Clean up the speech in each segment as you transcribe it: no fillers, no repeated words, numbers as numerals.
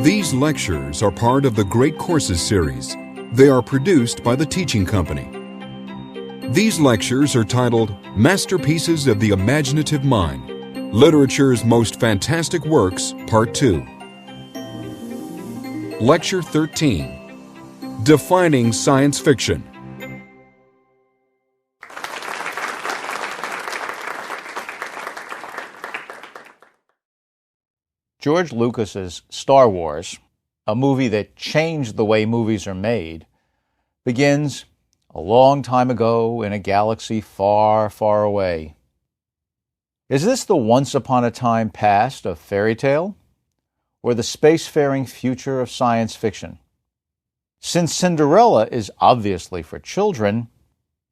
These lectures are part of the Great Courses series. They are produced by the Teaching Company. These lectures are titled Masterpieces of the Imaginative Mind, Literature's Most Fantastic Works, Part 2. Lecture 13, Defining Science Fiction. George Lucas's Star Wars, a movie that changed the way movies are made, begins a long time ago in a galaxy far, far away. Is this the once-upon-a-time past of fairy tale, or the spacefaring future of science fiction? Since Cinderella is obviously for children,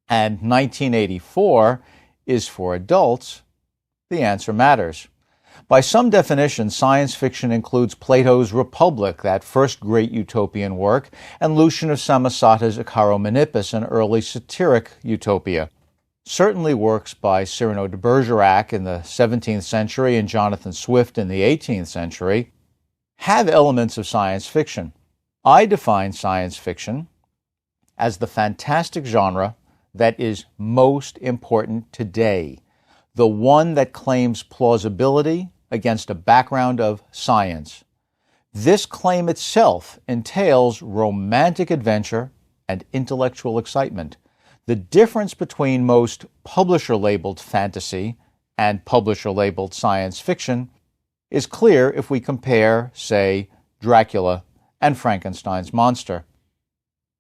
and 1984 is for adults, the answer matters. By some definition, science fiction includes Plato's Republic, that first great utopian work, and Lucian of Samosata's Acharomeneppus, an early satiric utopia. Certainly works by Cyrano de Bergerac in the 17th century and Jonathan Swift in the 18th century have elements of science fiction. I define science fiction as the fantastic genre that is most important today, the one that claims plausibility against a background of science. This claim itself entails romantic adventure and intellectual excitement. The difference between most publisher-labeled fantasy and publisher-labeled science fiction is clear if we compare, say, Dracula and Frankenstein's monster.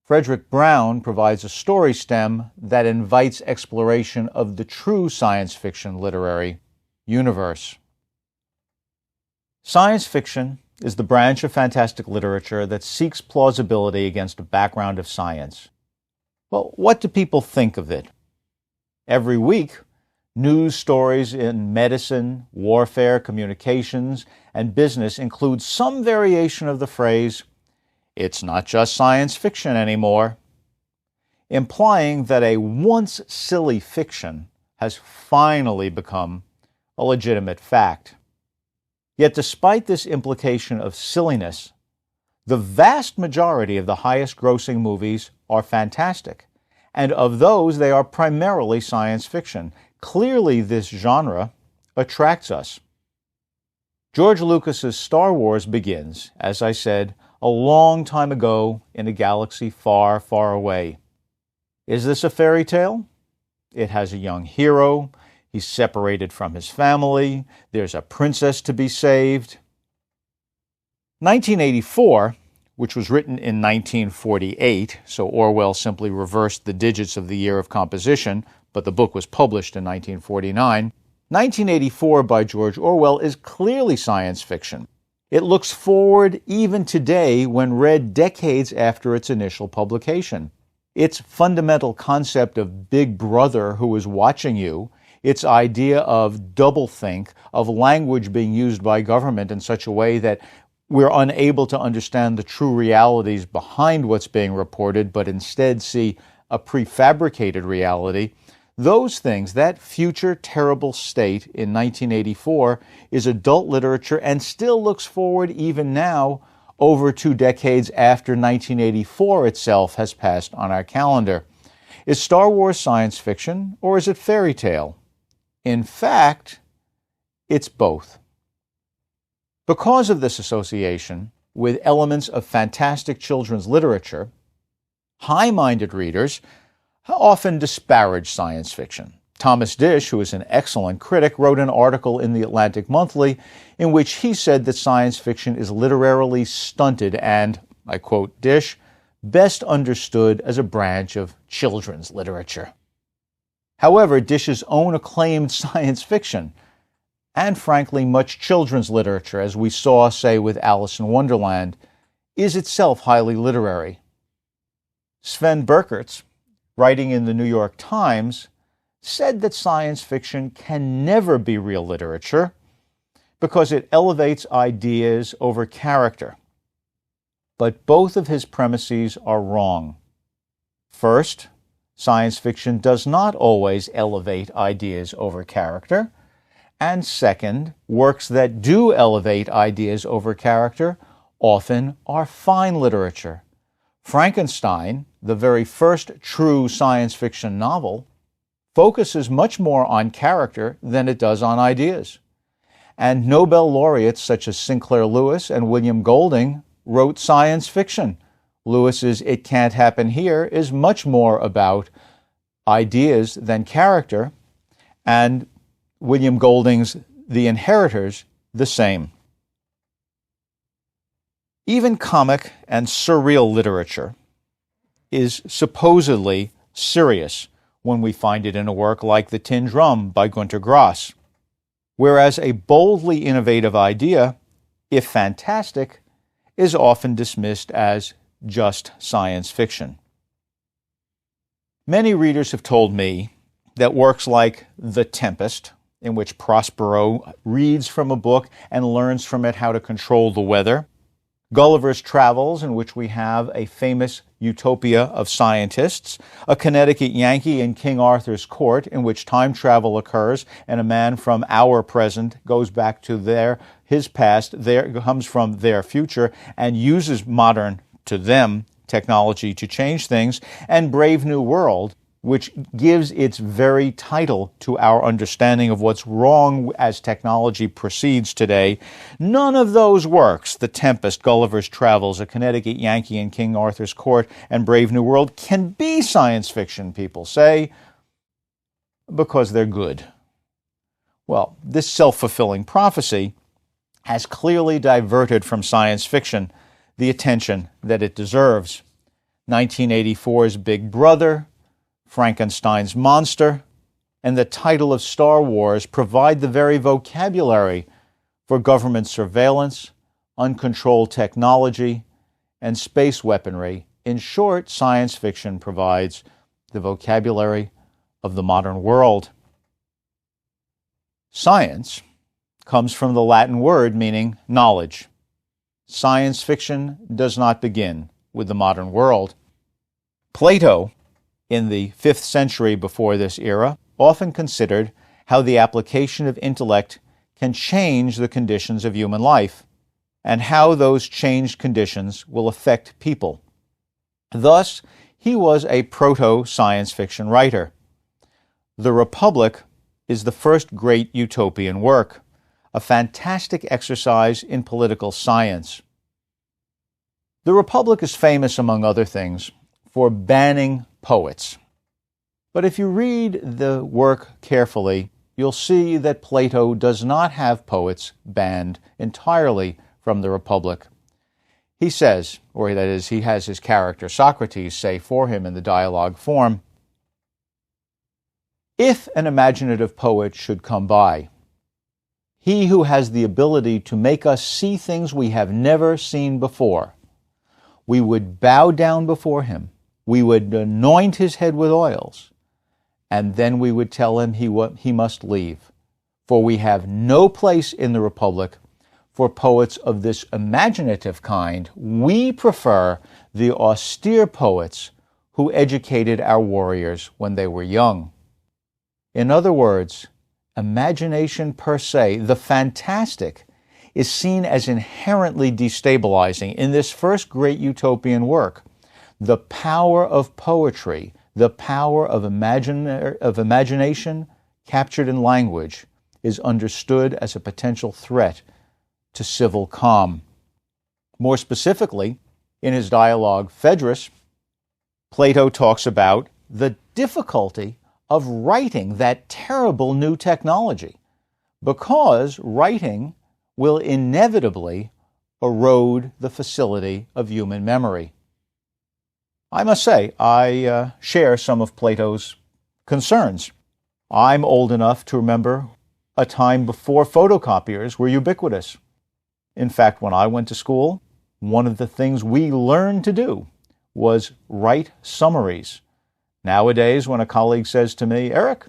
Frederick Brown provides a story stem that invites exploration of the true science fiction literary universe. Science fiction is the branch of fantastic literature that seeks plausibility against a background of science. Well, what do people think of it? Every week, news stories in medicine, warfare, communications, and business include some variation of the phrase, "It's not just science fiction anymore," implying that a once silly fiction has finally become a legitimate fact. Yet despite this implication of silliness, the vast majority of the highest-grossing movies are fantastic, and of those they are primarily science fiction. Clearly this genre attracts us. George Lucas's Star Wars begins, as I said, a long time ago in a galaxy far, far away. Is this a fairy tale? It has a young hero. He's separated from his family. There's a princess to be saved. 1984, which was written in 1948, so Orwell simply reversed the digits of the year of composition, but the book was published in 1949. 1984 by George Orwell is clearly science fiction. It looks forward even today when read decades after its initial publication. Its fundamental concept of Big Brother who is watching you, its idea of doublethink, of language being used by government in such a way that we're unable to understand the true realities behind what's being reported, but instead see a prefabricated reality. Those things, that future terrible state in 1984, is adult literature and still looks forward even now, over 2 decades after 1984 itself has passed on our calendar. Is Star Wars science fiction, or is it fairy tale? In fact, it's both. Because of this association with elements of fantastic children's literature, high-minded readers often disparage science fiction. Thomas Disch, who is an excellent critic, wrote an article in the Atlantic Monthly in which he said that science fiction is literarily stunted and, I quote Disch, best understood as a branch of children's literature. However, Disch's own acclaimed science fiction, and frankly much children's literature, as we saw, say, with Alice in Wonderland, is itself highly literary. Sven Berkertz, writing in the New York Times, said that science fiction can never be real literature because it elevates ideas over character. But both of his premises are wrong. First, science fiction does not always elevate ideas over character. And second, works that do elevate ideas over character often are fine literature. Frankenstein, the very first true science fiction novel, focuses much more on character than it does on ideas. And Nobel laureates such as Sinclair Lewis and William Golding wrote science fiction. Lewis's It Can't Happen Here is much more about ideas than character, and William Golding's The Inheritors the same. Even comic and surreal literature is supposedly serious when we find it in a work like The Tin Drum by Günter Grass, whereas a boldly innovative idea, if fantastic, is often dismissed as just science fiction. Many readers have told me that works like The Tempest, in which Prospero reads from a book and learns from it how to control the weather, Gulliver's Travels, in which we have a famous utopia of scientists, a Connecticut Yankee in King Arthur's court, in which time travel occurs and a man from our present goes back to his past, comes from their future, and uses modern, to them, technology to change things, and Brave New World, which gives its very title to our understanding of what's wrong as technology proceeds today. None of those works, The Tempest, Gulliver's Travels, A Connecticut Yankee in King Arthur's Court, and Brave New World, can be science fiction, people say, because they're good. Well, this self-fulfilling prophecy has clearly diverted from science fiction the attention that it deserves. 1984's Big Brother, Frankenstein's monster, and the title of Star Wars provide the very vocabulary for government surveillance, uncontrolled technology, and space weaponry. In short, science fiction provides the vocabulary of the modern world. Science comes from the Latin word meaning knowledge. Science fiction does not begin with the modern world. Plato, in the 5th century before this era, often considered how the application of intellect can change the conditions of human life, and how those changed conditions will affect people. Thus, he was a proto-science fiction writer. The Republic is the first great utopian work, a fantastic exercise in political science. The Republic is famous, among other things, for banning poets. But if you read the work carefully, you'll see that Plato does not have poets banned entirely from the Republic. He says, or that is, he has his character Socrates say for him in the dialogue form, "If an imaginative poet should come by, he who has the ability to make us see things we have never seen before, we would bow down before him, we would anoint his head with oils, and then we would tell him he must leave. For we have no place in the Republic for poets of this imaginative kind. We prefer the austere poets who educated our warriors when they were young." In other words, imagination per se, the fantastic, is seen as inherently destabilizing in this first great utopian work. The power of poetry, the power of imagination captured in language, is understood as a potential threat to civil calm. More specifically, in his dialogue Phaedrus, Plato talks about the difficulty of writing that terrible new technology, because writing will inevitably erode the facility of human memory. I must say, I share some of Plato's concerns. I'm old enough to remember a time before photocopiers were ubiquitous. In fact, when I went to school, one of the things we learned to do was write summaries. Nowadays, when a colleague says to me, "Eric,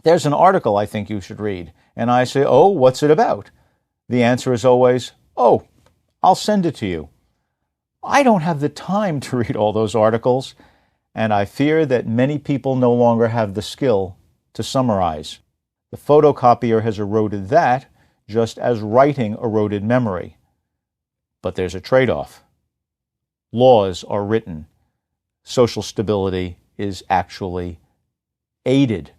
there's an article I think you should read," and I say, "Oh, what's it about?" the answer is always, "Oh, I'll send it to you." I don't have the time to read all those articles, and I fear that many people no longer have the skill to summarize. The photocopier has eroded that, just as writing eroded memory. But there's a trade-off. Laws are written. Social stability is actually aided.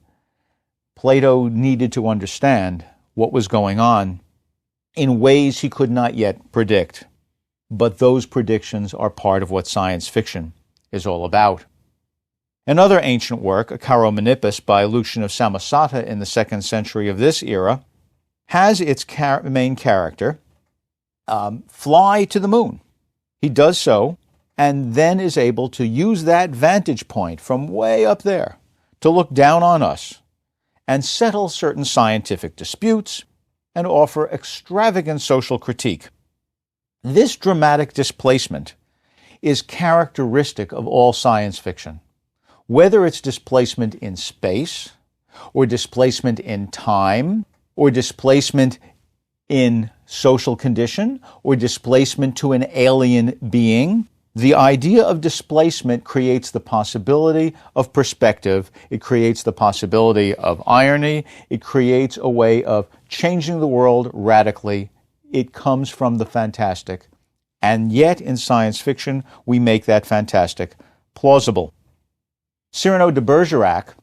Plato needed to understand what was going on in ways he could not yet predict. But those predictions are part of what science fiction is all about. Another ancient work, Acharomeneppus by Lucian of Samosata in the 2nd century of this era, has its main character fly to the moon. He does so and then is able to use that vantage point from way up there to look down on us and settle certain scientific disputes and offer extravagant social critique. This dramatic displacement is characteristic of all science fiction. Whether it's displacement in space, or displacement in time, or displacement in social condition, or displacement to an alien being, the idea of displacement creates the possibility of perspective. It creates the possibility of irony. It creates a way of changing the world radically. It comes from the fantastic. And yet, in science fiction, we make that fantastic plausible. Cyrano de Bergerac,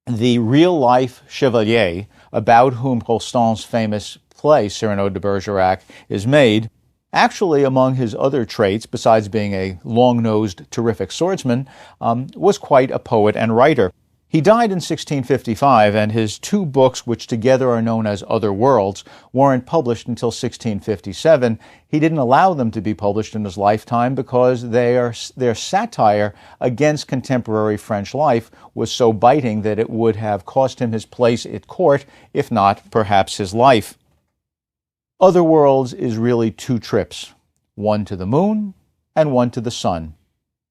the real-life chevalier about whom Rostand's famous play, Cyrano de Bergerac, is made, actually, among his other traits, besides being a long-nosed, terrific swordsman, was quite a poet and writer. He died in 1655, and his 2 books, which together are known as Other Worlds, weren't published until 1657. He didn't allow them to be published in his lifetime because their satire against contemporary French life was so biting that it would have cost him his place at court, if not, perhaps, his life. Other Worlds is really 2 trips, one to the moon and one to the sun.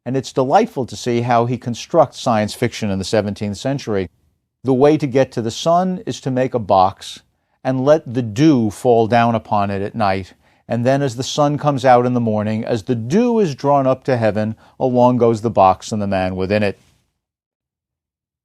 And it's delightful to see how he constructs science fiction in the 17th century. The way to get to the sun is to make a box and let the dew fall down upon it at night. And then as the sun comes out in the morning, as the dew is drawn up to heaven, along goes the box and the man within it.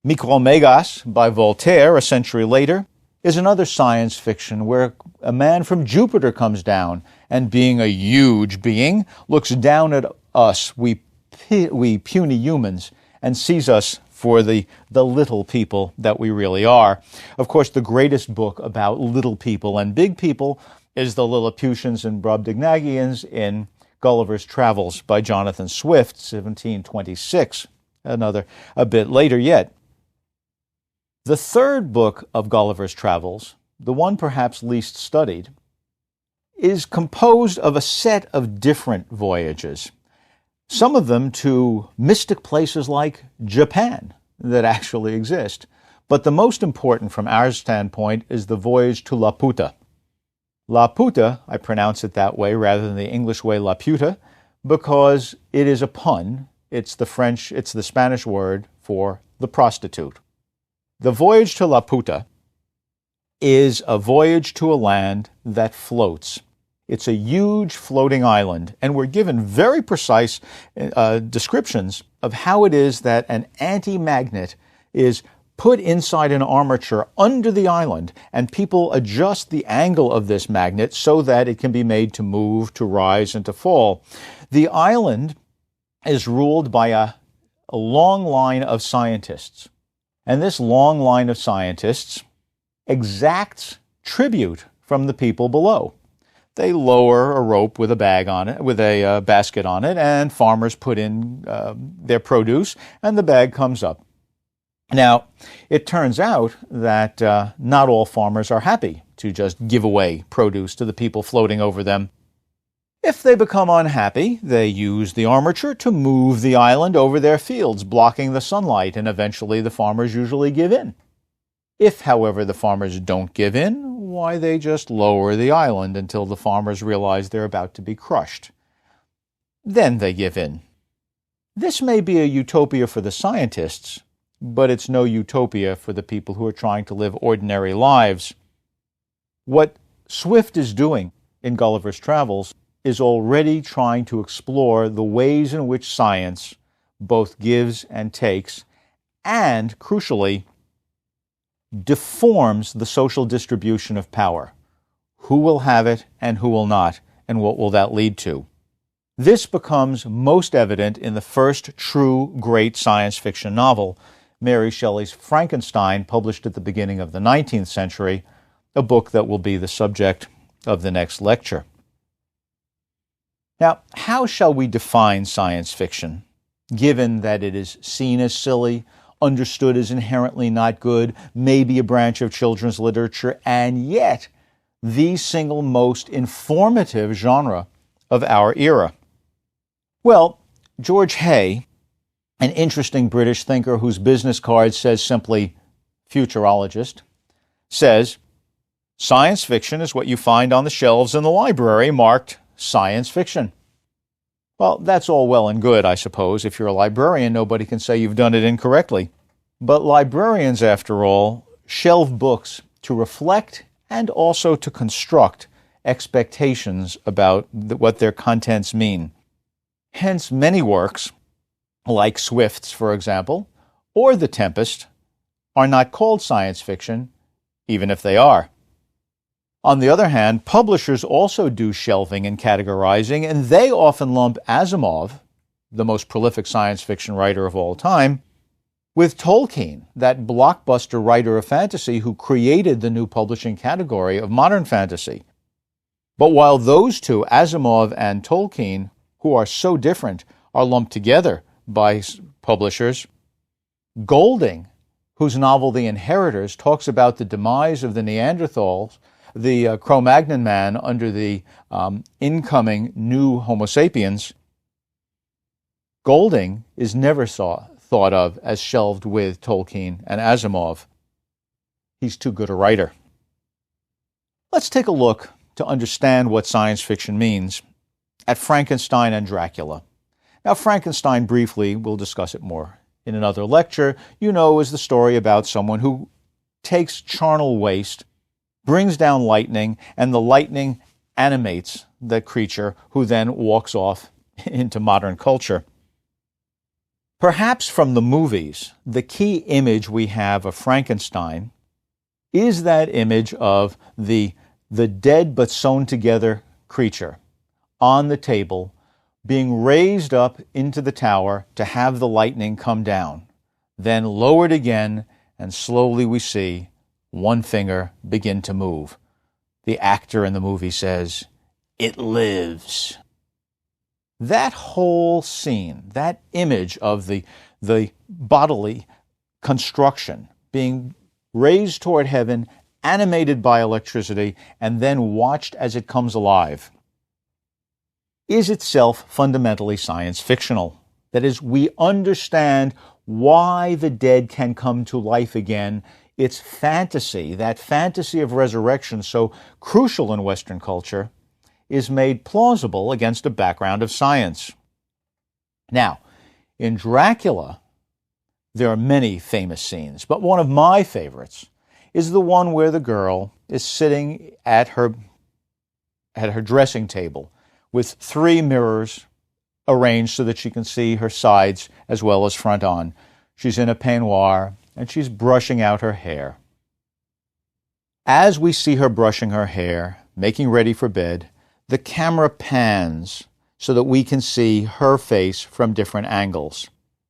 Micromegas by Voltaire, a century later, is another science fiction where a man from Jupiter comes down and, being a huge being, looks down at us, we puny humans, and sees us for the little people that we really are. Of course, the greatest book about little people and big people is The Lilliputians and Brobdingnagians in Gulliver's Travels by Jonathan Swift, 1726, a bit later yet. The 3rd book of Gulliver's Travels, the one perhaps least studied, is composed of a set of different voyages. Some of them to mystic places like Japan that actually exist. But the most important from our standpoint is the voyage to Laputa. Laputa, I pronounce it that way rather than the English way Laputa, because it is a pun. It's the Spanish word for the prostitute. The voyage to Laputa is a voyage to a land that floats. It's a huge floating island, and we're given very precise descriptions of how it is that an anti-magnet is put inside an armature under the island, and people adjust the angle of this magnet so that it can be made to move, to rise, and to fall. The island is ruled by a long line of scientists, and this long line of scientists exacts tribute from the people below. They lower a rope with a bag on it, with a basket on it, and farmers put in their produce, and the bag comes up. Now, it turns out that not all farmers are happy to just give away produce to the people floating over them. If they become unhappy, they use the armature to move the island over their fields, blocking the sunlight, and eventually the farmers usually give in. If, however, the farmers don't give in, why, they just lower the island until the farmers realize they're about to be crushed. Then they give in. This may be a utopia for the scientists, but it's no utopia for the people who are trying to live ordinary lives. What Swift is doing in Gulliver's Travels is already trying to explore the ways in which science both gives and takes, and, crucially, deforms the social distribution of power. Who will have it and who will not, and what will that lead to? This becomes most evident in the first true great science fiction novel, Mary Shelley's Frankenstein, published at the beginning of the 19th century, a book that will be the subject of the next lecture. Now, how shall we define science fiction, given that it is seen as silly, understood as inherently not good, maybe a branch of children's literature, and yet the single most informative genre of our era? Well, George Hay, an interesting British thinker whose business card says simply futurologist, says, science fiction is what you find on the shelves in the library marked science fiction. Well, that's all well and good, I suppose. If you're a librarian, nobody can say you've done it incorrectly. But librarians, after all, shelve books to reflect and also to construct expectations about what their contents mean. Hence, many works, like Swift's, for example, or The Tempest, are not called science fiction, even if they are. On the other hand, publishers also do shelving and categorizing, and they often lump Asimov, the most prolific science fiction writer of all time, with Tolkien, that blockbuster writer of fantasy who created the new publishing category of modern fantasy. But while those two, Asimov and Tolkien, who are so different, are lumped together by publishers, Golding, whose novel The Inheritors talks about the demise of the Neanderthals, the Cro-Magnon man under the incoming new Homo sapiens, Golding is never thought of as shelved with Tolkien and Asimov. He's too good a writer. Let's take a look to understand what science fiction means at Frankenstein and Dracula. Now, Frankenstein, briefly, we'll discuss it more in another lecture, is the story about someone who takes charnel waste, brings down lightning, and the lightning animates the creature who then walks off into modern culture. Perhaps from the movies, the key image we have of Frankenstein is that image of the dead but sewn together creature on the table being raised up into the tower to have the lightning come down, then lowered again, and slowly we see one finger begin to move. The actor in the movie says, "It lives." That whole scene, that image of the bodily construction being raised toward heaven, animated by electricity, and then watched as it comes alive, is itself fundamentally science fictional. That is, we understand why the dead can come to life again. It's fantasy, that fantasy of resurrection, so crucial in Western culture, is made plausible against a background of science. Now, in Dracula, there are many famous scenes, but one of my favorites is the one where the girl is sitting at her dressing table with 3 mirrors arranged so that she can see her sides as well as front on. She's in a peignoir, and she's brushing out her hair. As we see her brushing her hair, making ready for bed, the camera pans so that we can see her face from different angles.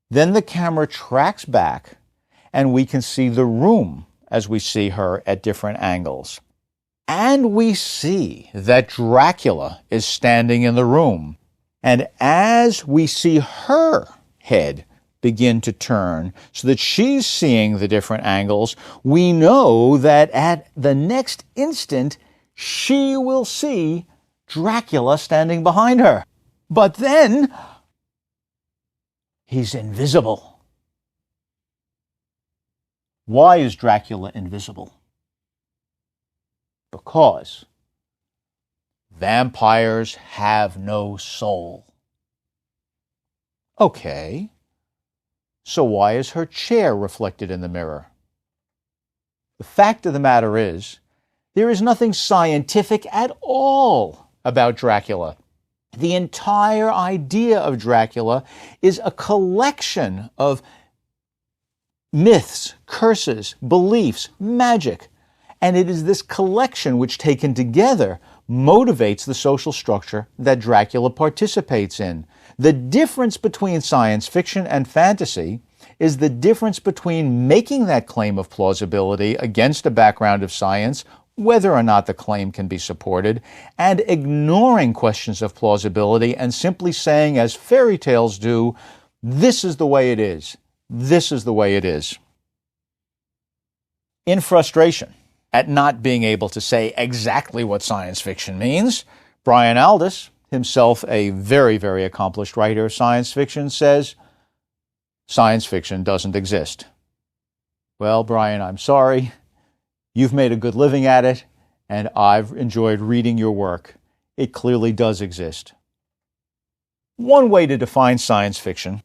Then the camera tracks back, and we can see the room as we see her at different angles. And we see that Dracula is standing in the room. And as we see her head begin to turn so that she's seeing the different angles, we know that at the next instant, she will see Dracula standing behind her. But then, he's invisible. Why is Dracula invisible? Because vampires have no soul. Okay, so why is her chair reflected in the mirror? The fact of the matter is, there is nothing scientific at all about Dracula. The entire idea of Dracula is a collection of myths, curses, beliefs, magic. And it is this collection which, taken together, motivates the social structure that Dracula participates in. The difference between science fiction and fantasy is the difference between making that claim of plausibility against a background of science, whether or not the claim can be supported, and ignoring questions of plausibility and simply saying, as fairy tales do, this is the way it is. This is the way it is. In frustration at not being able to say exactly what science fiction means, Brian Aldiss, himself a very, very accomplished writer of science fiction, says, science fiction doesn't exist. Well, Brian, I'm sorry. You've made a good living at it, and I've enjoyed reading your work. It clearly does exist. One way to define science fiction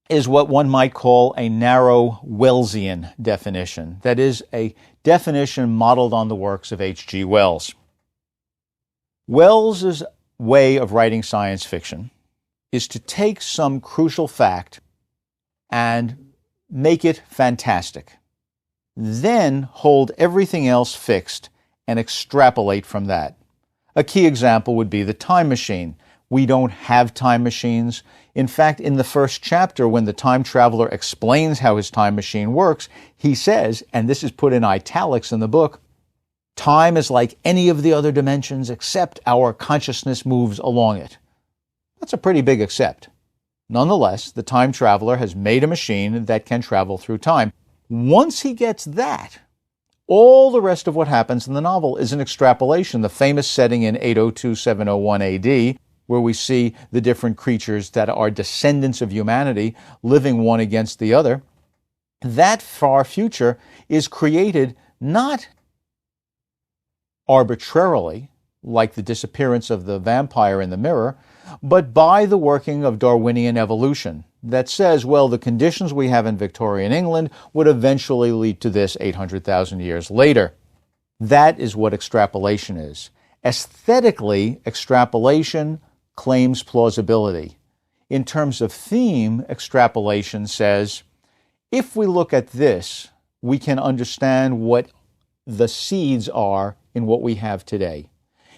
is what one might call a narrow Wellesian definition. That is, a definition modeled on the works of H.G. Wells. Wells' way of writing science fiction is to take some crucial fact and make it fantastic, then hold everything else fixed and extrapolate from that. A key example would be the time machine. We don't have time machines. In fact, in the first chapter, when the time traveler explains how his time machine works, he says, and this is put in italics in the book, time is like any of the other dimensions except our consciousness moves along it. That's a pretty big except. Nonetheless, the time traveler has made a machine that can travel through time. Once he gets that, all the rest of what happens in the novel is an extrapolation. The famous setting in 802-701 AD, where we see the different creatures that are descendants of humanity living one against the other, that far future is created not arbitrarily, like the disappearance of the vampire in the mirror, but by the working of Darwinian evolution that says, well, the conditions we have in Victorian England would eventually lead to this 800,000 years later. That is what extrapolation is. Aesthetically, extrapolation claims plausibility. In terms of theme, extrapolation says, if we look at this, we can understand what the seeds are in what we have today.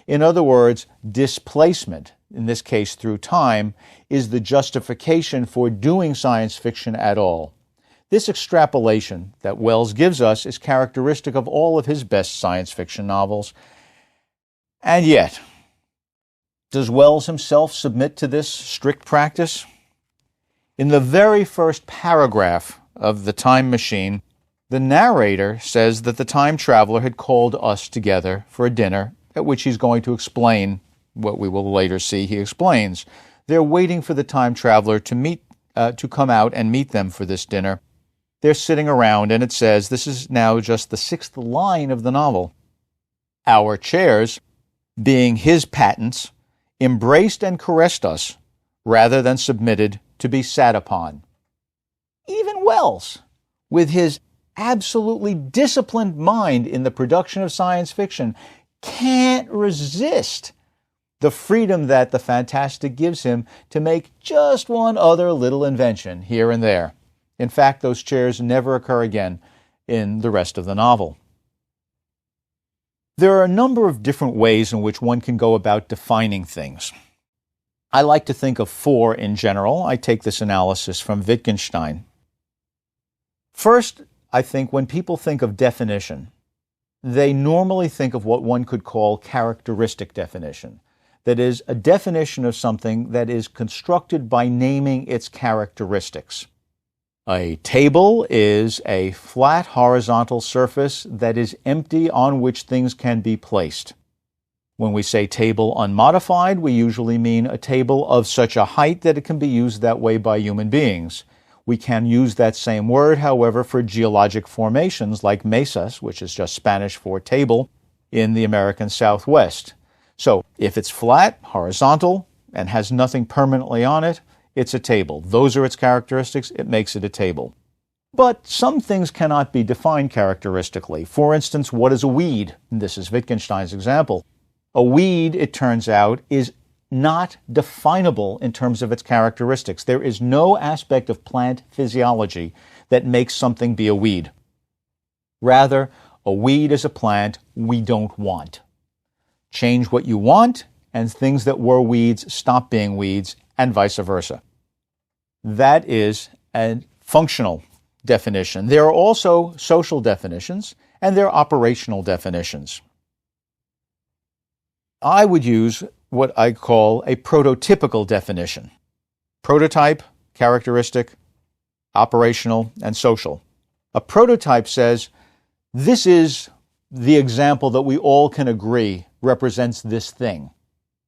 In other words, displacement, in this case through time, is the justification for doing science fiction at all. This extrapolation that Wells gives us is characteristic of all of his best science fiction novels. And yet, does Wells himself submit to this strict practice? In the very first paragraph of The Time Machine, the narrator says that the time traveler had called us together for a dinner at which he's going to explain what we will later see he explains. They're waiting for the time traveler to come out and meet them for this dinner. They're sitting around, and it says, this is now just the 6th line of the novel. Our chairs, being his patents, embraced and caressed us rather than submitted to be sat upon. Even Wells, with his absolutely disciplined mind in the production of science fiction, can't resist the freedom that the fantastic gives him to make just one other little invention here and there. In fact, those chairs never occur again in the rest of the novel. There are a number of different ways in which one can go about defining things. I like to think of 4 in general. I take this analysis from Wittgenstein. First, I think when people think of definition, they normally think of what one could call characteristic definition. That is, a definition of something that is constructed by naming its characteristics. A table is a flat horizontal surface that is empty on which things can be placed. When we say table unmodified, we usually mean a table of such a height that it can be used that way by human beings. We can use that same word, however, for geologic formations like mesas, which is just Spanish for table, in the American Southwest. So if it's flat, horizontal, and has nothing permanently on it, it's a table. Those are its characteristics. It makes it a table. But some things cannot be defined characteristically. For instance, what is a weed? And this is Wittgenstein's example. A weed, it turns out, is not definable in terms of its characteristics. There is no aspect of plant physiology that makes something be a weed. Rather, a weed is a plant we don't want. change what you want, and things that were weeds stop being weeds, and vice versa. That is a functional definition. There are also social definitions, and there are operational definitions. I would use what I call a prototypical definition. Prototype, characteristic, operational, and social. A prototype says, this is the example that we all can agree represents this thing.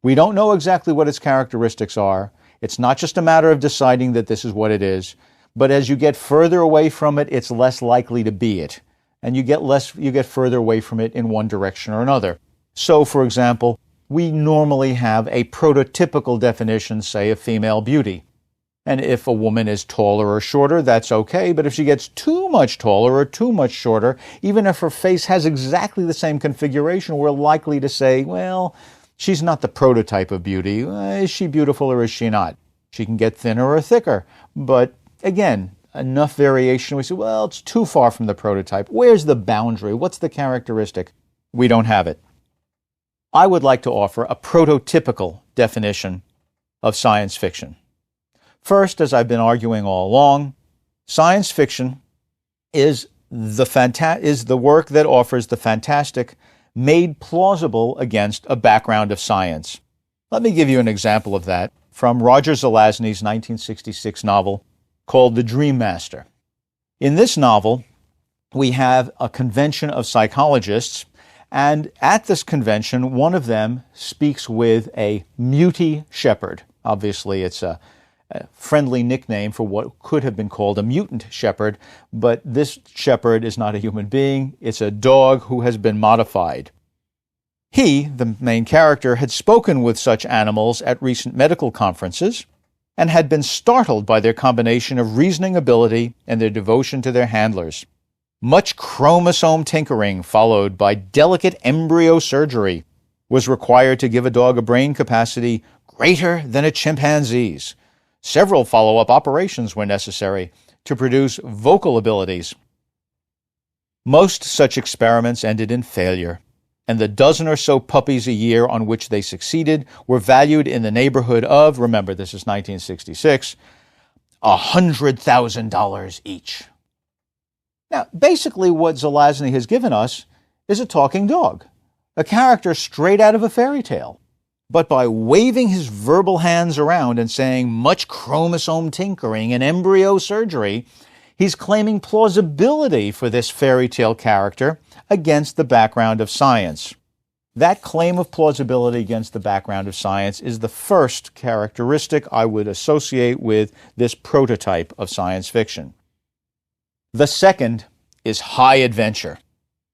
We don't know exactly what its characteristics are. It's not just a matter of deciding that this is what it is, but as you get further away from it, it's less likely to be it. And you get further away from it in one direction or another. So, for example, we normally have a prototypical definition, say, of female beauty. And if a woman is taller or shorter, that's okay. But if she gets too much taller or too much shorter, even if her face has exactly the same configuration, we're likely to say, well, she's not the prototype of beauty. Is she beautiful or is she not? She can get thinner or thicker. But again, enough variation. We say, well, it's too far from the prototype. Where's the boundary? What's the characteristic? We don't have it. I would like to offer a prototypical definition of science fiction. First, as I've been arguing all along, science fiction is the work that offers the fantastic made plausible against a background of science. Let me give you an example of that from Roger Zelazny's 1966 novel called The Dream Master. In this novel, we have a convention of psychologists, and at this convention, one of them speaks with a mutie shepherd. Obviously, it's a friendly nickname for what could have been called a mutant shepherd, but this shepherd is not a human being. It's a dog who has been modified. He, the main character, had spoken with such animals at recent medical conferences and had been startled by their combination of reasoning ability and their devotion to their handlers. Much chromosome tinkering, followed by delicate embryo surgery, was required to give a dog a brain capacity greater than a chimpanzee's. Several follow-up operations were necessary to produce vocal abilities. Most such experiments ended in failure, and the dozen or so puppies a year on which they succeeded were valued in the neighborhood of, remember this is 1966, $100,000 each. Now, basically what Zelazny has given us is a talking dog, a character straight out of a fairy tale. But by waving his verbal hands around and saying much chromosome tinkering and embryo surgery, he's claiming plausibility for this fairy tale character against the background of science. That claim of plausibility against the background of science is the first characteristic I would associate with this prototype of science fiction. The second is high adventure.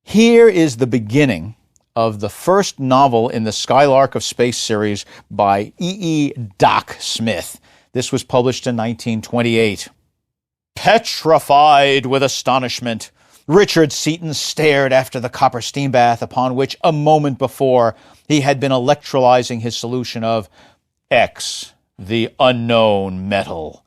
Here is the beginning of the first novel in the Skylark of Space series by E. Doc Smith. This was published in 1928. Petrified with astonishment, Richard Seaton stared after the copper steam bath upon which a moment before he had been electrolyzing his solution of X, the unknown metal.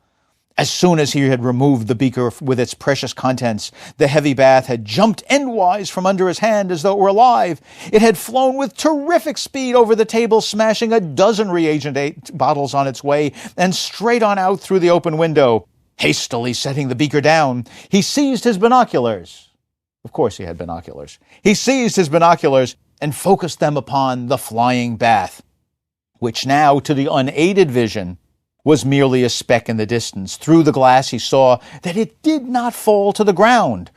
As soon as he had removed the beaker with its precious contents, the heavy bath had jumped endwise from under his hand as though it were alive. It had flown with terrific speed over the table, smashing a dozen reagent bottles on its way, and straight on out through the open window. Hastily setting the beaker down, he seized his binoculars. Of course he had binoculars. He seized his binoculars and focused them upon the flying bath, which now, to the unaided vision, was merely a speck in the distance. Through the glass he saw that it did not fall to the ground,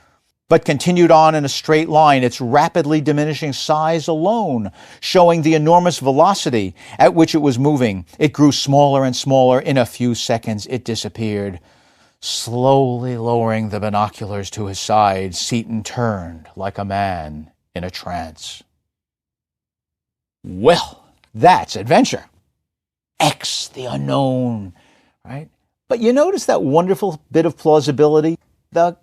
but continued on in a straight line, its rapidly diminishing size alone showing the enormous velocity at which it was moving. It grew smaller and smaller. In a few seconds it disappeared. Slowly lowering the binoculars to his side, Seaton turned like a man in a trance. Well, that's adventure. X, the unknown, right? But you notice that wonderful bit of plausibility? The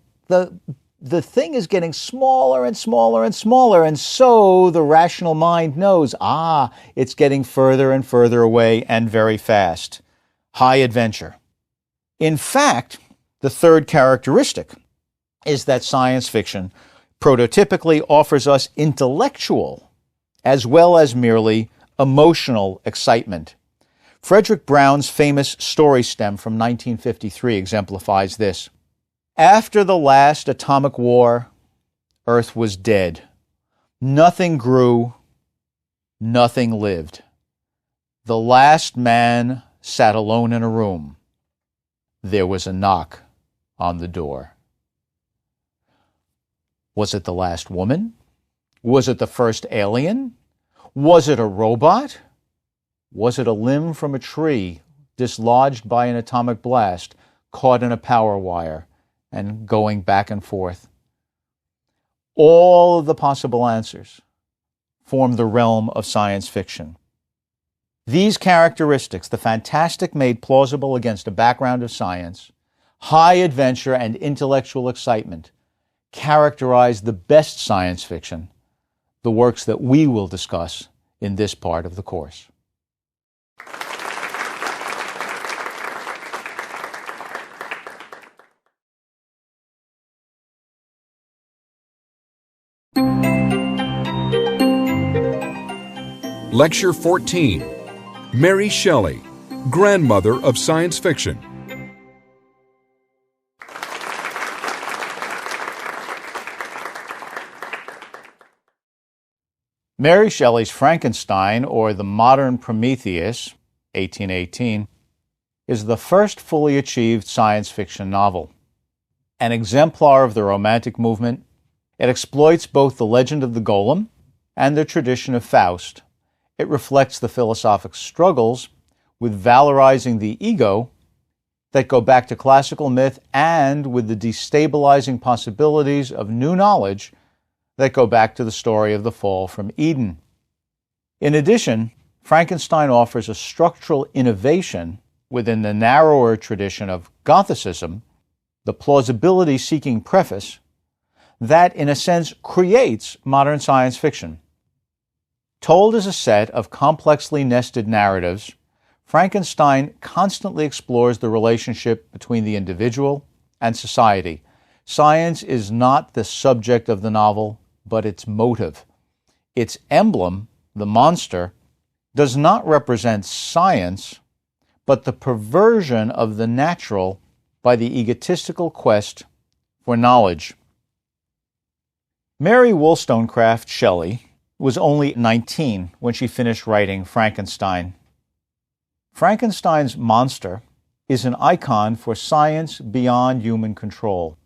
thing is getting smaller and smaller and smaller, and so the rational mind knows, it's getting further and further away and very fast. High adventure. In fact, the third characteristic is that science fiction prototypically offers us intellectual as well as merely emotional excitement. Frederick Brown's famous story stem from 1953 exemplifies this. After the last atomic war, Earth was dead. Nothing grew, nothing lived. The last man sat alone in a room. There was a knock on the door. Was it the last woman? Was it the first alien? Was it a robot? Was it a limb from a tree dislodged by an atomic blast, caught in a power wire, and going back and forth? All of the possible answers form the realm of science fiction. These characteristics, the fantastic made plausible against a background of science, high adventure and intellectual excitement, characterize the best science fiction, the works that we will discuss in this part of the course. Lecture 14. Mary Shelley, Grandmother of Science Fiction. Mary Shelley's Frankenstein, or The Modern Prometheus, 1818, is the first fully achieved science fiction novel. An exemplar of the Romantic movement, it exploits both the legend of the golem and the tradition of Faust. It reflects the philosophic struggles with valorizing the ego that go back to classical myth and with the destabilizing possibilities of new knowledge that go back to the story of the fall from Eden. In addition, Frankenstein offers a structural innovation within the narrower tradition of Gothicism, the plausibility-seeking preface, that in a sense creates modern science fiction. Told as a set of complexly nested narratives, Frankenstein constantly explores the relationship between the individual and society. Science is not the subject of the novel, but its motive. Its emblem, the monster, does not represent science, but the perversion of the natural by the egotistical quest for knowledge. Mary Wollstonecraft Shelley was only 19 when she finished writing Frankenstein. Frankenstein's monster is an icon for science beyond human control.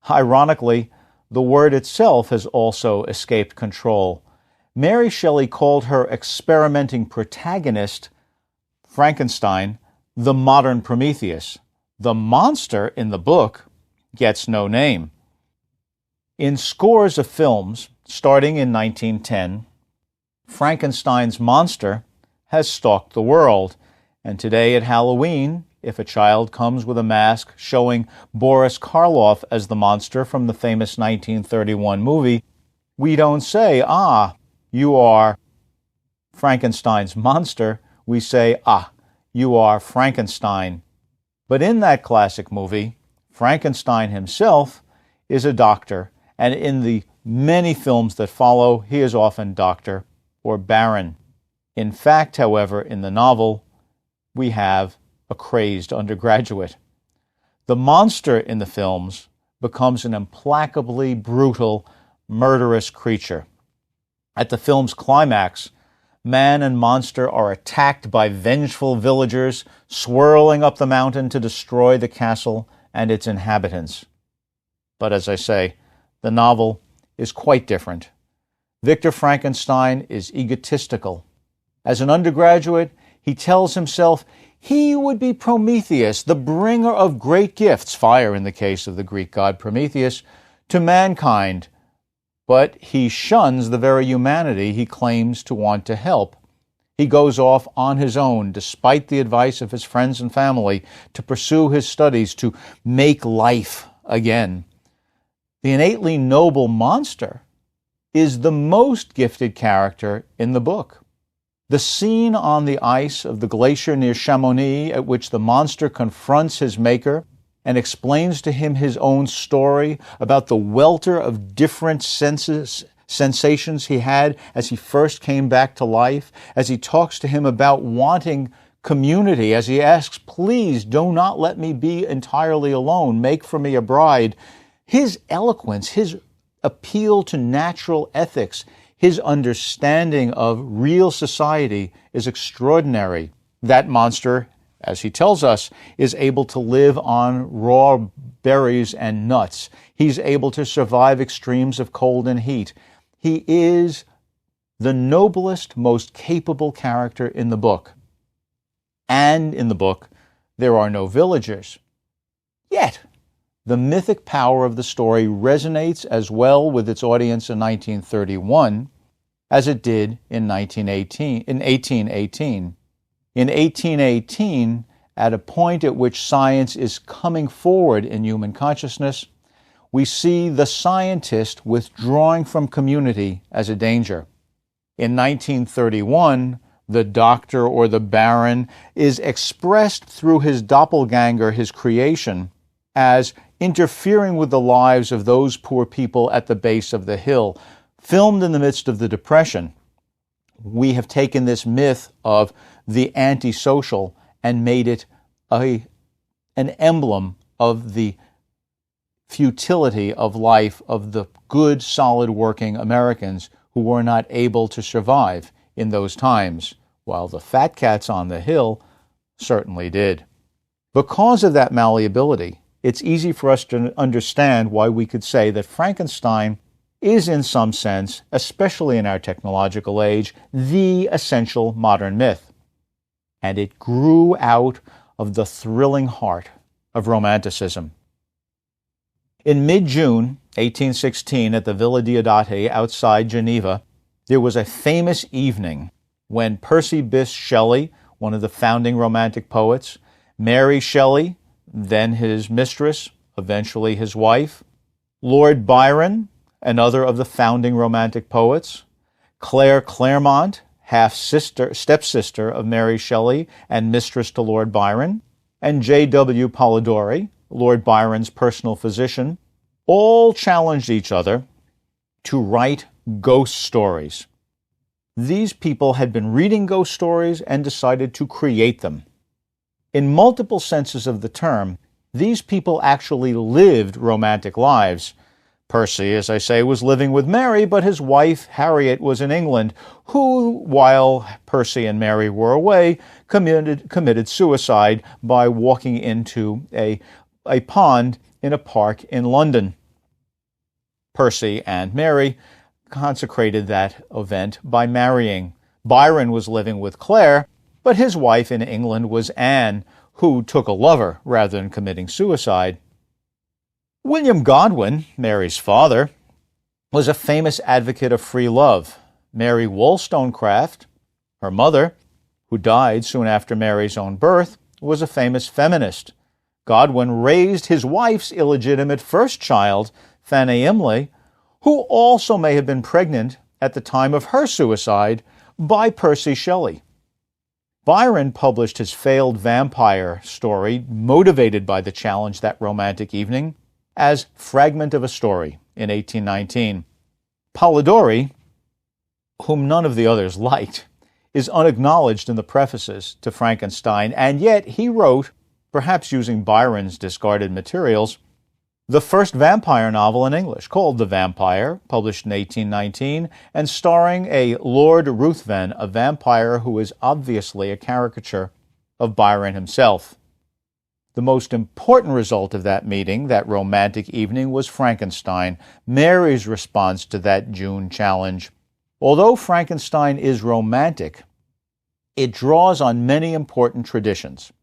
Ironically, the word itself has also escaped control. Mary Shelley called her experimenting protagonist, Frankenstein, the modern Prometheus. The monster in the book gets no name. In scores of films, starting in 1910, Frankenstein's monster has stalked the world, and today at Halloween, if a child comes with a mask showing Boris Karloff as the monster from the famous 1931 movie, we don't say, "Ah, you are Frankenstein's monster." We say, "Ah, you are Frankenstein." But in that classic movie, Frankenstein himself is a doctor, and in the many films that follow, he is often doctor or baron. In fact, however, in the novel, we have a crazed undergraduate. The monster in the films becomes an implacably brutal, murderous creature. At the film's climax, man and monster are attacked by vengeful villagers swirling up the mountain to destroy the castle and its inhabitants. But as I say, the novel is quite different. Victor Frankenstein is egotistical. As an undergraduate, he tells himself he would be Prometheus, the bringer of great gifts, fire in the case of the Greek god Prometheus, to mankind. But he shuns the very humanity he claims to want to help. He goes off on his own, despite the advice of his friends and family, to pursue his studies, to make life again. The innately noble monster is the most gifted character in the book. The scene on the ice of the glacier near Chamonix, at which the monster confronts his maker and explains to him his own story about the welter of different senses sensations he had as he first came back to life, as he talks to him about wanting community, as he asks, please do not let me be entirely alone, make for me a bride. His eloquence, his appeal to natural ethics, his understanding of real society is extraordinary. That monster, as he tells us, is able to live on raw berries and nuts. He's able to survive extremes of cold and heat. He is the noblest, most capable character in the book. And in the book, there are no villagers. Yet, the mythic power of the story resonates as well with its audience in 1931 as it did in 1818. In 1818, at a point at which science is coming forward in human consciousness, we see the scientist withdrawing from community as a danger. In 1931, the doctor or the baron is expressed through his doppelganger, his creation, as interfering with the lives of those poor people at the base of the hill. Filmed in the midst of the Depression, we have taken this myth of the antisocial and made it an emblem of the futility of life of the good, solid working Americans who were not able to survive in those times, while the fat cats on the hill certainly did. Because of that malleability, it's easy for us to understand why we could say that Frankenstein is in some sense, especially in our technological age, the essential modern myth. And it grew out of the thrilling heart of Romanticism. In mid-June 1816, at the Villa Diodati outside Geneva, there was a famous evening when Percy Bysshe Shelley, one of the founding Romantic poets, Mary Shelley, then his mistress, eventually his wife, Lord Byron, another of the founding Romantic poets, Claire Clairmont, stepsister of Mary Shelley and mistress to Lord Byron, and J.W. Polidori, Lord Byron's personal physician, all challenged each other to write ghost stories. These people had been reading ghost stories and decided to create them. In multiple senses of the term, these people actually lived romantic lives. Percy, as I say, was living with Mary, but his wife, Harriet, was in England, who, while Percy and Mary were away, committed suicide by walking into a pond in a park in London. Percy and Mary consecrated that event by marrying. Byron was living with Claire, but his wife in England was Anne, who took a lover rather than committing suicide. William Godwin, Mary's father, was a famous advocate of free love. Mary Wollstonecraft, her mother, who died soon after Mary's own birth, was a famous feminist. Godwin raised his wife's illegitimate first child, Fanny Imlay, who also may have been pregnant at the time of her suicide by Percy Shelley. Byron published his failed vampire story, motivated by the challenge that romantic evening, as Fragment of a Story in 1819. Polidori, whom none of the others liked, is unacknowledged in the prefaces to Frankenstein, and yet he wrote, perhaps using Byron's discarded materials, the first vampire novel in English, called The Vampire, published in 1819, and starring a Lord Ruthven, a vampire who is obviously a caricature of Byron himself. The most important result of that meeting, that romantic evening, was Frankenstein, Mary's response to that June challenge. Although Frankenstein is romantic, it draws on many important traditions.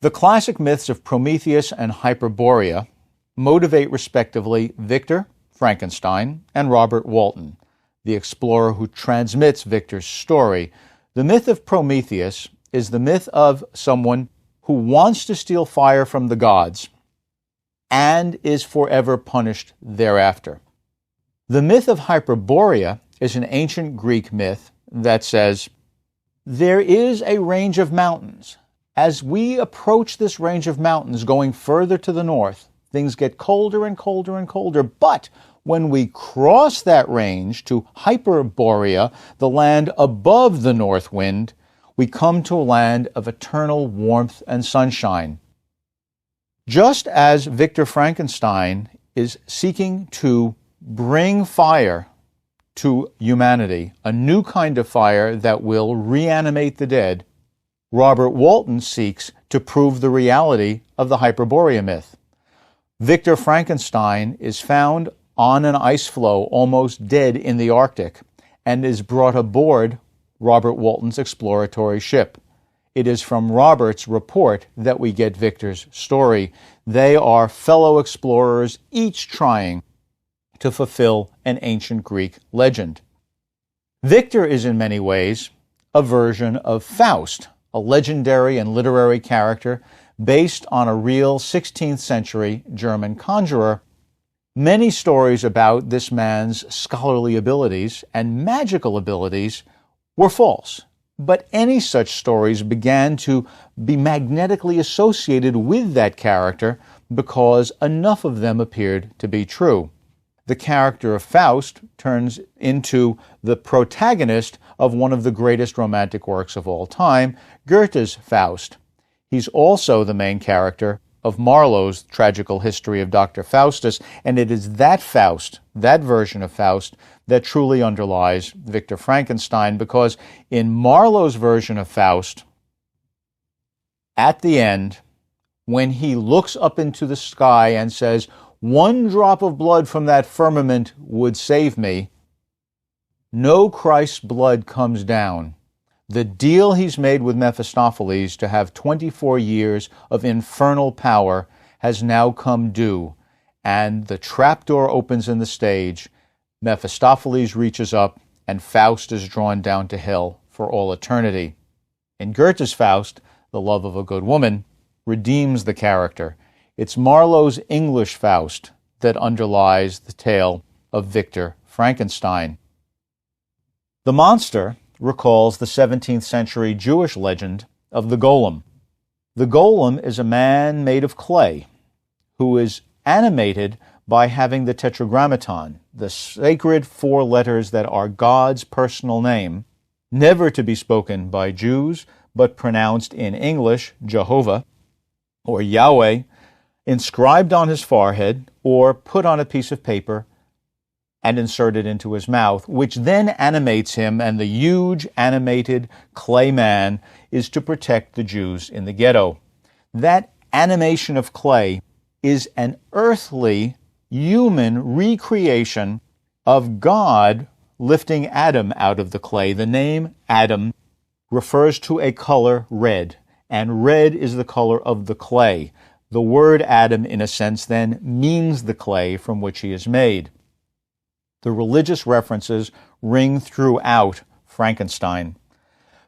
The classic myths of Prometheus and Hyperborea motivate respectively Victor, Frankenstein, and Robert Walton, the explorer who transmits Victor's story. The myth of Prometheus is the myth of someone who wants to steal fire from the gods and is forever punished thereafter. The myth of Hyperborea is an ancient Greek myth that says, there is a range of mountains. As we approach this range of mountains going further to the north, things get colder and colder and colder, but When we cross that range to Hyperborea, the land above the north wind, we come to a land of eternal warmth and sunshine. Just as Victor Frankenstein is seeking to bring fire to humanity, a new kind of fire that will reanimate the dead, Robert Walton seeks to prove the reality of the Hyperborea myth. Victor Frankenstein is found on an ice floe, almost dead in the Arctic, and is brought aboard Robert Walton's exploratory ship. It is from Robert's report that we get Victor's story. They are fellow explorers, each trying to fulfill an ancient Greek legend. Victor is in many ways a version of Faust, a legendary and literary character based on a real 16th century German conjurer. Many stories about this man's scholarly abilities and magical abilities were false, but any such stories began to be magnetically associated with that character because enough of them appeared to be true. The character of Faust turns into the protagonist of one of the greatest romantic works of all time, Goethe's Faust. He's also the main character of Marlowe's tragical history of Dr. Faustus, and it is that Faust, that version of Faust, that truly underlies Victor Frankenstein, because in Marlowe's version of Faust, at the end, when he looks up into the sky and says, "One drop of blood from that firmament would save me," no Christ's blood comes down. The deal he's made with Mephistopheles to have 24 years of infernal power has now come due, and the trapdoor opens in the stage. Mephistopheles reaches up, and Faust is drawn down to hell for all eternity. In Goethe's Faust, the love of a good woman redeems the character. It's Marlowe's English Faust that underlies the tale of Victor Frankenstein. The monster recalls the 17th century Jewish legend of the golem. The golem is a man made of clay who is animated by having the tetragrammaton, the sacred 4 letters that are God's personal name, never to be spoken by Jews, but pronounced in English, Jehovah, or Yahweh, inscribed on his forehead or put on a piece of paper and inserted into his mouth, which then animates him, and the huge animated clay man is to protect the Jews in the ghetto. That animation of clay is an earthly, human recreation of God lifting Adam out of the clay. The name Adam refers to a color red, and red is the color of the clay. The word Adam, in a sense, then means the clay from which he is made. The religious references ring throughout Frankenstein.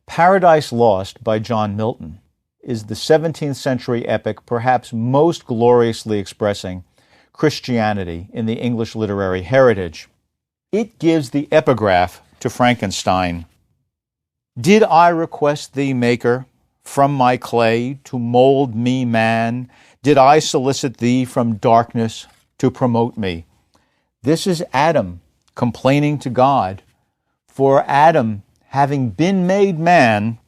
Paradise Lost by John Milton is the 17th century epic perhaps most gloriously expressing Christianity in the English literary heritage. It gives the epigraph to Frankenstein. "Did I request thee, Maker, from my clay to mold me man? Did I solicit thee from darkness to promote me?" This is Adam complaining to God, for Adam, having been made man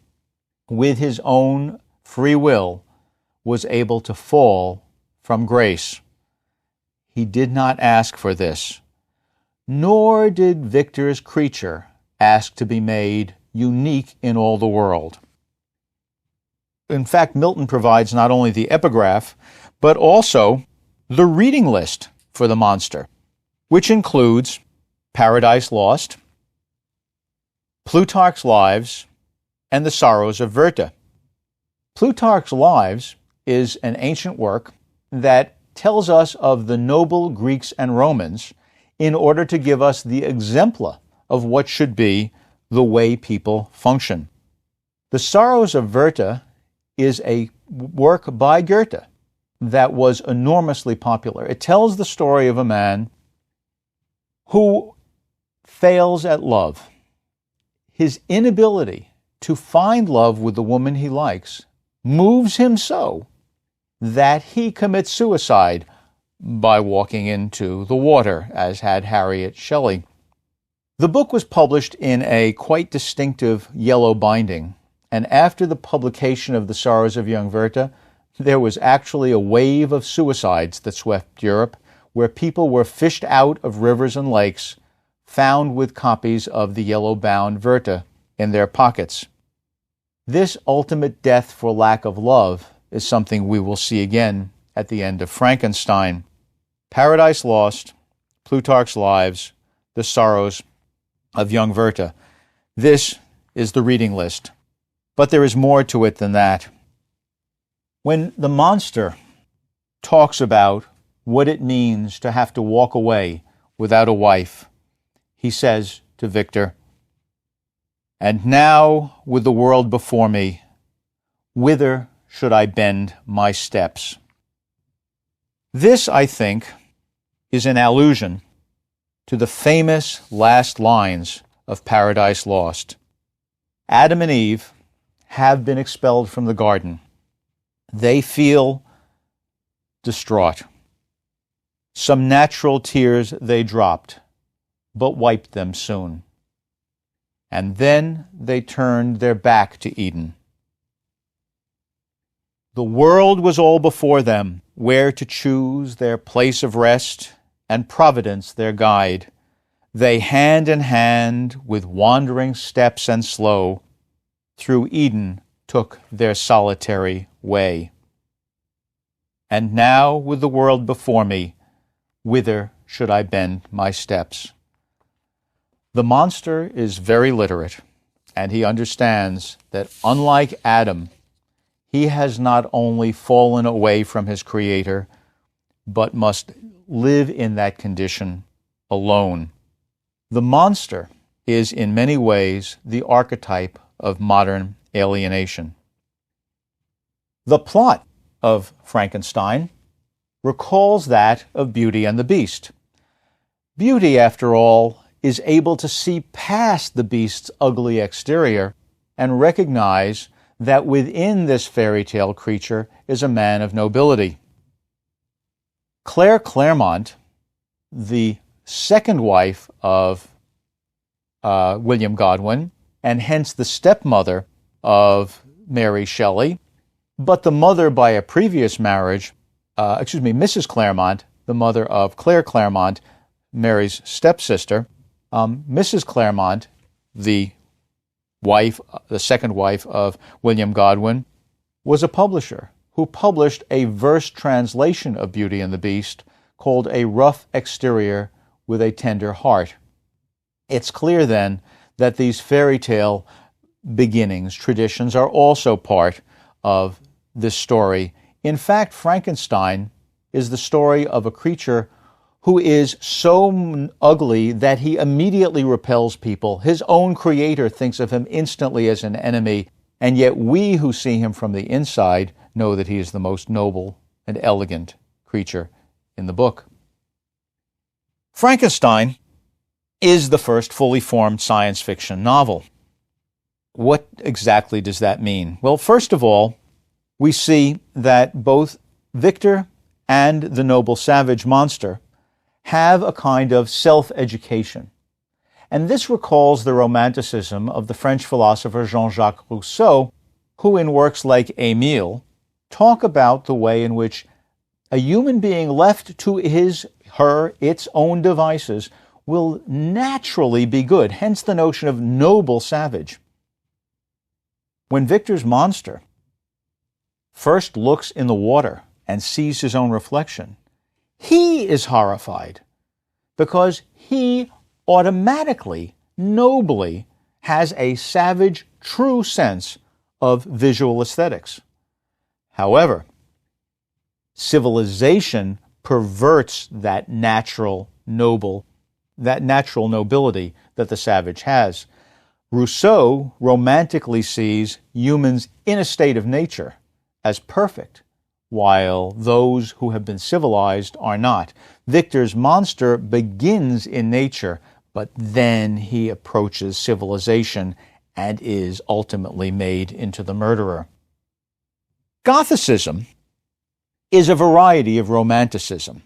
with his own free will, was able to fall from grace. He did not ask for this, nor did Victor's creature ask to be made unique in all the world. In fact, Milton provides not only the epigraph, but also the reading list for the monster, which includes Paradise Lost, Plutarch's Lives, and the Sorrows of Werther. Plutarch's Lives is an ancient work that tells us of the noble Greeks and Romans in order to give us the exempla of what should be the way people function. The Sorrows of Werther is a work by Goethe that was enormously popular. It tells the story of a man who fails at love. His inability to find love with the woman he likes moves him so that he commits suicide by walking into the water, as had Harriet Shelley. The book was published in a quite distinctive yellow binding, and after the publication of The Sorrows of Young Werther, there was actually a wave of suicides that swept Europe, where people were fished out of rivers and lakes, found with copies of the yellow-bound Werther in their pockets. This ultimate death for lack of love is something we will see again at the end of Frankenstein. Paradise Lost, Plutarch's Lives, The Sorrows of Young Werther. This is the reading list. But there is more to it than that. When the monster talks about what it means to have to walk away without a wife, he says to Victor, "And now, with the world before me, whither should I bend my steps?" This, I think, is an allusion to the famous last lines of Paradise Lost. Adam and Eve have been expelled from the garden. They feel distraught. Some natural tears they dropped, but wiped them soon. And then they turned their back to Eden. The world was all before them, where to choose their place of rest, and Providence their guide. They hand in hand, with wandering steps and slow, through Eden took their solitary way. And now, with the world before me, whither should I bend my steps? The monster is very literate, and he understands that, unlike Adam, he has not only fallen away from his Creator, but must live in that condition alone. The monster is in many ways the archetype of modern alienation. The plot of Frankenstein recalls that of Beauty and the Beast. Beauty, after all, is able to see past the beast's ugly exterior and recognize that within this fairy tale creature is a man of nobility. Claire Clairmont, the second wife of William Godwin, and hence the stepmother of Mary Shelley, but the mother by a previous marriage, Mrs. Clairmont, the mother of Claire Clairmont, Mary's stepsister. Mrs. Clairmont, the second wife of William Godwin, was a publisher who published a verse translation of Beauty and the Beast called A Rough Exterior with a Tender Heart. It's clear then that these fairy tale beginnings, traditions, are also part of this story. In fact, Frankenstein is the story of a creature who is so ugly that he immediately repels people. His own creator thinks of him instantly as an enemy, and yet we who see him from the inside know that he is the most noble and elegant creature in the book. Frankenstein is the first fully formed science fiction novel. What exactly does that mean? Well, first of all, we see that both Victor and the noble savage monster have a kind of self-education. And this recalls the romanticism of the French philosopher Jean-Jacques Rousseau, who in works like Émile talk about the way in which a human being left to its own devices will naturally be good, hence the notion of noble savage. When Victor's monster first looks in the water and sees his own reflection, he is horrified because he automatically, nobly, has a savage, true sense of visual aesthetics. However, civilization perverts that natural nobility that the savage has. Rousseau romantically sees humans in a state of nature as perfect, while those who have been civilized are not. Victor's monster begins in nature, but then he approaches civilization and is ultimately made into the murderer. Gothicism is a variety of romanticism.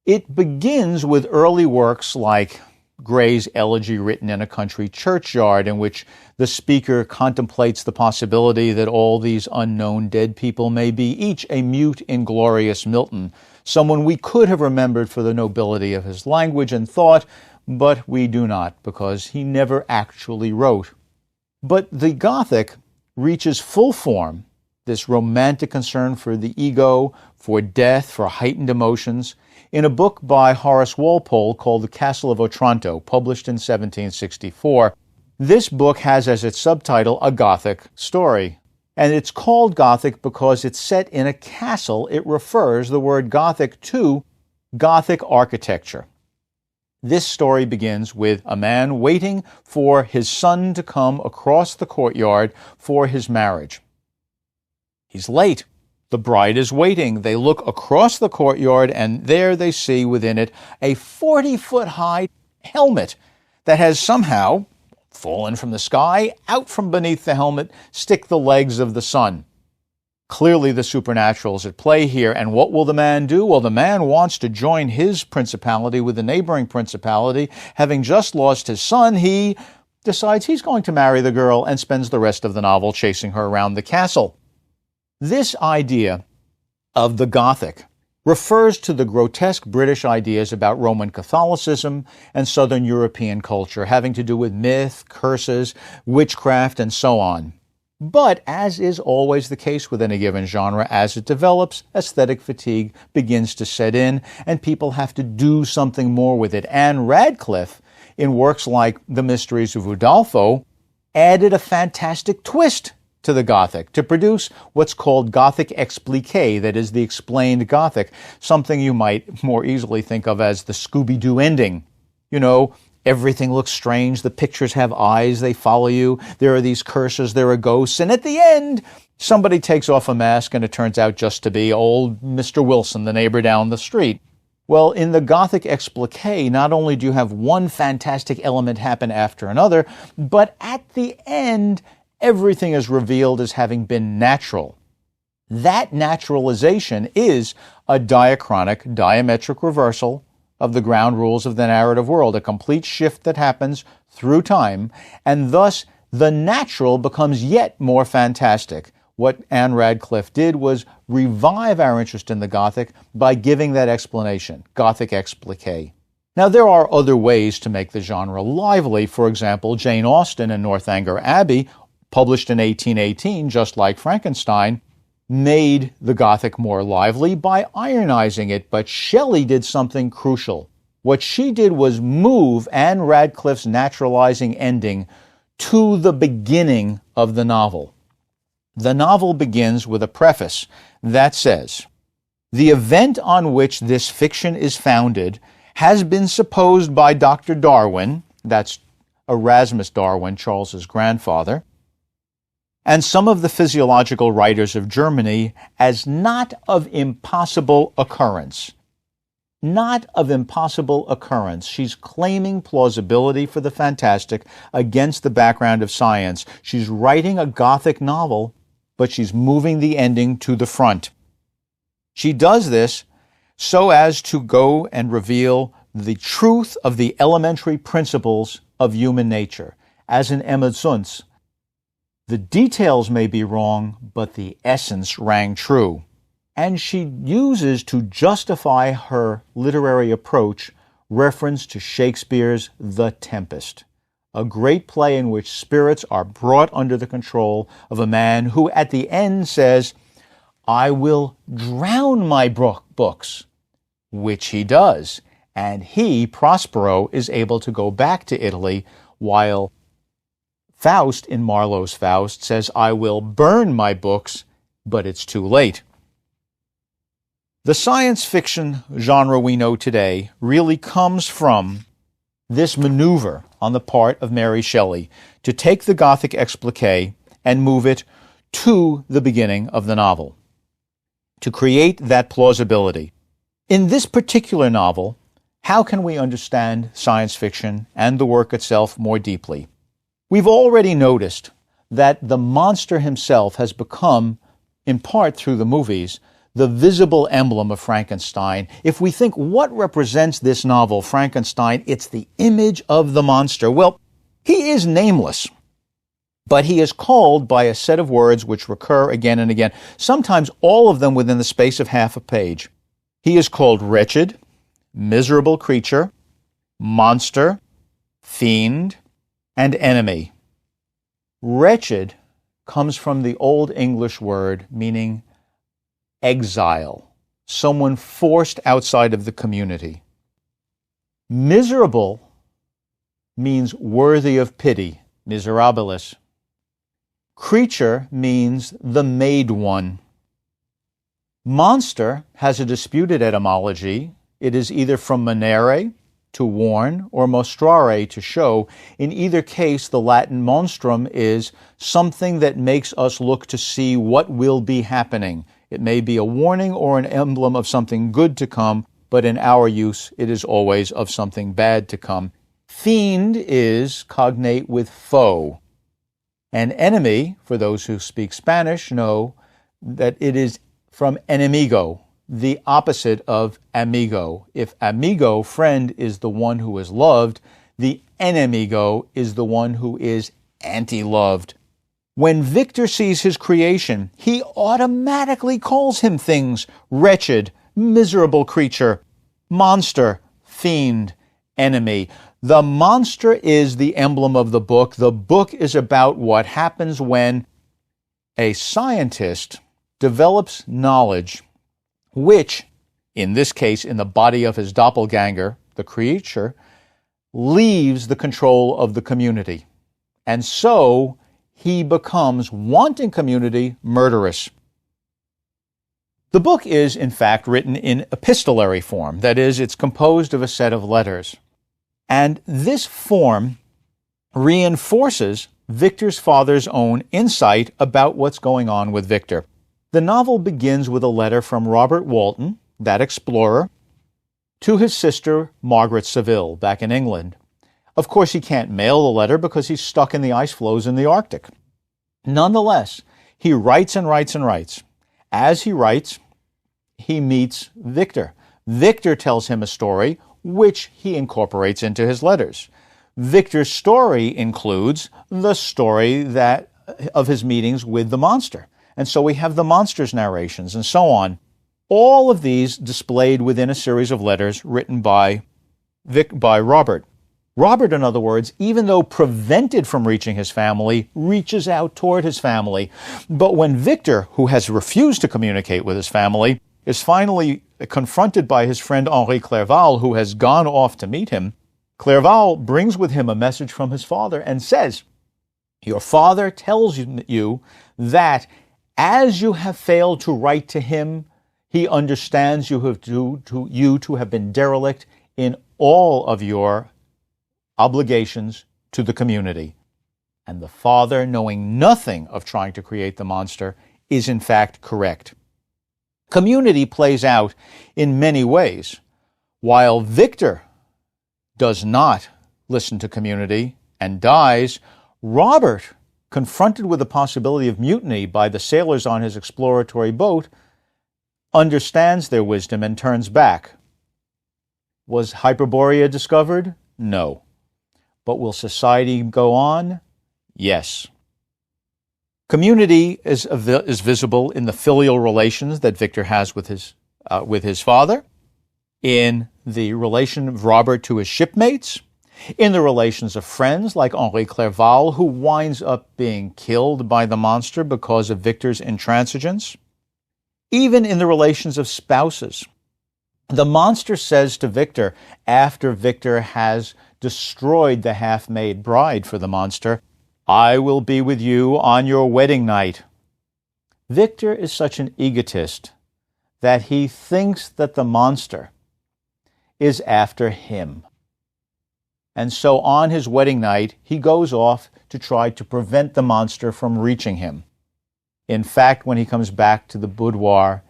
It begins with early works like Gray's Elegy written in a country churchyard, in which the speaker contemplates the possibility that all these unknown dead people may be each a mute, inglorious Milton, someone we could have remembered for the nobility of his language and thought, but we do not, because he never actually wrote. But the Gothic reaches full form, this romantic concern for the ego, for death, for heightened emotions, in a book by Horace Walpole called The Castle of Otranto, published in 1764. This book has as its subtitle a Gothic story. And it's called Gothic because it's set in a castle. It refers the word Gothic to Gothic architecture. This story begins with a man waiting for his son to come across the courtyard for his marriage. He's late. The bride is waiting. They look across the courtyard, and there they see within it a 40-foot-high helmet that has somehow fallen from the sky. Out from beneath the helmet stick the legs of the sun. Clearly the supernatural is at play here, and what will the man do? Well, the man wants to join his principality with the neighboring principality. Having just lost his son, he decides he's going to marry the girl and spends the rest of the novel chasing her around the castle. This idea of the Gothic refers to the grotesque British ideas about Roman Catholicism and Southern European culture, having to do with myth, curses, witchcraft, and so on. But, as is always the case with any given genre, as it develops, aesthetic fatigue begins to set in, and people have to do something more with it. Anne Radcliffe, in works like The Mysteries of Udolpho, added a fantastic twist to the Gothic to produce what's called Gothic expliqué, that is, the explained Gothic, something you might more easily think of as the Scooby-Doo ending. You know, everything looks strange, the pictures have eyes, they follow you, there are these curses, there are ghosts, and at the end, somebody takes off a mask and it turns out just to be old Mr. Wilson, the neighbor down the street. Well, in the Gothic expliqué, not only do you have one fantastic element happen after another, but at the end, everything is revealed as having been natural. That naturalization is a diachronic, diametric reversal of the ground rules of the narrative world, a complete shift that happens through time, and thus the natural becomes yet more fantastic. What Anne Radcliffe did was revive our interest in the Gothic by giving that explanation, Gothic expliqué. Now, there are other ways to make the genre lively. For example, Jane Austen in Northanger Abbey, published in 1818, just like Frankenstein, made the Gothic more lively by ironizing it, but Shelley did something crucial. What she did was move Anne Radcliffe's naturalizing ending to the beginning of the novel. The novel begins with a preface that says, "The event on which this fiction is founded has been supposed by Dr. Darwin," that's Erasmus Darwin, Charles's grandfather, "and some of the physiological writers of Germany as not of impossible occurrence." Not of impossible occurrence. She's claiming plausibility for the fantastic against the background of science. She's writing a Gothic novel, but she's moving the ending to the front. She does this so as to go and reveal the truth of the elementary principles of human nature. As in Emma Zunz, the details may be wrong, but the essence rang true. And she uses, to justify her literary approach, reference to Shakespeare's The Tempest, a great play in which spirits are brought under the control of a man who at the end says, "I will drown my books," which he does. And he, Prospero, is able to go back to Italy, while Faust, in Marlowe's Faust, says, "I will burn my books," but it's too late. The science fiction genre we know today really comes from this maneuver on the part of Mary Shelley to take the Gothic expliqué and move it to the beginning of the novel, to create that plausibility. In this particular novel, how can we understand science fiction and the work itself more deeply? We've already noticed that the monster himself has become, in part through the movies, the visible emblem of Frankenstein. If we think what represents this novel, Frankenstein, it's the image of the monster. Well, he is nameless, but he is called by a set of words which recur again and again, sometimes all of them within the space of half a page. He is called wretched, miserable creature, monster, fiend, and enemy. Wretched comes from the Old English word meaning exile, someone forced outside of the community. Miserable means worthy of pity, miserabilis. Creature means the made one. Monster has a disputed etymology. It is either from manere, to warn, or mostrare, to show. In either case, the Latin monstrum is something that makes us look to see what will be happening. It may be a warning or an emblem of something good to come, but in our use, it is always of something bad to come. Fiend is cognate with foe. An enemy, for those who speak Spanish, know that it is from enemigo, the opposite of amigo. If amigo, friend, is the one who is loved, the enemigo is the one who is anti-loved. When Victor sees his creation, he automatically calls him things: wretched, miserable creature, monster, fiend, enemy. The monster is the emblem of the book. The book is about what happens when a scientist develops knowledge which, in this case, in the body of his doppelganger, the creature, leaves the control of the community. And so he becomes, wanting community, murderous. The book is, in fact, written in epistolary form. That is, it's composed of a set of letters. And this form reinforces Victor's father's own insight about what's going on with Victor. The novel begins with a letter from Robert Walton, that explorer, to his sister Margaret Saville back in England. Of course, he can't mail the letter because he's stuck in the ice floes in the Arctic. Nonetheless, he writes and writes and writes. As he writes, he meets Victor. Victor tells him a story which he incorporates into his letters. Victor's story includes the story of his meetings with the monster. And so we have the monster's narrations and so on. All of these displayed within a series of letters written by Robert. Robert, in other words, even though prevented from reaching his family, reaches out toward his family. But when Victor, who has refused to communicate with his family, is finally confronted by his friend Henri Clerval, who has gone off to meet him, Clerval brings with him a message from his father and says, "Your father tells you that as you have failed to write to him, he understands you to have been derelict in all of your obligations to the community." And the father, knowing nothing of trying to create the monster, is in fact correct. Community plays out in many ways. While Victor does not listen to community and dies, Robert, confronted with the possibility of mutiny by the sailors on his exploratory boat, understands their wisdom and turns back. Was Hyperborea discovered? No. But will society go on? Yes. Community is visible in the filial relations that Victor has with his father, in the relation of Robert to his shipmates, in the relations of friends like Henri Clerval, who winds up being killed by the monster because of Victor's intransigence, even in the relations of spouses. The monster says to Victor, after Victor has destroyed the half-made bride for the monster, "I will be with you on your wedding night." Victor is such an egotist that he thinks that the monster is after him. And so on his wedding night, he goes off to try to prevent the monster from reaching him. In fact, when he comes back to the boudoir,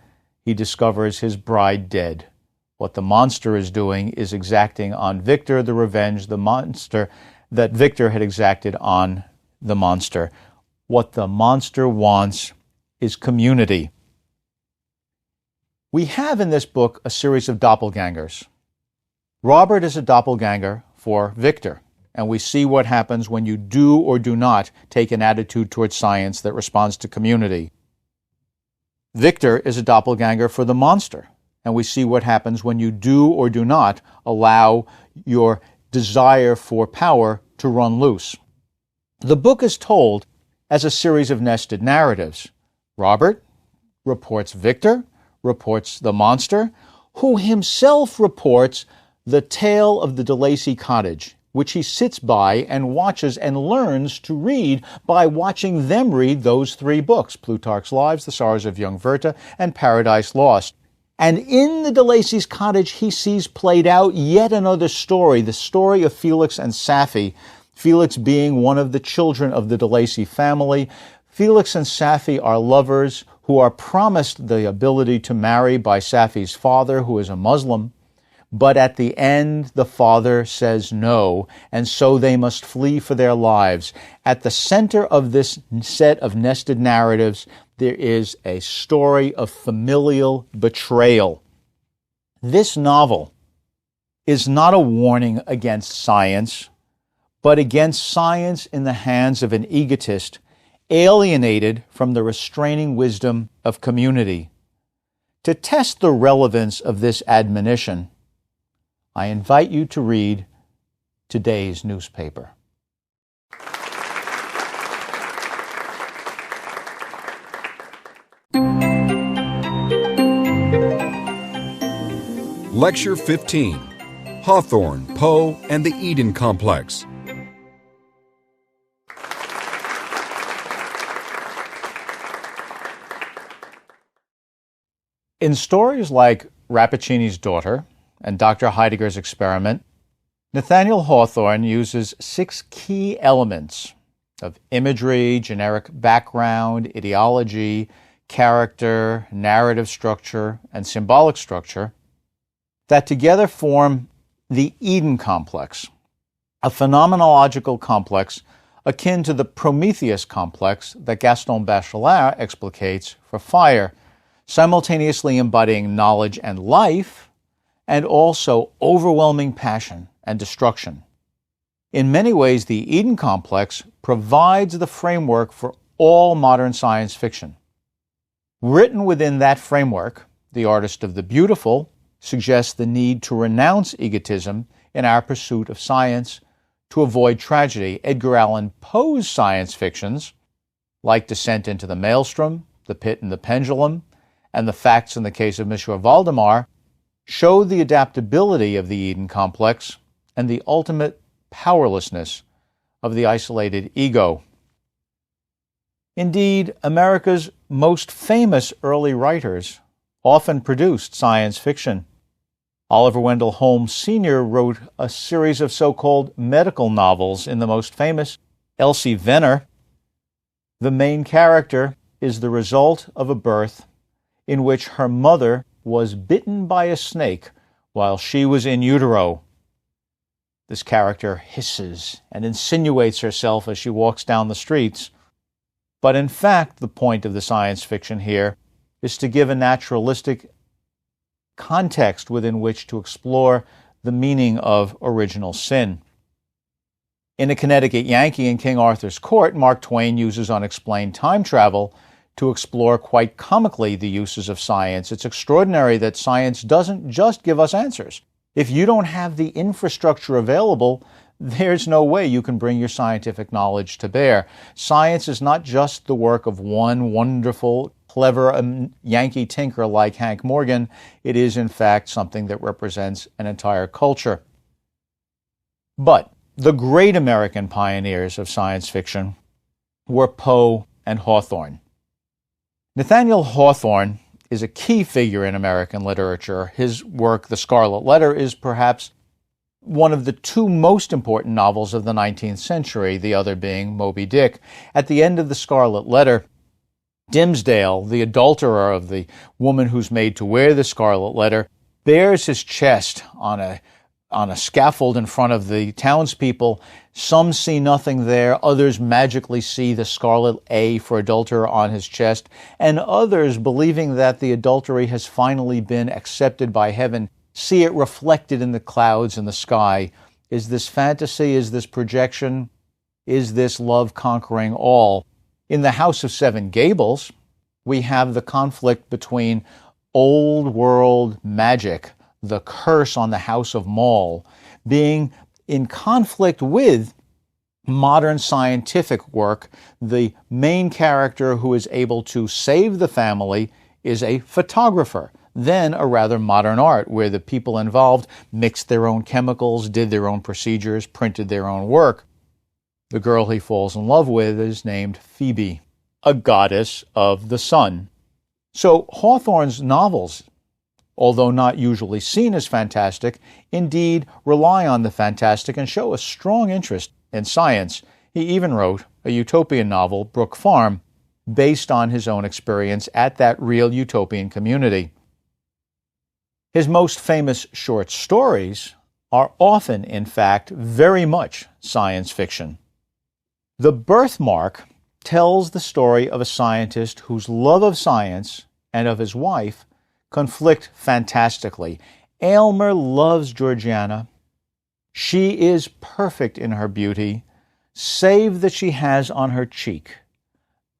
he discovers his bride dead. What the monster is doing is exacting on Victor the revenge the monster that Victor had exacted on the monster. What the monster wants is community. We have in this book a series of doppelgangers. Robert is a doppelganger for Victor, and we see what happens when you do or do not take an attitude towards science that responds to community. Victor is a doppelganger for the monster, and we see what happens when you do or do not allow your desire for power to run loose. The book is told as a series of nested narratives. Robert reports Victor, reports the monster, who himself reports the tale of the DeLacy cottage, which he sits by and watches and learns to read by watching them read those three books, Plutarch's Lives, The Sorrows of Young Werther, and Paradise Lost. And in the DeLacy's cottage, he sees played out yet another story, the story of Felix and Safie, Felix being one of the children of the DeLacy family. Felix and Safie are lovers who are promised the ability to marry by Safie's father, who is a Muslim. But at the end, the father says no, and so they must flee for their lives. At the center of this set of nested narratives, there is a story of familial betrayal. This novel is not a warning against science, but against science in the hands of an egotist, alienated from the restraining wisdom of community. To test the relevance of this admonition, I invite you to read today's newspaper. Lecture 15, Hawthorne, Poe, and the Eden Complex. In stories like Rappaccini's Daughter and Dr. Heidegger's Experiment, Nathaniel Hawthorne uses 6 key elements of imagery, generic background, ideology, character, narrative structure, and symbolic structure that together form the Eden complex, a phenomenological complex akin to the Prometheus complex that Gaston Bachelard explicates for fire, simultaneously embodying knowledge and life, and also overwhelming passion and destruction. In many ways, the Eden complex provides the framework for all modern science fiction. Written within that framework, The Artist of the Beautiful suggests the need to renounce egotism in our pursuit of science to avoid tragedy. Edgar Allan Poe's science fictions, like Descent into the Maelstrom, The Pit and the Pendulum, and The Facts in the Case of Monsieur Valdemar, show the adaptability of the Eden complex and the ultimate powerlessness of the isolated ego. Indeed, America's most famous early writers often produced science fiction. Oliver Wendell Holmes Sr. wrote a series of so-called medical novels. In the most famous, Elsie Venner, the main character is the result of a birth in which her mother was bitten by a snake while she was in utero. This character hisses and insinuates herself as she walks down the streets. But in fact, the point of the science fiction here is to give a naturalistic context within which to explore the meaning of original sin. In A Connecticut Yankee in King Arthur's Court, Mark Twain uses unexplained time travel to explore quite comically the uses of science. It's extraordinary that science doesn't just give us answers. If you don't have the infrastructure available, there's no way you can bring your scientific knowledge to bear. Science is not just the work of one wonderful, clever Yankee tinker like Hank Morgan. It is, in fact, something that represents an entire culture. But the great American pioneers of science fiction were Poe and Hawthorne. Nathaniel Hawthorne is a key figure in American literature. His work, The Scarlet Letter, is perhaps one of the 2 most important novels of the 19th century, the other being Moby Dick. At the end of The Scarlet Letter, Dimmesdale, the adulterer of the woman who's made to wear the scarlet letter, bears his chest on a on a scaffold in front of the townspeople. Some see nothing there. Others magically see the scarlet A for adulterer on his chest. And others, believing that the adultery has finally been accepted by heaven, see it reflected in the clouds in the sky. Is this fantasy? Is this projection? Is this love conquering all? In the House of Seven Gables, we have the conflict between old world magic, the curse on the House of Maul, being in conflict with modern scientific work. The main character who is able to save the family is a photographer, then a rather modern art where the people involved mixed their own chemicals, did their own procedures, printed their own work. The girl he falls in love with is named Phoebe, a goddess of the sun. So Hawthorne's novels, although not usually seen as fantastic, indeed rely on the fantastic and show a strong interest in science. He even wrote a utopian novel, Brook Farm, based on his own experience at that real utopian community. His most famous short stories are often, in fact, very much science fiction. The Birthmark tells the story of a scientist whose love of science and of his wife conflict fantastically. Aylmer loves Georgiana. She is perfect in her beauty, save that she has on her cheek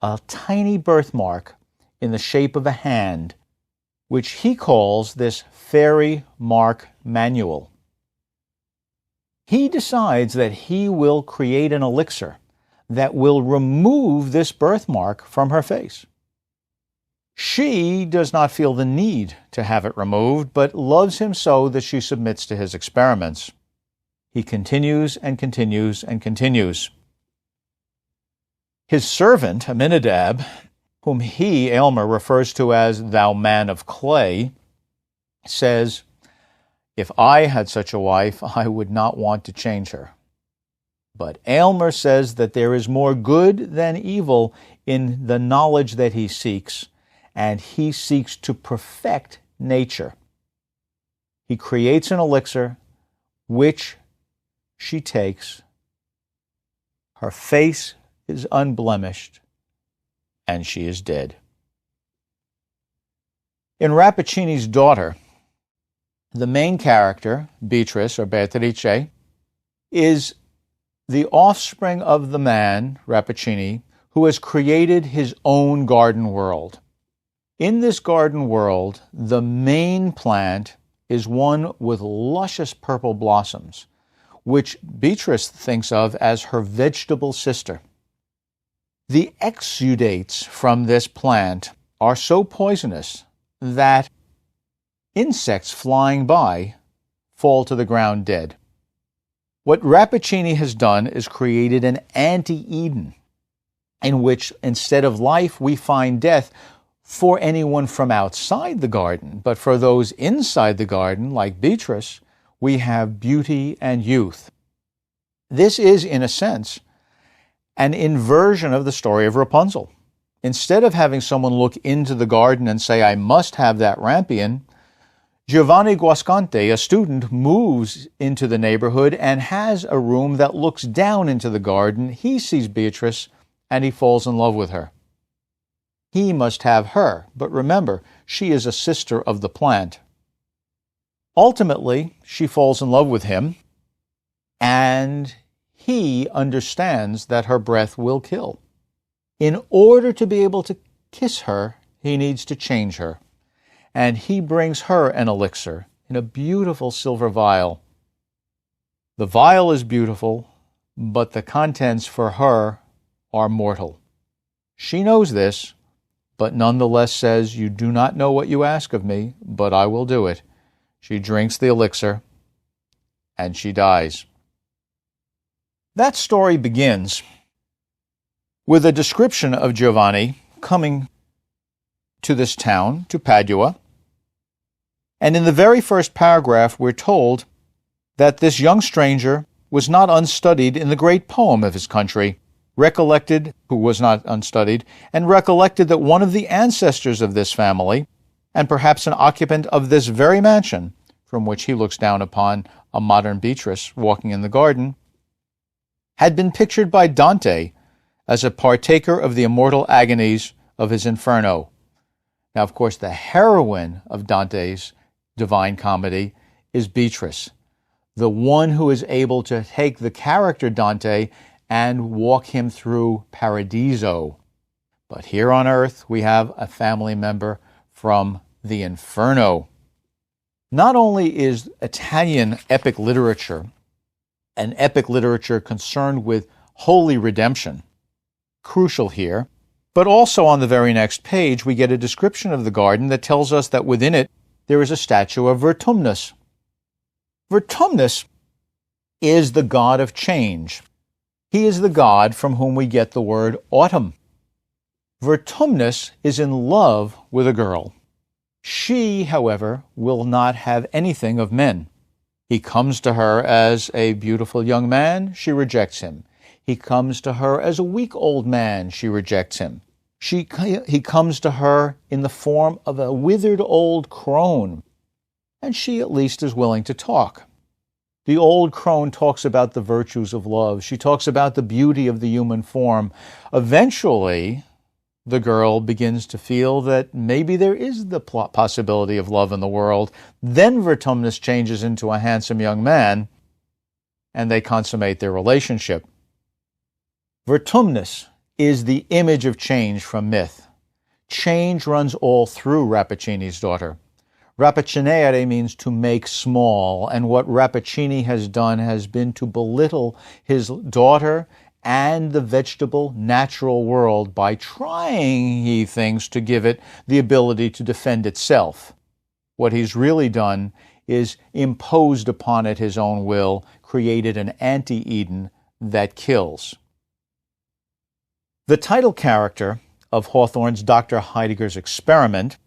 a tiny birthmark in the shape of a hand, which he calls this fairy mark manual. He decides that he will create an elixir that will remove this birthmark from her face. She does not feel the need to have it removed, but loves him so that she submits to his experiments. He continues and continues and continues. His servant, Imaginative, whom he, Aylmer, refers to as "thou man of clay," says, "If I had such a wife, I would not want to change her." But Aylmer says that there is more good than evil in the knowledge that he seeks, and he seeks to perfect nature. He creates an elixir which she takes. Her face is unblemished, and she is dead. In Rappaccini's Daughter, the main character, Beatrice or Beatrice, is the offspring of the man, Rappaccini, who has created his own garden world. In this garden world, the main plant is one with luscious purple blossoms, which Beatrice thinks of as her vegetable sister. The exudates from this plant are so poisonous that insects flying by fall to the ground dead. What Rappaccini has done is created an anti-Eden, in which instead of life we find death for anyone from outside the garden, but for those inside the garden, like Beatrice, we have beauty and youth. This is, in a sense, an inversion of the story of Rapunzel. Instead of having someone look into the garden and say, "I must have that rampion," Giovanni Guasconte, a student, moves into the neighborhood and has a room that looks down into the garden. He sees Beatrice and he falls in love with her. He must have her, but remember, she is a sister of the plant. Ultimately, she falls in love with him, and he understands that her breath will kill. In order to be able to kiss her, he needs to change her. And he brings her an elixir in a beautiful silver vial. The vial is beautiful, but the contents for her are mortal. She knows this, but nonetheless says, "You do not know what you ask of me, but I will do it." She drinks the elixir, and she dies. That story begins with a description of Giovanni coming to this town, to Padua. And in the very first paragraph, we're told that this young stranger was not unstudied in the great poem of his country, who was not unstudied, and recollected that one of the ancestors of this family, and perhaps an occupant of this very mansion, from which he looks down upon a modern Beatrice walking in the garden, had been pictured by Dante as a partaker of the immortal agonies of his Inferno. Now, of course, the heroine of Dante's Divine Comedy is Beatrice, the one who is able to take the character Dante and walk him through Paradiso. But here on earth, we have a family member from the Inferno. Not only is Italian epic literature an epic literature concerned with holy redemption, crucial here, but also on the very next page we get a description of the garden that tells us that within it there is a statue of Vertumnus. Vertumnus is the god of change. He is the god from whom we get the word autumn. Vertumnus is in love with a girl. She, however, will not have anything of men. He comes to her as a beautiful young man, she rejects him. He comes to her as a weak old man, she rejects him. He comes to her in the form of a withered old crone, and she at least is willing to talk. The old crone talks about the virtues of love. She talks about the beauty of the human form. Eventually, the girl begins to feel that maybe there is the possibility of love in the world. Then Vertumnus changes into a handsome young man, and they consummate their relationship. Vertumnus is the image of change from myth. Change runs all through Rappaccini's daughter. Rappacinere means to make small, and what Rappaccini has done has been to belittle his daughter and the vegetable natural world by trying, he thinks, to give it the ability to defend itself. What he's really done is imposed upon it his own will, created an anti-Eden that kills. The title character of Hawthorne's Dr. Heidegger's Experiment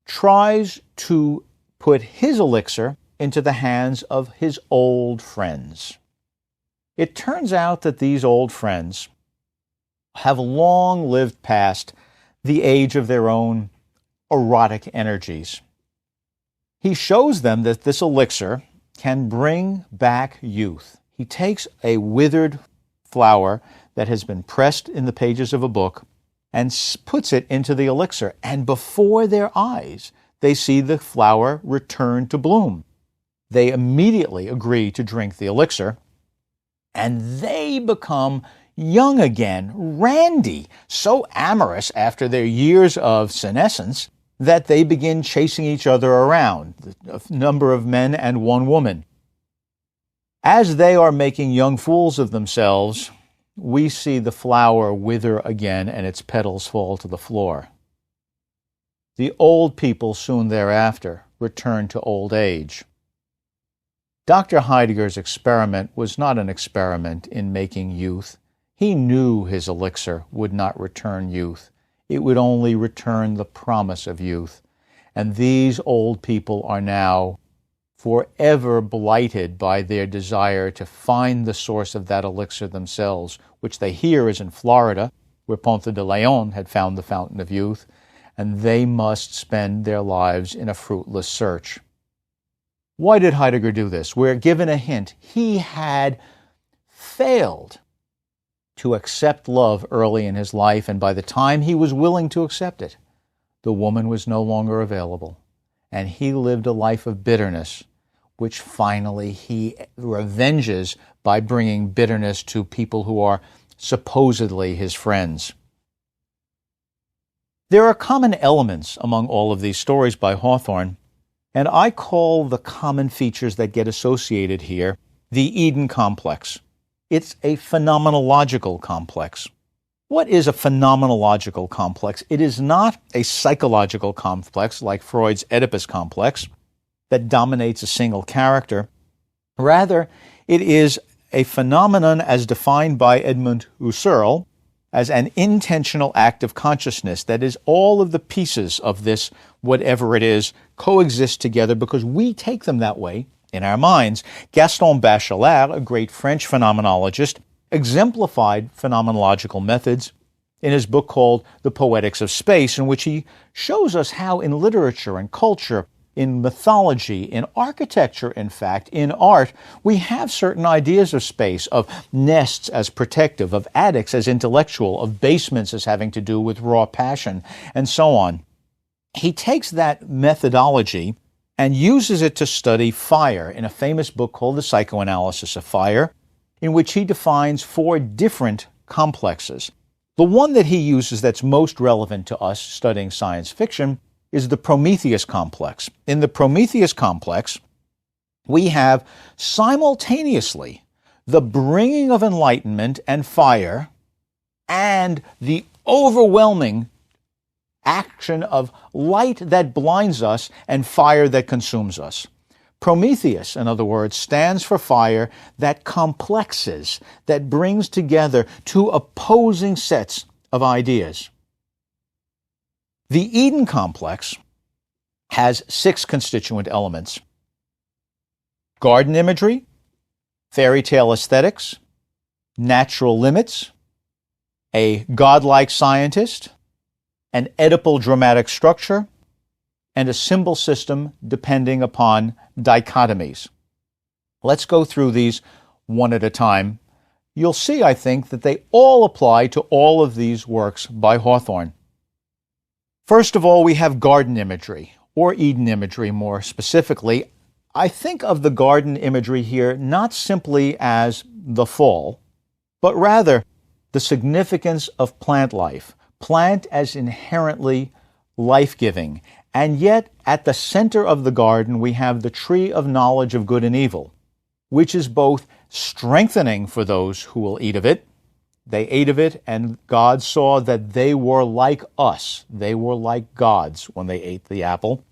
tries to put his elixir into the hands of his old friends. It turns out that these old friends have long lived past the age of their own erotic energies. He shows them that this elixir can bring back youth. He takes a withered flower that has been pressed in the pages of a book and puts it into the elixir, and before their eyes they see the flower return to bloom. They immediately agree to drink the elixir, and they become young again, randy, so amorous after their years of senescence that they begin chasing each other around, a number of men and one woman. As they are making young fools of themselves, we see the flower wither again and its petals fall to the floor. The old people soon thereafter return to old age. Dr. Heidegger's experiment was not an experiment in making youth. He knew his elixir would not return youth. It would only return the promise of youth. And these old people are now forever blighted by their desire to find the source of that elixir themselves, which they hear is in Florida, where Ponce de Leon had found the fountain of youth, and they must spend their lives in a fruitless search. Why did Heidegger do this? We're given a hint. He had failed to accept love early in his life, and by the time he was willing to accept it, the woman was no longer available, and he lived a life of bitterness, which finally he revenges by bringing bitterness to people who are supposedly his friends. There are common elements among all of these stories by Hawthorne, and I call the common features that get associated here the Eden complex. It's a phenomenological complex. What is a phenomenological complex? It is not a psychological complex like Freud's Oedipus complex that dominates a single character. Rather, it is a phenomenon as defined by Edmund Husserl as an intentional act of consciousness. That is, all of the pieces of this, whatever it is, coexist together because we take them that way in our minds. Gaston Bachelard, a great French phenomenologist, exemplified phenomenological methods in his book called The Poetics of Space, in which he shows us how in literature and culture in mythology, in architecture, in fact, in art, we have certain ideas of space, of nests as protective, of attics as intellectual, of basements as having to do with raw passion, and so on. He takes that methodology and uses it to study fire in a famous book called The Psychoanalysis of Fire, in which he defines 4 different complexes. The one that he uses that's most relevant to us studying science fiction is the Prometheus complex. In the Prometheus complex, we have simultaneously the bringing of enlightenment and fire and the overwhelming action of light that blinds us and fire that consumes us. Prometheus, in other words, stands for fire that complexes, that brings together 2 opposing sets of ideas. The Eden complex has 6 constituent elements: garden imagery, fairy tale aesthetics, natural limits, a godlike scientist, an Oedipal dramatic structure, and a symbol system depending upon dichotomies. Let's go through these one at a time. You'll see, I think, that they all apply to all of these works by Hawthorne. First of all, we have garden imagery, or Eden imagery more specifically. I think of the garden imagery here not simply as the fall, but rather the significance of plant life, plant as inherently life-giving. And yet, at the center of the garden, we have the tree of knowledge of good and evil, which is both strengthening for those who will eat of it. They ate of it, and God saw that they were like us. They were like gods when they ate the apple,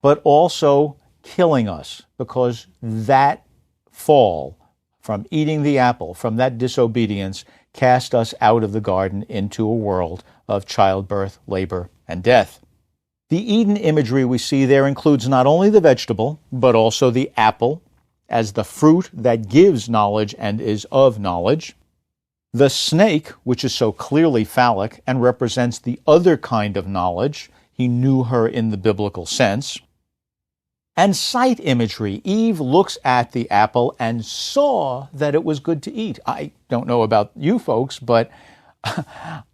but also killing us, because that fall from eating the apple, from that disobedience, cast us out of the garden into a world of childbirth, labor, and death. The Eden imagery we see there includes not only the vegetable, but also the apple as the fruit that gives knowledge and is of knowledge. The snake, which is so clearly phallic and represents the other kind of knowledge. He knew her in the biblical sense. And sight imagery. Eve looks at the apple and saw that it was good to eat. I don't know about you folks, but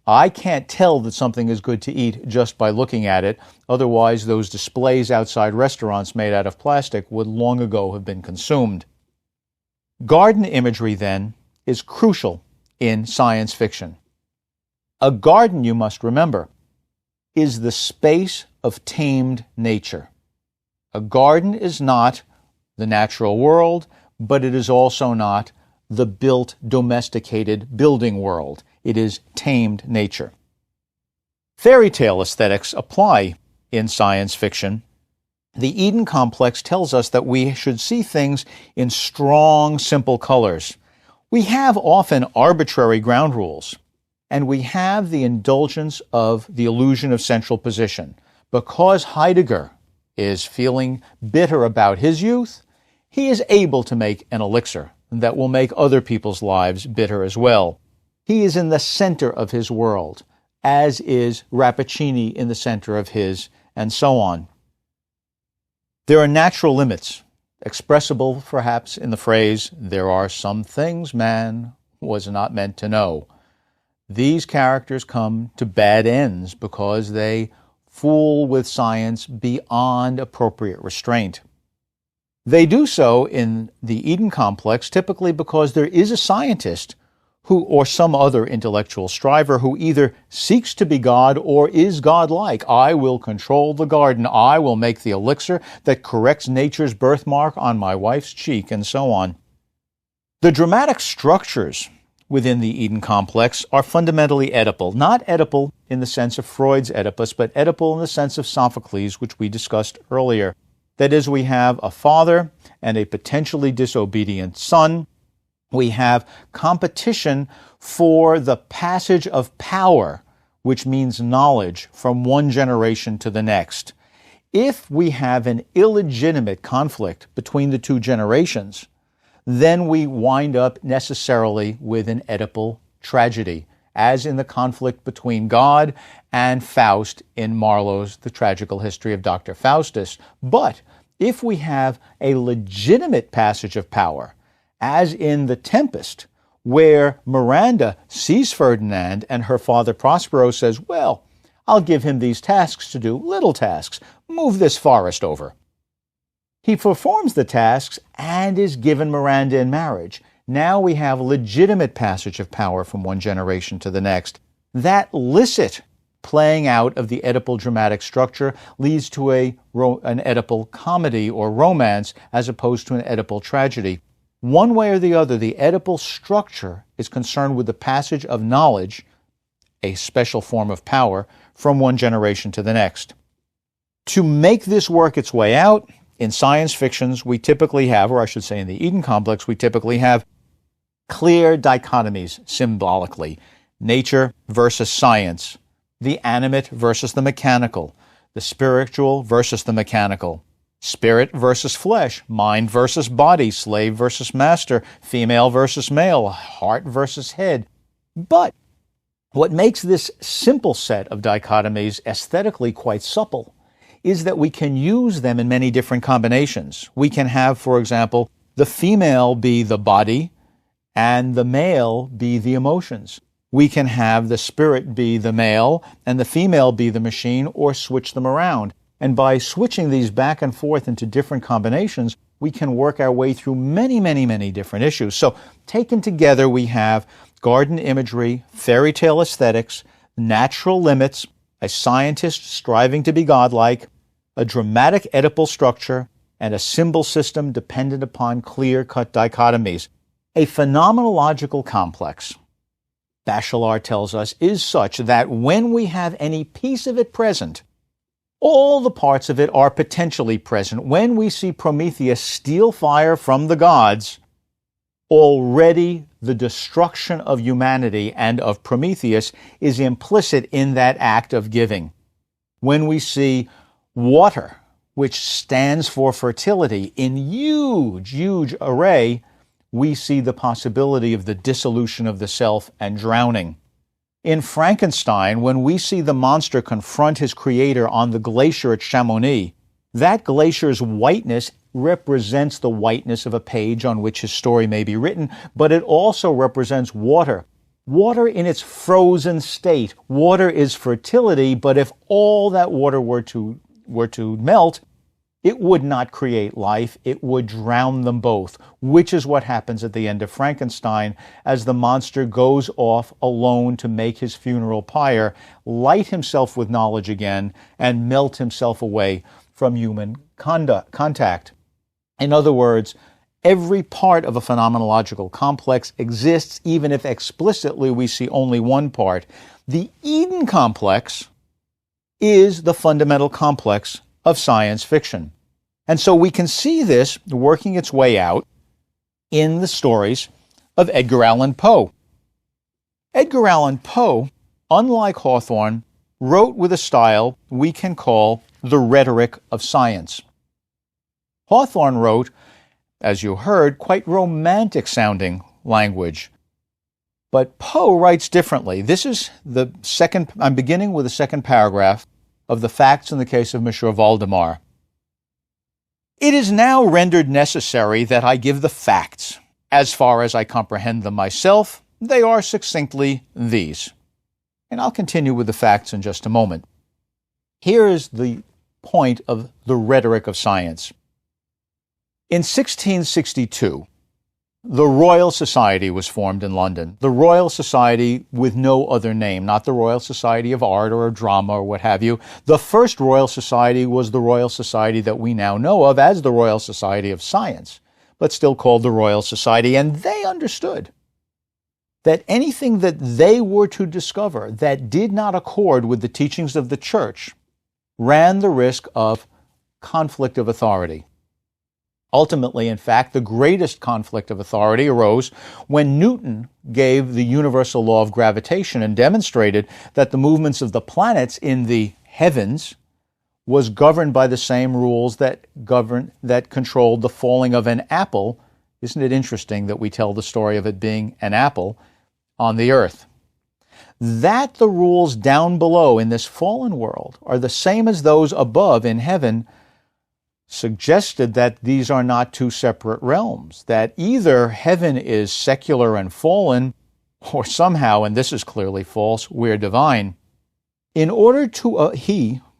I can't tell that something is good to eat just by looking at it. Otherwise, those displays outside restaurants made out of plastic would long ago have been consumed. Garden imagery, then, is crucial in science fiction. A garden, you must remember, is the space of tamed nature. A garden is not the natural world, but it is also not the built, domesticated building world. It is tamed nature. Fairy tale aesthetics apply in science fiction. The Eden complex tells us that we should see things in strong, simple colors. We have often arbitrary ground rules, and we have the indulgence of the illusion of central position. Because Heidegger is feeling bitter about his youth, he is able to make an elixir that will make other people's lives bitter as well. He is in the center of his world, as is Rappaccini in the center of his, and so on. There are natural limits, expressible perhaps in the phrase, "There are some things man was not meant to know." These characters come to bad ends because they fool with science beyond appropriate restraint. They do so in the Eden complex typically because there is a scientist who, or some other intellectual striver, who either seeks to be God or is godlike. I will control the garden. I will make the elixir that corrects nature's birthmark on my wife's cheek, and so on. The dramatic structures within the Eden complex are fundamentally Oedipal. Not Oedipal in the sense of Freud's Oedipus, but Oedipal in the sense of Sophocles, which we discussed earlier. That is, we have a father and a potentially disobedient son. We have competition for the passage of power, which means knowledge, from one generation to the next. If we have an illegitimate conflict between the two generations, then we wind up necessarily with an Oedipal tragedy, as in the conflict between God and Faust in Marlowe's The Tragical History of Dr. Faustus. But if we have a legitimate passage of power, as in The Tempest, where Miranda sees Ferdinand and her father Prospero says, well, I'll give him these tasks to do, little tasks, move this forest over. He performs the tasks and is given Miranda in marriage. Now we have legitimate passage of power from one generation to the next. That licit playing out of the Oedipal dramatic structure leads to an Oedipal comedy or romance as opposed to an Oedipal tragedy. One way or the other, the Oedipal structure is concerned with the passage of knowledge, a special form of power, from one generation to the next. To make this work its way out, in science fictions, we typically have, or I should say in the Eden complex, we typically have clear dichotomies symbolically. Nature versus science, the animate versus the mechanical, the spiritual versus the mechanical, spirit versus flesh, mind versus body, slave versus master, female versus male, heart versus head. But what makes this simple set of dichotomies aesthetically quite supple is that we can use them in many different combinations. We can have, for example, the female be the body and the male be the emotions. We can have the spirit be the male and the female be the machine, or switch them around. And by switching these back and forth into different combinations, we can work our way through many, many, many different issues. So taken together, we have garden imagery, fairy tale aesthetics, natural limits, a scientist striving to be godlike, a dramatic Oedipal structure, and a symbol system dependent upon clear-cut dichotomies. A phenomenological complex, Bachelard tells us, is such that when we have any piece of it present, all the parts of it are potentially present. When we see Prometheus steal fire from the gods, already the destruction of humanity and of Prometheus is implicit in that act of giving. When we see water, which stands for fertility, in huge, huge array, we see the possibility of the dissolution of the self and drowning. In Frankenstein, when we see the monster confront his creator on the glacier at Chamonix, that glacier's whiteness represents the whiteness of a page on which his story may be written, but it also represents water. Water in its frozen state. Water is fertility, but if all that water were to melt, it would not create life. It would drown them both, which is what happens at the end of Frankenstein as the monster goes off alone to make his funeral pyre, light himself with knowledge again, and melt himself away from human contact. In other words, every part of a phenomenological complex exists even if explicitly we see only one part. The Eden complex is the fundamental complex of science fiction. And so we can see this working its way out in the stories of Edgar Allan Poe. Edgar Allan Poe, unlike Hawthorne, wrote with a style we can call the rhetoric of science. Hawthorne wrote, as you heard, quite romantic-sounding language. But Poe writes differently. This is the second, I'm beginning with the second paragraph of the facts in the case of Monsieur Valdemar. It is now rendered necessary that I give the facts. As far as I comprehend them myself, they are succinctly these. And I'll continue with the facts in just a moment. Here is the point of the rhetoric of science. In 1662, the Royal Society was formed in London. The Royal Society with no other name, not the Royal Society of Art or of Drama or what have you. The first Royal Society was the Royal Society that we now know of as the Royal Society of Science, but still called the Royal Society. And they understood that anything that they were to discover that did not accord with the teachings of the Church ran the risk of conflict of authority. Ultimately, in fact, the greatest conflict of authority arose when Newton gave the universal law of gravitation and demonstrated that the movements of the planets in the heavens was governed by the same rules that controlled the falling of an apple. Isn't it interesting that we tell the story of it being an apple on the earth? that the rules down below in this fallen world are the same as those above in heaven suggested that these are not two separate realms, that either heaven is secular and fallen, or somehow, and this is clearly false, we're divine. In order to,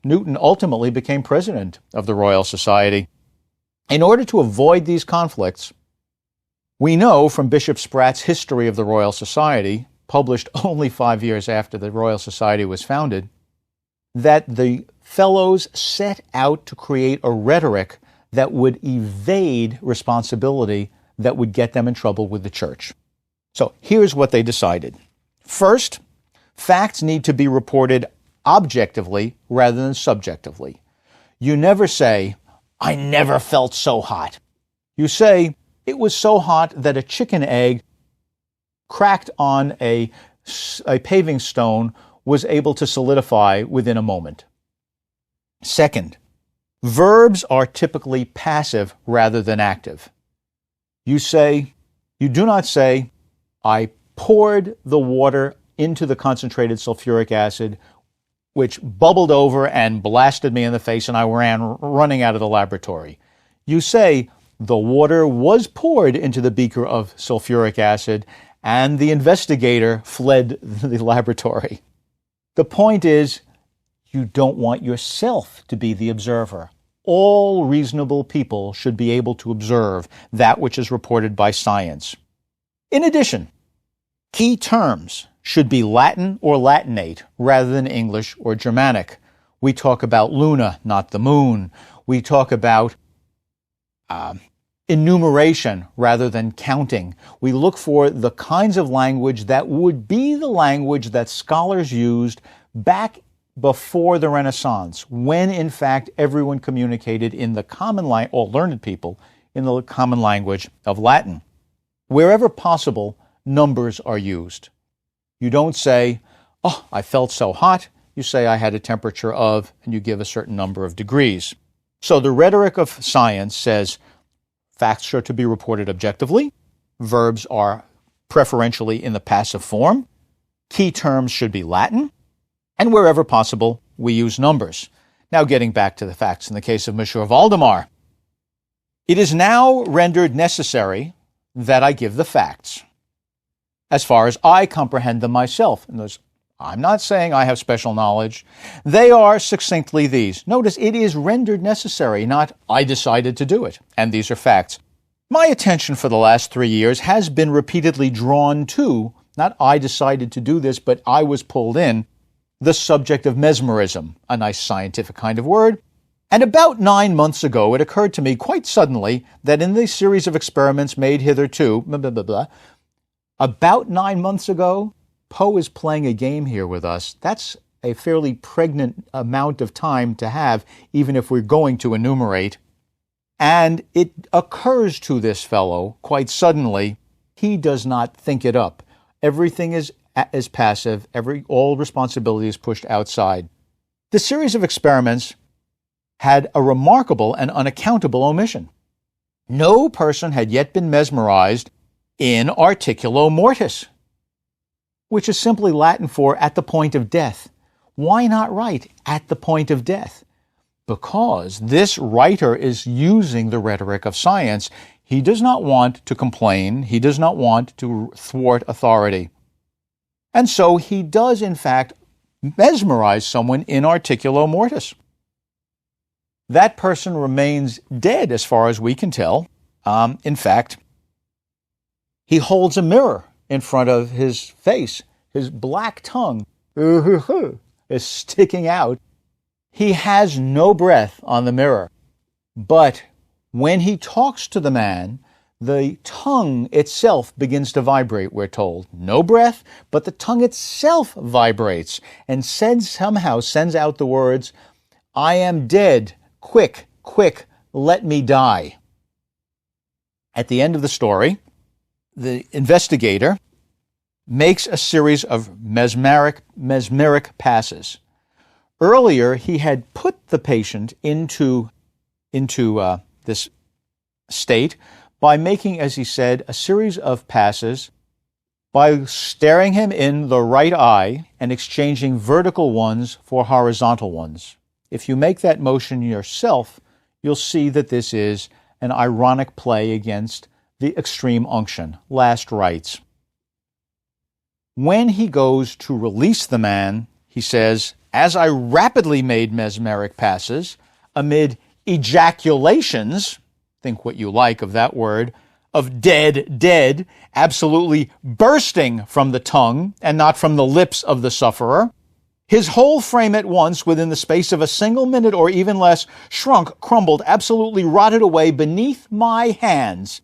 Newton, ultimately became president of the Royal Society. In order to avoid these conflicts, we know from Bishop Spratt's History of the Royal Society, published only 5 years after the Royal Society was founded, that the fellows set out to create a rhetoric that would evade responsibility that would get them in trouble with the church. So here's what they decided. First, facts need to be reported objectively rather than subjectively. You never say, "I never felt so hot." You say, "It was so hot that a chicken egg cracked on a paving stone was able to solidify within a moment." Second, verbs are typically passive rather than active. You do not say, "I poured the water into the concentrated sulfuric acid, which bubbled over and blasted me in the face, and I ran running out of the laboratory." You say, "The water was poured into the beaker of sulfuric acid, and the investigator fled the laboratory." The point is, you don't want yourself to be the observer. All reasonable people should be able to observe that which is reported by science. In addition, key terms should be Latin or Latinate rather than English or Germanic. We talk about Luna, not the moon. We talk about enumeration rather than counting. We look for the kinds of language that would be the language that scholars used back before the Renaissance, when in fact everyone communicated in the common language, all learned people, in the common language of Latin. Wherever possible, numbers are used. You don't say, "Oh, I felt so hot." You say, "I had a temperature of," and you give a certain number of degrees. So the rhetoric of science says facts are to be reported objectively. Verbs are preferentially in the passive form. Key terms should be Latin. And wherever possible, we use numbers. Now getting back to the facts in the case of Monsieur Valdemar. It is now rendered necessary that I give the facts, as far as I comprehend them myself. And I'm not saying I have special knowledge. They are succinctly these. Notice it is rendered necessary, not "I decided to do it." And these are facts. My attention for the last 3 years has been repeatedly drawn to, not "I decided to do this," but "I was pulled in," the subject of mesmerism, a nice scientific kind of word. And about 9 months ago, it occurred to me quite suddenly that in the series of experiments made hitherto, blah, blah, blah, blah, about 9 months ago, Poe is playing a game here with us. That's a fairly pregnant amount of time to have, even if we're going to enumerate. And it occurs to this fellow quite suddenly, he does not think it up. Everything is passive. All responsibility is pushed outside. The series of experiments had a remarkable and unaccountable omission. No person had yet been mesmerized in articulo mortis, which is simply Latin for "at the point of death." Why not write "at the point of death"? Because this writer is using the rhetoric of science. He does not want to complain. He does not want to thwart authority. And so he does, in fact, mesmerize someone in articulo mortis. That person remains dead as far as we can tell. In fact, he holds a mirror in front of his face. His black tongue is sticking out. He has no breath on the mirror. But when he talks to the man, the tongue itself begins to vibrate, we're told. No breath, but the tongue itself vibrates and somehow sends out the words, "I am dead. Quick, quick, let me die." At the end of the story, the investigator makes a series of mesmeric passes. Earlier, he had put the patient into this state by making, as he said, a series of passes by staring him in the right eye and exchanging vertical ones for horizontal ones. If you make that motion yourself, you'll see that this is an ironic play against the extreme unction. Last rites. When he goes to release the man, he says, "As I rapidly made mesmeric passes, amid ejaculations," think what you like of that word, "of dead, dead, absolutely bursting from the tongue and not from the lips of the sufferer, his whole frame at once, within the space of a single minute or even less, shrunk, crumbled, absolutely rotted away beneath my hands.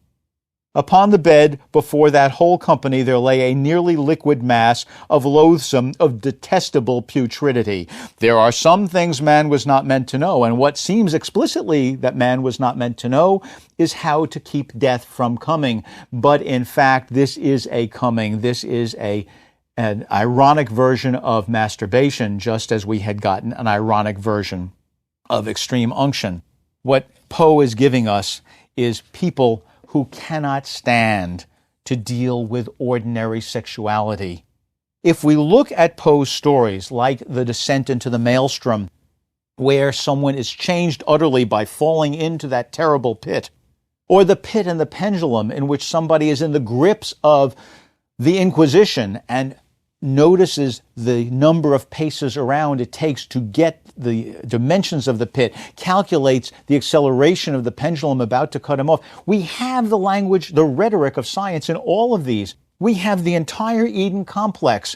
Upon the bed before that whole company there lay a nearly liquid mass of loathsome, of detestable putridity. There are some things man was not meant to know, and what seems explicitly that man was not meant to know is how to keep death from coming. But in fact, this is a coming. This is an ironic version of masturbation, just as we had gotten an ironic version of extreme unction. What Poe is giving us is people who cannot stand to deal with ordinary sexuality. If we look at Poe's stories, like The Descent into the Maelstrom, where someone is changed utterly by falling into that terrible pit, or The Pit and the Pendulum, in which somebody is in the grips of the Inquisition and notices the number of paces around it takes to get the dimensions of the pit, calculates the acceleration of the pendulum about to cut him off. We have the language, the rhetoric of science in all of these. We have the entire Eden complex,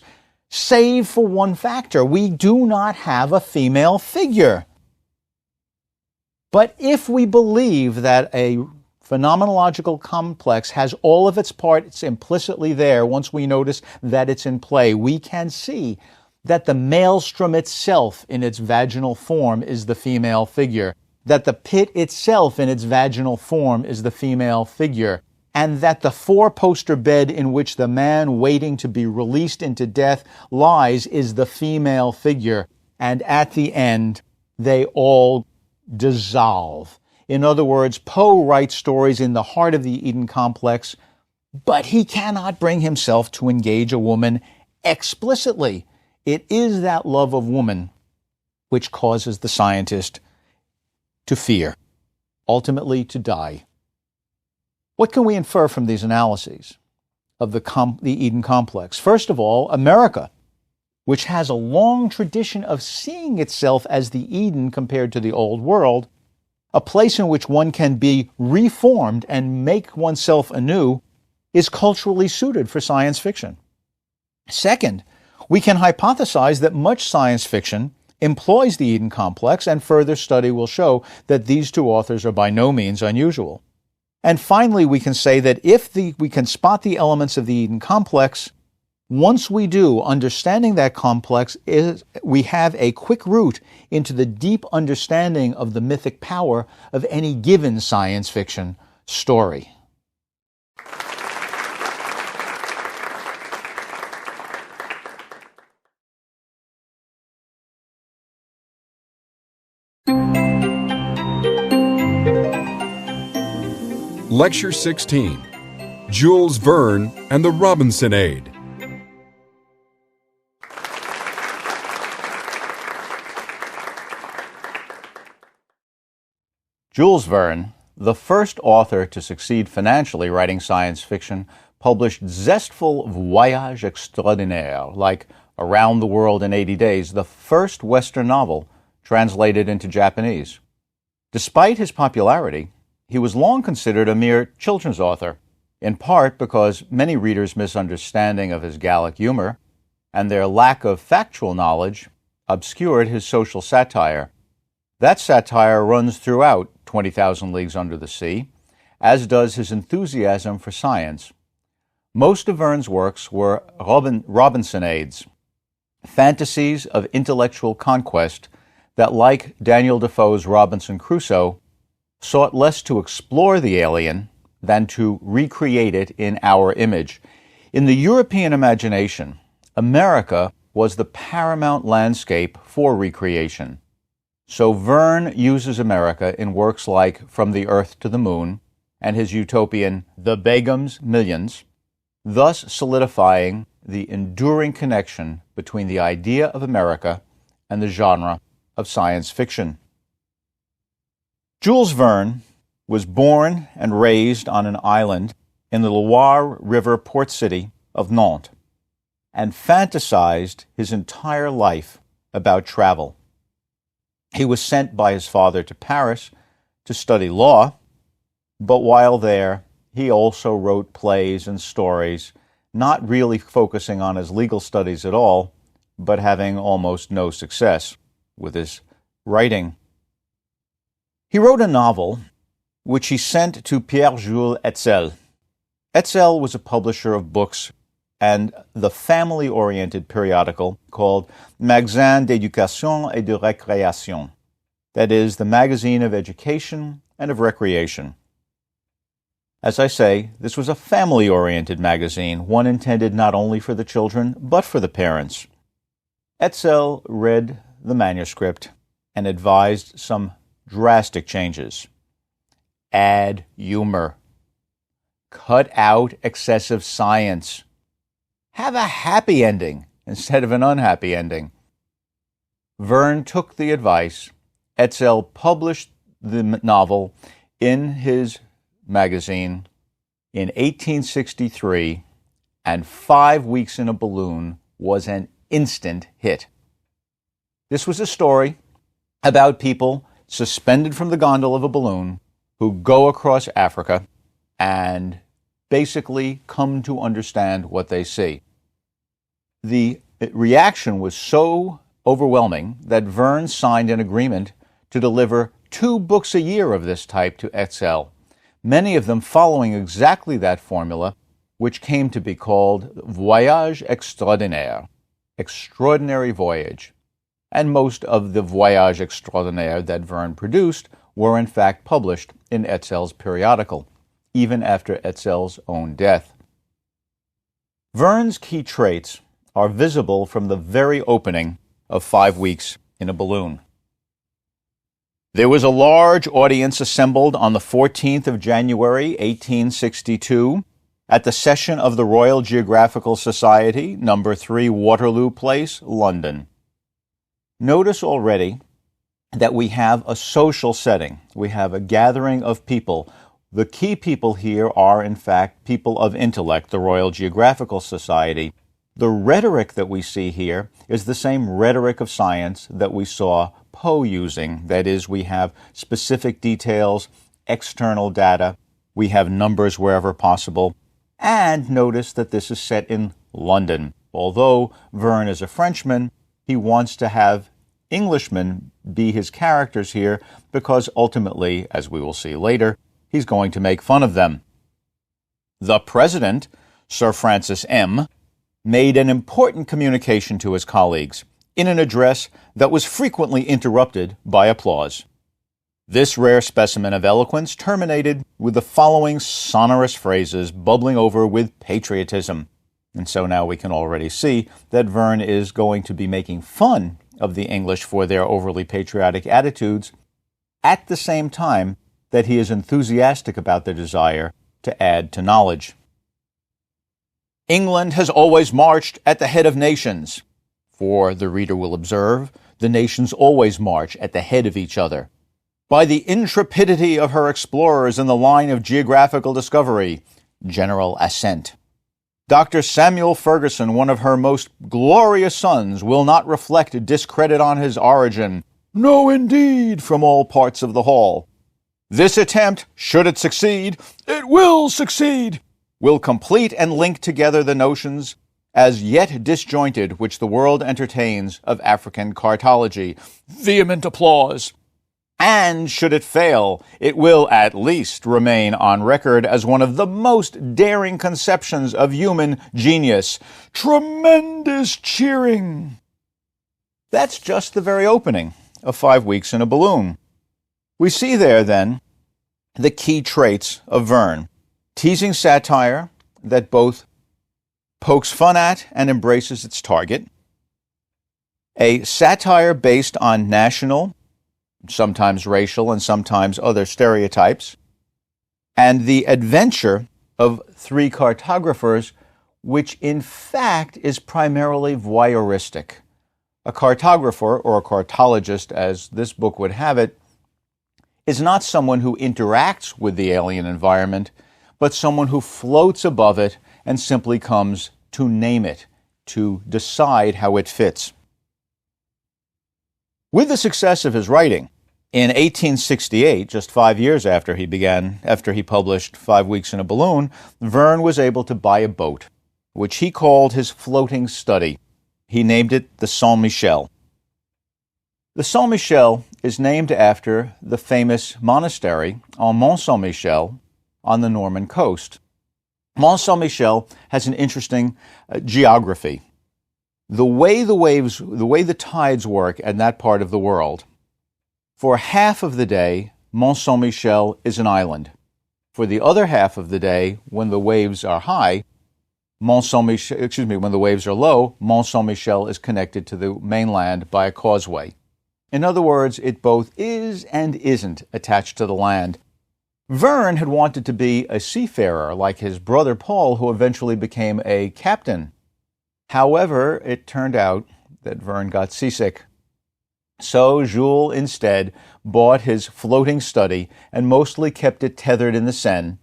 save for one factor. We do not have a female figure. But if we believe that a phenomenological complex has all of its parts implicitly there, once we notice that it's in play, we can see that the maelstrom itself in its vaginal form is the female figure, that the pit itself in its vaginal form is the female figure, and that the four-poster bed in which the man waiting to be released into death lies is the female figure, and at the end they all dissolve. In other words, Poe writes stories in the heart of the Eden complex, but he cannot bring himself to engage a woman explicitly. It is that love of woman which causes the scientist to fear, ultimately to die. What can we infer from these analyses of the Eden complex? First of all, America, which has a long tradition of seeing itself as the Eden compared to the old world, a place in which one can be reformed and make oneself anew, is culturally suited for science fiction. Second, we can hypothesize that much science fiction employs the Eden complex, and further study will show that these two authors are by no means unusual. And finally, we can say that if we can spot the elements of the Eden complex, once we do, understanding that complex, we have a quick route into the deep understanding of the mythic power of any given science fiction story. Lecture 16, Jules Verne and the Robinsonade. Jules Verne, the first author to succeed financially writing science fiction, published zestful voyages extraordinaires, like Around the World in 80 Days, the first Western novel translated into Japanese. Despite his popularity, he was long considered a mere children's author, in part because many readers' misunderstanding of his Gallic humor and their lack of factual knowledge obscured his social satire. That satire runs throughout 20,000 Leagues Under the Sea, as does his enthusiasm for science. Most of Verne's works were Robinsonades, fantasies of intellectual conquest that, like Daniel Defoe's Robinson Crusoe, sought less to explore the alien than to recreate it in our image. In the European imagination, America was the paramount landscape for recreation. So Verne uses America in works like From the Earth to the Moon and his utopian The Begum's Millions, thus solidifying the enduring connection between the idea of America and the genre of science fiction. Jules Verne was born and raised on an island in the Loire River port city of Nantes, and fantasized his entire life about travel. He was sent by his father to Paris to study law, but while there, he also wrote plays and stories, not really focusing on his legal studies at all, but having almost no success with his writing. He wrote a novel which he sent to Pierre-Jules Hetzel. Hetzel was a publisher of books and the family-oriented periodical called Magazine d'éducation et de récréation, that is, the magazine of education and of recreation. As I say, this was a family-oriented magazine, one intended not only for the children, but for the parents. Hetzel read the manuscript and advised some drastic changes. Add humor. Cut out excessive science. Have a happy ending instead of an unhappy ending. Verne took the advice. Hetzel published the novel in his magazine in 1863, and 5 Weeks in a Balloon was an instant hit. This was a story about people suspended from the gondola of a balloon who go across Africa and basically come to understand what they see. The reaction was so overwhelming that Verne signed an agreement to deliver 2 books a year of this type to Hetzel, many of them following exactly that formula, which came to be called Voyage Extraordinaire, Extraordinary Voyage. And most of the Voyage Extraordinaire that Verne produced were in fact published in Hetzel's periodical, even after Hetzel's own death. Verne's key traits are visible from the very opening of 5 Weeks in a Balloon. There was a large audience assembled on the 14th of January, 1862, at the session of the Royal Geographical Society, number 3 Waterloo Place, London. Notice already that we have a social setting. We have a gathering of people. The key people here are, in fact, people of intellect, the Royal Geographical Society. The rhetoric that we see here is the same rhetoric of science that we saw Poe using. That is, we have specific details, external data, we have numbers wherever possible, and notice that this is set in London. Although Verne is a Frenchman, he wants to have Englishmen be his characters here because ultimately, as we will see later, he's going to make fun of them. The President, Sir Francis M., made an important communication to his colleagues in an address that was frequently interrupted by applause. This rare specimen of eloquence terminated with the following sonorous phrases bubbling over with patriotism. And so now we can already see that Verne is going to be making fun of the English for their overly patriotic attitudes, at the same time that he is enthusiastic about their desire to add to knowledge. England has always marched at the head of nations. For, the reader will observe, the nations always march at the head of each other. By the intrepidity of her explorers in the line of geographical discovery, general assent. Dr. Samuel Ferguson, one of her most glorious sons, will not reflect discredit on his origin. No, indeed, from all parts of the hall. This attempt, should it succeed, it will succeed, will complete and link together the notions as yet disjointed which the world entertains of African cartology. Vehement applause. And should it fail, it will at least remain on record as one of the most daring conceptions of human genius. Tremendous cheering. That's just the very opening of 5 Weeks in a Balloon. We see there, then, the key traits of Verne. Teasing satire that both pokes fun at and embraces its target. A satire based on national, sometimes racial, and sometimes other stereotypes. And the adventure of 3 cartographers which in fact is primarily voyeuristic. A cartographer, or a cartologist as this book would have it, is not someone who interacts with the alien environment, but someone who floats above it and simply comes to name it, to decide how it fits. With the success of his writing, in 1868, just 5 years after he published 5 Weeks in a Balloon, Verne was able to buy a boat, which he called his floating study. He named it the Saint Michel. The Saint Michel is named after the famous monastery on Mont Saint Michel on the Norman coast. Mont Saint Michel has an interesting geography. The way the tides work in that part of the world, for half of the day, Mont Saint Michel is an island. For the other half of the day, when the waves are high, when the waves are low, Mont Saint Michel is connected to the mainland by a causeway. In other words, it both is and isn't attached to the land. Verne had wanted to be a seafarer like his brother Paul, who eventually became a captain. However, it turned out that Verne got seasick. So Jules instead bought his floating study and mostly kept it tethered in the Seine,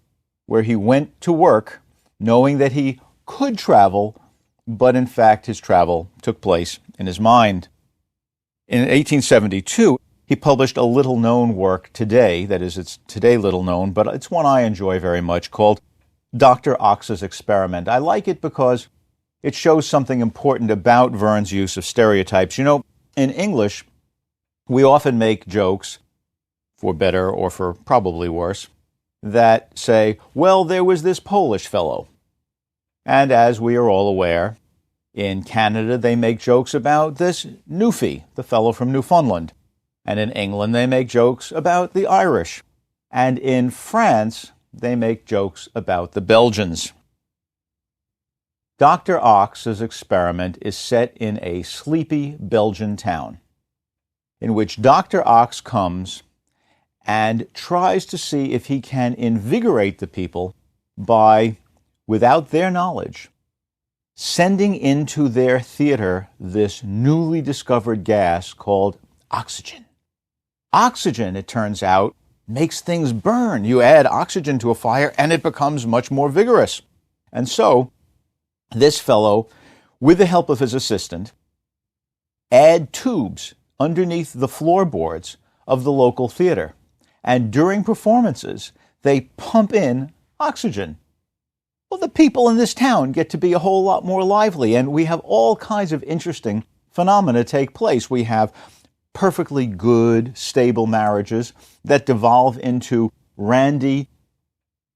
where he went to work knowing that he could travel, but in fact his travel took place in his mind. In 1872, he published a little-known work today, that is, it's today little-known, but it's one I enjoy very much, called Dr. Ox's Experiment. I like it because it shows something important about Verne's use of stereotypes. You know, in English, we often make jokes, for better or for probably worse, that say, well, there was this Polish fellow. And as we are all aware, in Canada they make jokes about this Newfie, the fellow from Newfoundland. And in England they make jokes about the Irish. And in France they make jokes about the Belgians. Dr. Ox's Experiment is set in a sleepy Belgian town, in which Dr. Ox comes and tries to see if he can invigorate the people by, without their knowledge, sending into their theater this newly discovered gas called oxygen. Oxygen, it turns out, makes things burn. You add oxygen to a fire and it becomes much more vigorous. And so, this fellow, with the help of his assistant, add tubes underneath the floorboards of the local theater. And during performances, they pump in oxygen. Well, the people in this town get to be a whole lot more lively, and we have all kinds of interesting phenomena take place. We have perfectly good, stable marriages that devolve into randy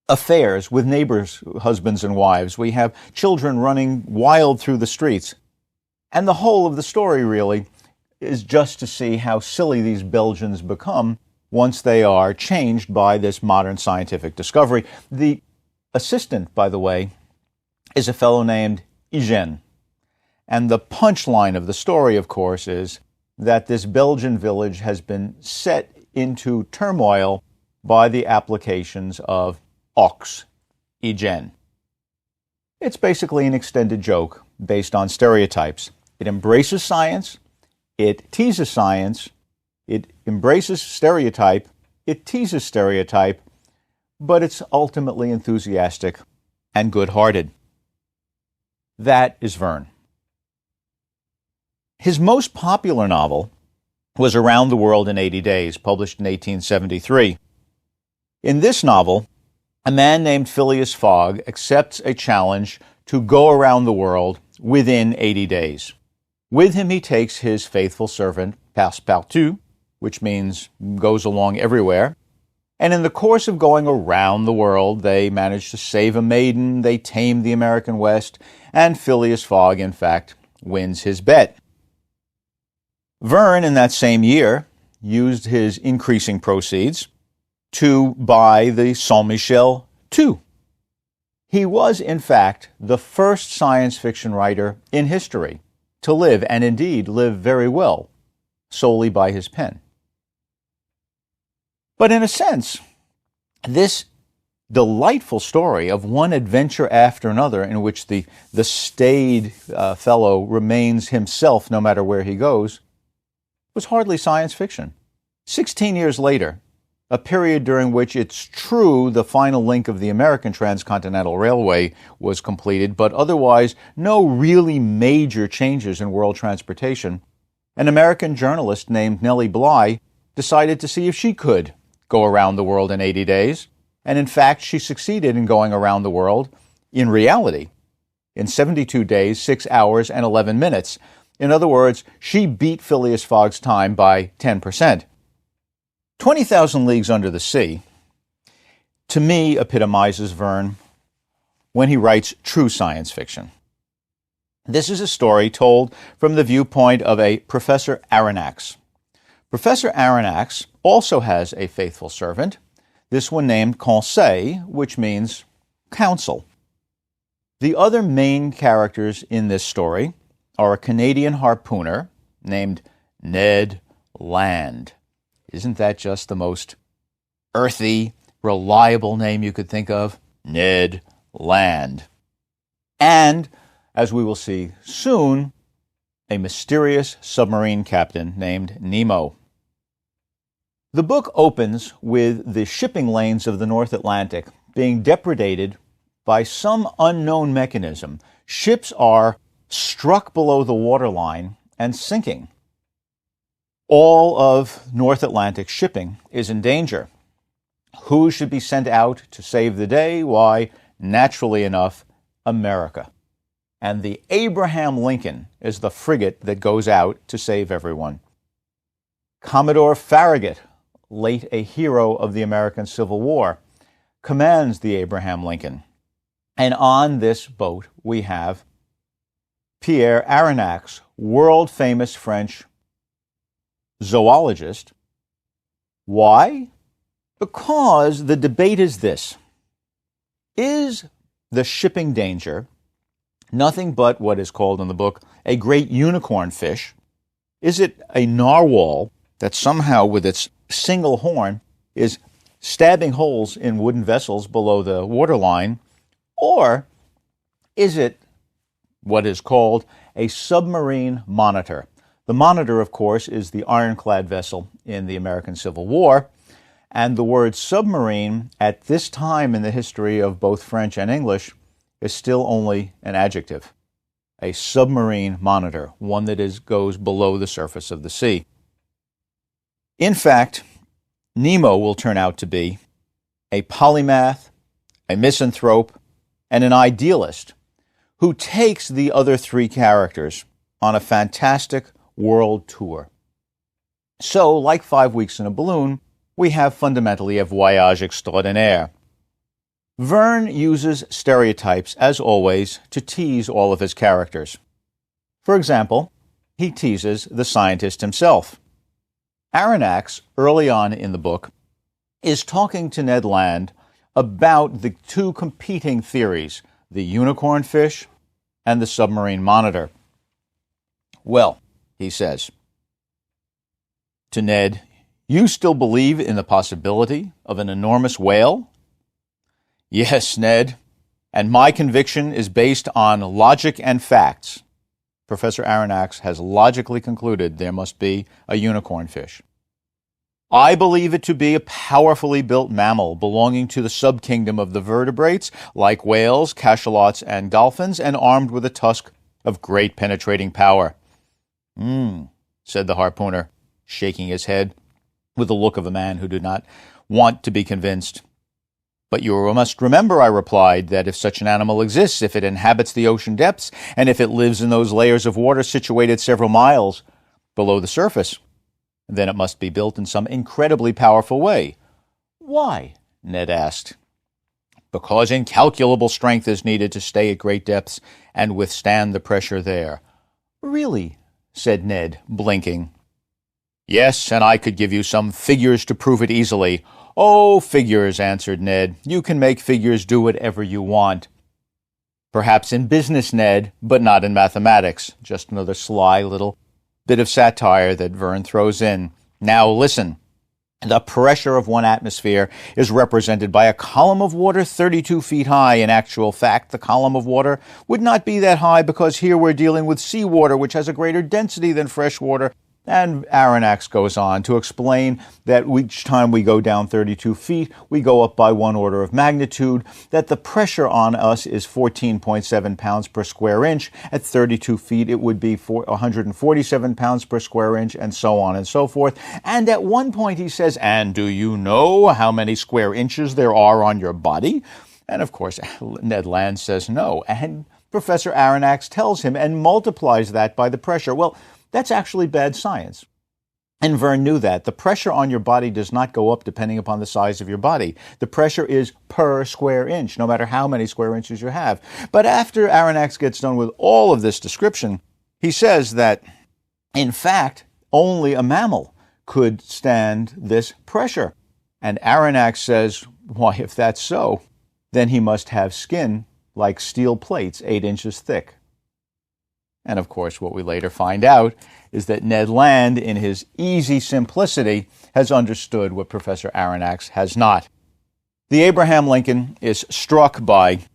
affairs with neighbors' husbands and wives. We have children running wild through the streets. And the whole of the story, really, is just to see how silly these Belgians become once they are changed by this modern scientific discovery. The assistant, by the way, is a fellow named Eugène. And the punchline of the story, of course, is that this Belgian village has been set into turmoil by the applications of Ox, Eugène. It's basically an extended joke based on stereotypes. It embraces science, it teases science, it embraces stereotype, it teases stereotype, but it's ultimately enthusiastic and good-hearted. That is Verne. His most popular novel was Around the World in 80 Days, published in 1873. In this novel, a man named Phileas Fogg accepts a challenge to go around the world within 80 days. With him, he takes his faithful servant, PART2, which means goes along everywhere. And in the course of going around the world, they manage to save a maiden, they tame the American West, and Phileas Fogg, in fact, wins his bet. Verne, in that same year, used his increasing proceeds to buy the Saint Michel II. He was, in fact, the first science fiction writer in history to live, and indeed live very well, solely by his pen. But in a sense, this delightful story of one adventure after another in which the staid fellow remains himself no matter where he goes, was hardly science fiction. 16 years later, a period during which it's true the final link of the American Transcontinental Railway was completed, but otherwise no really major changes in world transportation, an American journalist named Nellie Bly decided to see if she could go around the world in 80 days. And in fact, she succeeded in going around the world in reality in 72 days, 6 hours, and 11 minutes. In other words, she beat Phileas Fogg's time by 10%. 20,000 Leagues Under the Sea, to me, epitomizes Verne when he writes true science fiction. This is a story told from the viewpoint of a Professor Aronnax. Professor Aronnax also has a faithful servant, this one named Conseil, which means counsel. The other main characters in this story are a Canadian harpooner named Ned Land. Isn't that just the most earthy, reliable name you could think of? Ned Land. And, as we will see soon, a mysterious submarine captain named Nemo. The book opens with the shipping lanes of the North Atlantic being depredated by some unknown mechanism. Ships are struck below the waterline and sinking. All of North Atlantic shipping is in danger. Who should be sent out to save the day? Why, naturally enough, America. And the Abraham Lincoln is the frigate that goes out to save everyone. Commodore Farragut, late a hero of the American Civil War, commands the Abraham Lincoln. And on this boat we have Pierre Aronnax, world-famous French zoologist. Why? Because the debate is this. Is the shipping danger nothing but what is called in the book a great unicorn fish? Is it a narwhal that somehow with its single horn is stabbing holes in wooden vessels below the waterline? Or is it what is called a submarine monitor? The Monitor, of course, is the ironclad vessel in the American Civil War, and the word submarine at this time in the history of both French and English is still only an adjective. A submarine monitor, one that goes below the surface of the sea. In fact, Nemo will turn out to be a polymath, a misanthrope, and an idealist who takes the other three characters on a fantastic world tour. So, like 5 Weeks in a Balloon, we have fundamentally a voyage extraordinaire. Verne uses stereotypes, as always, to tease all of his characters. For example, he teases the scientist himself. Aronnax, early on in the book, is talking to Ned Land about the two competing theories, the unicorn fish and the submarine monitor. Well, he says to Ned, "You still believe in the possibility of an enormous whale?" "Yes, Ned, and my conviction is based on logic and facts." Professor Aronnax has logically concluded there must be a unicorn fish. "I believe it to be a powerfully built mammal belonging to the subkingdom of the vertebrates, like whales, cachalots, and dolphins, and armed with a tusk of great penetrating power." Said the harpooner, shaking his head with the look of a man who did not want to be convinced. "But you must remember," I replied, "that if such an animal exists, if it inhabits the ocean depths, and if it lives in those layers of water situated several miles below the surface, then it must be built in some incredibly powerful way." "Why?" Ned asked. "Because incalculable strength is needed to stay at great depths and withstand the pressure there." "Really?" said Ned, blinking. "Yes, and I could give you some figures to prove it easily." "Oh, figures," answered Ned. "You can make figures do whatever you want." "Perhaps in business, Ned, but not in mathematics." Just another sly little bit of satire that Verne throws in. "Now listen. The pressure of 1 atmosphere is represented by a column of water 32 feet high. In actual fact, the column of water would not be that high because here we're dealing with seawater, which has a greater density than fresh water. And Aronnax goes on to explain that each time we go down 32 feet, we go up by 1 order of magnitude, that the pressure on us is 14.7 pounds per square inch. At 32 feet, it would be 147 pounds per square inch, and so on and so forth. And at one point he says, and do you know how many square inches there are on your body? And of course, Ned Land says no. And Professor Aronnax tells him and multiplies that by the pressure. Well, that's actually bad science. And Verne knew that. The pressure on your body does not go up depending upon the size of your body. The pressure is per square inch, no matter how many square inches you have. But after Aronnax gets done with all of this description, he says that, in fact, only a mammal could stand this pressure. And Aronnax says, why, if that's so, then he must have skin like steel plates 8 inches thick. And of course, what we later find out is that Ned Land, in his easy simplicity, has understood what Professor Aronnax has not. The Abraham Lincoln is struck by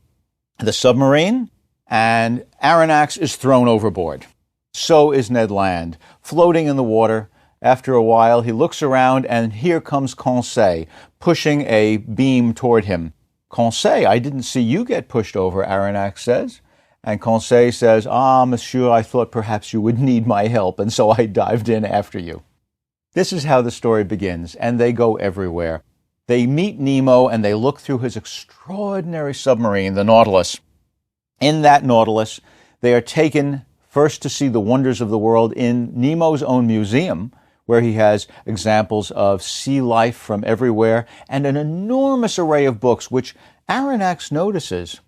the submarine, and Aronnax is thrown overboard. So is Ned Land, floating in the water. After a while, he looks around, and here comes Conseil, pushing a beam toward him. Conseil, I didn't see you get pushed over, Aronnax says. And Conseil says, monsieur, I thought perhaps you would need my help, and so I dived in after you. This is how the story begins, and they go everywhere. They meet Nemo, and they look through his extraordinary submarine, the Nautilus. In that Nautilus, they are taken first to see the wonders of the world in Nemo's own museum, where he has examples of sea life from everywhere, and an enormous array of books, which Aronnax notices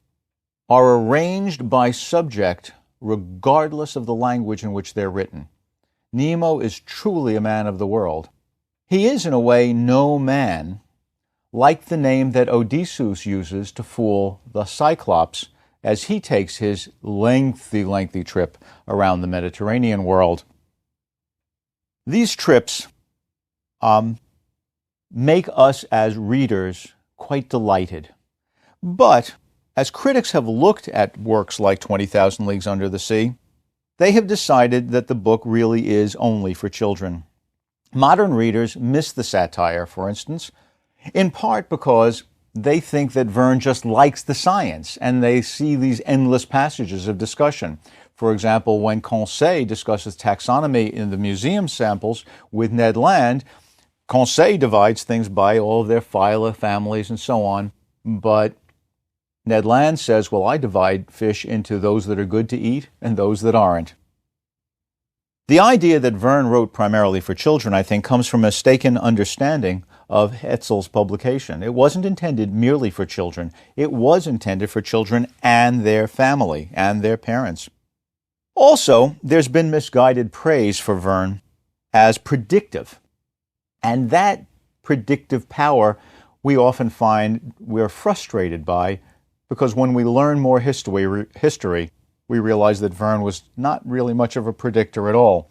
are arranged by subject regardless of the language in which they're written. Nemo is truly a man of the world. He is, in a way, no man, like the name that Odysseus uses to fool the Cyclops as he takes his lengthy trip around the Mediterranean world. These trips make us as readers quite delighted. But as critics have looked at works like 20,000 Leagues Under the Sea, they have decided that the book really is only for children. Modern readers miss the satire, for instance, in part because they think that Verne just likes the science, and they see these endless passages of discussion. For example, when Conseil discusses taxonomy in the museum samples with Ned Land, Conseil divides things by all of their phyla, families, and so on, but Ned Land says, well, I divide fish into those that are good to eat and those that aren't. The idea that Verne wrote primarily for children, I think, comes from a mistaken understanding of Hetzel's publication. It wasn't intended merely for children. It was intended for children and their family and their parents. Also, there's been misguided praise for Verne as predictive. And that predictive power we often find we're frustrated by, because when we learn more history, we realize that Verne was not really much of a predictor at all.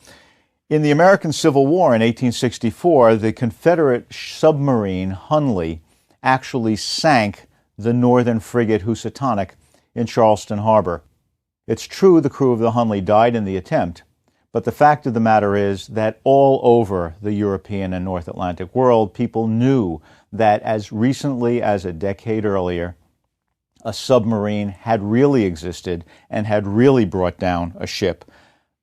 In the American Civil War in 1864, the Confederate submarine Hunley actually sank the Northern frigate Housatonic in Charleston Harbor. It's true the crew of the Hunley died in the attempt, but the fact of the matter is that all over the European and North Atlantic world, people knew that as recently as a decade earlier, a submarine had really existed and had really brought down a ship.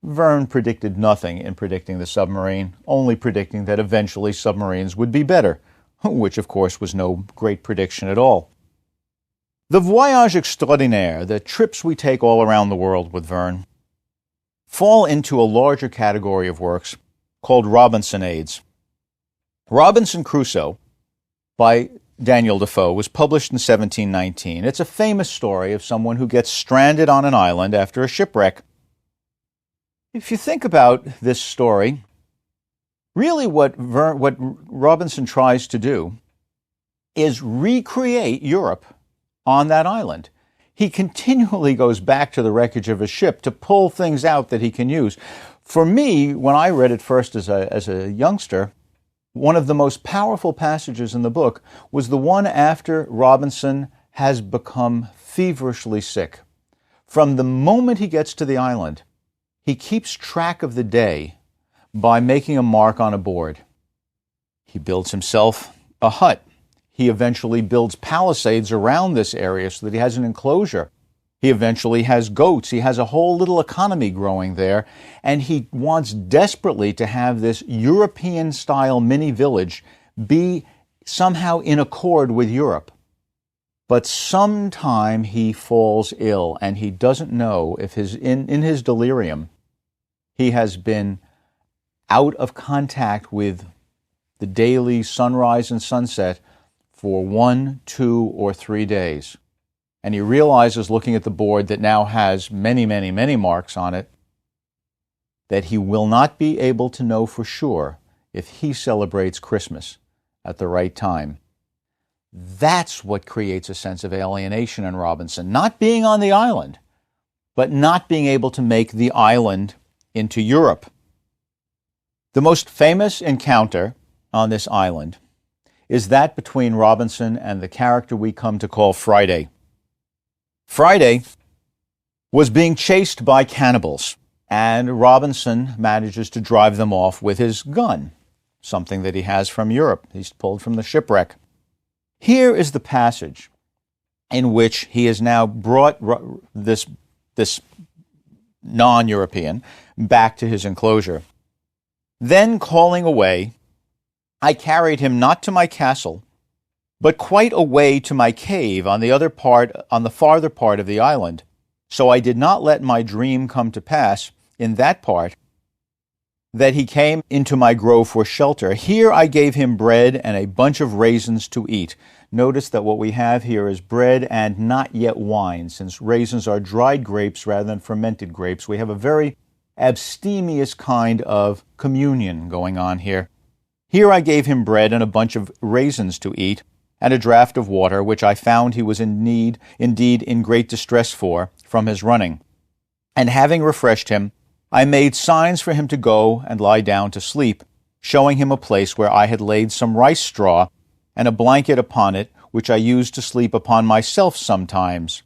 Verne predicted nothing in predicting the submarine, only predicting that eventually submarines would be better, which of course was no great prediction at all. The voyage extraordinaire, the trips we take all around the world with Verne, fall into a larger category of works called Robinsonades. Robinson Crusoe, by Daniel Defoe, was published in 1719. It's a famous story of someone who gets stranded on an island after a shipwreck. If you think about this story, really what Robinson tries to do is recreate Europe on that island. He continually goes back to the wreckage of a ship to pull things out that he can use. For me, when I read it first as a youngster, One of the most powerful passages in the book was the one after Robinson has become feverishly sick. From the moment he gets to the island, he keeps track of the day by making a mark on a board. He builds himself a hut. He eventually builds palisades around this area so that he has an enclosure. He eventually has goats. He has a whole little economy growing there, and he wants desperately to have this European-style mini-village be somehow in accord with Europe. But sometime he falls ill, and he doesn't know if in his delirium he has been out of contact with the daily sunrise and sunset for 1, 2, or 3 days. And he realizes, looking at the board that now has many, many, many marks on it, that he will not be able to know for sure if he celebrates Christmas at the right time. That's what creates a sense of alienation in Robinson. Not being on the island, but not being able to make the island into Europe. The most famous encounter on this island is that between Robinson and the character we come to call Friday. Friday was being chased by cannibals, and Robinson manages to drive them off with his gun, something that he has from Europe. He's pulled from the shipwreck. Here is the passage in which he has now brought this non-European back to his enclosure. Then, calling away, I carried him not to my castle, but quite away to my cave on the farther part of the island. So I did not let my dream come to pass in that part, that he came into my grove for shelter. Here I gave him bread and a bunch of raisins to eat. Notice that what we have here is bread and not yet wine. Since raisins are dried grapes rather than fermented grapes, we have a very abstemious kind of communion going on here. Here I gave him bread and a bunch of raisins to eat, and a draught of water, which I found he was indeed in great distress for, from his running. And having refreshed him, I made signs for him to go and lie down to sleep, showing him a place where I had laid some rice straw and a blanket upon it, which I used to sleep upon myself sometimes.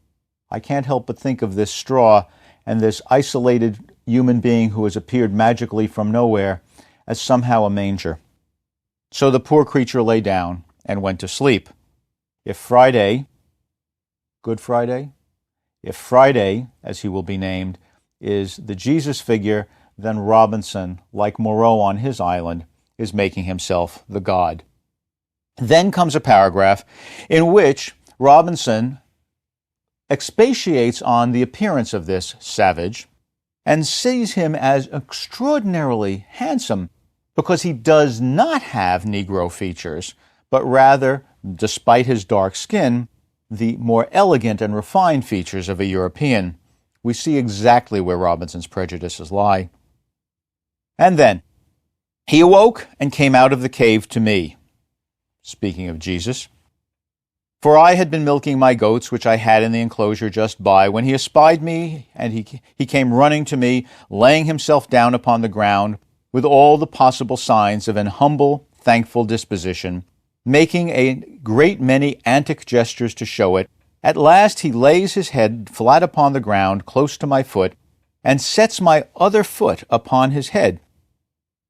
I can't help but think of this straw and this isolated human being who has appeared magically from nowhere as somehow a manger. So the poor creature lay down and went to sleep. If Friday, Good Friday, if Friday, as he will be named, is the Jesus figure, then Robinson, like Moreau on his island, is making himself the god. Then comes a paragraph in which Robinson expatiates on the appearance of this savage and sees him as extraordinarily handsome because he does not have Negro features, but rather, despite his dark skin, the more elegant and refined features of a European. We see exactly where Robinson's prejudices lie. And then, he awoke and came out of the cave to me. Speaking of Jesus. For I had been milking my goats, which I had in the enclosure just by, when he espied me, and he came running to me, laying himself down upon the ground, with all the possible signs of an humble, thankful disposition, making a great many antic gestures to show it. At last he lays his head flat upon the ground, close to my foot, and sets my other foot upon his head,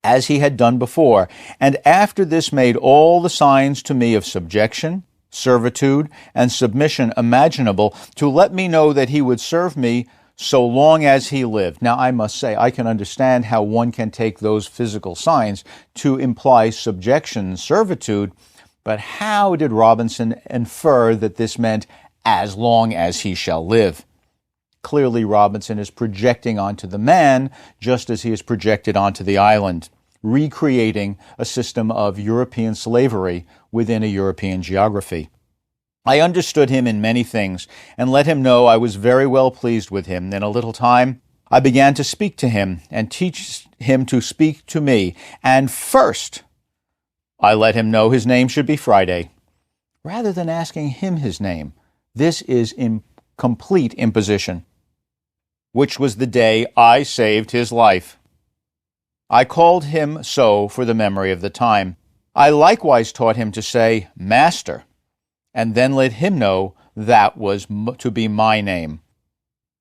as he had done before, and after this made all the signs to me of subjection, servitude, and submission imaginable, to let me know that he would serve me so long as he lived. Now, I must say, I can understand how one can take those physical signs to imply subjection and servitude, but how did Robinson infer that this meant as long as he shall live? Clearly, Robinson is projecting onto the man just as he is projected onto the island, recreating a system of European slavery within a European geography. I understood him in many things, and let him know I was very well pleased with him. In a little time, I began to speak to him, and teach him to speak to me. And first, I let him know his name should be Friday, rather than asking him his name. This is complete imposition, which was the day I saved his life. I called him so for the memory of the time. I likewise taught him to say, Master, and then let him know that was to be my name.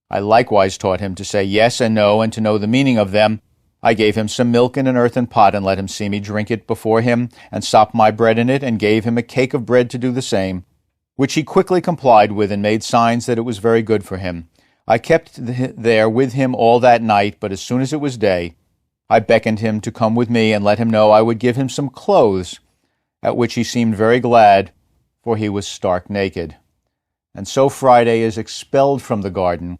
I likewise taught him to say yes and no, and to know the meaning of them. I gave him some milk in an earthen pot, and let him see me drink it before him, and sop my bread in it, and gave him a cake of bread to do the same, which he quickly complied with, and made signs that it was very good for him. I kept there with him all that night, but as soon as it was day, I beckoned him to come with me, and let him know I would give him some clothes, at which he seemed very glad, for he was stark naked. And so Friday is expelled from the garden,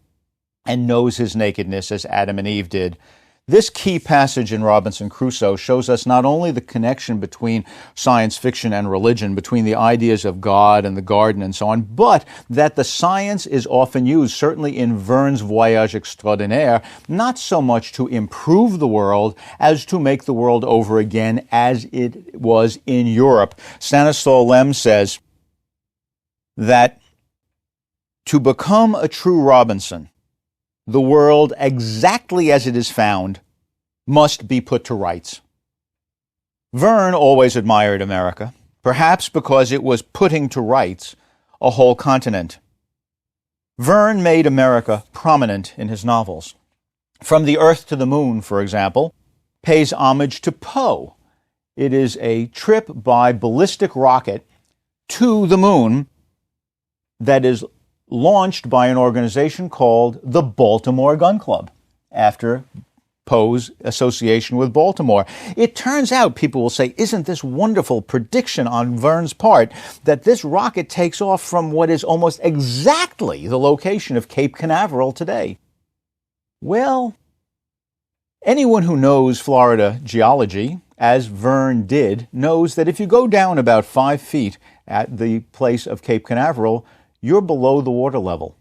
and knows his nakedness as Adam and Eve did. This key passage in Robinson Crusoe shows us not only the connection between science fiction and religion, between the ideas of God and the garden and so on, but that the science is often used, certainly in Verne's Voyage Extraordinaire, not so much to improve the world as to make the world over again as it was in Europe. Stanislaw Lem says that to become a true Robinson, the world, exactly as it is found, must be put to rights. Verne always admired America, perhaps because it was putting to rights a whole continent. Verne made America prominent in his novels. From the Earth to the Moon, for example, pays homage to Poe. It is a trip by ballistic rocket to the moon that is launched by an organization called the Baltimore Gun Club, after Poe's association with Baltimore. It turns out, people will say, isn't this wonderful prediction on Verne's part, that this rocket takes off from what is almost exactly the location of Cape Canaveral today? Well, anyone who knows Florida geology, as Verne did, knows that if you go down about 5 feet at the place of Cape Canaveral, you're below the water level.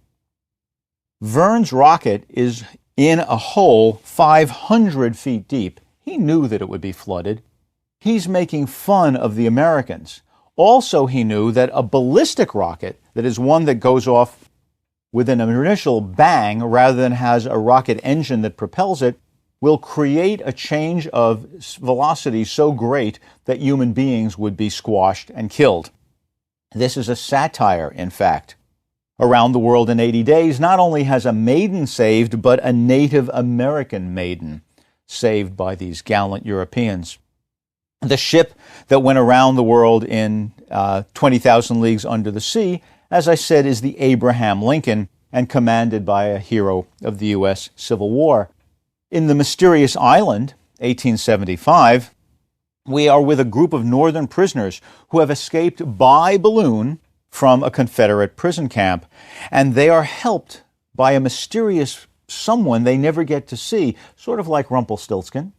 Verne's rocket is in a hole 500 feet deep. He knew that it would be flooded. He's making fun of the Americans. Also, he knew that a ballistic rocket, that is one that goes off with an initial bang rather than has a rocket engine that propels it, will create a change of velocity so great that human beings would be squashed and killed. This is a satire, in fact. Around the World in 80 Days not only has a maiden saved, but a Native American maiden saved by these gallant Europeans. The ship that went around the world in 20,000 Leagues Under the Sea, as I said, is the Abraham Lincoln, and commanded by a hero of the U.S. Civil War. In The Mysterious Island, 1875, we are with a group of Northern prisoners who have escaped by balloon from a Confederate prison camp, and they are helped by a mysterious someone they never get to see, sort of like Rumpelstiltskin.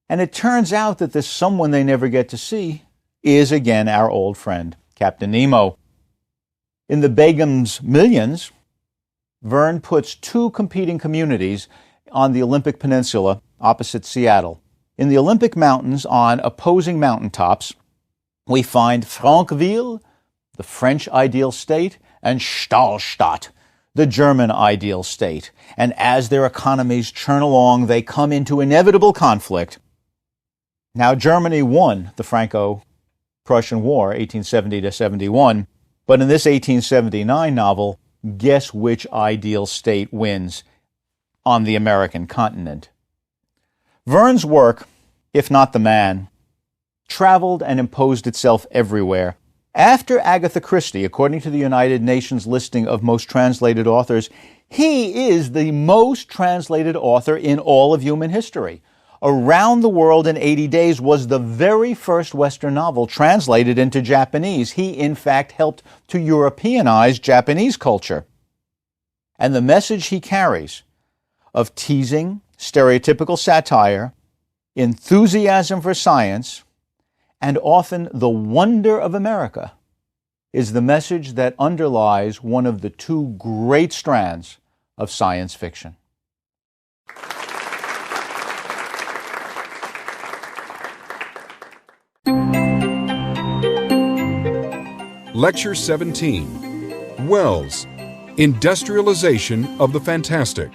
And it turns out that this someone they never get to see is, again, our old friend, Captain Nemo. In The Begum's Millions, Verne puts 2 competing communities on the Olympic Peninsula opposite Seattle. In the Olympic Mountains, on opposing mountaintops, we find Francville, the French ideal state, and Stahlstadt, the German ideal state. And as their economies churn along, they come into inevitable conflict. Now, Germany won the Franco-Prussian War, 1870 to 71, but in this 1879 novel, guess which ideal state wins on the American continent? Verne's work, if not the man, traveled and imposed itself everywhere. After Agatha Christie, according to the United Nations listing of most translated authors, he is the most translated author in all of human history. Around the World in 80 Days was the very first Western novel translated into Japanese. He, in fact, helped to Europeanize Japanese culture. And the message he carries of teasing, stereotypical satire, enthusiasm for science, and often the wonder of America is the message that underlies one of the 2 great strands of science fiction. Lecture 17, Wells, Industrialization of the Fantastic.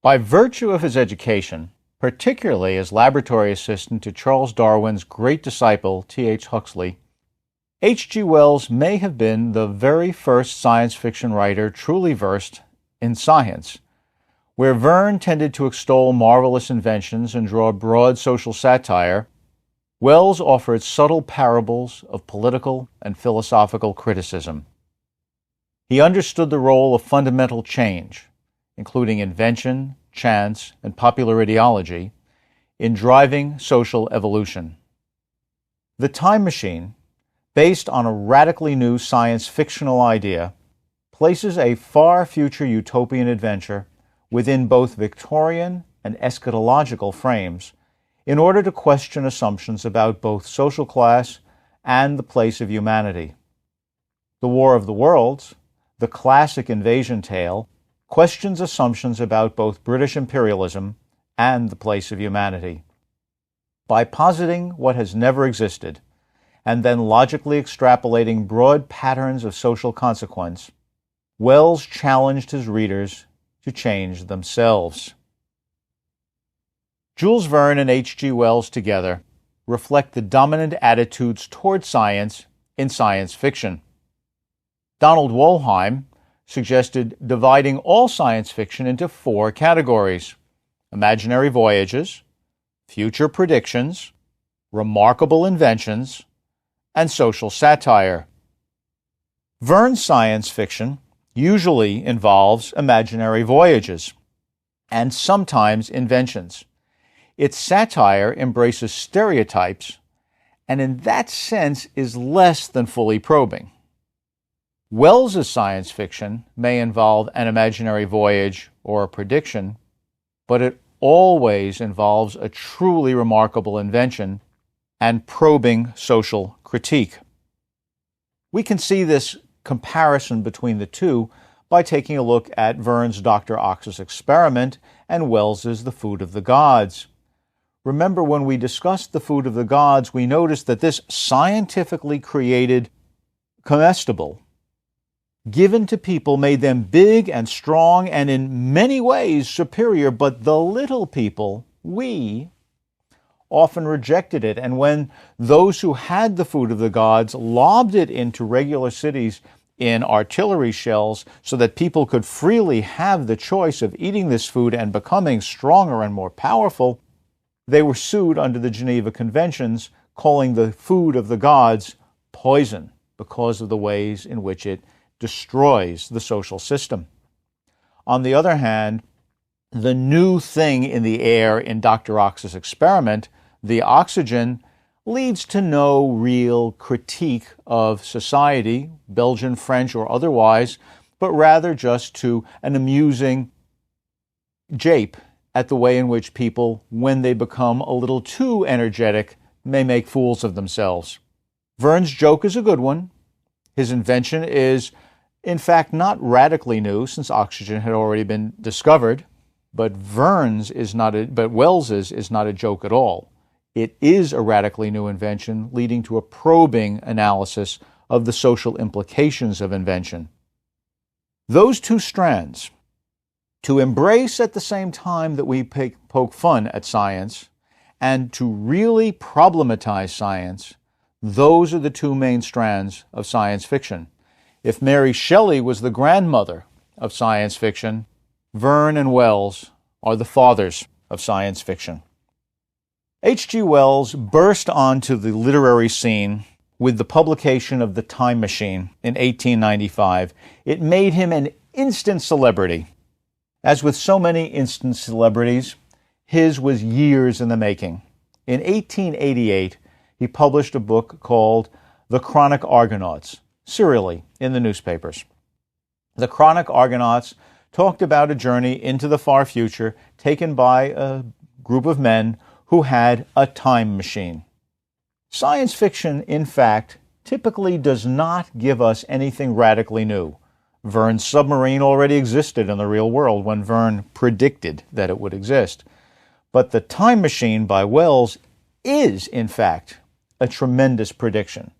By virtue of his education, particularly as laboratory assistant to Charles Darwin's great disciple, T.H. Huxley, H.G. Wells may have been the very first science fiction writer truly versed in science. Where Verne tended to extol marvelous inventions and draw broad social satire, Wells offered subtle parables of political and philosophical criticism. He understood the role of fundamental change, including invention, chance, and popular ideology, in driving social evolution. The Time Machine, based on a radically new science fictional idea, places a far future utopian adventure within both Victorian and eschatological frames in order to question assumptions about both social class and the place of humanity. The War of the Worlds, the classic invasion tale, questions assumptions about both British imperialism and the place of humanity. By positing what has never existed, and then logically extrapolating broad patterns of social consequence, Wells challenged his readers to change themselves. Jules Verne and H.G. Wells together reflect the dominant attitudes toward science in science fiction. Donald Wollheim suggested dividing all science fiction into 4 categories: imaginary voyages, future predictions, remarkable inventions, and social satire. Verne's science fiction usually involves imaginary voyages and sometimes inventions. Its satire embraces stereotypes and in that sense is less than fully probing. Wells's science fiction may involve an imaginary voyage or a prediction, but it always involves a truly remarkable invention and probing social critique. We can see this comparison between the two by taking a look at Verne's Dr. Ox's Experiment and Wells's The Food of the Gods. Remember, when we discussed The Food of the Gods, we noticed that this scientifically created comestible, given to people, made them big and strong and in many ways superior, but the little people, we, often rejected it. And when those who had the food of the gods lobbed it into regular cities in artillery shells so that people could freely have the choice of eating this food and becoming stronger and more powerful, they were sued under the Geneva Conventions, calling the food of the gods poison because of the ways in which it destroys the social system. On the other hand, the new thing in the air in Dr. Ox's Experiment, the oxygen, leads to no real critique of society, Belgian, French, or otherwise, but rather just to an amusing jape at the way in which people, when they become a little too energetic, may make fools of themselves. Verne's joke is a good one. His invention is, in fact, not radically new, since oxygen had already been discovered, but Wells's is not a joke at all. It is a radically new invention, leading to a probing analysis of the social implications of invention. Those two strands, to embrace at the same time that we poke fun at science, and to really problematize science, those are the two main strands of science fiction. If Mary Shelley was the grandmother of science fiction, Verne and Wells are the fathers of science fiction. H.G. Wells burst onto the literary scene with the publication of The Time Machine in 1895. It made him an instant celebrity. As with so many instant celebrities, his was years in the making. In 1888, he published a book called The Chronic Argonauts, serially in the newspapers. The Chronic Argonauts talked about a journey into the far future taken by a group of men who had a time machine. Science fiction, in fact, typically does not give us anything radically new. Verne's submarine already existed in the real world when Verne predicted that it would exist. But The Time Machine by Wells is, in fact, a tremendous prediction.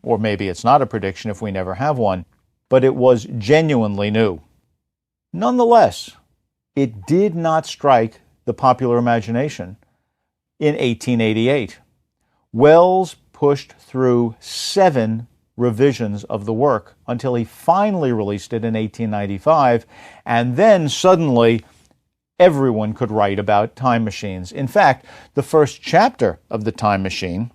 Or maybe it's not a prediction if we never have one, but it was genuinely new. Nonetheless, it did not strike the popular imagination in 1888. Wells pushed through 7 revisions of the work until he finally released it in 1895, and then suddenly everyone could write about time machines. In fact, the first chapter of The Time Machine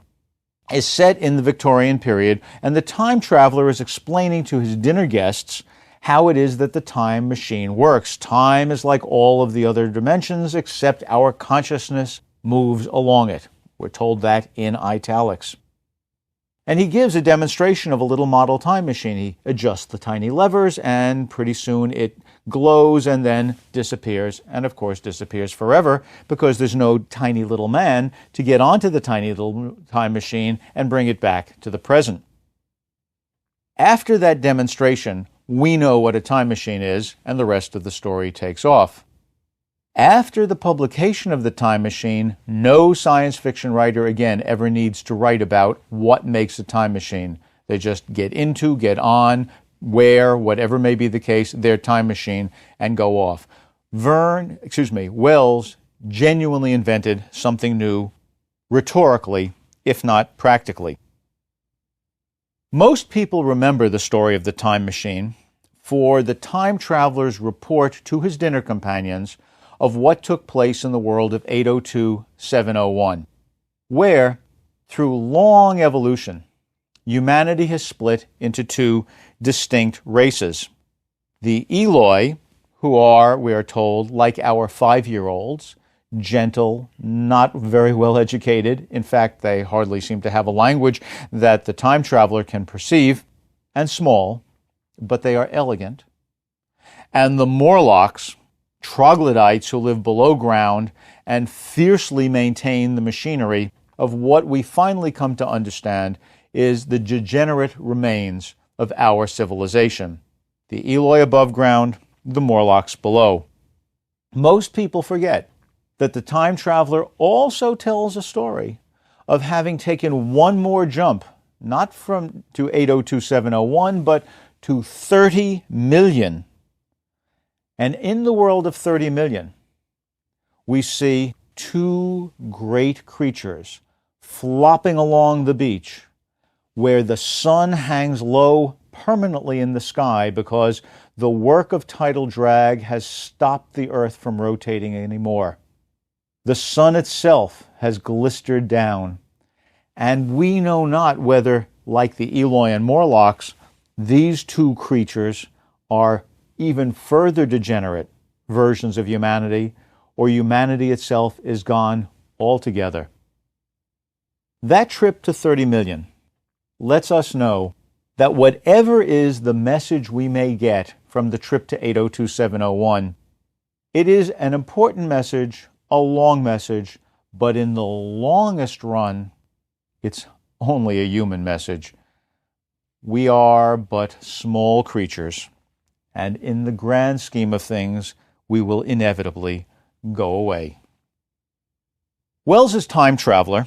is set in the Victorian period, and the time traveler is explaining to his dinner guests how it is that the time machine works. Time is like all of the other dimensions, except our consciousness moves along it. We're told that in italics. And he gives a demonstration of a little model time machine. He adjusts the tiny levers, and pretty soon it glows and then disappears, and of course disappears forever because there's no tiny little man to get onto the tiny little time machine and bring it back to the present. After that demonstration, we know what a time machine is, and the rest of the story takes off. After the publication of The Time Machine, no science fiction writer again ever needs to write about what makes a time machine. They just get on, wear, whatever may be the case, their time machine, and go off. Wells genuinely invented something new, rhetorically, if not practically. Most people remember the story of the time machine for the time traveler's report to his dinner companions of what took place in the world of 802-701, where, through long evolution, humanity has split into 2 distinct races. The Eloi, who are, we are told, like our 5-year-olds, gentle, not very well educated. In fact, they hardly seem to have a language that the time traveler can perceive, and small, but they are elegant. And the Morlocks, troglodytes who live below ground and fiercely maintain the machinery of what we finally come to understand is the degenerate remains of our civilization. The Eloi above ground, the Morlocks below. Most people forget that the time traveler also tells a story of having taken one more jump, not to 802-701, but to 30 million. And in the world of 30 million, we see 2 great creatures flopping along the beach where the sun hangs low permanently in the sky because the work of tidal drag has stopped the earth from rotating anymore. The sun itself has glistered down, and we know not whether, like the Eloi and Morlocks, these 2 creatures are even further degenerate versions of humanity, or humanity itself is gone altogether. That trip to 30 million lets us know that whatever is the message we may get from the trip to 802-701, it is an important message, a long message, but in the longest run, it's only a human message. We are but small creatures, and in the grand scheme of things, we will inevitably go away. Wells's time traveler,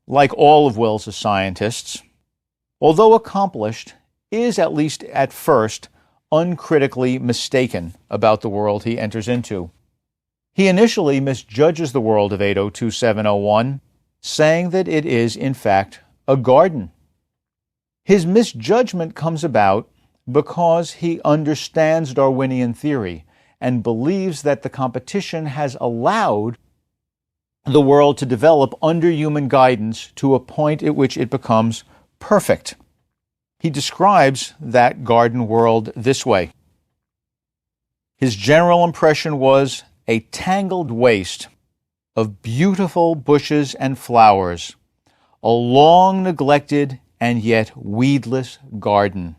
like all of Wells's scientists, although accomplished, is, at least at first, uncritically mistaken about the world he enters into. He initially misjudges the world of 802-701, saying that it is, in fact, a garden. His misjudgment comes about because he understands Darwinian theory and believes that the competition has allowed the world to develop under human guidance to a point at which it becomes perfect. He describes that garden world this way. His general impression was a tangled waste of beautiful bushes and flowers, a long neglected and yet weedless garden.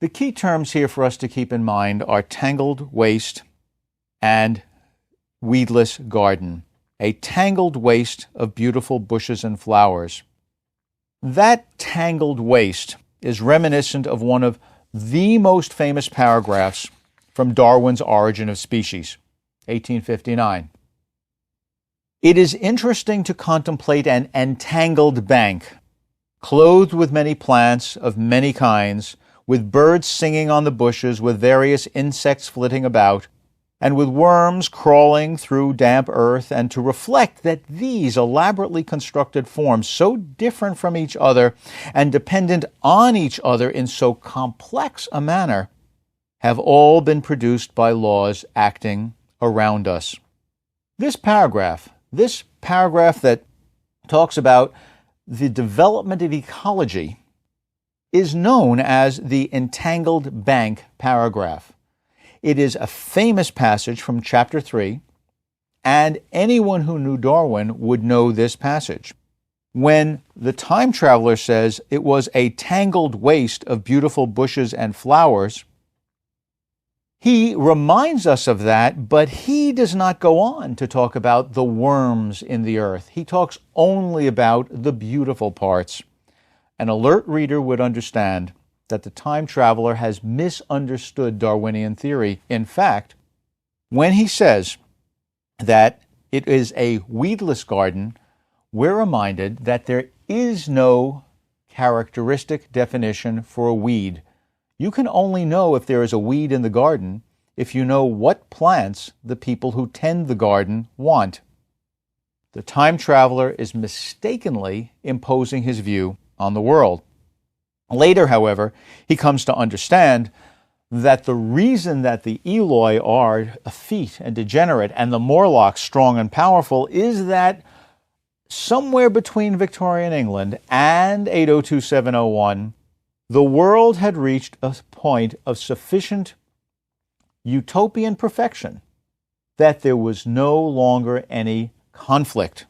The key terms here for us to keep in mind are tangled waste and weedless garden. A tangled waste of beautiful bushes and flowers. That tangled waste is reminiscent of one of the most famous paragraphs from Darwin's Origin of Species, 1859. It is interesting to contemplate an entangled bank, clothed with many plants of many kinds, with birds singing on the bushes, with various insects flitting about, and with worms crawling through damp earth, and to reflect that these elaborately constructed forms, so different from each other and dependent on each other in so complex a manner, have all been produced by laws acting around us. This paragraph that talks about the development of ecology, is known as the entangled bank paragraph. It is a famous passage from chapter 3, and anyone who knew Darwin would know this passage. When the time traveler says it was a tangled waste of beautiful bushes and flowers, he reminds us of that, but he does not go on to talk about the worms in the earth. He talks only about the beautiful parts. An alert reader would understand that the time traveler has misunderstood Darwinian theory. In fact, when he says that it is a weedless garden, we're reminded that there is no characteristic definition for a weed. You can only know if there is a weed in the garden if you know what plants the people who tend the garden want. The time traveler is mistakenly imposing his view on the world. Later, however, he comes to understand that the reason that the Eloi are effete and degenerate and the Morlocks strong and powerful is that somewhere between Victorian England and 802-701, the world had reached a point of sufficient utopian perfection that there was no longer any conflict.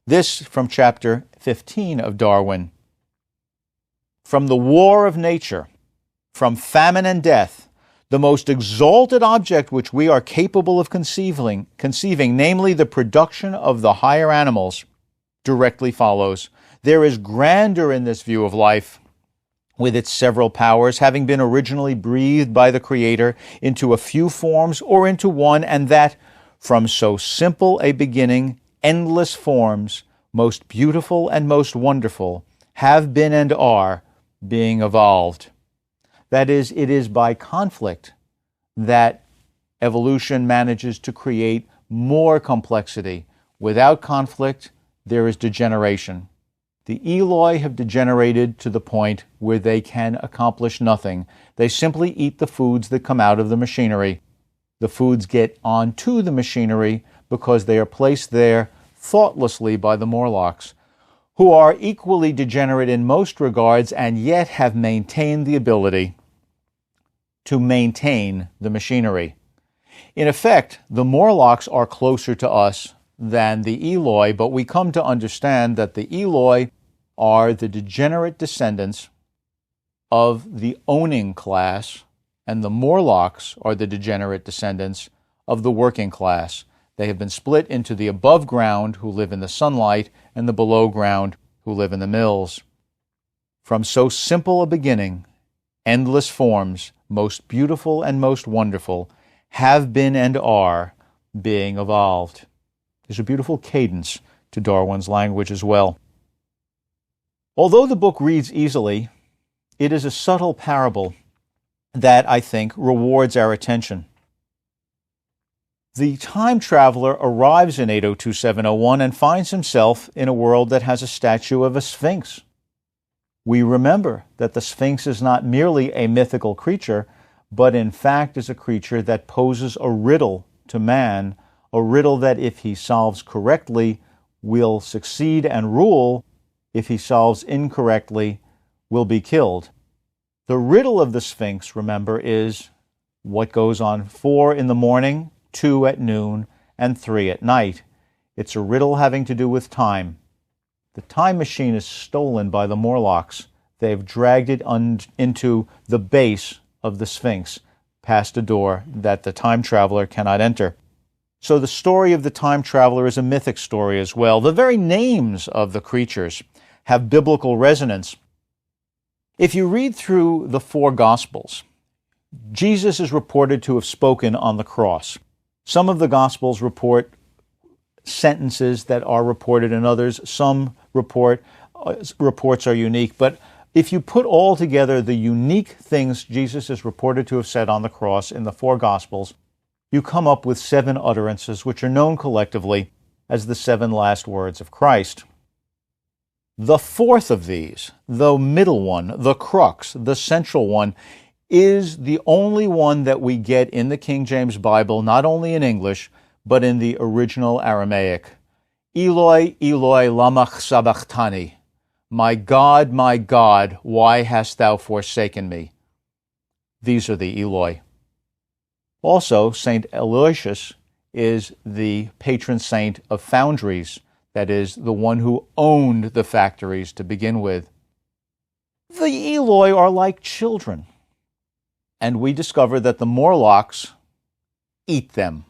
This from chapter 15 of Darwin. From the war of nature, from famine and death, the most exalted object which we are capable of conceiving, namely the production of the higher animals, directly follows. There is grandeur in this view of life, with its several powers having been originally breathed by the Creator into a few forms or into one, and that from so simple a beginning, endless forms, most beautiful and most wonderful, have been and are being evolved. That is, it is by conflict that evolution manages to create more complexity. Without conflict, there is degeneration. The Eloi have degenerated to the point where they can accomplish nothing. They simply eat the foods that come out of the machinery. The foods get onto the machinery because they are placed there thoughtlessly by the Morlocks, who are equally degenerate in most regards and yet have maintained the ability to maintain the machinery. In effect, the Morlocks are closer to us than the Eloi, but we come to understand that the Eloi are the degenerate descendants of the owning class, and the Morlocks are the degenerate descendants of the working class. They have been split into the above ground, who live in the sunlight, and the below ground, who live in the mills. From so simple a beginning, endless forms, most beautiful and most wonderful, have been and are being evolved. There's a beautiful cadence to Darwin's language as well. Although the book reads easily, it is a subtle parable that, I think, rewards our attention. The time traveler arrives in 802-701 and finds himself in a world that has a statue of a sphinx. We remember that the sphinx is not merely a mythical creature, but in fact is a creature that poses a riddle to man, a riddle that if he solves correctly will succeed and rule, if he solves incorrectly will be killed. The riddle of the sphinx, remember, is what goes on 4 in the morning, 2 at noon, and 3 at night. It's a riddle having to do with time. The time machine is stolen by the Morlocks. They've dragged it into the base of the Sphinx, past a door that the time traveler cannot enter. So the story of the time traveler is a mythic story as well. The very names of the creatures have biblical resonance. If you read through the 4 Gospels, Jesus is reported to have spoken on the cross. Some of the Gospels report sentences that are reported in others. Some reports are unique. But if you put all together the unique things Jesus is reported to have said on the cross in the 4 Gospels, you come up with 7 utterances which are known collectively as the 7 last words of Christ. The fourth of these, the middle one, the crux, the central one, is the only one that we get in the King James Bible, not only in English, but in the original Aramaic. Eloi, Eloi, lama sabachthani. My God, why hast thou forsaken me? These are the Eloi. Also, Saint Aloysius is the patron saint of foundries, that is, the one who owned the factories to begin with. The Eloi are like children, and we discover that the Morlocks eat them.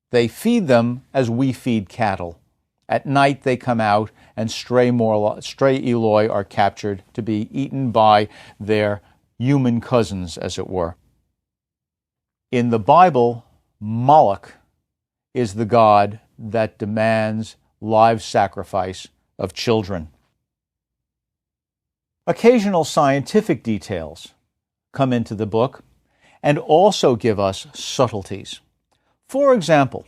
They feed them as we feed cattle. At night they come out, and stray Eloi are captured to be eaten by their human cousins, as it were. In the Bible, Moloch is the god that demands live sacrifice of children. Occasional scientific details come into the book and also give us subtleties. For example,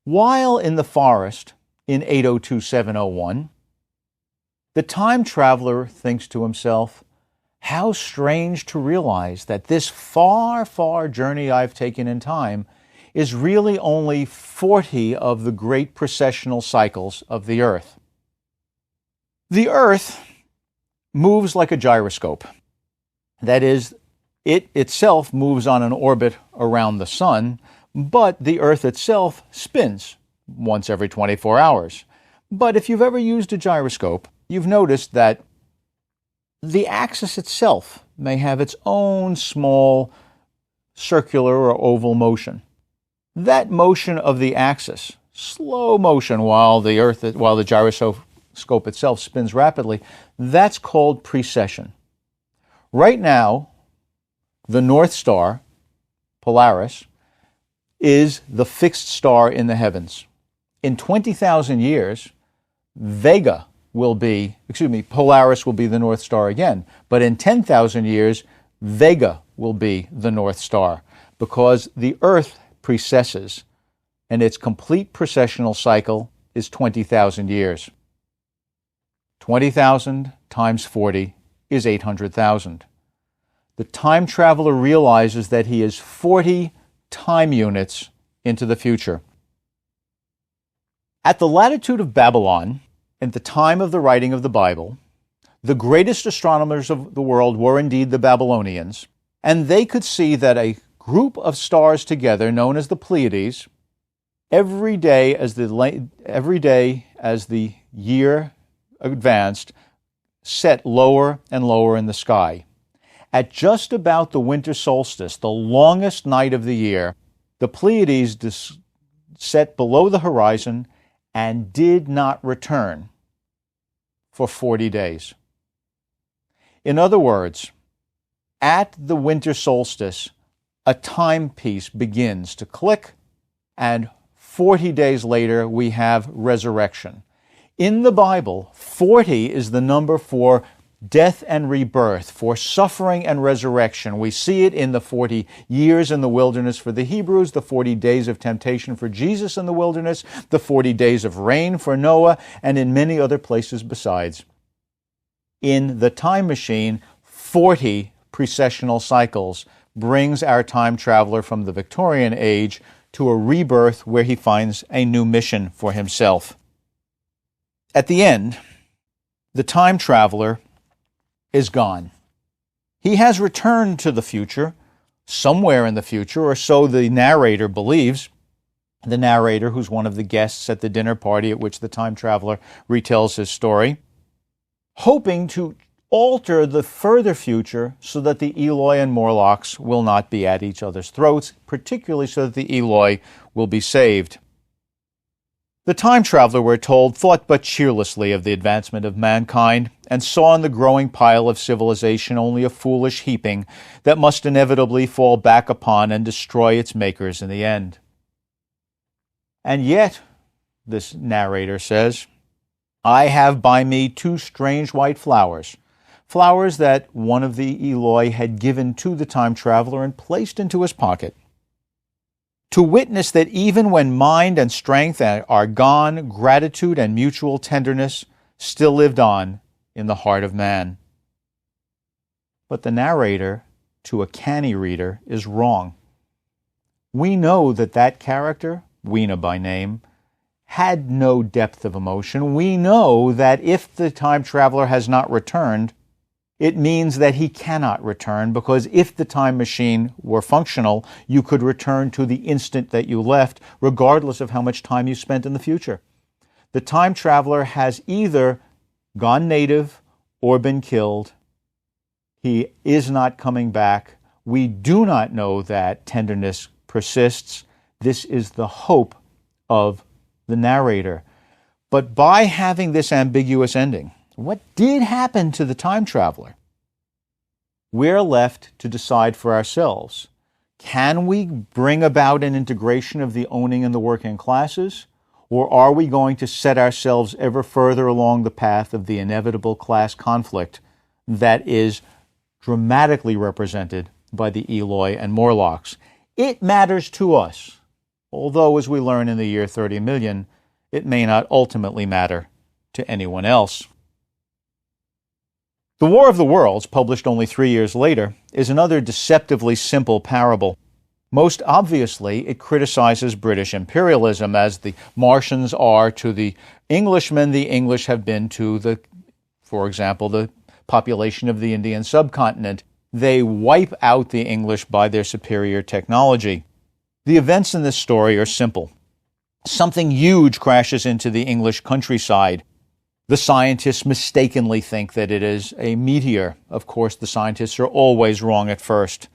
while in the forest in 802-701, the time traveler thinks to himself, how strange to realize that this far, far journey I've taken in time is really only 40 of the great precessional cycles of the Earth. The Earth moves like a gyroscope. That is, it itself moves on an orbit around the sun, but the Earth itself spins once every 24 hours. But if you've ever used a gyroscope, you've noticed that the axis itself may have its own small circular or oval motion. That motion of the axis, slow motion while the gyroscope itself spins rapidly, that's called precession. Right now, the North Star, Polaris, is the fixed star in the heavens. In 20,000 years, Polaris will be the North Star again. But in 10,000 years, Vega will be the North Star, because the Earth precesses, and its complete precessional cycle is 20,000 years. 20,000 times 40 is 800,000. The time traveler realizes that he is 40 time units into the future. At the latitude of Babylon, at the time of the writing of the Bible, the greatest astronomers of the world were indeed the Babylonians, and they could see that a group of stars together, known as the Pleiades, every day as the year advanced, set lower and lower in the sky. At just about the winter solstice, the longest night of the year, the Pleiades set below the horizon and did not return for 40 days. In other words, at the winter solstice, a timepiece begins to click, and 40 days later we have resurrection. In the Bible, 40 is the number for death and rebirth, for suffering and resurrection. We see it in the 40 years in the wilderness for the Hebrews, the 40 days of temptation for Jesus in the wilderness, the 40 days of rain for Noah, and in many other places besides. In the time machine, 40 precessional cycles brings our time traveler from the Victorian age to a rebirth where he finds a new mission for himself. At the end, the time traveler is gone. He has returned to the future, somewhere in the future, or so the narrator believes. The narrator, who's one of the guests at the dinner party at which the time traveler retells his story, hoping to alter the further future so that the Eloi and Morlocks will not be at each other's throats, particularly so that the Eloi will be saved. The time traveler, we're told, thought but cheerlessly of the advancement of mankind, and saw in the growing pile of civilization only a foolish heaping that must inevitably fall back upon and destroy its makers in the end. And yet, this narrator says, I have by me 2 strange white flowers, flowers that one of the Eloi had given to the time traveler and placed into his pocket. to witness that even when mind and strength are gone, gratitude and mutual tenderness still lived on in the heart of man. But the narrator, to a canny reader, is wrong. We know that that character, Weena by name, had no depth of emotion. We know that if the time traveler has not returned, it means that he cannot return, because if the time machine were functional, you could return to the instant that you left, regardless of how much time you spent in the future. The time traveler has either gone native or been killed. He is not coming back. We do not know that tenderness persists. This is the hope of the narrator. But by having this ambiguous ending, what did happen to the time traveler? We're left to decide for ourselves. Can we bring about an integration of the owning and the working classes? Or are we going to set ourselves ever further along the path of the inevitable class conflict that is dramatically represented by the Eloi and Morlocks? It matters to us, although, as we learn in the year 30 million, it may not ultimately matter to anyone else. The War of the Worlds, published only 3 years later, is another deceptively simple parable. Most obviously, it criticizes British imperialism, as the Martians are to the Englishmen the English have been to for example, the population of the Indian subcontinent. They wipe out the English by their superior technology. The events in this story are simple. Something huge crashes into the English countryside. The scientists mistakenly think that it is a meteor. Of course, the scientists are always wrong at first.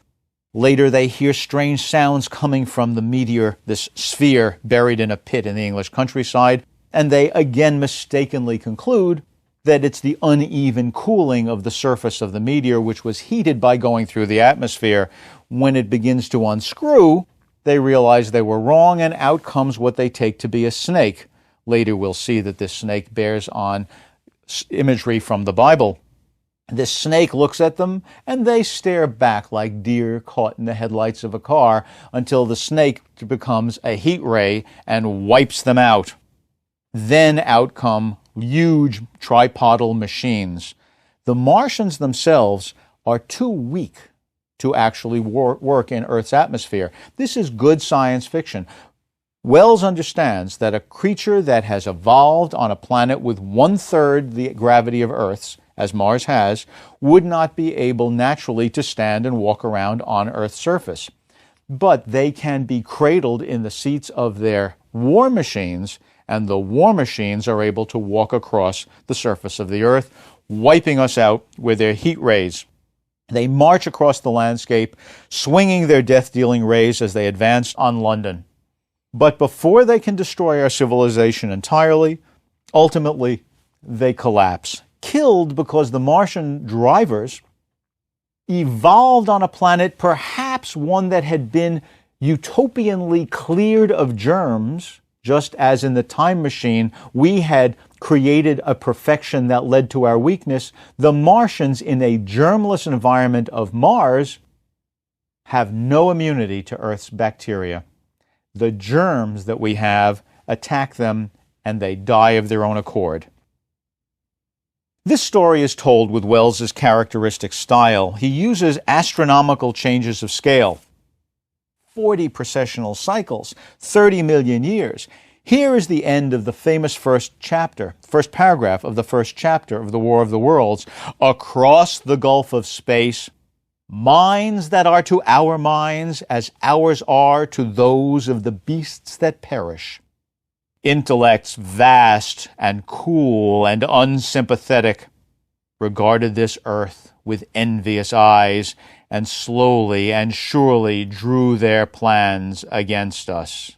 Later, they hear strange sounds coming from the meteor, this sphere buried in a pit in the English countryside, and they again mistakenly conclude that it's the uneven cooling of the surface of the meteor, which was heated by going through the atmosphere. When it begins to unscrew, they realize they were wrong, and out comes what they take to be a snake. Later, we'll see that this snake bears on imagery from the Bible. This snake looks at them, and they stare back like deer caught in the headlights of a car, until the snake becomes a heat ray and wipes them out. Then out come huge tripodal machines. The Martians themselves are too weak to actually work in Earth's atmosphere. This is good science fiction. Wells understands that a creature that has evolved on a planet with 1/3 the gravity of Earth's, as Mars has, would not be able naturally to stand and walk around on Earth's surface. But they can be cradled in the seats of their war machines, and the war machines are able to walk across the surface of the Earth, wiping us out with their heat rays. They march across the landscape, swinging their death-dealing rays as they advance on London. But before they can destroy our civilization entirely, ultimately they collapse, killed because the Martian drivers evolved on a planet, perhaps one that had been utopianly cleared of germs, just as in the time machine we had created a perfection that led to our weakness. The Martians, in a germless environment of Mars, have no immunity to Earth's bacteria. The germs that we have attack them, and they die of their own accord. This story is told with Wells's characteristic style. He uses astronomical changes of scale, 40 precessional cycles, 30 million years. Here is the end of the famous first paragraph of the first chapter of The War of the Worlds. Across the gulf of space, minds that are to our minds as ours are to those of the beasts that perish. Intellects vast and cool and unsympathetic regarded this earth with envious eyes, and slowly and surely drew their plans against us.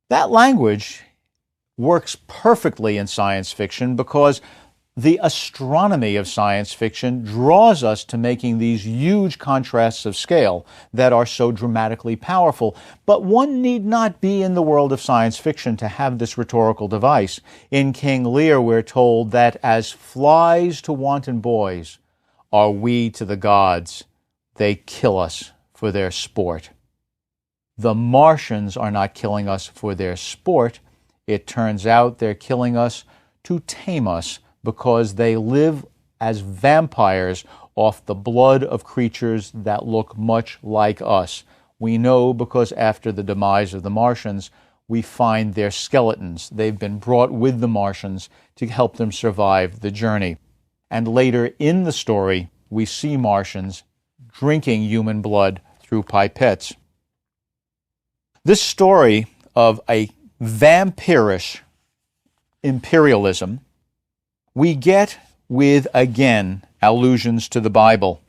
That language works perfectly in science fiction because the astronomy of science fiction draws us to making these huge contrasts of scale that are so dramatically powerful. But one need not be in the world of science fiction to have this rhetorical device. In King Lear, we're told that as flies to wanton boys are we to the gods. They kill us for their sport. the Martians are not killing us for their sport. It turns out they're killing us to tame us because they live as vampires off the blood of creatures that look much like us. We know because after the demise of the Martians, we find their skeletons. They've been brought with the Martians to help them survive the journey. And later in the story, we see Martians drinking human blood through pipettes. This story of a vampirish imperialism we get with, again, allusions to the Bible.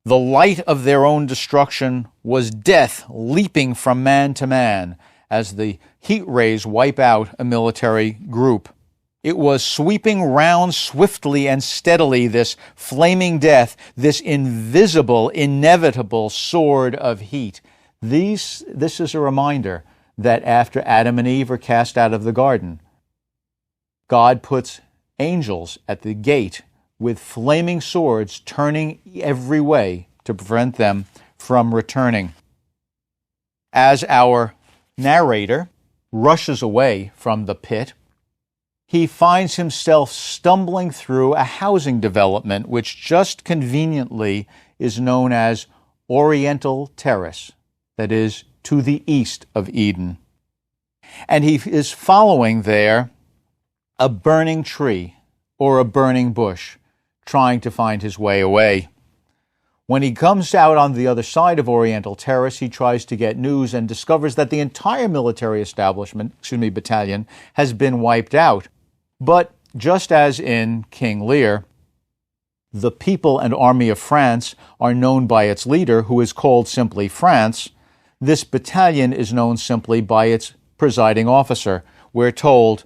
The light of their own destruction was death leaping from man to man as the heat rays wipe out a military group. It was sweeping round swiftly and steadily, this flaming death, this invisible, inevitable sword of heat. This is a reminder that after Adam and Eve are cast out of the garden, God puts angels at the gate with flaming swords turning every way to prevent them from returning. As our narrator rushes away from the pit, he finds himself stumbling through a housing development which just conveniently is known as Oriental Terrace, that is, to the east of Eden. And he is following there a burning tree or a burning bush, trying to find his way away. When he comes out on the other side of Oriental Terrace, he tries to get news and discovers that the entire military battalion, has been wiped out. But just as in King Lear, the people and army of France are known by its leader, who is called simply France, this battalion is known simply by its presiding officer. We're told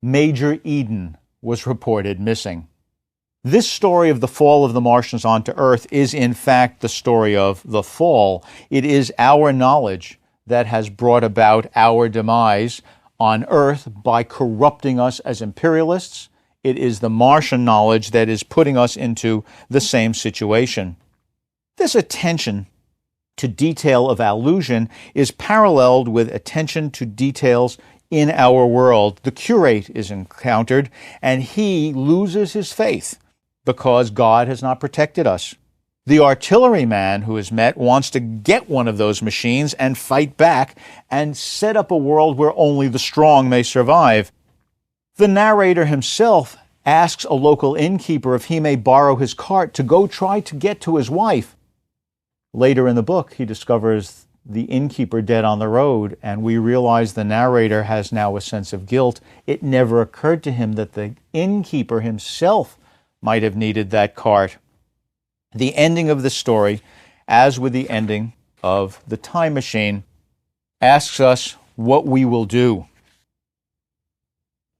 Major Eden was reported missing. This story of the fall of the Martians onto Earth is in fact the story of the fall. It is our knowledge that has brought about our demise on Earth by corrupting us as imperialists. It is the Martian knowledge that is putting us into the same situation. This attention to detail of allusion is paralleled with attention to details in our world. The curate is encountered, and he loses his faith because God has not protected us. The artilleryman who is met wants to get one of those machines and fight back and set up a world where only the strong may survive. The narrator himself asks a local innkeeper if he may borrow his cart to go try to get to his wife. Later in the book, he discovers the innkeeper dead on the road, and we realize the narrator has now a sense of guilt. It never occurred to him that the innkeeper himself might have needed that cart. The ending of the story, as with the ending of The Time Machine, asks us what we will do.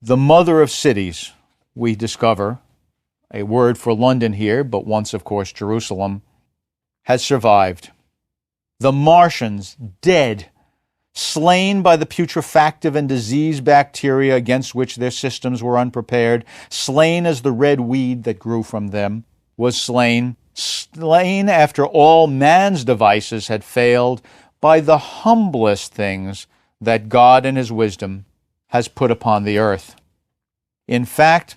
The mother of cities, we discover, a word for London here, but once, of course, Jerusalem, has survived. The Martians, dead, slain by the putrefactive and disease bacteria against which their systems were unprepared, slain as the red weed that grew from them was slain after all man's devices had failed by the humblest things that God in his wisdom has put upon the earth. In fact,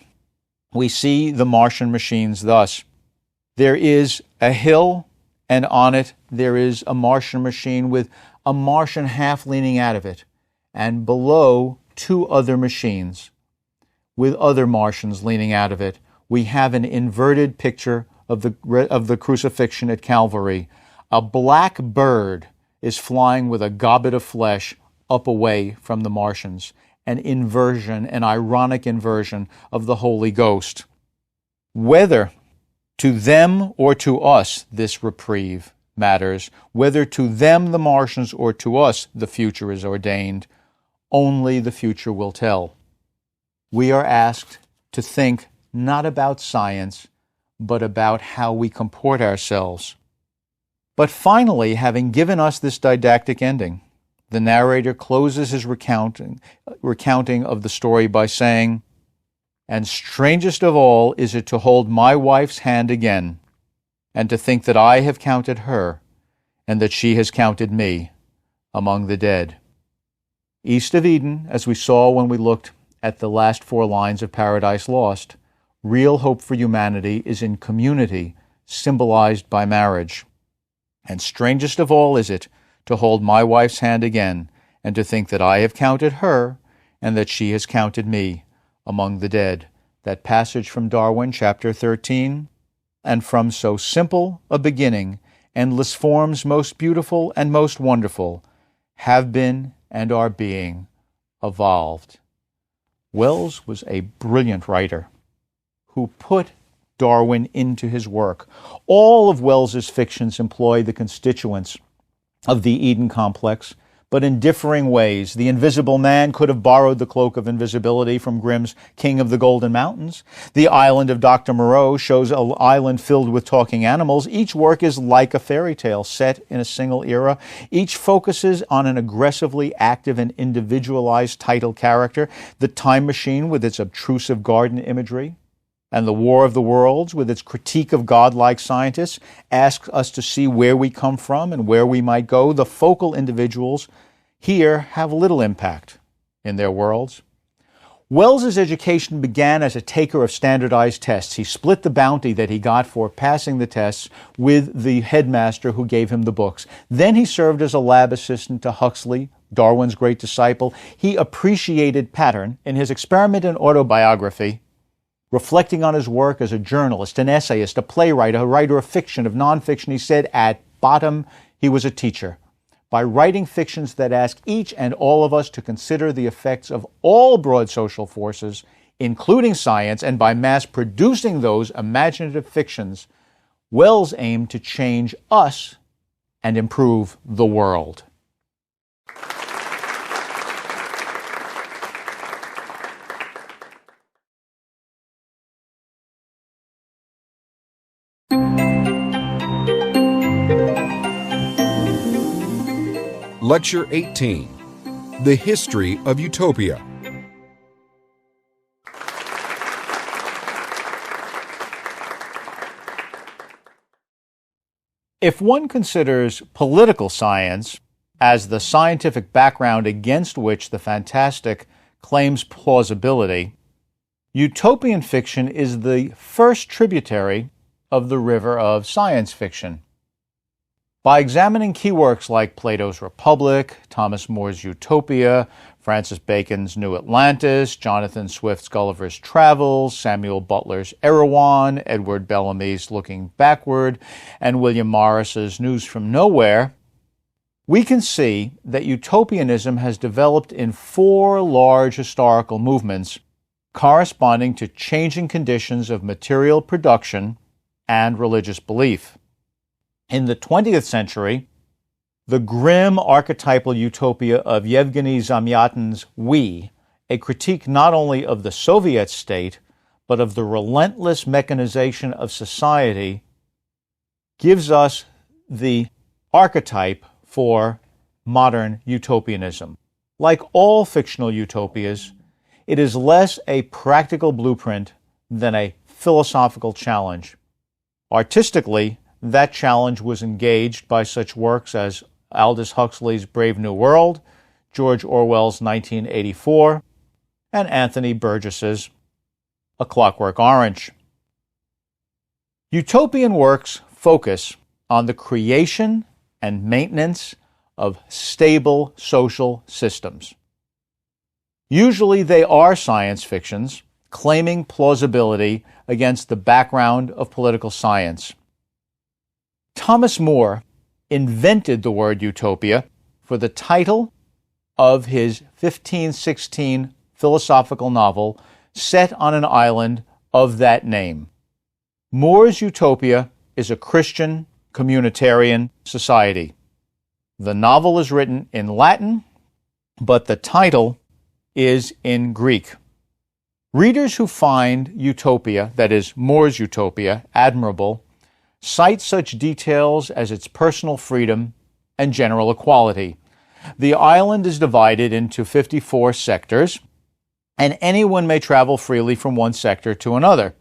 we see the Martian machines thus. There is a hill, and on it there is a Martian machine with a Martian half leaning out of it, and below two other machines with other Martians leaning out of it. We have an inverted picture of the crucifixion at Calvary. A black bird is flying with a gobbet of flesh up away from the Martians, an inversion, an ironic inversion of the Holy Ghost. Whether to them or to us this reprieve matters, whether to them, the Martians, or to us the future is ordained, only the future will tell. We are asked to think not about science, but about how we comport ourselves. But finally, having given us this didactic ending, the narrator closes his recounting of the story by saying, "And strangest of all is it to hold my wife's hand again, and to think that I have counted her and that she has counted me among the dead. East of Eden, as we saw when we looked at the last 4 lines of Paradise Lost, real hope for humanity is in community, symbolized by marriage. And strangest of all is it to hold my wife's hand again, and to think that I have counted her, and that she has counted me among the dead. That passage from Darwin, chapter 13. And from so simple a beginning, endless forms most beautiful and most wonderful have been and are being evolved. Wells was a brilliant writer who put Darwin into his work. All of Wells's fictions employ the constituents of the Eden complex, but in differing ways. The Invisible Man could have borrowed the cloak of invisibility from Grimm's King of the Golden Mountains. The Island of Dr. Moreau shows an island filled with talking animals. Each work is like a fairy tale set in a single era. Each focuses on an aggressively active and individualized title character. The Time Machine with its obtrusive garden imagery, and The War of the Worlds, with its critique of godlike scientists, asks us to see where we come from and where we might go. The focal individuals here have little impact in their worlds. Wells's education began as a taker of standardized tests. He split the bounty that he got for passing the tests with the headmaster who gave him the books. Then he served as a lab assistant to Huxley, Darwin's great disciple. He appreciated pattern. In his experiment and autobiography, reflecting on his work as a journalist, an essayist, a playwright, a writer of fiction, of nonfiction, he said, at bottom, he was a teacher. By writing fictions that ask each and all of us to consider the effects of all broad social forces, including science, and by mass producing those imaginative fictions, Wells aimed to change us and improve the world. Lecture 18, The History of Utopia. If one considers political science as the scientific background against which the fantastic claims plausibility, utopian fiction is the first tributary of the river of science fiction. By examining key works like Plato's Republic, Thomas More's Utopia, Francis Bacon's New Atlantis, Jonathan Swift's Gulliver's Travels, Samuel Butler's Erewhon, Edward Bellamy's Looking Backward, and William Morris's News from Nowhere, we can see that utopianism has developed in 4 large historical movements corresponding to changing conditions of material production and religious belief. In the 20th century, the grim archetypal utopia of Yevgeny Zamyatin's We, a critique not only of the Soviet state, but of the relentless mechanization of society, gives us the archetype for modern utopianism. Like all fictional utopias, it is less a practical blueprint than a philosophical challenge. Artistically, that challenge was engaged by such works as Aldous Huxley's Brave New World, George Orwell's 1984, and Anthony Burgess's A Clockwork Orange. Utopian works focus on the creation and maintenance of stable social systems. Usually they are science fictions, claiming plausibility against the background of political science. Thomas More invented the word utopia for the title of his 1516 philosophical novel set on an island of that name. More's Utopia is a Christian communitarian society. The novel is written in Latin, but the title is in Greek. Readers who find Utopia, that is, More's Utopia, admirable, cite such details as its personal freedom and general equality. The island is divided into 54 sectors, and anyone may travel freely from one sector to another.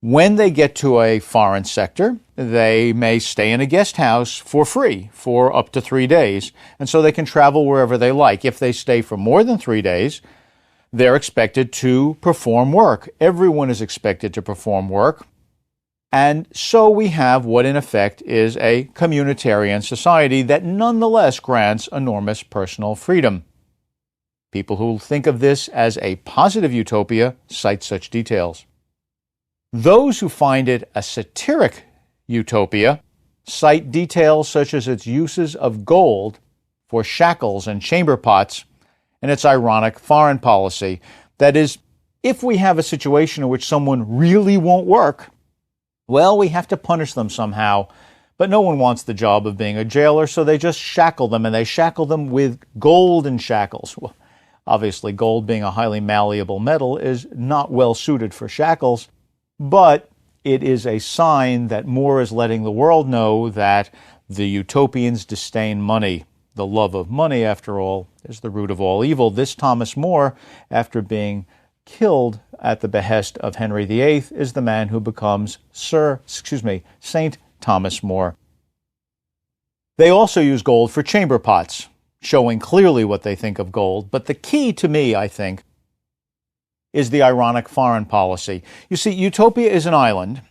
When they get to a foreign sector, they may stay in a guest house for free for up to 3 days, and so they can travel wherever they like. If they stay for more than 3 days, they're expected to perform work. Everyone is expected to perform work. And so we have what in effect is a communitarian society that nonetheless grants enormous personal freedom. People who think of this as a positive utopia cite such details. Those who find it a satiric utopia cite details such as its uses of gold for shackles and chamber pots and its ironic foreign policy. That is, if we have a situation in which someone really won't work, well, we have to punish them somehow. But no one wants the job of being a jailer, so they just shackle them, and they shackle them with golden shackles. Well, obviously, gold being a highly malleable metal is not well suited for shackles, but it is a sign that More is letting the world know that the utopians disdain money. The love of money, after all, is the root of all evil. This Thomas More, after being killed at the behest of Henry VIII, is the man who becomes Saint Thomas More. They also use gold for chamber pots, showing clearly what they think of gold. But the key to me, I think, is the ironic foreign policy. You see, Utopia is an island,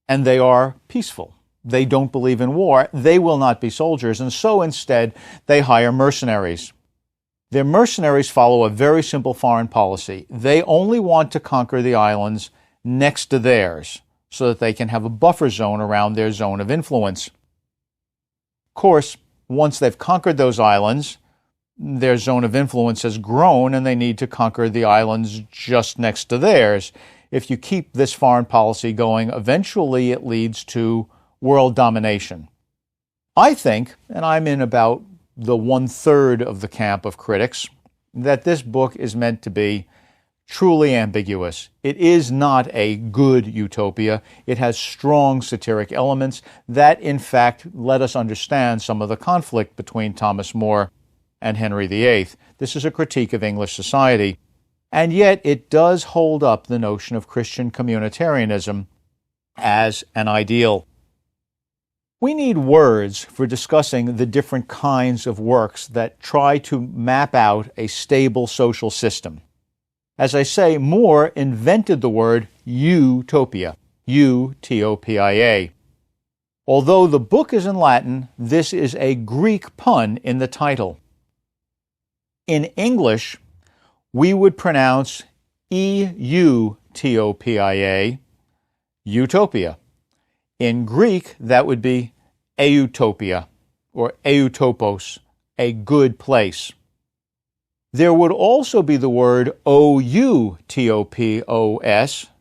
and they are peaceful. They don't believe in war. They will not be soldiers, and so instead they hire mercenaries. Their mercenaries follow a very simple foreign policy. They only want to conquer the islands next to theirs so that they can have a buffer zone around their zone of influence. Of course, once they've conquered those islands, their zone of influence has grown and they need to conquer the islands just next to theirs. If you keep this foreign policy going, eventually it leads to world domination. I think, and I'm in about the 1/3 of the camp of critics, that this book is meant to be truly ambiguous. It is not a good utopia. It has strong satiric elements that, in fact, let us understand some of the conflict between Thomas More and Henry VIII. This is a critique of English society. And yet it does hold up the notion of Christian communitarianism as an ideal. We need words for discussing the different kinds of works that try to map out a stable social system. As I say, More invented the word utopia, U-T-O-P-I-A. Although the book is in Latin, this is a Greek pun in the title. In English, we would pronounce E-U-T-O-P-I-A, utopia. In Greek, that would be eutopia, or eutopos, a good place. There would also be the word O-U-T-O-P-O-S,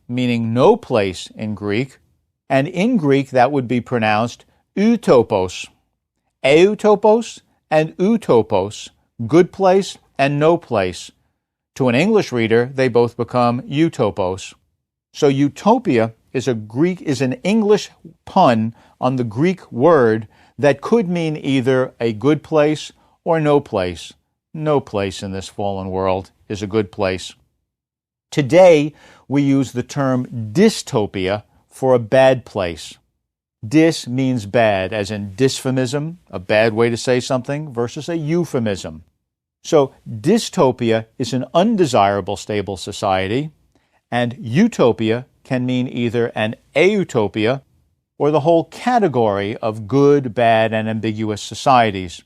meaning no place in Greek, and in Greek that would be pronounced utopos. Eutopos and utopos, good place and no place. To an English reader, they both become utopos. So utopia is an English pun on the Greek word that could mean either a good place or no place. No place in this fallen world is a good place. Today, we use the term dystopia for a bad place. Dys means bad, as in dysphemism, a bad way to say something, versus a euphemism. So dystopia is an undesirable stable society, and utopia can mean either an autopia or the whole category of good, bad, and ambiguous societies.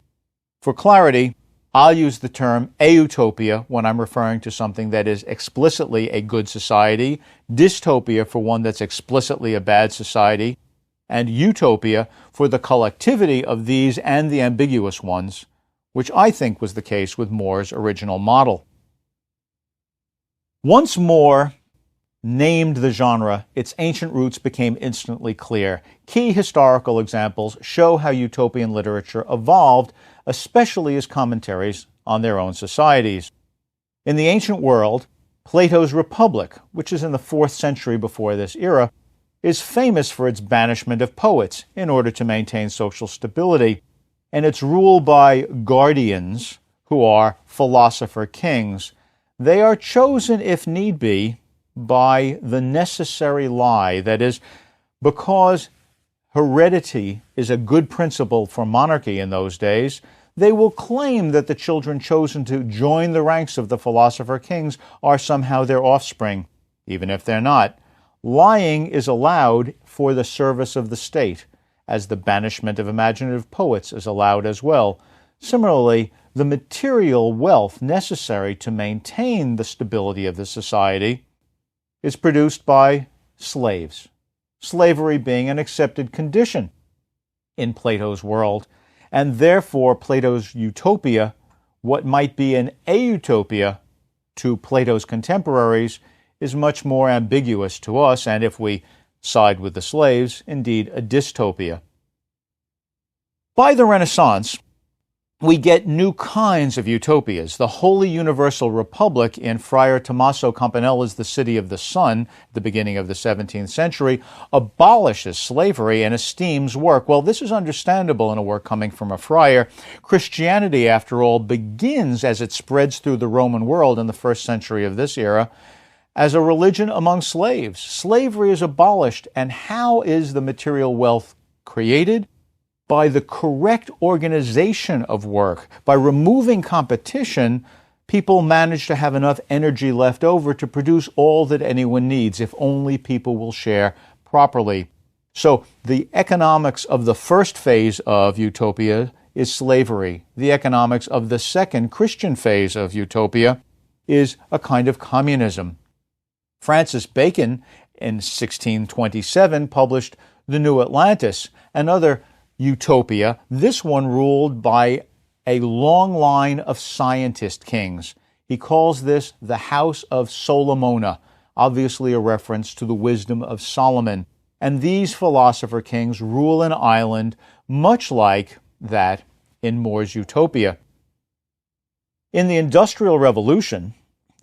For clarity, I'll use the term autopia when I'm referring to something that is explicitly a good society, dystopia for one that's explicitly a bad society, and utopia for the collectivity of these and the ambiguous ones, which I think was the case with More's original model. Once More named the genre, its ancient roots became instantly clear. Key historical examples show how utopian literature evolved, especially as commentaries on their own societies. In the ancient world, Plato's Republic, which is in the 4th century before this era, is famous for its banishment of poets in order to maintain social stability, and its rule by guardians, who are philosopher kings. They are chosen, if need be, by the necessary lie. That is, because heredity is a good principle for monarchy in those days, they will claim that the children chosen to join the ranks of the philosopher kings are somehow their offspring, even if they're not. Lying is allowed for the service of the state, as the banishment of imaginative poets is allowed as well. Similarly, the material wealth necessary to maintain the stability of the society is produced by slaves, slavery being an accepted condition in Plato's world, and therefore Plato's utopia, what might be an autopia to Plato's contemporaries, is much more ambiguous to us, and if we side with the slaves, indeed a dystopia. By the Renaissance, we get new kinds of utopias. The Holy Universal Republic in Friar Tommaso Campanella's The City of the Sun, at the beginning of the 17th century, abolishes slavery and esteems work. Well, this is understandable in a work coming from a friar. Christianity, after all, begins as it spreads through the Roman world in the first century of this era as a religion among slaves. Slavery is abolished, and how is the material wealth created? By the correct organization of work. By removing competition, people manage to have enough energy left over to produce all that anyone needs, if only people will share properly. So the economics of the first phase of utopia is slavery. The economics of the second Christian phase of utopia is a kind of communism. Francis Bacon, in 1627, published The New Atlantis, another utopia, this one ruled by a long line of scientist kings. He calls this the House of Solomona, obviously a reference to the wisdom of Solomon. And these philosopher kings rule an island much like that in More's utopia. In the Industrial Revolution,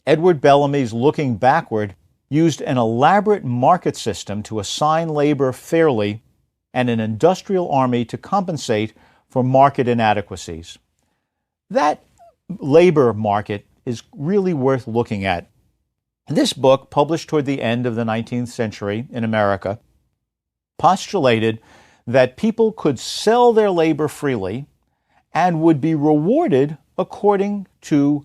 Edward Bellamy's Looking Backward used an elaborate market system to assign labor fairly and an industrial army to compensate for market inadequacies. That labor market is really worth looking at. This book, published toward the end of the 19th century in America, postulated that people could sell their labor freely and would be rewarded according to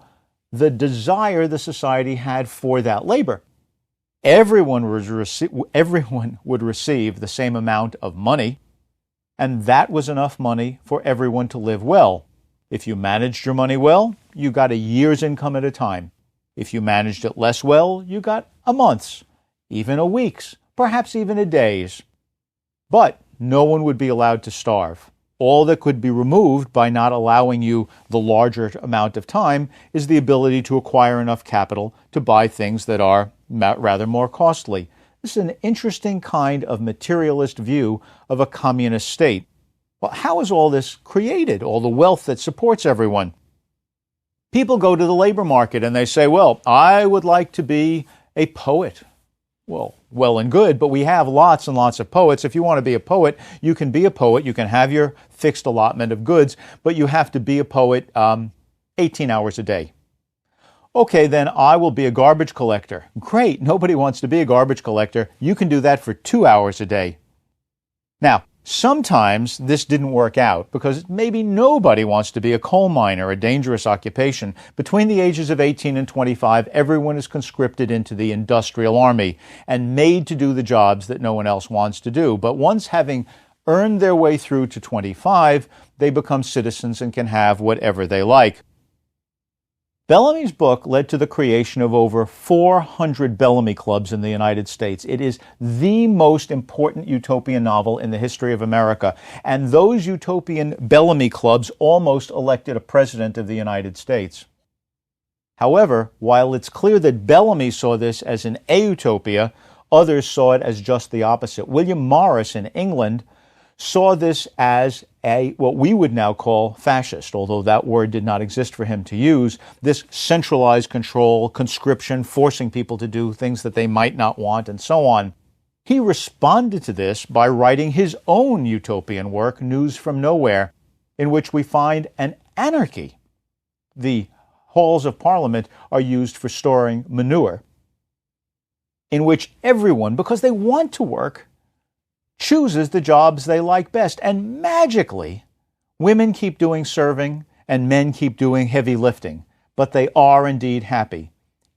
the desire the society had for that labor. Everyone would receive the same amount of money, and that was enough money for everyone to live well. If you managed your money well, you got a year's income at a time. If you managed it less well, you got a month's, even a week's, perhaps even a day's. But no one would be allowed to starve. All that could be removed by not allowing you the larger amount of time is the ability to acquire enough capital to buy things that are rather more costly. This is an interesting kind of materialist view of a communist state. Well, how is all this created, all the wealth that supports everyone? People go to the labor market and they say, well, I would like to be a poet. Well and good, but we have lots and lots of poets. If you want to be a poet, you can be a poet. You can have your fixed allotment of goods, but you have to be a poet 18 hours a day. Okay, then I will be a garbage collector. Great, nobody wants to be a garbage collector. You can do that for 2 hours a day. Now, sometimes this didn't work out because maybe nobody wants to be a coal miner, a dangerous occupation. Between the ages of 18 and 25, everyone is conscripted into the industrial army and made to do the jobs that no one else wants to do. But once having earned their way through to 25, they become citizens and can have whatever they like. Bellamy's book led to the creation of over 400 Bellamy clubs in the United States. It is the most important utopian novel in the history of America, and those utopian Bellamy clubs almost elected a president of the United States. However, while it's clear that Bellamy saw this as an autopia, others saw it as just the opposite. William Morris in England saw this as what we would now call fascist, although that word did not exist for him to use, this centralized control, conscription, forcing people to do things that they might not want, and so on. He responded to this by writing his own utopian work, News from Nowhere, in which we find an anarchy. The halls of Parliament are used for storing manure. in which everyone, because they want to work, chooses the jobs they like best. And magically, women keep doing serving and men keep doing heavy lifting, but they are indeed happy.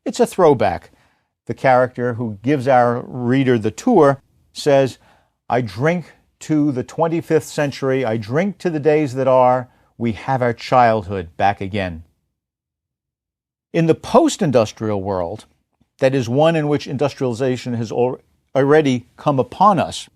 It's a throwback. The character who gives our reader the tour says, I drink to the 25th century, I drink to the days that are, we have our childhood back again. In the post-industrial world, that is one in which industrialization has already come upon us,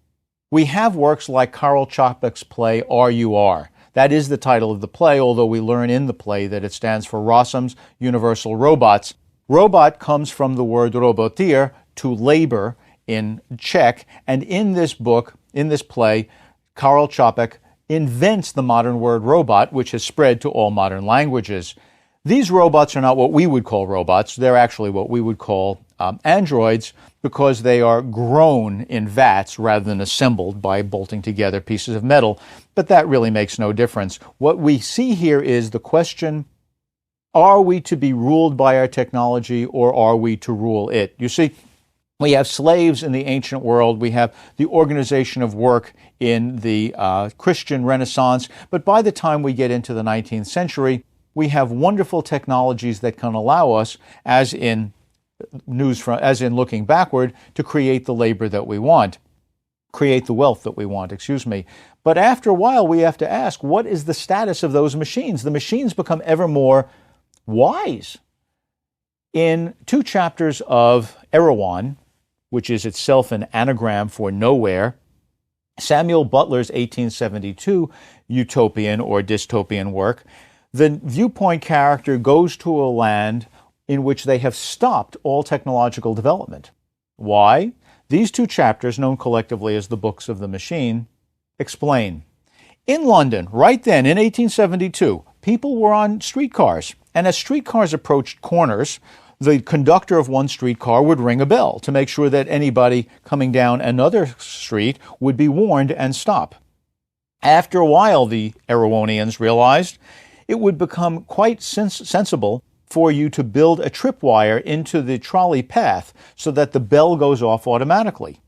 we have works like Karl Čapek's play R.U.R. That is the title of the play, although we learn in the play that it stands for Rossum's Universal Robots. Robot comes from the word robotir, to labor in Czech, and in this book, in this play, Karl Čapek invents the modern word robot, which has spread to all modern languages. These robots are not what we would call robots. They're actually what we would call androids, because they are grown in vats rather than assembled by bolting together pieces of metal. But that really makes no difference. What we see here is the question, are we to be ruled by our technology or are we to rule it? You see, we have slaves in the ancient world. We have the organization of work in the Christian Renaissance. But by the time we get into the 19th century, we have wonderful technologies that can allow us, as in looking backward, to create the labor that we want, create the wealth that we want, But after a while, we have to ask, what is the status of those machines? The machines become ever more wise. In 2 chapters of Erewhon, which is itself an anagram for nowhere, Samuel Butler's 1872 utopian or dystopian work, the viewpoint character goes to a land in which they have stopped all technological development. Why? These 2 chapters, known collectively as the Books of the Machine, explain. In London, right then, in 1872, people were on streetcars, and as streetcars approached corners, the conductor of one streetcar would ring a bell to make sure that anybody coming down another street would be warned and stop. After a while, the Erewhonians realized it would become quite sensible for you to build a tripwire into the trolley path so that the bell goes off automatically.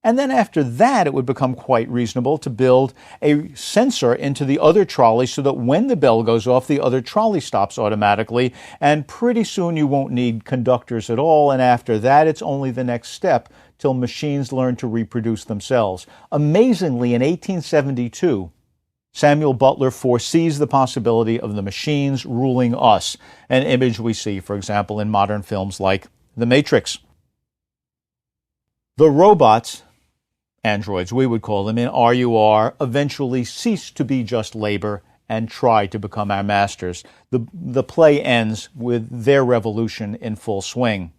And then after that, it would become quite reasonable to build a sensor into the other trolley so that when the bell goes off, the other trolley stops automatically, and pretty soon you won't need conductors at all, and after that, it's only the next step till machines learn to reproduce themselves. Amazingly, in 1872, Samuel Butler foresees the possibility of the machines ruling us, an image we see, for example, in modern films like The Matrix. The robots, androids we would call them, in R.U.R. eventually cease to be just labor and try to become our masters. The play ends with their revolution in full swing.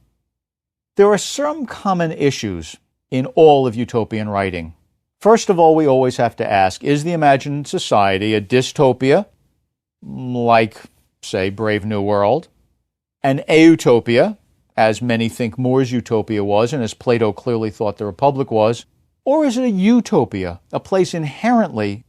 There are some common issues in all of utopian writing. First of all, we always have to ask, is the imagined society a dystopia, like, say, Brave New World, an autopia, as many think More's utopia was, and as Plato clearly thought the Republic was, or is it a utopia, a place inherently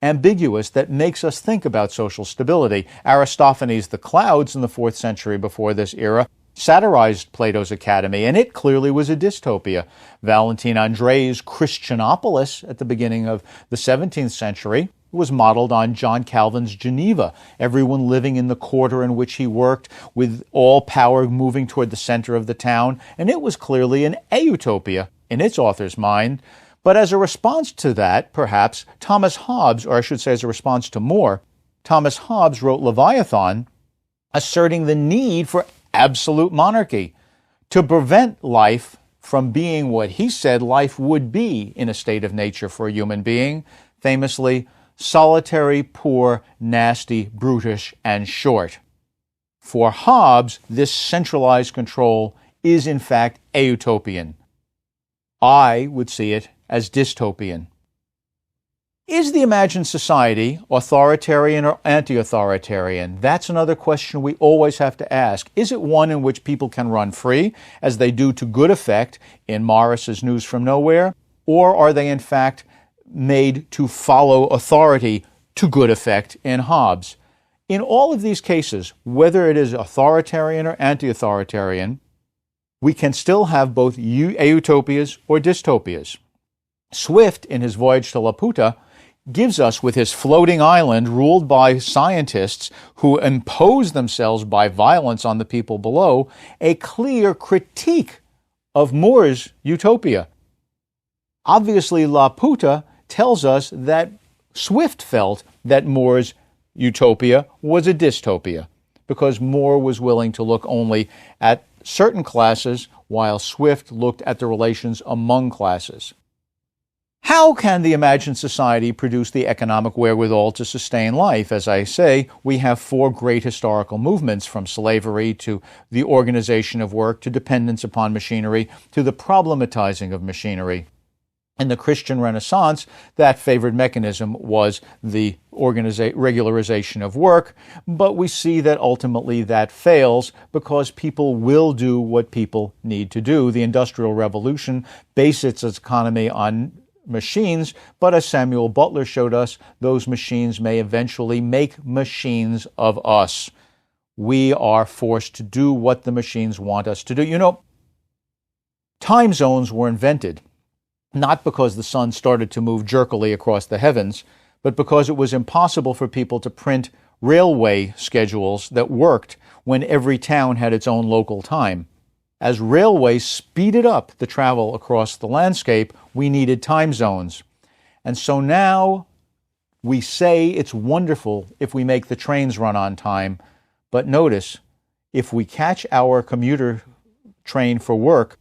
ambiguous that makes us think about social stability? Aristophanes' The Clouds in the 4th century before this era satirized Plato's Academy, and it clearly was a dystopia. Valentin Andre's Christianopolis at the beginning of the 17th century was modeled on John Calvin's Geneva, everyone living in the quarter in which he worked, with all power moving toward the center of the town, and it was clearly an autopia in its author's mind. But as a response to that, perhaps, Thomas Hobbes, or I should say as a response to More, Thomas Hobbes wrote Leviathan, asserting the need for absolute monarchy to prevent life from being what he said life would be in a state of nature for a human being, famously, solitary, poor, nasty, brutish, and short. For Hobbes, this centralized control is in fact autopian. I would see it as dystopian. Is the imagined society authoritarian or anti-authoritarian? That's another question we always have to ask. Is it one in which people can run free, as they do to good effect in Morris's News from Nowhere, or are they in fact made to follow authority to good effect in Hobbes? In all of these cases, whether it is authoritarian or anti-authoritarian, we can still have both utopias or dystopias. Swift, in his Voyage to Laputa, gives us, with his floating island ruled by scientists who impose themselves by violence on the people below, a clear critique of More's utopia. Obviously, Laputa tells us that Swift felt that More's utopia was a dystopia, because More was willing to look only at certain classes, while Swift looked at the relations among classes. How can the imagined society produce the economic wherewithal to sustain life? As I say, we have four great historical movements, from slavery to the organization of work to dependence upon machinery to the problematizing of machinery. In the Christian Renaissance, that favored mechanism was the regularization of work, but we see that ultimately that fails because people will do what people need to do. The Industrial Revolution based its economy on machines, but as Samuel Butler showed us, those machines may eventually make machines of us. We are forced to do what the machines want us to do. You know, time zones were invented not because the sun started to move jerkily across the heavens, but because it was impossible for people to print railway schedules that worked when every town had its own local time. As railways speeded up the travel across the landscape, we needed time zones. And so now we say it's wonderful if we make the trains run on time, but notice, if we catch our commuter train for work,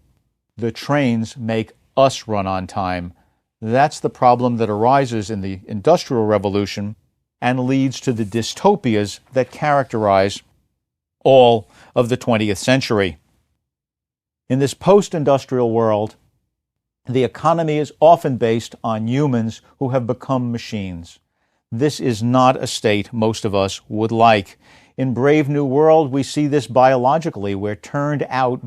the trains make us run on time. That's the problem that arises in the Industrial Revolution and leads to the dystopias that characterize all of the 20th century. In this post-industrial world, the economy is often based on humans who have become machines. This is not a state most of us would like. In Brave New World, we see this biologically. We're turned out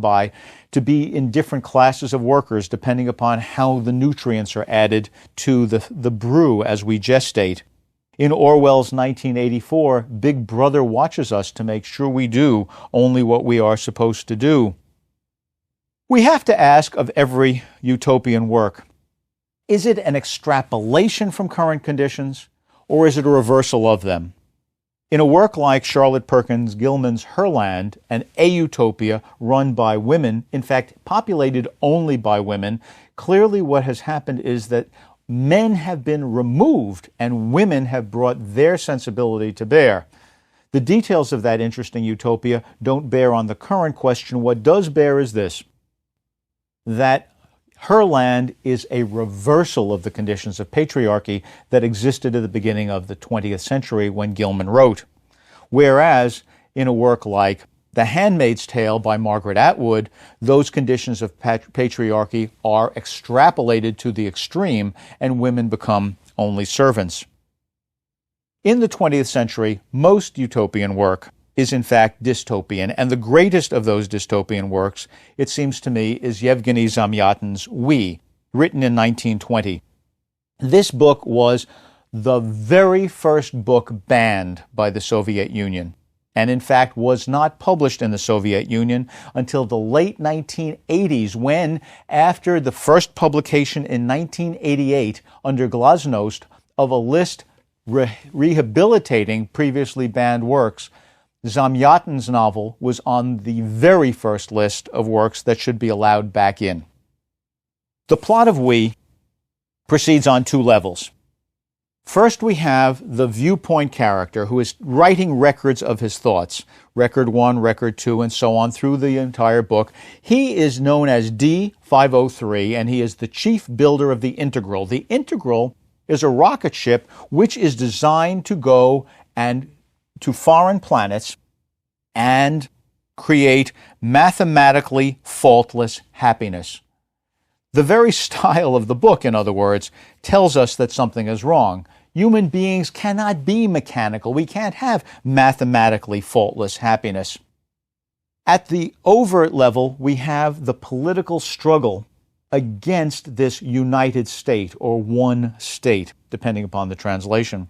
to be in different classes of workers depending upon how the nutrients are added to the brew as we gestate. In Orwell's 1984, Big Brother watches us to make sure we do only what we are supposed to do. We have to ask of every utopian work, is it an extrapolation from current conditions, or is it a reversal of them? In a work like Charlotte Perkins Gilman's Herland, an utopia run by women, in fact populated only by women, clearly what has happened is that men have been removed and women have brought their sensibility to bear. The details of that interesting utopia don't bear on the current question. What does bear is this, that Herland is a reversal of the conditions of patriarchy that existed at the beginning of the 20th century when Gilman wrote. Whereas in a work like The Handmaid's Tale by Margaret Atwood, those conditions of patriarchy are extrapolated to the extreme and women become only servants. In the 20th century, most utopian work is in fact dystopian, and the greatest of those dystopian works, it seems to me, is Yevgeny Zamyatin's We, written in 1920. This book was the very first book banned by the Soviet Union, and in fact was not published in the Soviet Union until the late 1980s, when, after the first publication in 1988 under Glasnost of a list rehabilitating previously banned works, Zamyatin's novel was on the very first list of works that should be allowed back in. The plot of We proceeds on two levels. First, we have the viewpoint character who is writing records of his thoughts, record 1, record 2, and so on through the entire book. He is known as D503, and he is the chief builder of the Integral. The Integral is a rocket ship which is designed to go and to foreign planets and create mathematically faultless happiness. The very style of the book, in other words, tells us that something is wrong. Human beings cannot be mechanical. We can't have mathematically faultless happiness. At the overt level, we have the political struggle against this united state, or one state, depending upon the translation.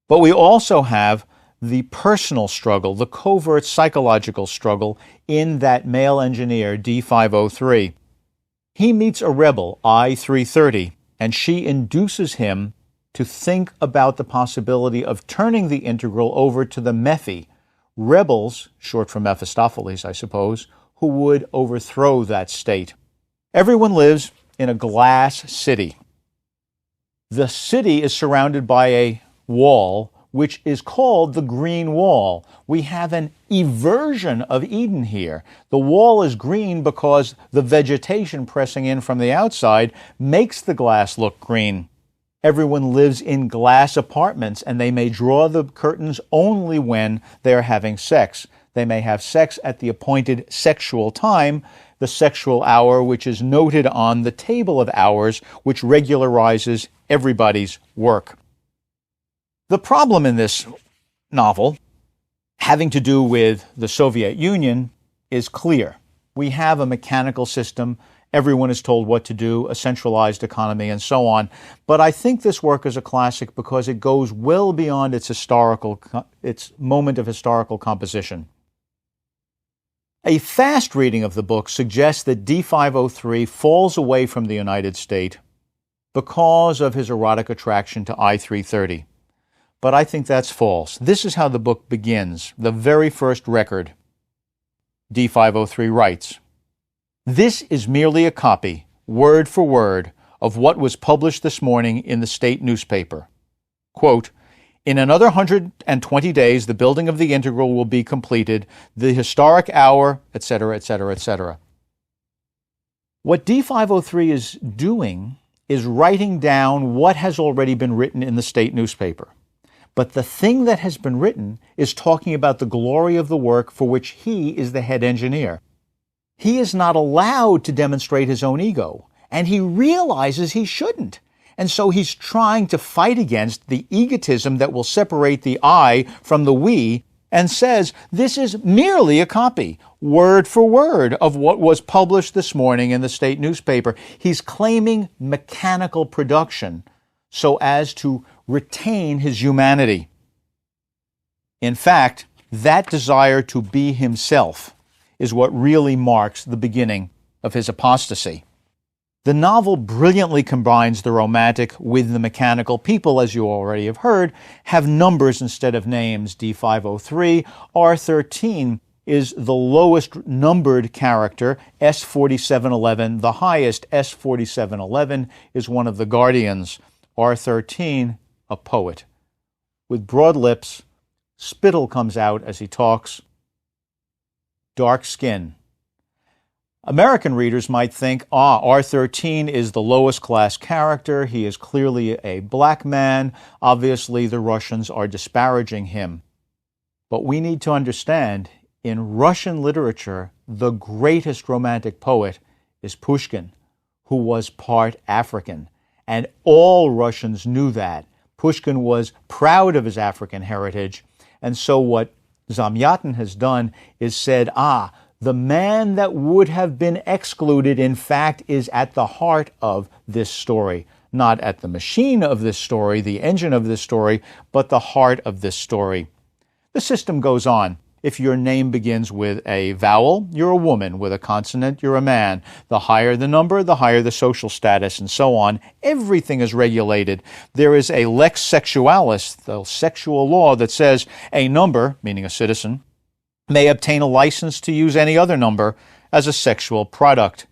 But we also have the personal struggle, the covert psychological struggle in that male engineer, D503. He meets a rebel, I-330, and she induces him to think about the possibility of turning the integral over to the Mephi, rebels, short for Mephistopheles, I suppose, who would overthrow that state. Everyone lives in a glass city. The city is surrounded by a wall, which is called the Green Wall. We have an eversion of Eden here. The wall is green because the vegetation pressing in from the outside makes the glass look green. Everyone lives in glass apartments, and they may draw the curtains only when they are having sex. They may have sex at the appointed sexual time, the sexual hour which is noted on the table of hours, which regularizes everybody's work. The problem in this novel, having to do with the Soviet Union, is clear. We have a mechanical system. Everyone is told what to do, a centralized economy, and so on. But I think this work is a classic because it goes well beyond its moment of historical composition. A fast reading of the book suggests that D503 falls away from the United States because of his erotic attraction to I-330. But I think that's false. This is how the book begins, the very first record. D503 writes, "This is merely a copy, word for word, of what was published this morning in the state newspaper. Quote, in another 120 days, the building of the integral will be completed, the historic hour, etc., etc., etc." What D503 is doing is writing down what has already been written in the state newspaper. But the thing that has been written is talking about the glory of the work for which he is the head engineer. He is not allowed to demonstrate his own ego, and he realizes he shouldn't. And so he's trying to fight against the egotism that will separate the I from the we, and says this is merely a copy, word for word, of what was published this morning in the state newspaper. He's claiming mechanical production so as to retain his humanity. In fact, that desire to be himself is what really marks the beginning of his apostasy. The novel brilliantly combines the romantic with the mechanical. People, as you already have heard, have numbers instead of names. D503, R13 is the lowest numbered character, S4711 the highest. S4711 is one of the guardians. R13, a poet. With broad lips, spittle comes out as he talks. Dark skin. American readers might think, R13 is the lowest class character. He is clearly a black man. Obviously, the Russians are disparaging him. But we need to understand, in Russian literature, the greatest romantic poet is Pushkin, who was part African. And all Russians knew that. Pushkin was proud of his African heritage. And so what Zamyatin has done is said, the man that would have been excluded, in fact, is at the heart of this story. Not at the machine of this story, the engine of this story, but the heart of this story. The system goes on. If your name begins with a vowel, you're a woman. With a consonant, you're a man. The higher the number, the higher the social status, and so on. Everything is regulated. There is a lex sexualis, the sexual law, that says a number, meaning a citizen, may obtain a license to use any other number as a sexual product.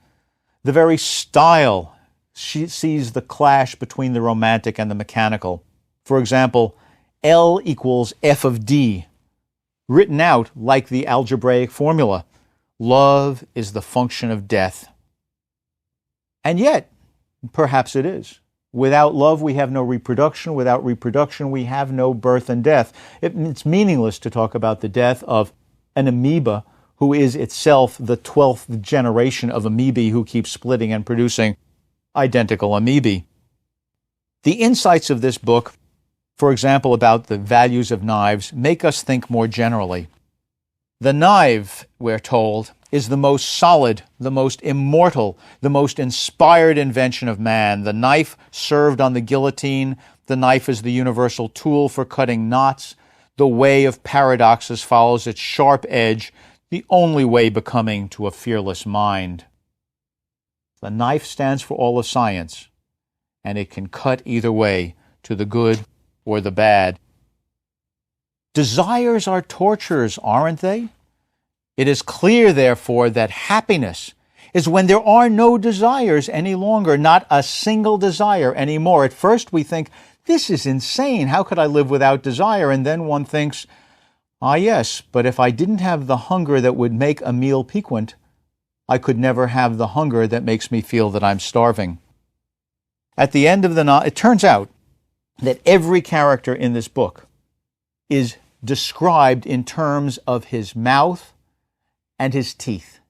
The very style sees the clash between the romantic and the mechanical. For example, L equals F of D, written out like the algebraic formula. Love is the function of death. And yet, perhaps it is. Without love, we have no reproduction. Without reproduction, we have no birth and death. It's meaningless to talk about the death of an amoeba who is itself the 12th generation of amoebae who keeps splitting and producing identical amoebae. The insights of this book, for example, about the values of knives, make us think more generally. The knife, we're told, is the most solid, the most immortal, the most inspired invention of man. The knife served on the guillotine. The knife is the universal tool for cutting knots. The way of paradoxes follows its sharp edge, the only way becoming to a fearless mind. The knife stands for all of science, and it can cut either way, to the good or the bad. Desires are tortures, aren't they? It is clear, therefore, that happiness is when there are no desires any longer, not a single desire anymore. At first we think, this is insane. How could I live without desire? And then one thinks, ah, yes, but if I didn't have the hunger that would make a meal piquant, I could never have the hunger that makes me feel that I'm starving. At the end of the novel, it turns out that every character in this book is described in terms of his mouth and his teeth.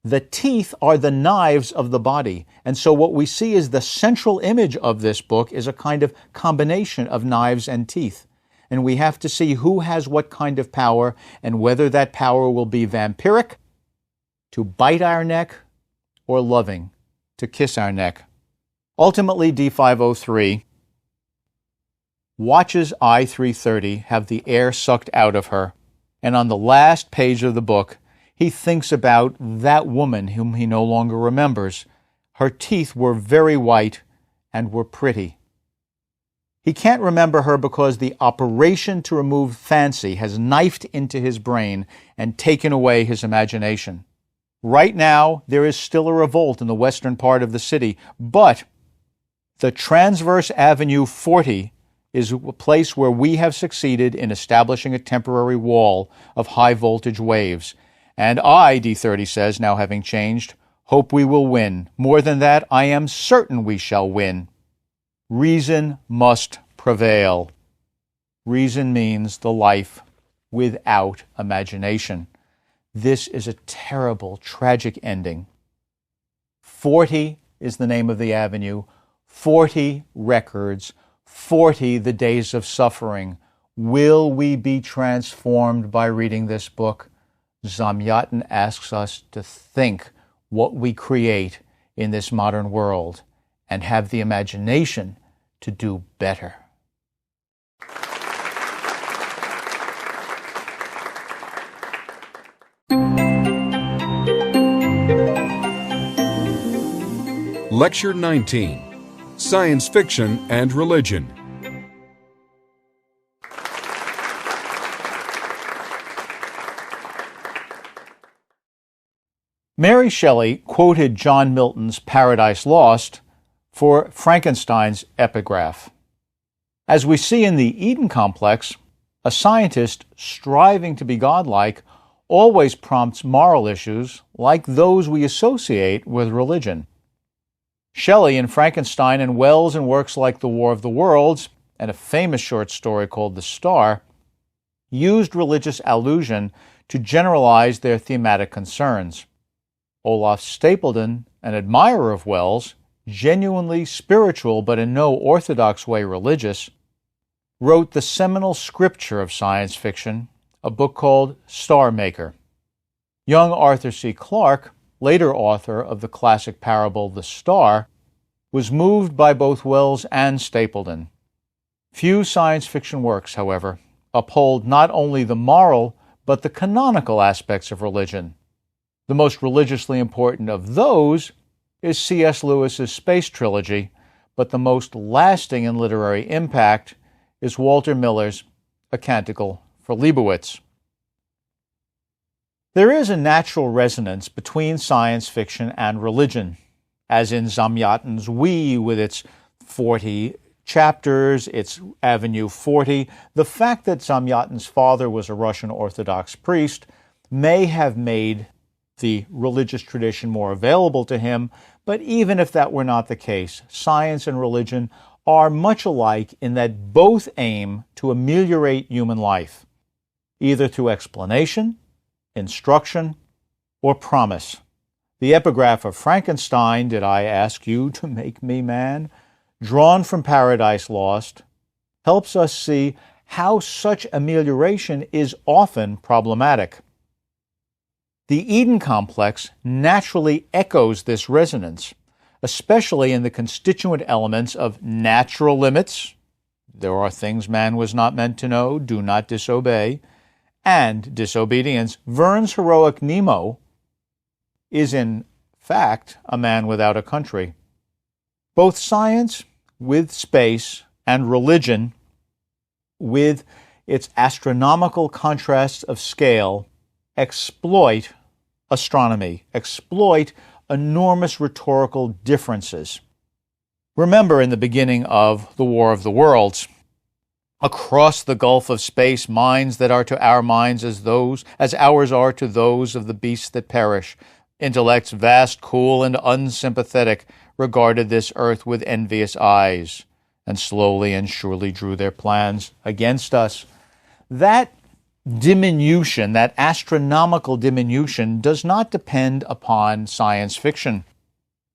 The teeth are the knives of the body. And so what we see is the central image of this book is a kind of combination of knives and teeth. And we have to see who has what kind of power and whether that power will be vampiric, to bite our neck, or loving, to kiss our neck. Ultimately, D503 watches I-330 have the air sucked out of her. And on the last page of the book, he thinks about that woman whom he no longer remembers. Her teeth were very white and were pretty. He can't remember her because the operation to remove fancy has knifed into his brain and taken away his imagination. Right now, there is still a revolt in the western part of the city, but the Transverse Avenue 40 is a place where we have succeeded in establishing a temporary wall of high-voltage waves. And I, D30 says, now having changed, hope we will win. More than that, I am certain we shall win. Reason must prevail. Reason means the life without imagination. This is a terrible, tragic ending. 40 is the name of the avenue. 40 records. 40 the days of suffering. Will we be transformed by reading this book? Zamyatin asks us to think what we create in this modern world and have the imagination to do better. Lecture 19, Science Fiction and Religion. Mary Shelley quoted John Milton's Paradise Lost for Frankenstein's epigraph. As we see in the Eden complex, a scientist striving to be godlike always prompts moral issues like those we associate with religion. Shelley in Frankenstein and Wells in works like The War of the Worlds and a famous short story called The Star used religious allusion to generalize their thematic concerns. Olaf Stapledon, an admirer of Wells, genuinely spiritual but in no orthodox way religious, wrote the seminal scripture of science fiction, a book called Star Maker. Young Arthur C. Clarke, later author of the classic parable The Star, was moved by both Wells and Stapledon. Few science fiction works, however, uphold not only the moral but the canonical aspects of religion. The most religiously important of those is C.S. Lewis's Space Trilogy, but the most lasting in literary impact is Walter Miller's A Canticle for Leibowitz. There is a natural resonance between science fiction and religion, as in Zamyatin's We with its 40 chapters, its Avenue 40. The fact that Zamyatin's father was a Russian Orthodox priest may have made the religious tradition more available to him, but even if that were not the case, science and religion are much alike in that both aim to ameliorate human life, either through explanation, instruction, or promise. The epigraph of Frankenstein, Did I Ask You to Make Me Man?, drawn from Paradise Lost, helps us see how such amelioration is often problematic. The Eden complex naturally echoes this resonance, especially in the constituent elements of natural limits, there are things man was not meant to know, do not disobey, and disobedience. Verne's heroic Nemo is in fact a man without a country. Both science with space and religion with its astronomical contrasts of scale exploit astronomy, exploit enormous rhetorical differences. Remember, in the beginning of the War of the Worlds, across the gulf of space, minds that are to our minds as ours are to those of the beasts that perish. Intellects vast, cool, and unsympathetic regarded this earth with envious eyes, and slowly and surely drew their plans against us. That diminution, that astronomical diminution, does not depend upon science fiction.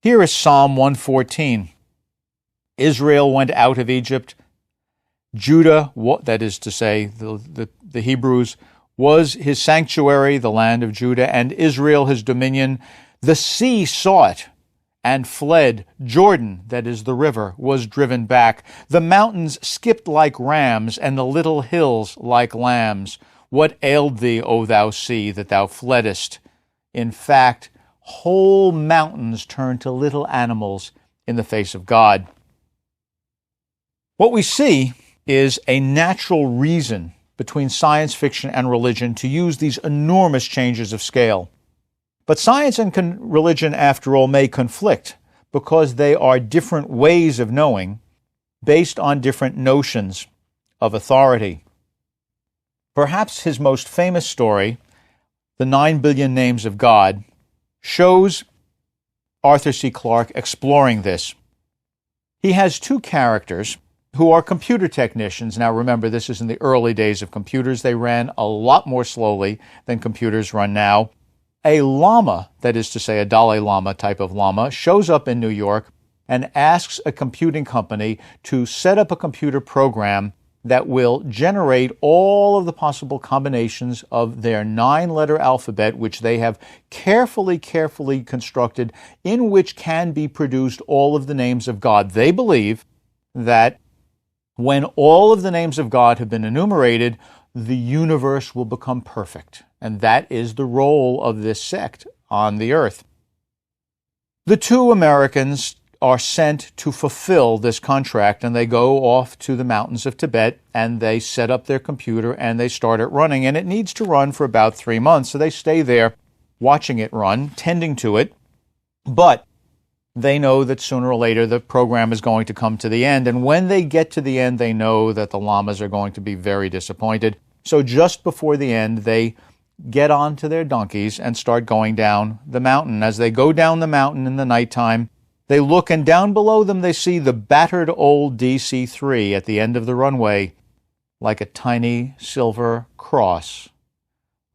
Here is Psalm 114. Israel went out of Egypt. Judah, that is to say, the Hebrews, was his sanctuary, the land of Judah, and Israel his dominion. The sea saw it and fled. Jordan, that is the river, was driven back. The mountains skipped like rams, and the little hills like lambs. What ailed thee, O thou sea, that thou fleddest? In fact, whole mountains turned to little animals in the face of God. What we see is a natural reason between science fiction and religion to use these enormous changes of scale. But science and religion, after all, may conflict because they are different ways of knowing based on different notions of authority. Perhaps his most famous story, The 9 Billion Names of God, shows Arthur C. Clarke exploring this. He has two characters who are computer technicians. Now remember, this is in the early days of computers. They ran a lot more slowly than computers run now. A llama, that is to say a Dalai Lama type of llama, shows up in New York and asks a computing company to set up a computer program that will generate all of the possible combinations of their 9-letter alphabet, which they have carefully constructed, in which can be produced all of the names of God. They believe that when all of the names of God have been enumerated, the universe will become perfect. And that is the role of this sect on the earth. The two Americans are sent to fulfill this contract, and they go off to the mountains of Tibet, and they set up their computer, and they start it running. And it needs to run for about 3 months, so they stay there watching it run, tending to it. But they know that sooner or later the program is going to come to the end. And when they get to the end, they know that the llamas are going to be very disappointed. So just before the end, they get onto their donkeys and start going down the mountain. As they go down the mountain in the nighttime, they look, and down below them they see the battered old DC-3 at the end of the runway, like a tiny silver cross.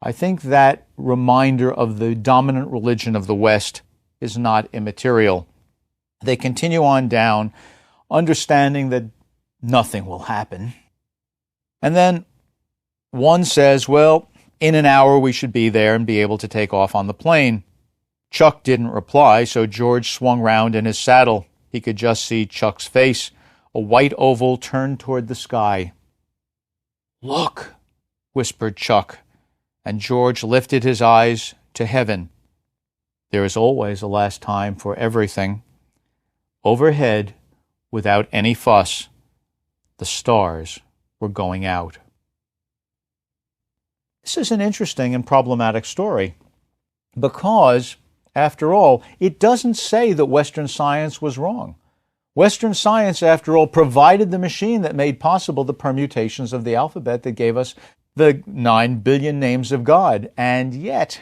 I think that reminder of the dominant religion of the West is not immaterial. They continue on down, understanding that nothing will happen. And then one says, well, in an hour we should be there and be able to take off on the plane. Chuck didn't reply, so George swung round in his saddle. He could just see Chuck's face, a white oval turned toward the sky. "Look," whispered Chuck, and George lifted his eyes to heaven. There is always a last time for everything. Overhead, without any fuss, the stars were going out. This is an interesting and problematic story because, after all, it doesn't say that Western science was wrong. Western science, after all, provided the machine that made possible the permutations of the alphabet that gave us the 9 billion names of God. And yet,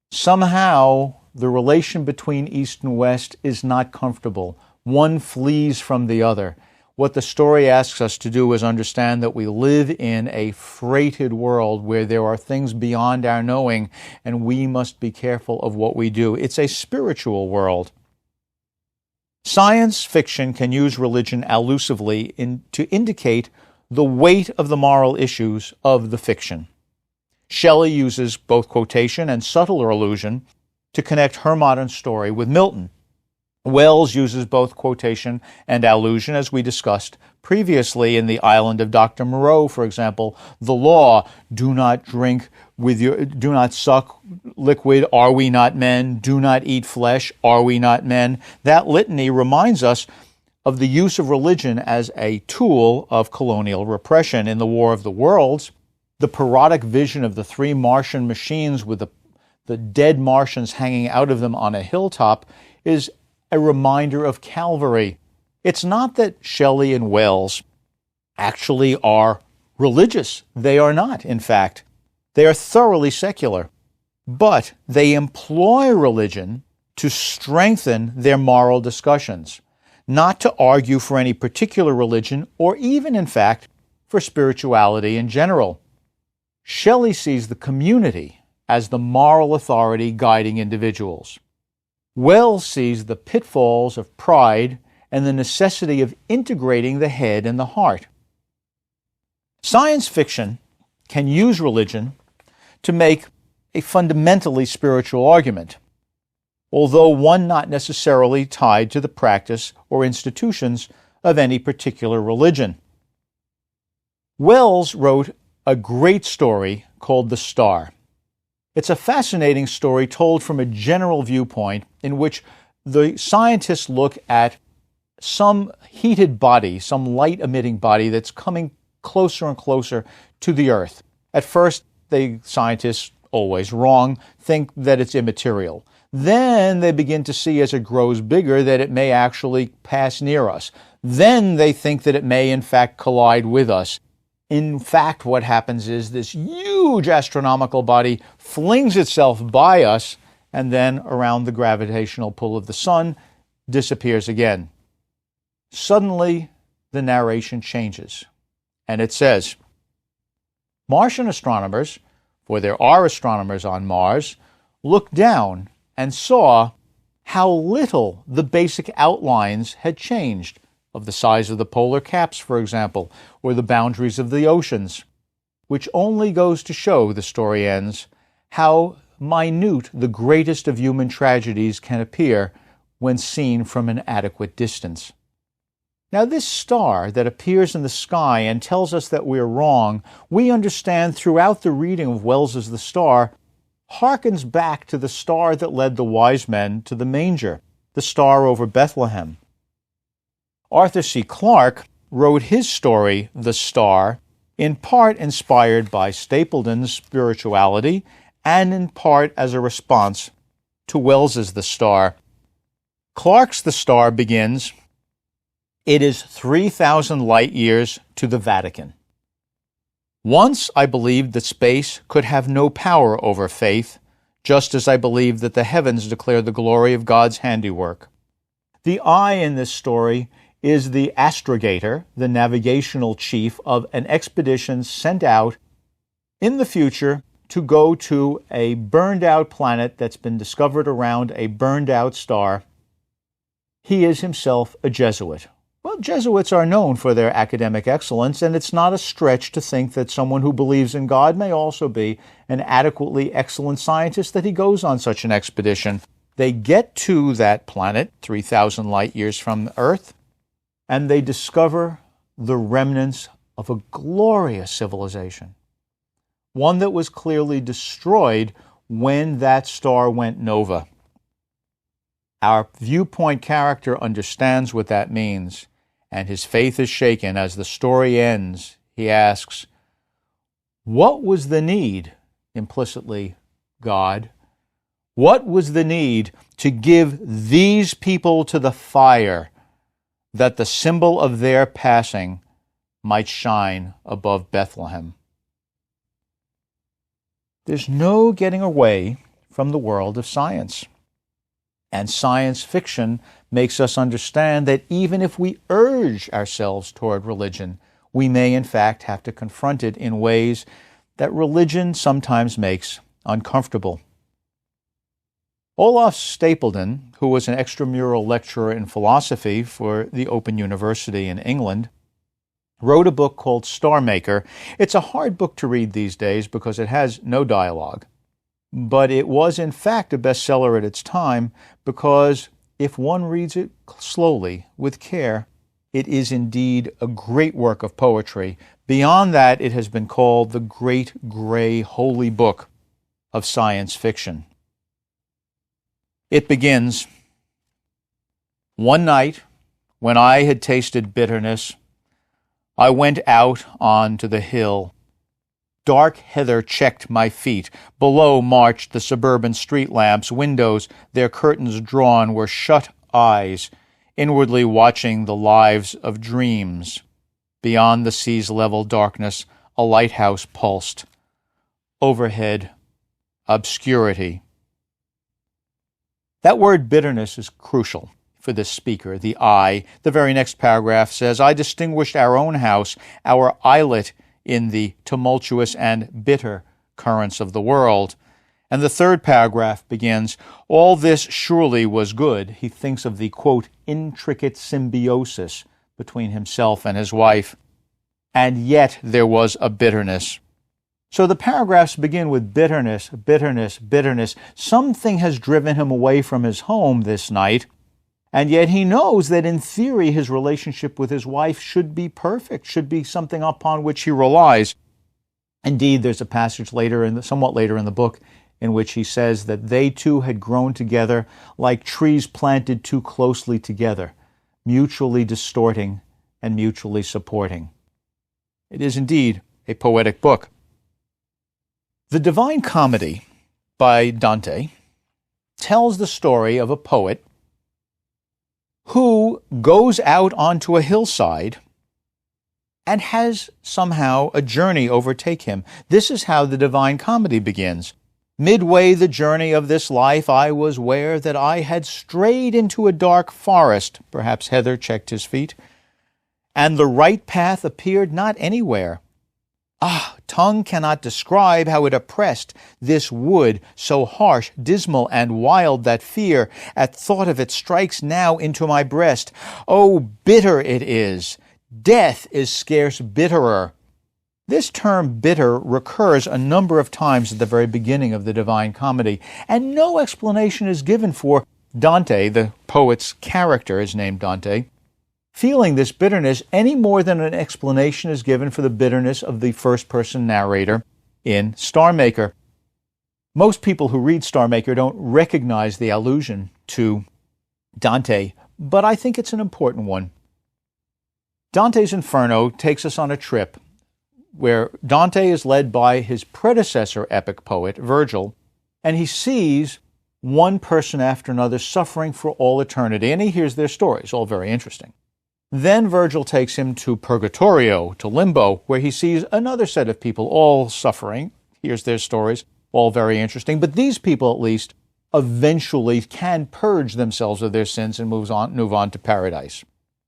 somehow, the relation between East and West is not comfortable. One flees from the other. What the story asks us to do is understand that we live in a freighted world where there are things beyond our knowing, and we must be careful of what we do. It's a spiritual world. Science fiction can use religion allusively to indicate the weight of the moral issues of the fiction. Shelley uses both quotation and subtler allusion to connect her modern story with Milton. Wells uses both quotation and allusion, as we discussed previously in The Island of Dr. Moreau, for example. The law, do not suck liquid, are we not men? Do not eat flesh, are we not men? That litany reminds us of the use of religion as a tool of colonial repression. In the War of the Worlds, the parodic vision of the three Martian machines with the dead Martians hanging out of them on a hilltop is a reminder of Calvary. It's not that Shelley and Wells actually are religious. They are not, in fact. They are thoroughly secular. But they employ religion to strengthen their moral discussions, not to argue for any particular religion or even, in fact, for spirituality in general. Shelley sees the community as the moral authority guiding individuals. Wells sees the pitfalls of pride and the necessity of integrating the head and the heart. Science fiction can use religion to make a fundamentally spiritual argument, although one not necessarily tied to the practice or institutions of any particular religion. Wells wrote a great story called The Star. It's a fascinating story told from a general viewpoint in which the scientists look at some heated body, some light-emitting body that's coming closer and closer to the Earth. At first, the scientists, always wrong, think that it's immaterial. Then they begin to see as it grows bigger that it may actually pass near us. Then they think that it may in fact collide with us. In fact, what happens is this huge astronomical body flings itself by us and then, around the gravitational pull of the sun, disappears again. Suddenly, the narration changes, and it says, Martian astronomers, for there are astronomers on Mars, looked down and saw how little the basic outlines had changed, of the size of the polar caps, for example, or the boundaries of the oceans, which only goes to show, the story ends, how minute the greatest of human tragedies can appear when seen from an adequate distance. Now, this star that appears in the sky and tells us that we're wrong, we understand throughout the reading of Wells's The Star, harkens back to the star that led the wise men to the manger, the star over Bethlehem. Arthur C. Clarke wrote his story, The Star, in part inspired by Stapleton's spirituality and in part as a response to Wells's The Star. Clarke's The Star begins, It is 3,000 light years to the Vatican. Once I believed that space could have no power over faith, just as I believed that the heavens declare the glory of God's handiwork. The I in this story is the astrogator, the navigational chief of an expedition sent out in the future to go to a burned-out planet that's been discovered around a burned-out star. He is himself a Jesuit. Well, Jesuits are known for their academic excellence, and it's not a stretch to think that someone who believes in God may also be an adequately excellent scientist that he goes on such an expedition. They get to that planet, 3,000 light years from Earth, and they discover the remnants of a glorious civilization, one that was clearly destroyed when that star went nova. Our viewpoint character understands what that means, and his faith is shaken. As the story ends, he asks, what was the need, implicitly God, what was the need to give these people to the fire that the symbol of their passing might shine above Bethlehem? There's no getting away from the world of science. And science fiction makes us understand that even if we urge ourselves toward religion, we may in fact have to confront it in ways that religion sometimes makes uncomfortable. Olaf Stapleton, who was an extramural lecturer in philosophy for the Open University in England, wrote a book called Star Maker. It's a hard book to read these days because it has no dialogue. But it was in fact a bestseller at its time because if one reads it slowly, with care, it is indeed a great work of poetry. Beyond that, it has been called the great gray holy book of science fiction. It begins, "One night, when I had tasted bitterness, I went out onto the hill. Dark heather checked my feet. Below marched the suburban street lamps. Windows, their curtains drawn, were shut eyes, inwardly watching the lives of dreams. Beyond the sea's level darkness, a lighthouse pulsed. Overhead, obscurity." That word bitterness is crucial for this speaker, the I. The very next paragraph says, "I distinguished our own house, our islet in the tumultuous and bitter currents of the world." And the third paragraph begins, "All this surely was good." He thinks of the, quote, "intricate symbiosis between himself and his wife. And yet there was a bitterness." So the paragraphs begin with bitterness, bitterness, bitterness. Something has driven him away from his home this night, and yet he knows that in theory his relationship with his wife should be perfect, should be something upon which he relies. Indeed, there's a passage somewhat later in the book in which he says that they two had grown together like trees planted too closely together, mutually distorting and mutually supporting. It is indeed a poetic book. The Divine Comedy by Dante tells the story of a poet who goes out onto a hillside and has somehow a journey overtake him. This is how the Divine Comedy begins. "Midway the journey of this life, I was ware that I had strayed into a dark forest," perhaps heather checked his feet, "and the right path appeared not anywhere. Ah, tongue cannot describe how it oppressed this wood, so harsh, dismal, and wild that fear at thought of it strikes now into my breast. Oh, bitter it is! Death is scarce bitterer." This term bitter recurs a number of times at the very beginning of the Divine Comedy, and no explanation is given for Dante, the poet's character is named Dante, feeling this bitterness any more than an explanation is given for the bitterness of the first-person narrator in Star Maker. Most people who read Star Maker don't recognize the allusion to Dante, but I think it's an important one. Dante's Inferno takes us on a trip where Dante is led by his predecessor epic poet, Virgil, and he sees one person after another suffering for all eternity, and he hears their stories, all very interesting. Then Virgil takes him to Purgatorio, to Limbo, where he sees another set of people all suffering, hears their stories, all very interesting, but these people at least eventually can purge themselves of their sins and move on to paradise.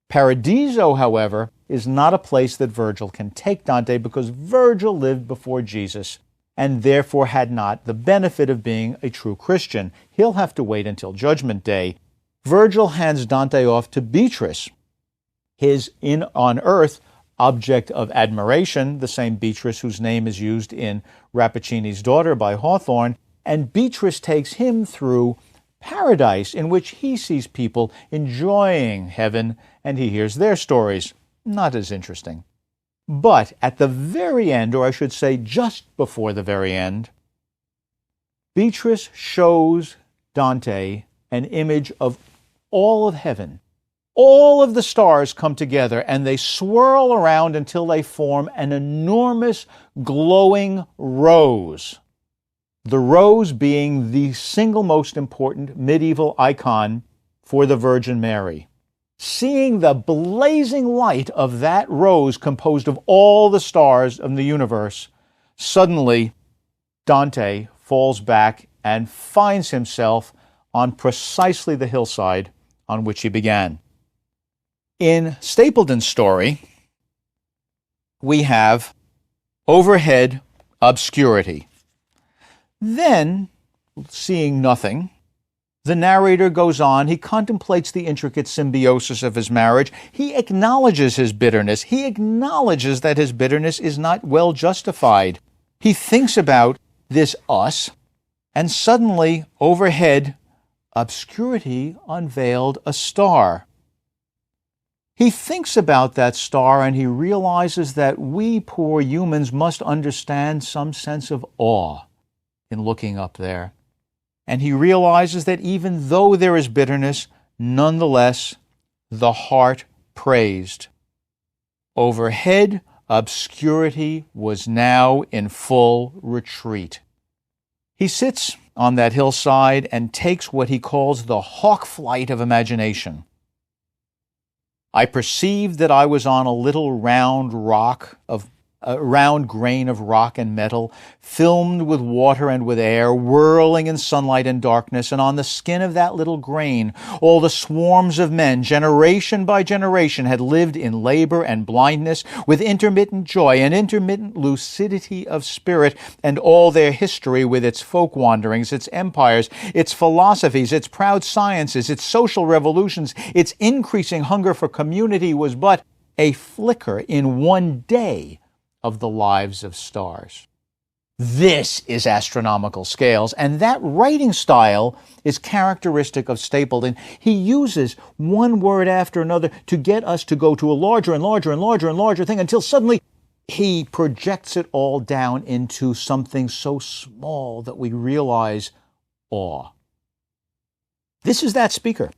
Paradiso, however, is not a place that Virgil can take Dante because Virgil lived before Jesus and therefore had not the benefit of being a true Christian. He'll have to wait until Judgment Day. Virgil hands Dante off to Beatrice, his on earth object of admiration, the same Beatrice whose name is used in Rappaccini's Daughter by Hawthorne, and Beatrice takes him through paradise, in which he sees people enjoying heaven, and he hears their stories. Not as interesting. But at the very end, or I should say just before the very end, Beatrice shows Dante an image of all of heaven. All of the stars come together and they swirl around until they form an enormous glowing rose. The rose being the single most important medieval icon for the Virgin Mary. Seeing the blazing light of that rose composed of all the stars of the universe, suddenly Dante falls back and finds himself on precisely the hillside on which he began. In Stapleton's story, we have overhead obscurity. Then, seeing nothing, the narrator goes on. He contemplates the intricate symbiosis of his marriage. He acknowledges his bitterness. He acknowledges that his bitterness is not well justified. He thinks about this us, and suddenly, overhead, obscurity unveiled a star. He thinks about that star and he realizes that we poor humans must understand some sense of awe in looking up there. And he realizes that even though there is bitterness, nonetheless, the heart praised. Overhead, obscurity was now in full retreat. He sits on that hillside and takes what he calls the hawk flight of imagination. I perceived that I was on a little round grain of rock and metal, filmed with water and with air, whirling in sunlight and darkness, and on the skin of that little grain, all the swarms of men, generation by generation, had lived in labor and blindness, with intermittent joy and intermittent lucidity of spirit, and all their history with its folk wanderings, its empires, its philosophies, its proud sciences, its social revolutions, its increasing hunger for community was but a flicker in one day of the lives of stars. This is astronomical scales, and that writing style is characteristic of Stapleton. He uses one word after another to get us to go to a larger and larger and larger and larger thing until suddenly he projects it all down into something so small that we realize awe. This is that speaker.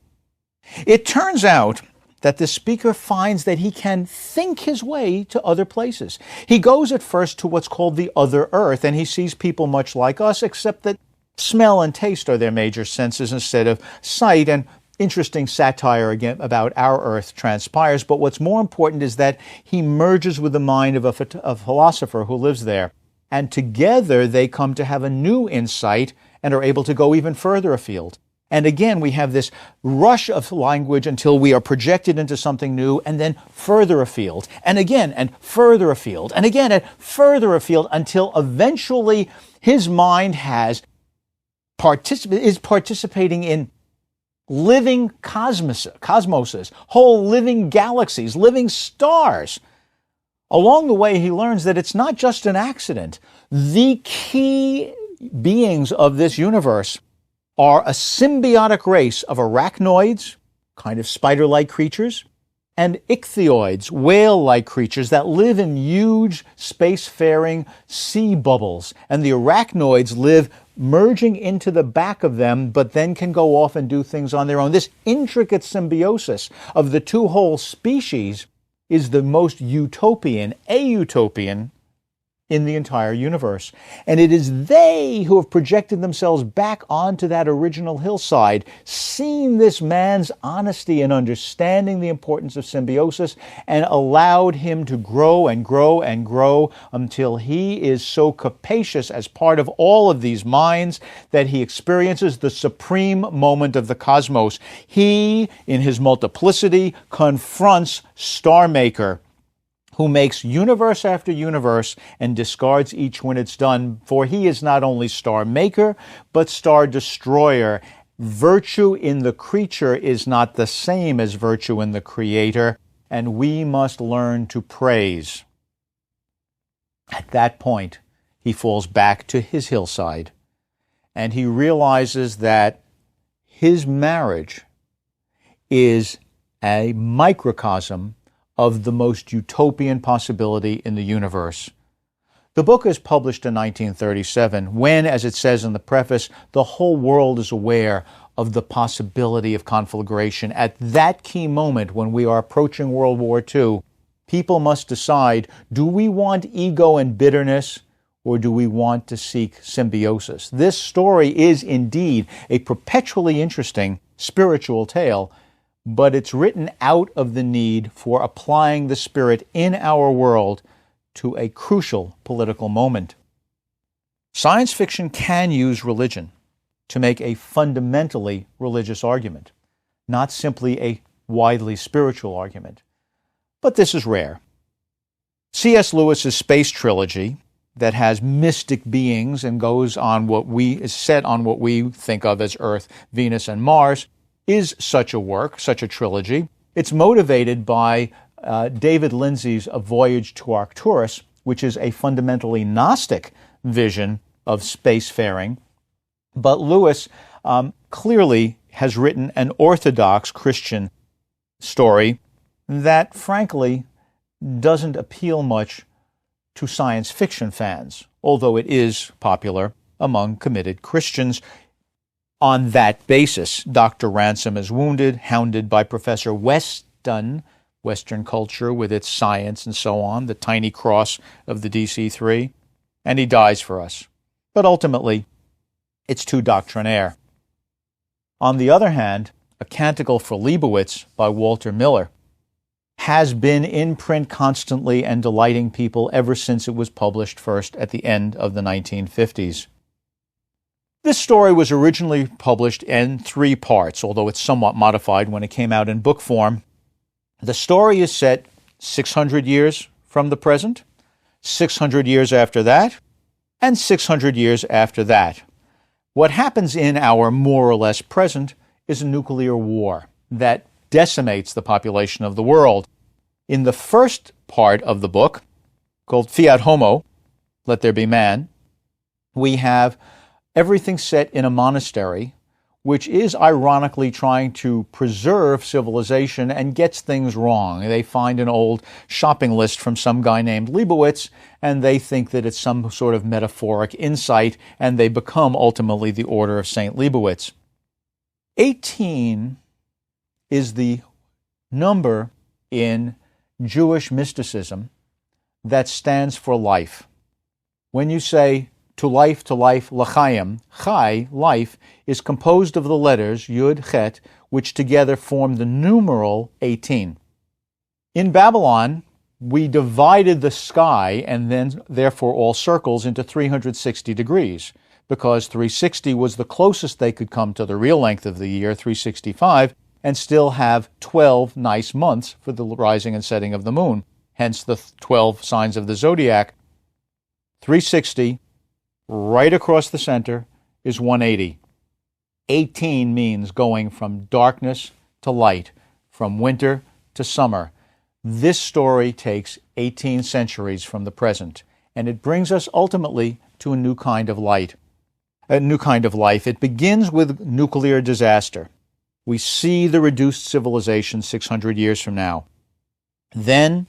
It turns out that the speaker finds that he can think his way to other places. He goes at first to what's called the other earth, and he sees people much like us, except that smell and taste are their major senses instead of sight, and interesting satire again about our earth transpires. But what's more important is that he merges with the mind of a philosopher who lives there, and together they come to have a new insight and are able to go even further afield. And again, we have this rush of language until we are projected into something new, and then further afield, and again, and further afield, and again, and further afield, until eventually his mind is participating in living cosmoses, whole living galaxies, living stars. Along the way, he learns that it's not just an accident. The key beings of this universe are a symbiotic race of arachnoids, kind of spider-like creatures, and ichthyoids, whale-like creatures that live in huge spacefaring sea bubbles. And the arachnoids live merging into the back of them, but then can go off and do things on their own. This intricate symbiosis of the two whole species is the most utopian in the entire universe. And it is they who have projected themselves back onto that original hillside, seen this man's honesty and understanding the importance of symbiosis, and allowed him to grow and grow and grow until he is so capacious as part of all of these minds that he experiences the supreme moment of the cosmos. He, in his multiplicity, confronts Star Maker, who makes universe after universe and discards each when it's done, for he is not only star maker, but star destroyer. Virtue in the creature is not the same as virtue in the creator, and we must learn to praise. At that point, he falls back to his hillside, and he realizes that his marriage is a microcosm of the most utopian possibility in the universe. The book is published in 1937 when, as it says in the preface, the whole world is aware of the possibility of conflagration. At that key moment when we are approaching World War II, people must decide, do we want ego and bitterness, or do we want to seek symbiosis? This story is indeed a perpetually interesting spiritual tale, but it's written out of the need for applying the Spirit in our world to a crucial political moment. Science fiction can use religion to make a fundamentally religious argument, not simply a widely spiritual argument. But this is rare. C.S. Lewis's space trilogy, that has mystic beings and is set on what we think of as Earth, Venus, and Mars, is such a work, such a trilogy. It's motivated by David Lindsay's A Voyage to Arcturus, which is a fundamentally Gnostic vision of spacefaring. But Lewis clearly has written an orthodox Christian story that, frankly, doesn't appeal much to science fiction fans, although it is popular among committed Christians. On that basis, Dr. Ransom is wounded, hounded by Professor Weston, Western culture with its science and so on, the tiny cross of the DC-3, and he dies for us. But ultimately, it's too doctrinaire. On the other hand, A Canticle for Leibowitz by Walter Miller has been in print constantly and delighting people ever since it was published first at the end of the 1950s. This story was originally published in 3 parts, although it's somewhat modified when it came out in book form. The story is set 600 years from the present, 600 years after that, and 600 years after that. What happens in our more or less present is a nuclear war that decimates the population of the world. In the first part of the book, called Fiat Homo, Let There Be Man, we have everything set in a monastery, which is ironically trying to preserve civilization and gets things wrong. They find an old shopping list from some guy named Leibowitz, and they think that it's some sort of metaphoric insight, and they become ultimately the Order of St. Leibowitz. 18 is the number in Jewish mysticism that stands for life. When you say to life, l'chaim, chai, life, is composed of the letters Yud, Chet, which together form the numeral 18. In Babylon, we divided the sky and then, therefore, all circles into 360 degrees, because 360 was the closest they could come to the real length of the year, 365, and still have 12 nice months for the rising and setting of the moon, hence the 12 signs of the zodiac. 360, right across the center, is 180. 18 means going from darkness to light, from winter to summer. This story takes 18 centuries from the present, and it brings us ultimately to a new kind of light, a new kind of life. It begins with nuclear disaster. We see the reduced civilization 600 years from now. Then,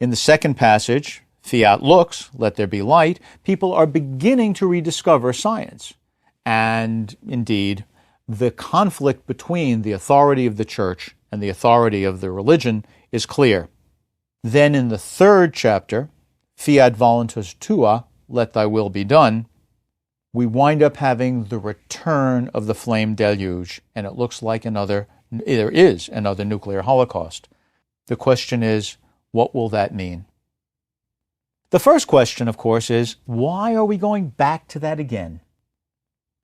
in the second passage, Fiat Lux, Let There Be Light, people are beginning to rediscover science. And indeed, the conflict between the authority of the church and the authority of the religion is clear. Then in the third chapter, Fiat Voluntas Tua, Let Thy Will Be Done, we wind up having the return of the flame deluge, and it looks like there is another nuclear holocaust. The question is, what will that mean? The first question, of course, is, why are we going back to that again?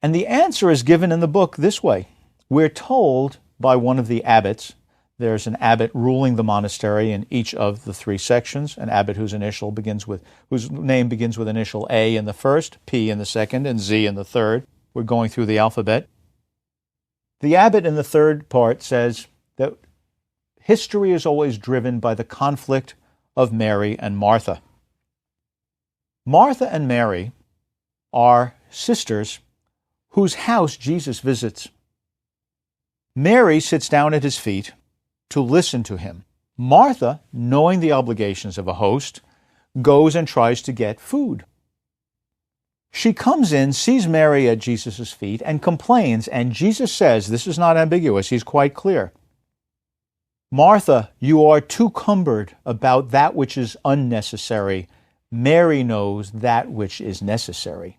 And the answer is given in the book this way. We're told by one of the abbots, there's an abbot ruling the monastery in each of the 3 sections, an abbot whose name begins with initial A in the first, P in the second, and Z in the third. We're going through the alphabet. The abbot in the third part says that history is always driven by the conflict of Mary and Martha. Martha and Mary are sisters whose house Jesus visits. Mary sits down at his feet to listen to him. Martha, knowing the obligations of a host, goes and tries to get food. She comes in, sees Mary at Jesus' feet, and complains, and Jesus says, this is not ambiguous, he's quite clear. Martha, you are too cumbered about that which is unnecessary. Mary knows that which is necessary.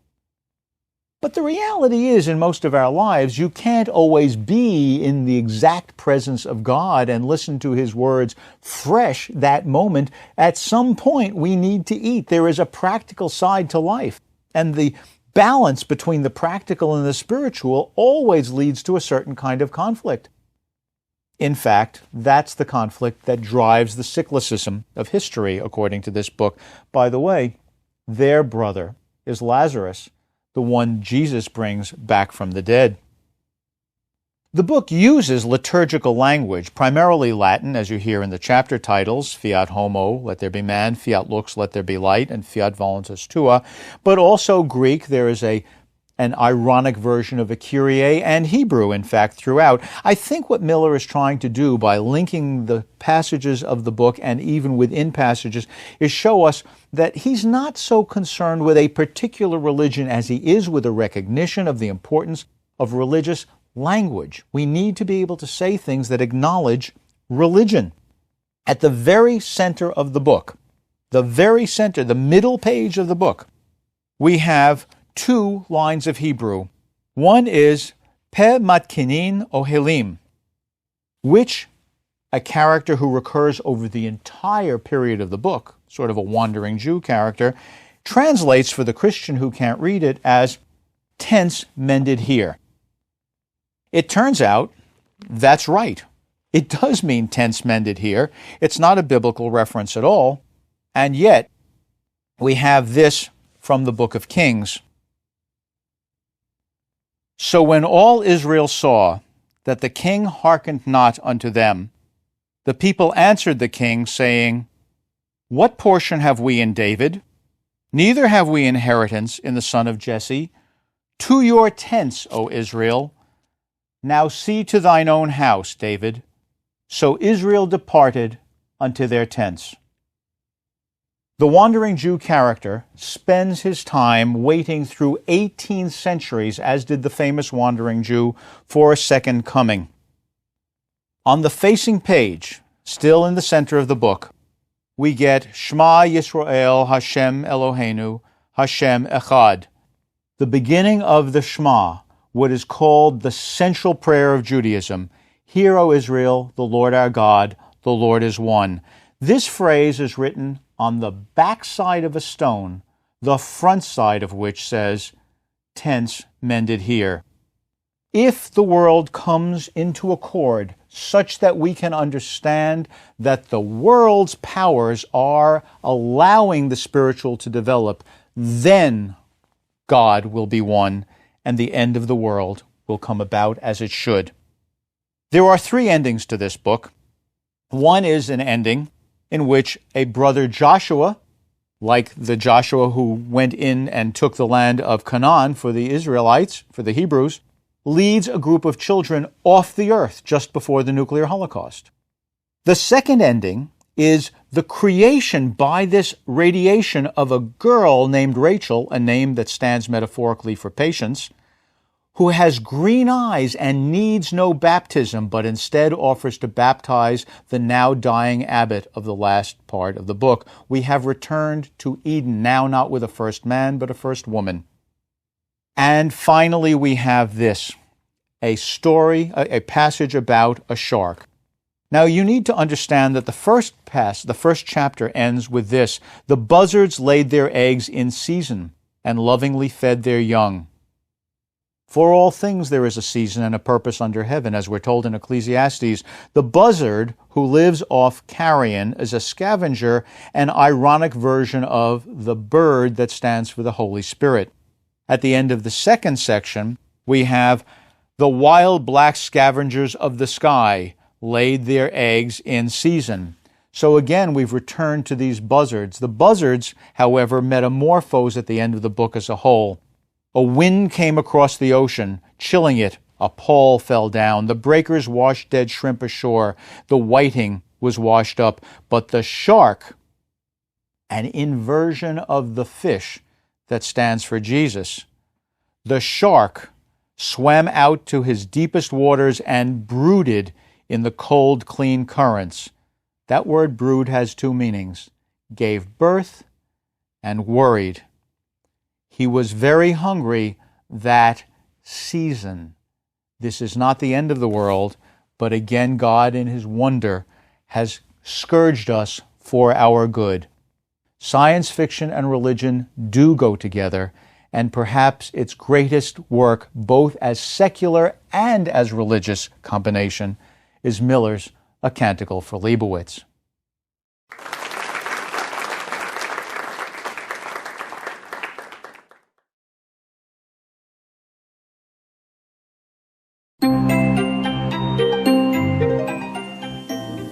But the reality is, in most of our lives, you can't always be in the exact presence of God and listen to His words fresh that moment. At some point, we need to eat. There is a practical side to life. And the balance between the practical and the spiritual always leads to a certain kind of conflict. In fact, that's the conflict that drives the cyclicism of history, according to this book. By the way, their brother is Lazarus, the one Jesus brings back from the dead. The book uses liturgical language, primarily Latin, as you hear in the chapter titles, Fiat Homo, Let There Be Man, Fiat Lux, Let There Be Light, and Fiat Voluntas Tua, but also Greek. There is a an ironic version of a Kyrie and Hebrew, in fact, throughout. I think what Miller is trying to do by linking the passages of the book and even within passages is show us that he's not so concerned with a particular religion as he is with a recognition of the importance of religious language. We need to be able to say things that acknowledge religion. At the very center of the book, the very center, the middle page of the book, we have two lines of Hebrew. One is Pe Matkinin Ohelim, which a character who recurs over the entire period of the book, sort of a wandering Jew character, translates for the Christian who can't read it as tents mended here. It turns out that's right. It does mean tents mended here. It's not a biblical reference at all. And yet, we have this from the book of Kings. So when all Israel saw that the king hearkened not unto them, the people answered the king, saying, What portion have we in David? Neither have we inheritance in the son of Jesse. To your tents, O Israel. Now see to thine own house, David. So Israel departed unto their tents. The wandering Jew character spends his time waiting through 18 centuries, as did the famous wandering Jew, for a second coming. On the facing page, still in the center of the book, we get Shema Yisrael Hashem Eloheinu Hashem Echad, the beginning of the Shema, what is called the central prayer of Judaism. Hear, O Israel, the Lord our God, the Lord is one. This phrase is written on the back side of a stone, the front side of which says, Tents mended here. If the world comes into accord such that we can understand that the world's powers are allowing the spiritual to develop, then God will be one, and the end of the world will come about as it should. There are three endings to this book. One is an ending in which a brother Joshua, like the Joshua who went in and took the land of Canaan for the Israelites, for the Hebrews, leads a group of children off the earth just before the nuclear holocaust. The second ending is the creation by this radiation of a girl named Rachel, a name that stands metaphorically for patience, who has green eyes and needs no baptism, but instead offers to baptize the now dying abbot of the last part of the book. We have returned to Eden, now not with a first man, but a first woman. And finally, we have this, a story, a passage about a shark. Now, you need to understand that the first chapter ends with this: the buzzards laid their eggs in season and lovingly fed their young. For all things there is a season and a purpose under heaven, as we're told in Ecclesiastes. The buzzard, who lives off carrion, is a scavenger, an ironic version of the bird that stands for the Holy Spirit. At the end of the second section, we have the wild black scavengers of the sky laid their eggs in season. So again, we've returned to these buzzards. The buzzards, however, metamorphose at the end of the book as a whole. A wind came across the ocean, chilling it. A pall fell down. The breakers washed dead shrimp ashore. The whiting was washed up. But the shark, an inversion of the fish that stands for Jesus, the shark swam out to his deepest waters and brooded in the cold, clean currents. That word brood has two meanings: gave birth and worried. He was very hungry that season. This is not the end of the world, but again, God in his wonder has scourged us for our good. Science fiction and religion do go together, and perhaps its greatest work, both as secular and as religious combination, is Miller's A Canticle for Leibowitz.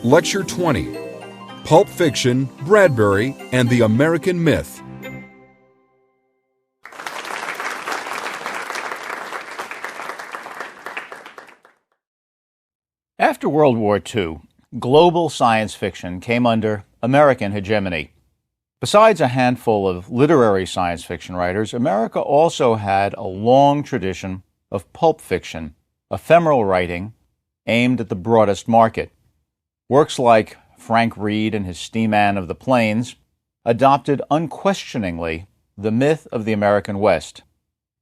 Lecture 20, Pulp Fiction, Bradbury, and the American Myth. After World War II, global science fiction came under American hegemony. Besides a handful of literary science fiction writers, America also had a long tradition of pulp fiction, ephemeral writing aimed at the broadest market. Works like Frank Reed and his Steam-Man of the Plains adopted unquestioningly the myth of the American West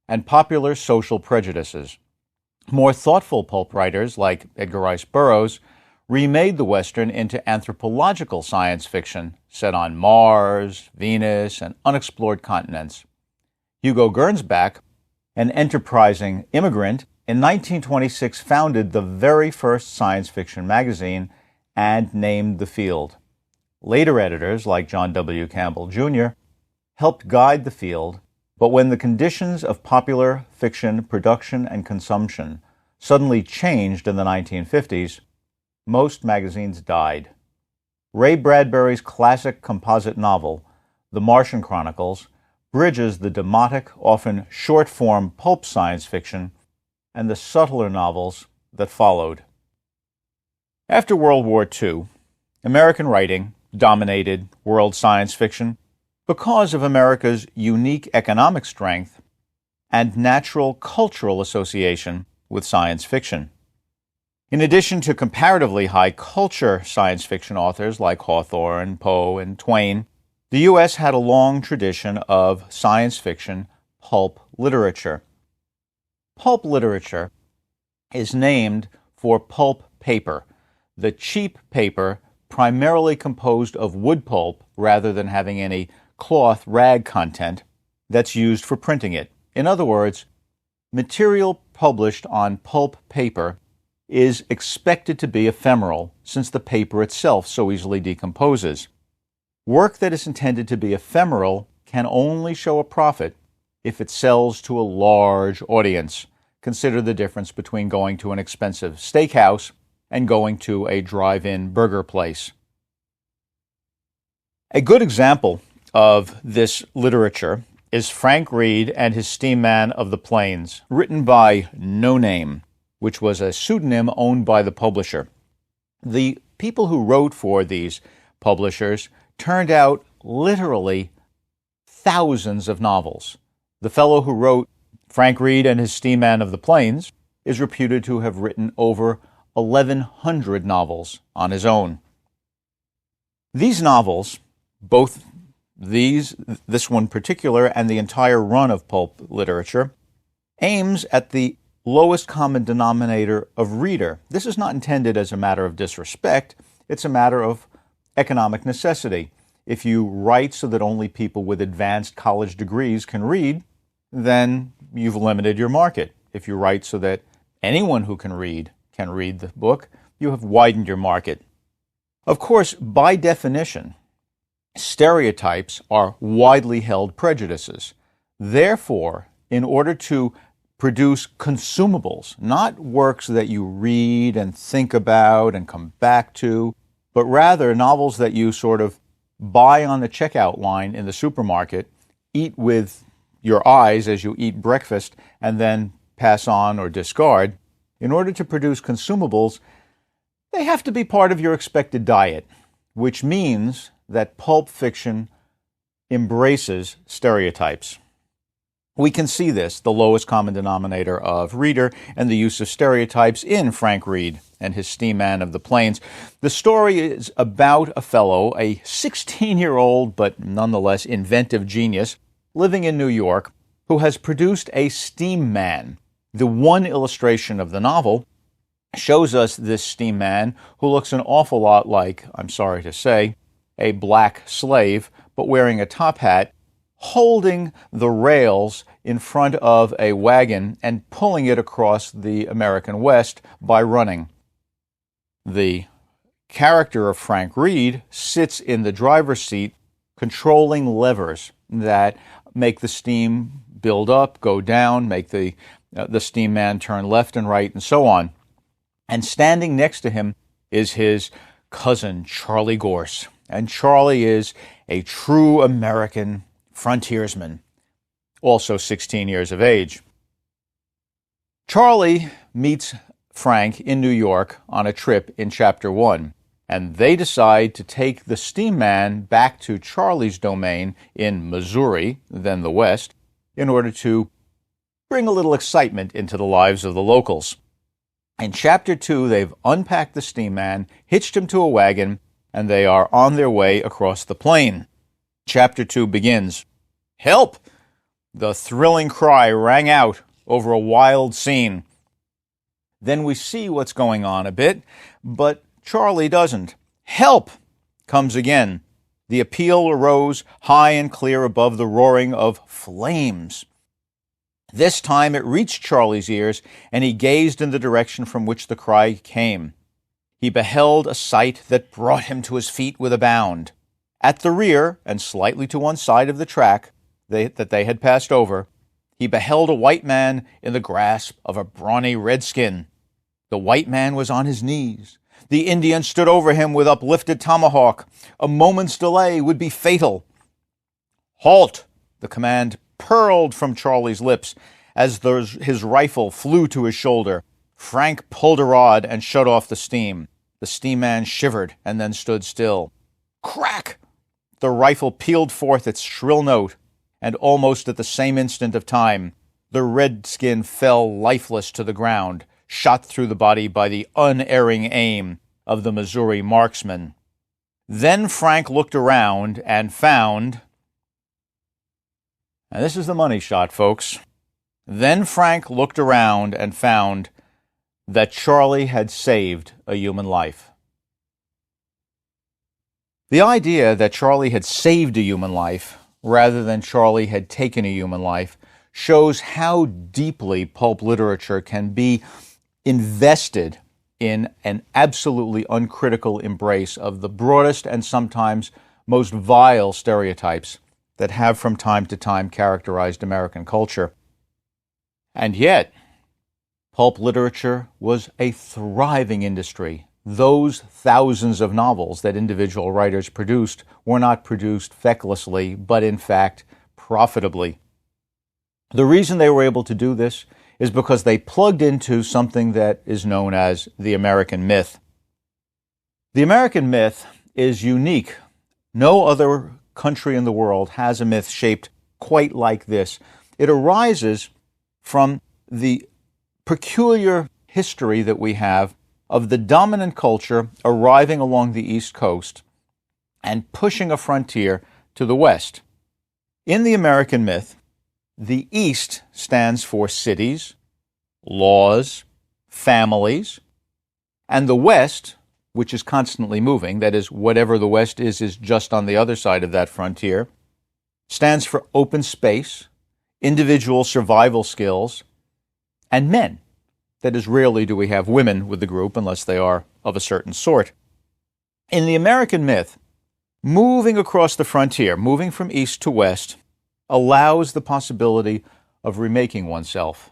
and popular social prejudices. More thoughtful pulp writers like Edgar Rice Burroughs remade the Western into anthropological science fiction set on Mars, Venus, and unexplored continents. Hugo Gernsback, an enterprising immigrant, in 1926 founded the very first science fiction magazine and named the field. Later editors, like John W. Campbell, Jr., helped guide the field, but when the conditions of popular fiction production and consumption suddenly changed in the 1950s, most magazines died. Ray Bradbury's classic composite novel, The Martian Chronicles, bridges the demotic, often short-form pulp science fiction and the subtler novels that followed. After World War II, American writing dominated world science fiction because of America's unique economic strength and natural cultural association with science fiction. In addition to comparatively high culture science fiction authors like Hawthorne, Poe, and Twain, the U.S. had a long tradition of science fiction pulp literature. Pulp literature is named for pulp paper, the cheap paper primarily composed of wood pulp rather than having any cloth rag content that's used for printing it. In other words, material published on pulp paper is expected to be ephemeral since the paper itself so easily decomposes. Work that is intended to be ephemeral can only show a profit if it sells to a large audience. Consider the difference between going to an expensive steakhouse and going to a drive-in burger place. A good example of this literature is Frank Reed and his Steam-Man of the Plains, written by No Name, which was a pseudonym owned by the publisher. The people who wrote for these publishers turned out literally thousands of novels. The fellow who wrote Frank Reed and his Steam-Man of the Plains is reputed to have written over 1,100 novels on his own. These novels, both this one particular and the entire run of pulp literature, aims at the lowest common denominator of reader. This is not intended as a matter of disrespect. It's a matter of economic necessity. If you write so that only people with advanced college degrees can read, then you've limited your market. If you write so that anyone who can read the book, you have widened your market. Of course, by definition, stereotypes are widely held prejudices. Therefore, in order to produce consumables, not works that you read and think about and come back to, but rather novels that you sort of buy on the checkout line in the supermarket, eat with your eyes as you eat breakfast, and then pass on or discard. In order to produce consumables, they have to be part of your expected diet, which means that pulp fiction embraces stereotypes. We can see this, the lowest common denominator of reader, and the use of stereotypes in Frank Reed and his Steam-Man of the Plains. The story is about a fellow, a 16-year-old but nonetheless inventive genius, living in New York, who has produced a Steam Man. The one illustration of the novel shows us this Steam Man who looks an awful lot like, I'm sorry to say, a black slave, but wearing a top hat, holding the rails in front of a wagon and pulling it across the American West by running. The character of Frank Reed sits in the driver's seat controlling levers that make the steam build up, go down, make the Steam Man turn left and right, and so on. And standing next to him is his cousin, Charlie Gorse. And Charlie is a true American frontiersman, also 16 years of age. Charlie meets Frank in New York on a trip in Chapter 1, and they decide to take the steam man back to Charlie's domain in Missouri, then the West, in order to bring a little excitement into the lives of the locals. In Chapter 2, they've unpacked the steam man, hitched him to a wagon, and they are on their way across the plain. Chapter 2 begins. "Help!" The thrilling cry rang out over a wild scene. Then we see what's going on a bit, but Charlie doesn't. "Help!" comes again. The appeal arose high and clear above the roaring of flames. This time it reached Charlie's ears, and he gazed in the direction from which the cry came. He beheld a sight that brought him to his feet with a bound. At the rear, and slightly to one side of the track that they had passed over, he beheld a white man in the grasp of a brawny redskin. The white man was on his knees. The Indian stood over him with uplifted tomahawk. A moment's delay would be fatal. "Halt!" The command purled from Charlie's lips as his rifle flew to his shoulder. Frank pulled a rod and shut off the steam. The steam man shivered and then stood still. Crack! The rifle pealed forth its shrill note, and almost at the same instant of time, the redskin fell lifeless to the ground, shot through the body by the unerring aim of the Missouri marksman. Then Frank looked around and found, and this is the money shot, folks. Then Frank looked around and found that Charlie had saved a human life. The idea that Charlie had saved a human life rather than Charlie had taken a human life shows how deeply pulp literature can be invested in an absolutely uncritical embrace of the broadest and sometimes most vile stereotypes that have from time to time characterized American culture. And yet, pulp literature was a thriving industry. Those thousands of novels that individual writers produced were not produced fecklessly, but in fact profitably. The reason they were able to do this is because they plugged into something that is known as the American myth. The American myth is unique. No other country in the world has a myth shaped quite like this. It arises from the peculiar history that we have of the dominant culture arriving along the East Coast and pushing a frontier to the West. In the American myth, the East stands for cities, laws, families, and the West, which is constantly moving, that is, whatever the West is just on the other side of that frontier, stands for open space, individual survival skills, and men. That is, rarely do we have women with the group unless they are of a certain sort. In the American myth, moving across the frontier, moving from east to west, allows the possibility of remaking oneself,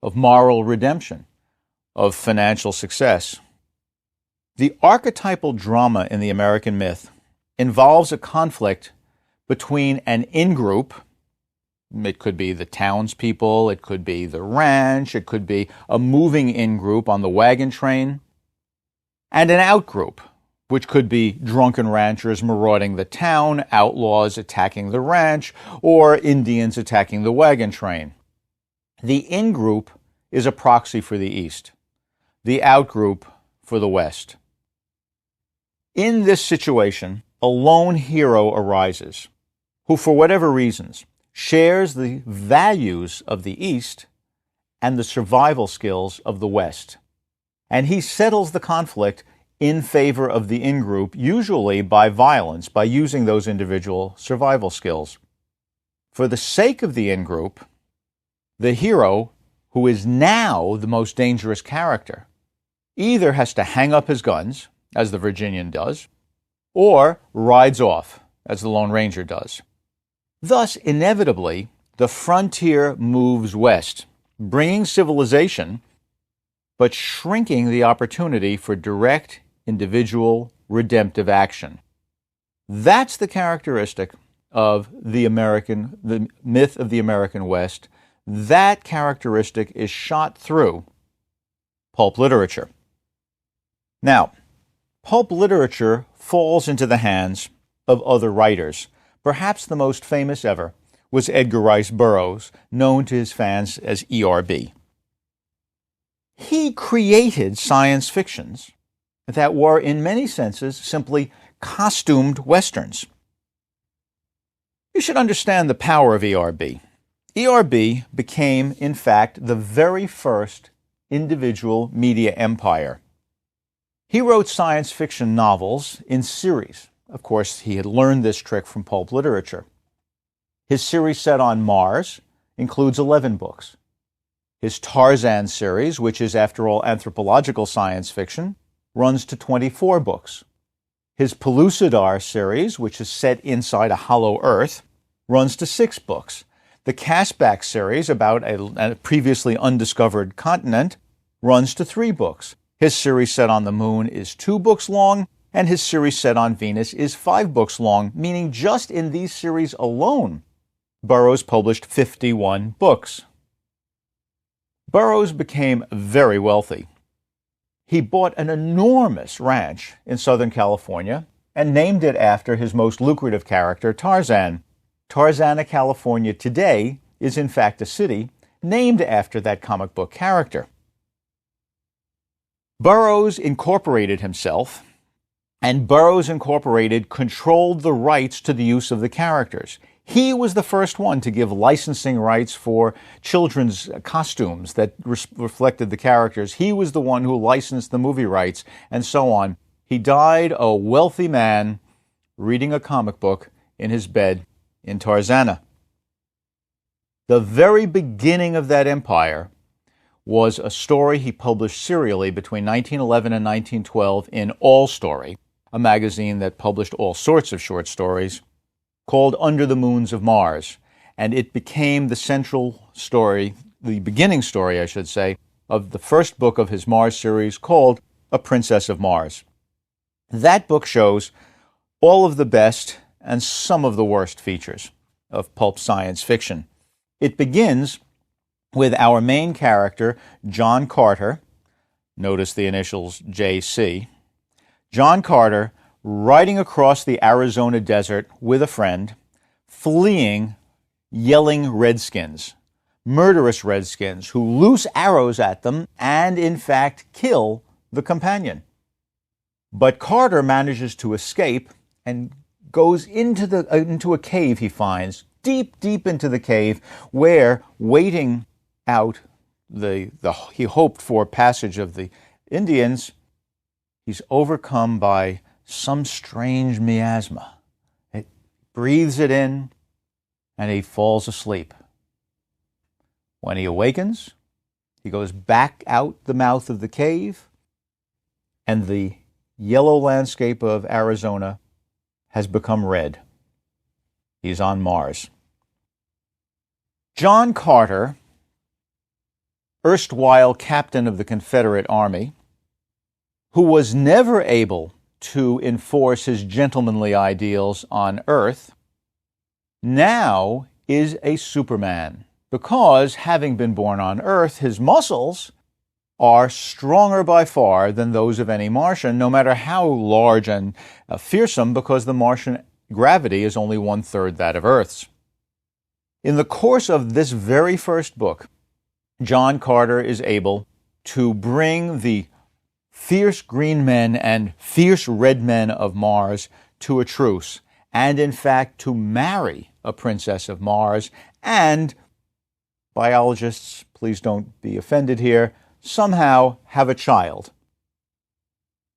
of moral redemption, of financial success. The archetypal drama in the American myth involves a conflict between an in-group. It could be the townspeople, it could be the ranch, it could be a moving in group on the wagon train, and an out group, which could be drunken ranchers marauding the town, outlaws attacking the ranch, or Indians attacking the wagon train. The in group is a proxy for the East, the out group for the West. In this situation, a lone hero arises, who, for whatever reasons, shares the values of the East and the survival skills of the West. And he settles the conflict in favor of the in-group, usually by violence, by using those individual survival skills. For the sake of the in-group, the hero, who is now the most dangerous character, either has to hang up his guns, as the Virginian does, or rides off, as the Lone Ranger does. Thus, inevitably, the frontier moves west, bringing civilization, but shrinking the opportunity for direct, individual, redemptive action. That's the characteristic of the myth of the American West. That characteristic is shot through pulp literature. Now, pulp literature falls into the hands of other writers. Perhaps the most famous ever was Edgar Rice Burroughs, known to his fans as ERB. He created science fictions that were, in many senses, simply costumed westerns. You should understand the power of ERB. ERB became, in fact, the very first individual media empire. He wrote science fiction novels in series. Of course, he had learned this trick from pulp literature. His series set on Mars includes 11 books. His Tarzan series, which is, after all, anthropological science fiction, runs to 24 books. His Pellucidar series, which is set inside a hollow earth, runs to 6 books. The Casbah series, about a previously undiscovered continent, runs to 3 books. His series set on the moon is 2 books long, and his series set on Venus is 5 books long, meaning just in these series alone, Burroughs published 51 books. Burroughs became very wealthy. He bought an enormous ranch in Southern California and named it after his most lucrative character, Tarzan. Tarzana, California today is in fact a city named after that comic book character. Burroughs incorporated himself, and Burroughs Incorporated controlled the rights to the use of the characters. He was the first one to give licensing rights for children's costumes that reflected the characters. He was the one who licensed the movie rights, and so on. He died a wealthy man reading a comic book in his bed in Tarzana. The very beginning of that empire was a story he published serially between 1911 and 1912 in All Story, a magazine that published all sorts of short stories, called Under the Moons of Mars. And it became the central story, the beginning story, I should say, of the first book of his Mars series called A Princess of Mars. That book shows all of the best and some of the worst features of pulp science fiction. It begins with our main character, John Carter. Notice the initials JC. John Carter riding across the Arizona desert with a friend, fleeing yelling redskins, murderous redskins who loose arrows at them and, in fact, kill the companion. But Carter manages to escape and goes into a cave he finds, deep into the cave, where, waiting out he hoped for passage of the Indians, he's overcome by some strange miasma. It breathes it in, and he falls asleep. When he awakens, he goes back out the mouth of the cave, and the yellow landscape of Arizona has become red. He's on Mars. John Carter, erstwhile captain of the Confederate Army, who was never able to enforce his gentlemanly ideals on Earth, now is a Superman, because, having been born on Earth, his muscles are stronger by far than those of any Martian, no matter how large and fearsome, because the Martian gravity is only 1/3 that of Earth's. In the course of this very first book, John Carter is able to bring the fierce green men and fierce red men of Mars to a truce, and in fact to marry a princess of Mars, and, biologists, please don't be offended here, somehow have a child,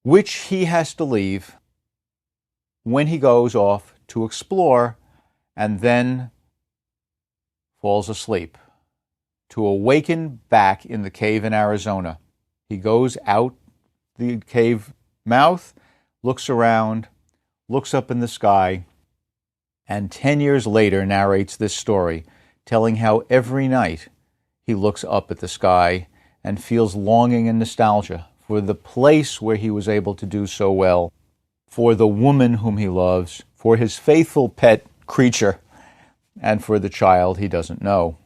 which he has to leave when he goes off to explore and then falls asleep, to awaken back in the cave in Arizona. He goes out the cave mouth, looks around, looks up in the sky, and 10 years later narrates this story, telling how every night he looks up at the sky and feels longing and nostalgia for the place where he was able to do so well, for the woman whom he loves, for his faithful pet creature, and for the child he doesn't know.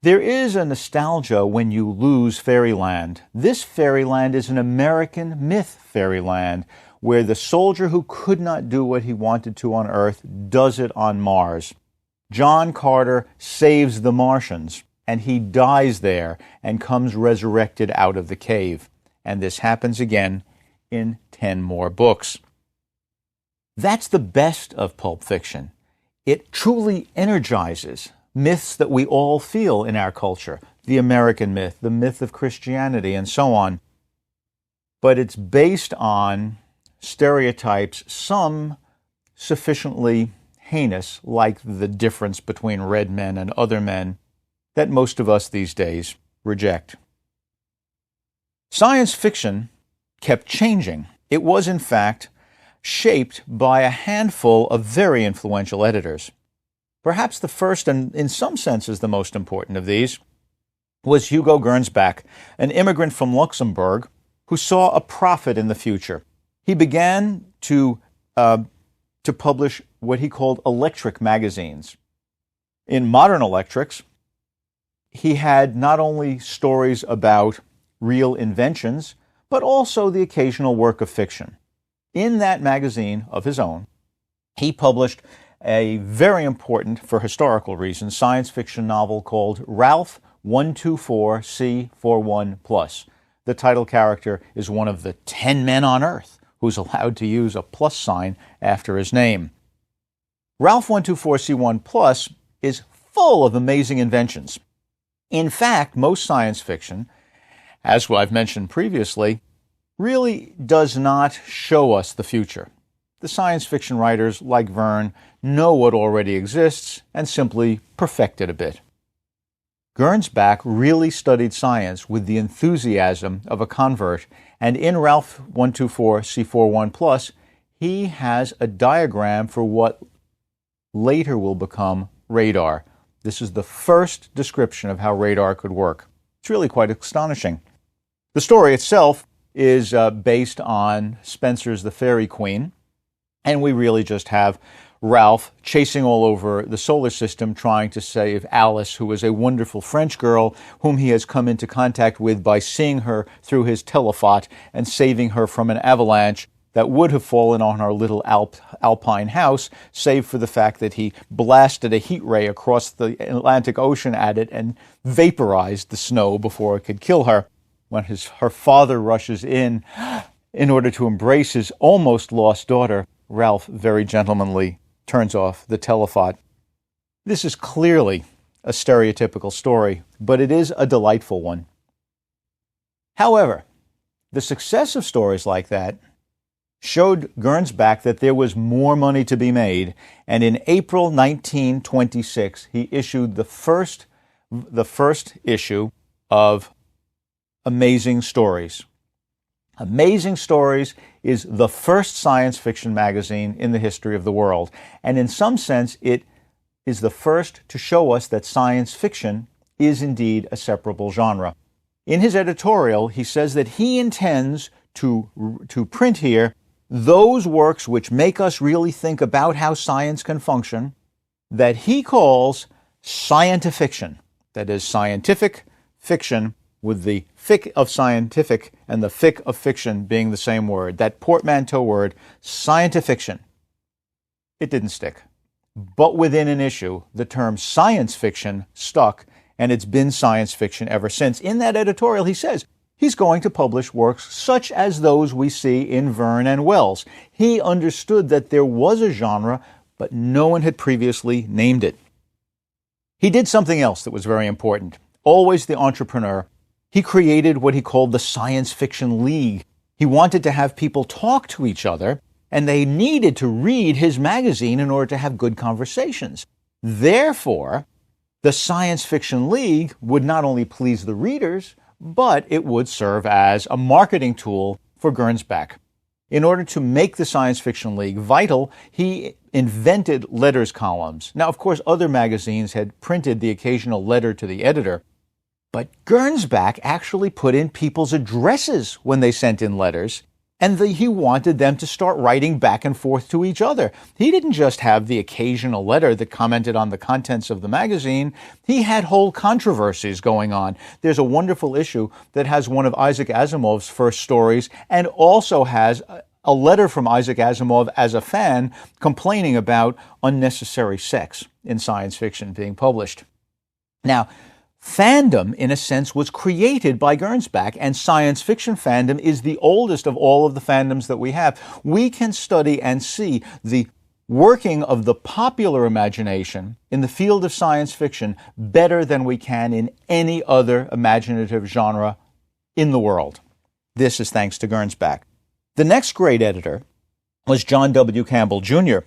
There is a nostalgia when you lose fairyland. This fairyland is an American myth fairyland, where the soldier who could not do what he wanted to on Earth does it on Mars. John Carter saves the Martians, and he dies there and comes resurrected out of the cave. And this happens again in 10 more books. That's the best of pulp fiction. It truly energizes myths that we all feel in our culture, the American myth, the myth of Christianity, and so on. But it's based on stereotypes, some sufficiently heinous, like the difference between red men and other men, that most of us these days reject. Science fiction kept changing. It was, in fact, shaped by a handful of very influential editors. Perhaps the first, and in some senses the most important of these, was Hugo Gernsback, an immigrant from Luxembourg who saw a profit in the future. He began to publish what he called electric magazines. In Modern Electrics, he had not only stories about real inventions, but also the occasional work of fiction. In that magazine of his own, he published a very important, for historical reasons, science fiction novel called Ralph 124C41+. The title character is one of the 10 men on Earth who's allowed to use a plus sign after his name. Ralph 124C1+ is full of amazing inventions. In fact, most science fiction, as I've mentioned previously, really does not show us the future. The science fiction writers, like Verne, know what already exists and simply perfect it a bit. Gernsback really studied science with the enthusiasm of a convert, and in Ralph 124C41+, he has a diagram for what later will become radar. This is the first description of how radar could work. It's really quite astonishing. The story itself is based on Spenser's The Fairy Queen, and we really just have Ralph chasing all over the solar system trying to save Alice, who is a wonderful French girl whom he has come into contact with by seeing her through his telephone and saving her from an avalanche that would have fallen on our little alpine house, save for the fact that he blasted a heat ray across the Atlantic Ocean at it and vaporized the snow before it could kill her. When her father rushes in order to embrace his almost lost daughter, Ralph very gentlemanly turns off the telephone. This is clearly a stereotypical story, but it is a delightful one. However, the success of stories like that showed Gernsback that there was more money to be made, and in April 1926, he issued the first issue of Amazing Stories. Amazing Stories is the first science fiction magazine in the history of the world, and in some sense it is the first to show us that science fiction is indeed a separable genre. In his editorial, he says that he intends to print here those works which make us really think about how science can function, that he calls scientifiction. That is, scientific fiction, with the fic of scientific and the fic of fiction being the same word, that portmanteau word, scientifiction. It didn't stick. But within an issue, the term science fiction stuck, and it's been science fiction ever since. In that editorial, he says he's going to publish works such as those we see in Verne and Wells. He understood that there was a genre, but no one had previously named it. He did something else that was very important. Always the entrepreneur. He created what he called the Science Fiction League. He wanted to have people talk to each other, and they needed to read his magazine in order to have good conversations. Therefore, the Science Fiction League would not only please the readers, but it would serve as a marketing tool for Gernsback. In order to make the Science Fiction League vital, he invented letters columns. Now, of course, other magazines had printed the occasional letter to the editor, but Gernsback actually put in people's addresses when they sent in letters. And he wanted them to start writing back and forth to each other. He didn't just have the occasional letter that commented on the contents of the magazine. He had whole controversies going on. There's a wonderful issue that has one of Isaac Asimov's first stories and also has a letter from Isaac Asimov as a fan complaining about unnecessary sex in science fiction being published. Now, fandom, in a sense, was created by Gernsback, and science fiction fandom is the oldest of all of the fandoms that we have. We can study and see the working of the popular imagination in the field of science fiction better than we can in any other imaginative genre in the world. This is thanks to Gernsback. The next great editor was John W. Campbell, Jr.,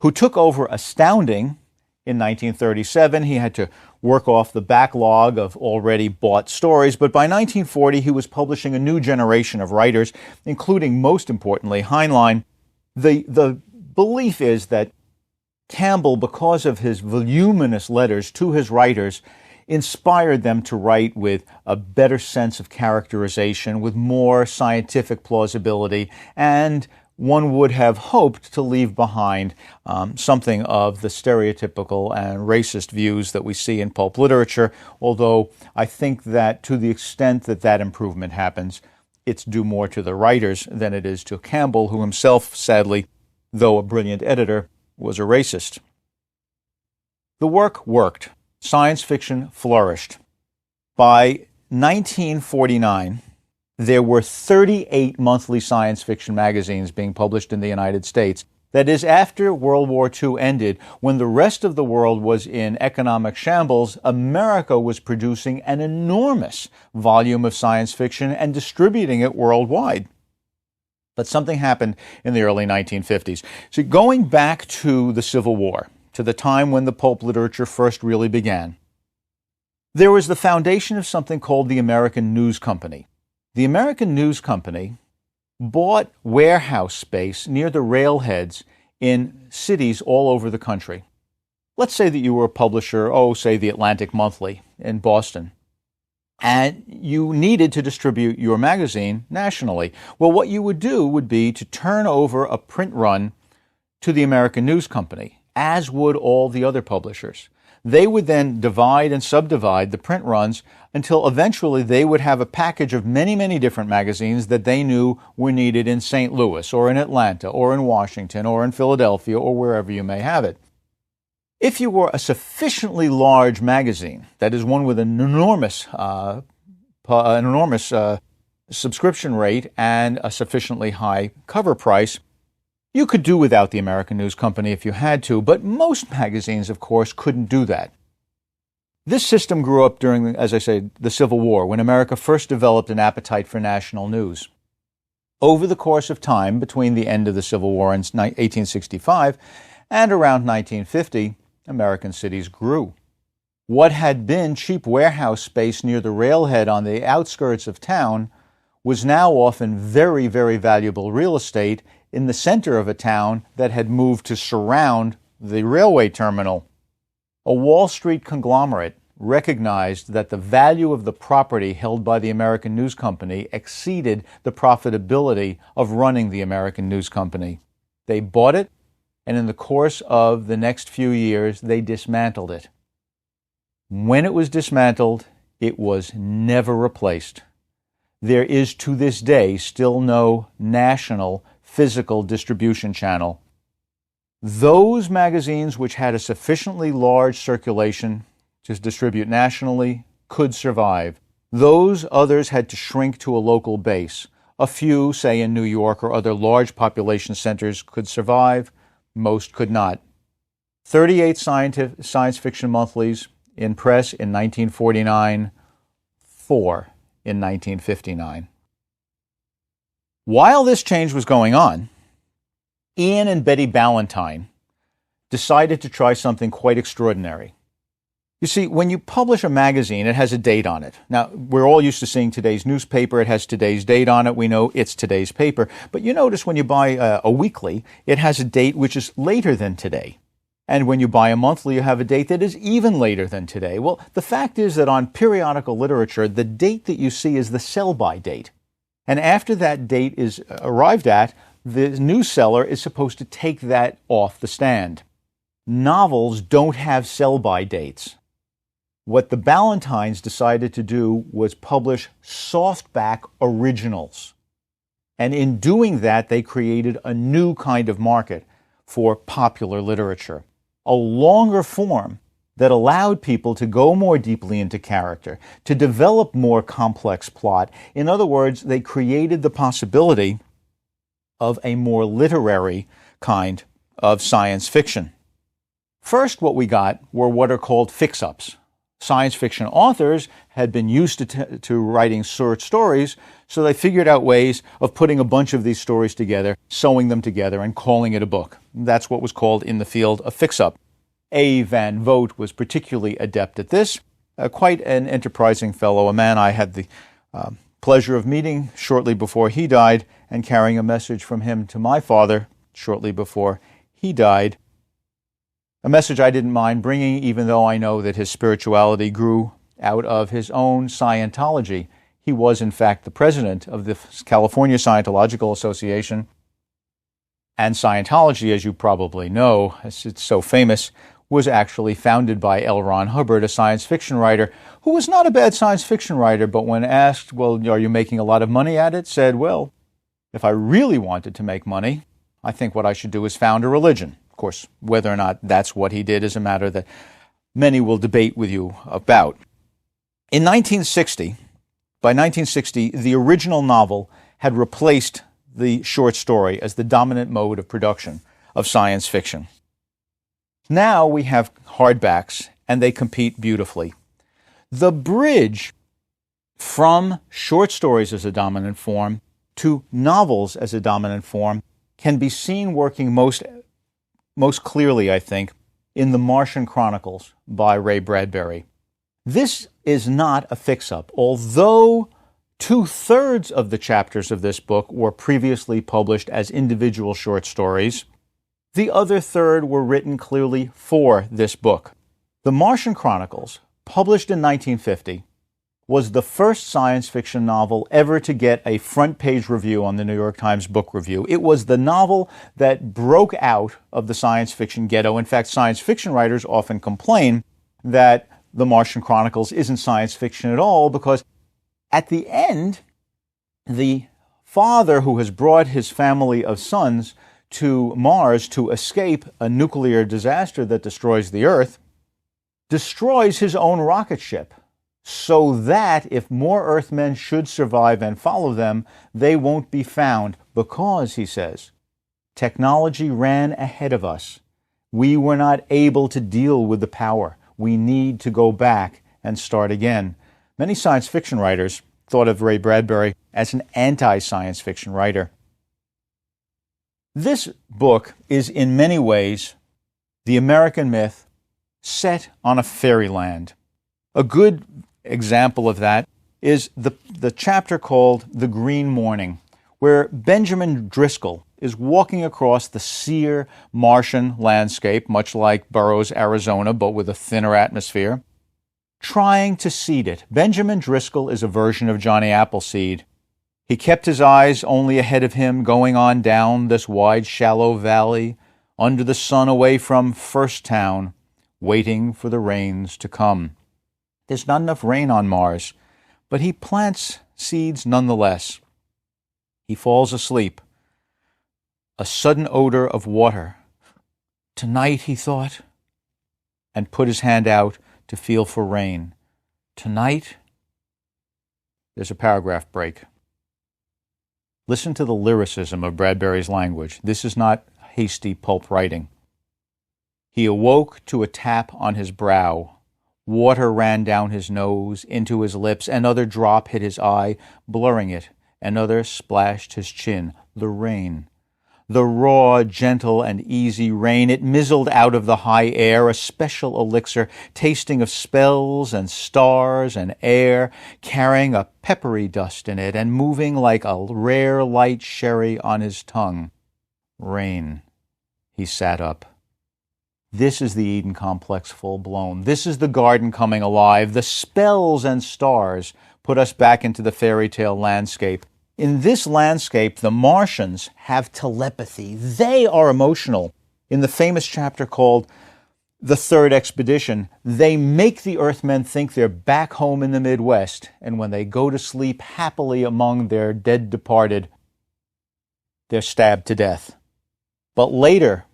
who took over Astounding in 1937. He had to work off the backlog of already bought stories, but by 1940 he was publishing a new generation of writers, including, most importantly, Heinlein. The belief is that Campbell, because of his voluminous letters to his writers, inspired them to write with a better sense of characterization, with more scientific plausibility, and one would have hoped to leave behind something of the stereotypical and racist views that we see in pulp literature, although I think that to the extent that that improvement happens, it's due more to the writers than it is to Campbell, who himself, sadly, though a brilliant editor, was a racist. The work worked. Science fiction flourished. By 1949, there were 38 monthly science fiction magazines being published in the United States. That is, after World War II ended, when the rest of the world was in economic shambles, America was producing an enormous volume of science fiction and distributing it worldwide. But something happened in the early 1950s. So going back to the Civil War, to the time when the pulp literature first really began, there was the foundation of something called the American News Company. The American News Company bought warehouse space near the railheads in cities all over the country. Let's say that you were a publisher, say the Atlantic Monthly in Boston, and you needed to distribute your magazine nationally. Well, what you would do would be to turn over a print run to the American News Company, as would all the other publishers. They would then divide and subdivide the print runs until eventually they would have a package of many, many different magazines that they knew were needed in St. Louis or in Atlanta or in Washington or in Philadelphia or wherever you may have it. If you were a sufficiently large magazine, that is one with an enormous subscription rate and a sufficiently high cover price, you could do without the American News Company if you had to, but most magazines, of course, couldn't do that. This system grew up during, as I said, the Civil War, when America first developed an appetite for national news. Over the course of time, between the end of the Civil War in 1865 and around 1950, American cities grew. What had been cheap warehouse space near the railhead on the outskirts of town was now often very, very valuable real estate in the center of a town that had moved to surround the railway terminal. A Wall Street conglomerate recognized that the value of the property held by the American News Company exceeded the profitability of running the American News Company. They bought it, and in the course of the next few years, they dismantled it. When it was dismantled, it was never replaced. There is to this day still no national physical distribution channel. Those magazines which had a sufficiently large circulation to distribute nationally could survive. Those others had to shrink to a local base. A few, say in New York or other large population centers, could survive. Most could not. 38 science fiction monthlies in press in 1949, 4 in 1959. While this change was going on, Ian and Betty Ballantyne decided to try something quite extraordinary. You see, when you publish a magazine, it has a date on it. Now, we're all used to seeing today's newspaper. It has today's date on it. We know it's today's paper. But you notice when you buy a weekly, it has a date which is later than today. And when you buy a monthly, you have a date that is even later than today. Well, the fact is that on periodical literature, the date that you see is the sell-by date. And after that date is arrived at, the new seller is supposed to take that off the stand. Novels don't have sell-by dates. What the Ballantines decided to do was publish softback originals. And in doing that, they created a new kind of market for popular literature, a longer form that allowed people to go more deeply into character, to develop more complex plot. In other words, they created the possibility of a more literary kind of science fiction. First, what we got were what are called fix-ups. Science fiction authors had been used to writing short stories, so they figured out ways of putting a bunch of these stories together, sewing them together, and calling it a book. That's what was called in the field a fix-up. A. Van Vogt was particularly adept at this, quite an enterprising fellow, a man I had the pleasure of meeting shortly before he died and carrying a message from him to my father shortly before he died. A message I didn't mind bringing, even though I know that his spirituality grew out of his own Scientology. He was, in fact, the president of the California Scientological Association. And Scientology, as you probably know, as it's so famous, was actually founded by L. Ron Hubbard, a science fiction writer, who was not a bad science fiction writer, but when asked, well, are you making a lot of money at it, said, well, if I really wanted to make money, I think what I should do is found a religion. Of course, whether or not that's what he did is a matter that many will debate with you about. In 1960, by 1960, the original novel had replaced the short story as the dominant mode of production of science fiction. Now we have hardbacks, and they compete beautifully. The bridge from short stories as a dominant form to novels as a dominant form can be seen working most clearly, I think, in The Martian Chronicles by Ray Bradbury. This is not a fix-up, although 2/3 of the chapters of this book were previously published as individual short stories. The other third were written clearly for this book. The Martian Chronicles, published in 1950, was the first science fiction novel ever to get a front-page review on the New York Times Book Review. It was the novel that broke out of the science fiction ghetto. In fact, science fiction writers often complain that The Martian Chronicles isn't science fiction at all, because at the end, the father who has brought his family of sons to Mars to escape a nuclear disaster that destroys the Earth, destroys his own rocket ship, so that if more Earthmen should survive and follow them, they won't be found because, he says, technology ran ahead of us. We were not able to deal with the power. We need to go back and start again. Many science fiction writers thought of Ray Bradbury as an anti-science fiction writer. This book is in many ways the American myth set on a fairyland. A good example of that is the chapter called The Green Morning, where Benjamin Driscoll is walking across the sere Martian landscape, much like Burroughs, Arizona, but with a thinner atmosphere, trying to seed it. Benjamin Driscoll is a version of Johnny Appleseed. He kept his eyes only ahead of him, going on down this wide, shallow valley, under the sun, away from First Town, waiting for the rains to come. There's not enough rain on Mars, but he plants seeds nonetheless. He falls asleep. A sudden odor of water. Tonight, he thought, and put his hand out to feel for rain. Tonight, there's a paragraph break. Listen to the lyricism of Bradbury's language. This is not hasty pulp writing. He awoke to a tap on his brow. Water ran down his nose, into his lips. Another drop hit his eye, blurring it. Another splashed his chin. The rain. The raw, gentle, and easy rain. It mizzled out of the high air, a special elixir, tasting of spells and stars and air, carrying a peppery dust in it, and moving like a rare light sherry on his tongue. Rain. He sat up. This is the Eden complex full-blown. This is the garden coming alive. The spells and stars put us back into the fairy tale landscape. In this landscape, the Martians have telepathy. They are emotional. In the famous chapter called The Third Expedition, they make the Earthmen think they're back home in the Midwest, and when they go to sleep happily among their dead departed, they're stabbed to death. But later,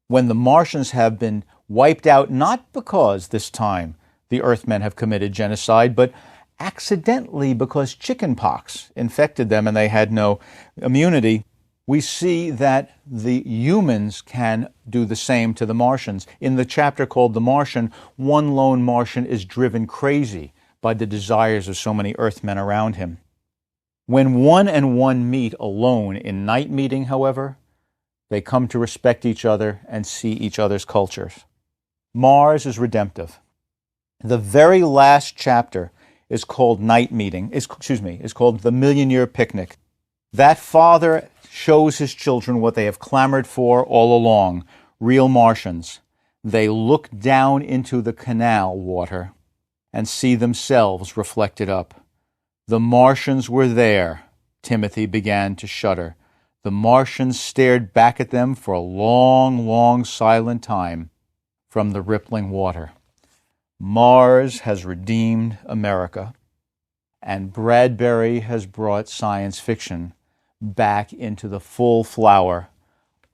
when the Martians have been wiped out, not because this time the Earthmen have committed genocide, but accidentally because chickenpox infected them and they had no immunity, we see that the humans can do the same to the Martians. In the chapter called The Martian, one lone Martian is driven crazy by the desires of so many Earthmen around him. When one and one meet alone in night meeting, however, they come to respect each other and see each other's cultures. Mars is redemptive. The very last chapter is called Night Meeting, is called The Million Year Picnic. That father shows his children what they have clamored for all along, real Martians. They look down into the canal water and see themselves reflected up. The Martians were there. Timothy began to shudder. The Martians stared back at them for a long, long silent time from the rippling water. Mars has redeemed America, and Bradbury has brought science fiction back into the full flower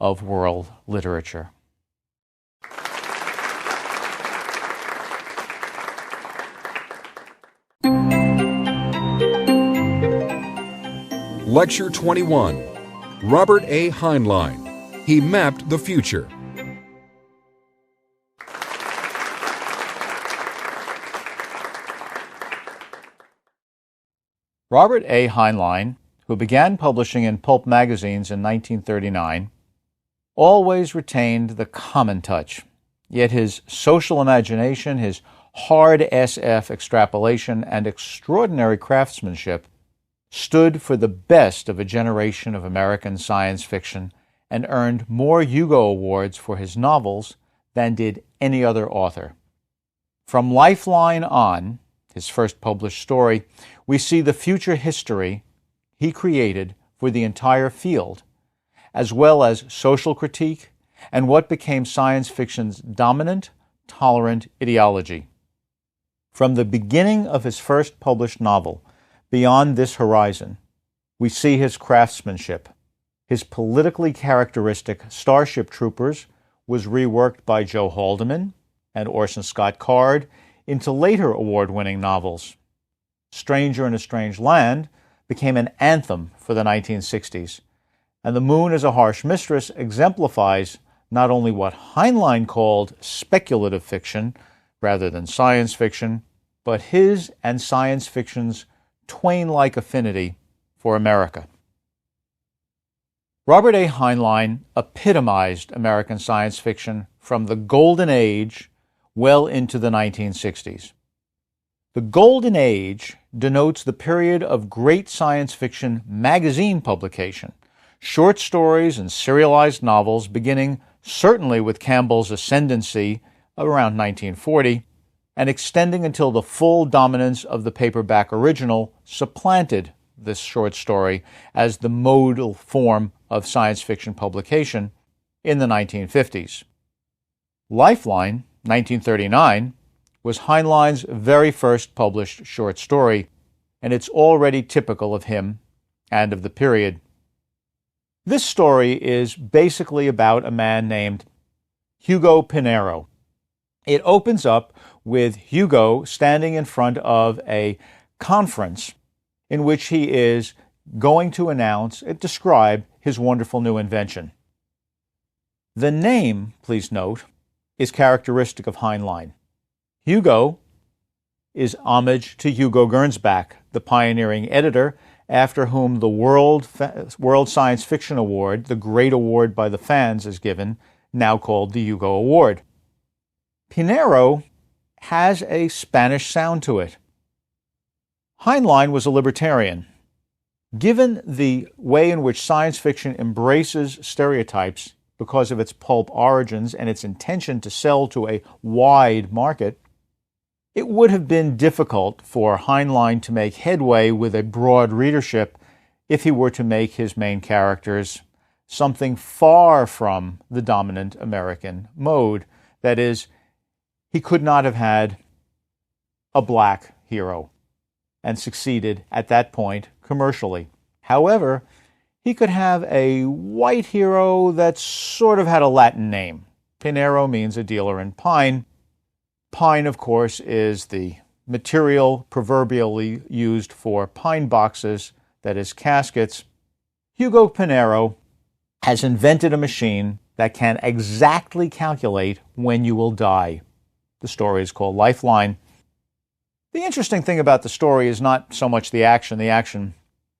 of world literature. Lecture 21. Robert A. Heinlein. He mapped the future. Robert A. Heinlein, who began publishing in pulp magazines in 1939, always retained the common touch. Yet his social imagination, his hard SF extrapolation, and extraordinary craftsmanship stood for the best of a generation of American science fiction and earned more Hugo Awards for his novels than did any other author. From Lifeline on, his first published story, we see the future history he created for the entire field, as well as social critique and what became science fiction's dominant, tolerant ideology. From the beginning of his first published novel, Beyond This Horizon, we see his craftsmanship. His politically characteristic Starship Troopers was reworked by Joe Haldeman and Orson Scott Card into later award-winning novels. Stranger in a Strange Land became an anthem for the 1960s, and The Moon is a Harsh Mistress exemplifies not only what Heinlein called speculative fiction rather than science fiction, but his and science fiction's Twain-like affinity for America. Robert A. Heinlein epitomized American science fiction from the Golden Age well into the 1960s. The Golden Age denotes the period of great science fiction magazine publication, short stories and serialized novels beginning certainly with Campbell's ascendancy around 1940, and extending until the full dominance of the paperback original supplanted this short story as the modal form of science fiction publication in the 1950s. Lifeline, 1939, was Heinlein's very first published short story, and it's already typical of him and of the period. This story is basically about a man named Hugo Pinheiro. It opens up with Hugo standing in front of a conference in which he is going to describe his wonderful new invention. The name, please note, is characteristic of Heinlein. Hugo is homage to Hugo Gernsback, the pioneering editor after whom the World Science Fiction Award, the great award by the fans, is given, now called the Hugo Award. Pinheiro has a Spanish sound to it. Heinlein was a libertarian. Given the way in which science fiction embraces stereotypes because of its pulp origins and its intention to sell to a wide market, it would have been difficult for Heinlein to make headway with a broad readership if he were to make his main characters something far from the dominant American mode. That is, he could not have had a black hero and succeeded at that point commercially. However, he could have a white hero that sort of had a Latin name. Pinero means a dealer in pine. Pine, of course, is the material proverbially used for pine boxes, that is, caskets. Hugo Pinero has invented a machine that can exactly calculate when you will die. The story is called Lifeline. The interesting thing about the story is not so much the action. The action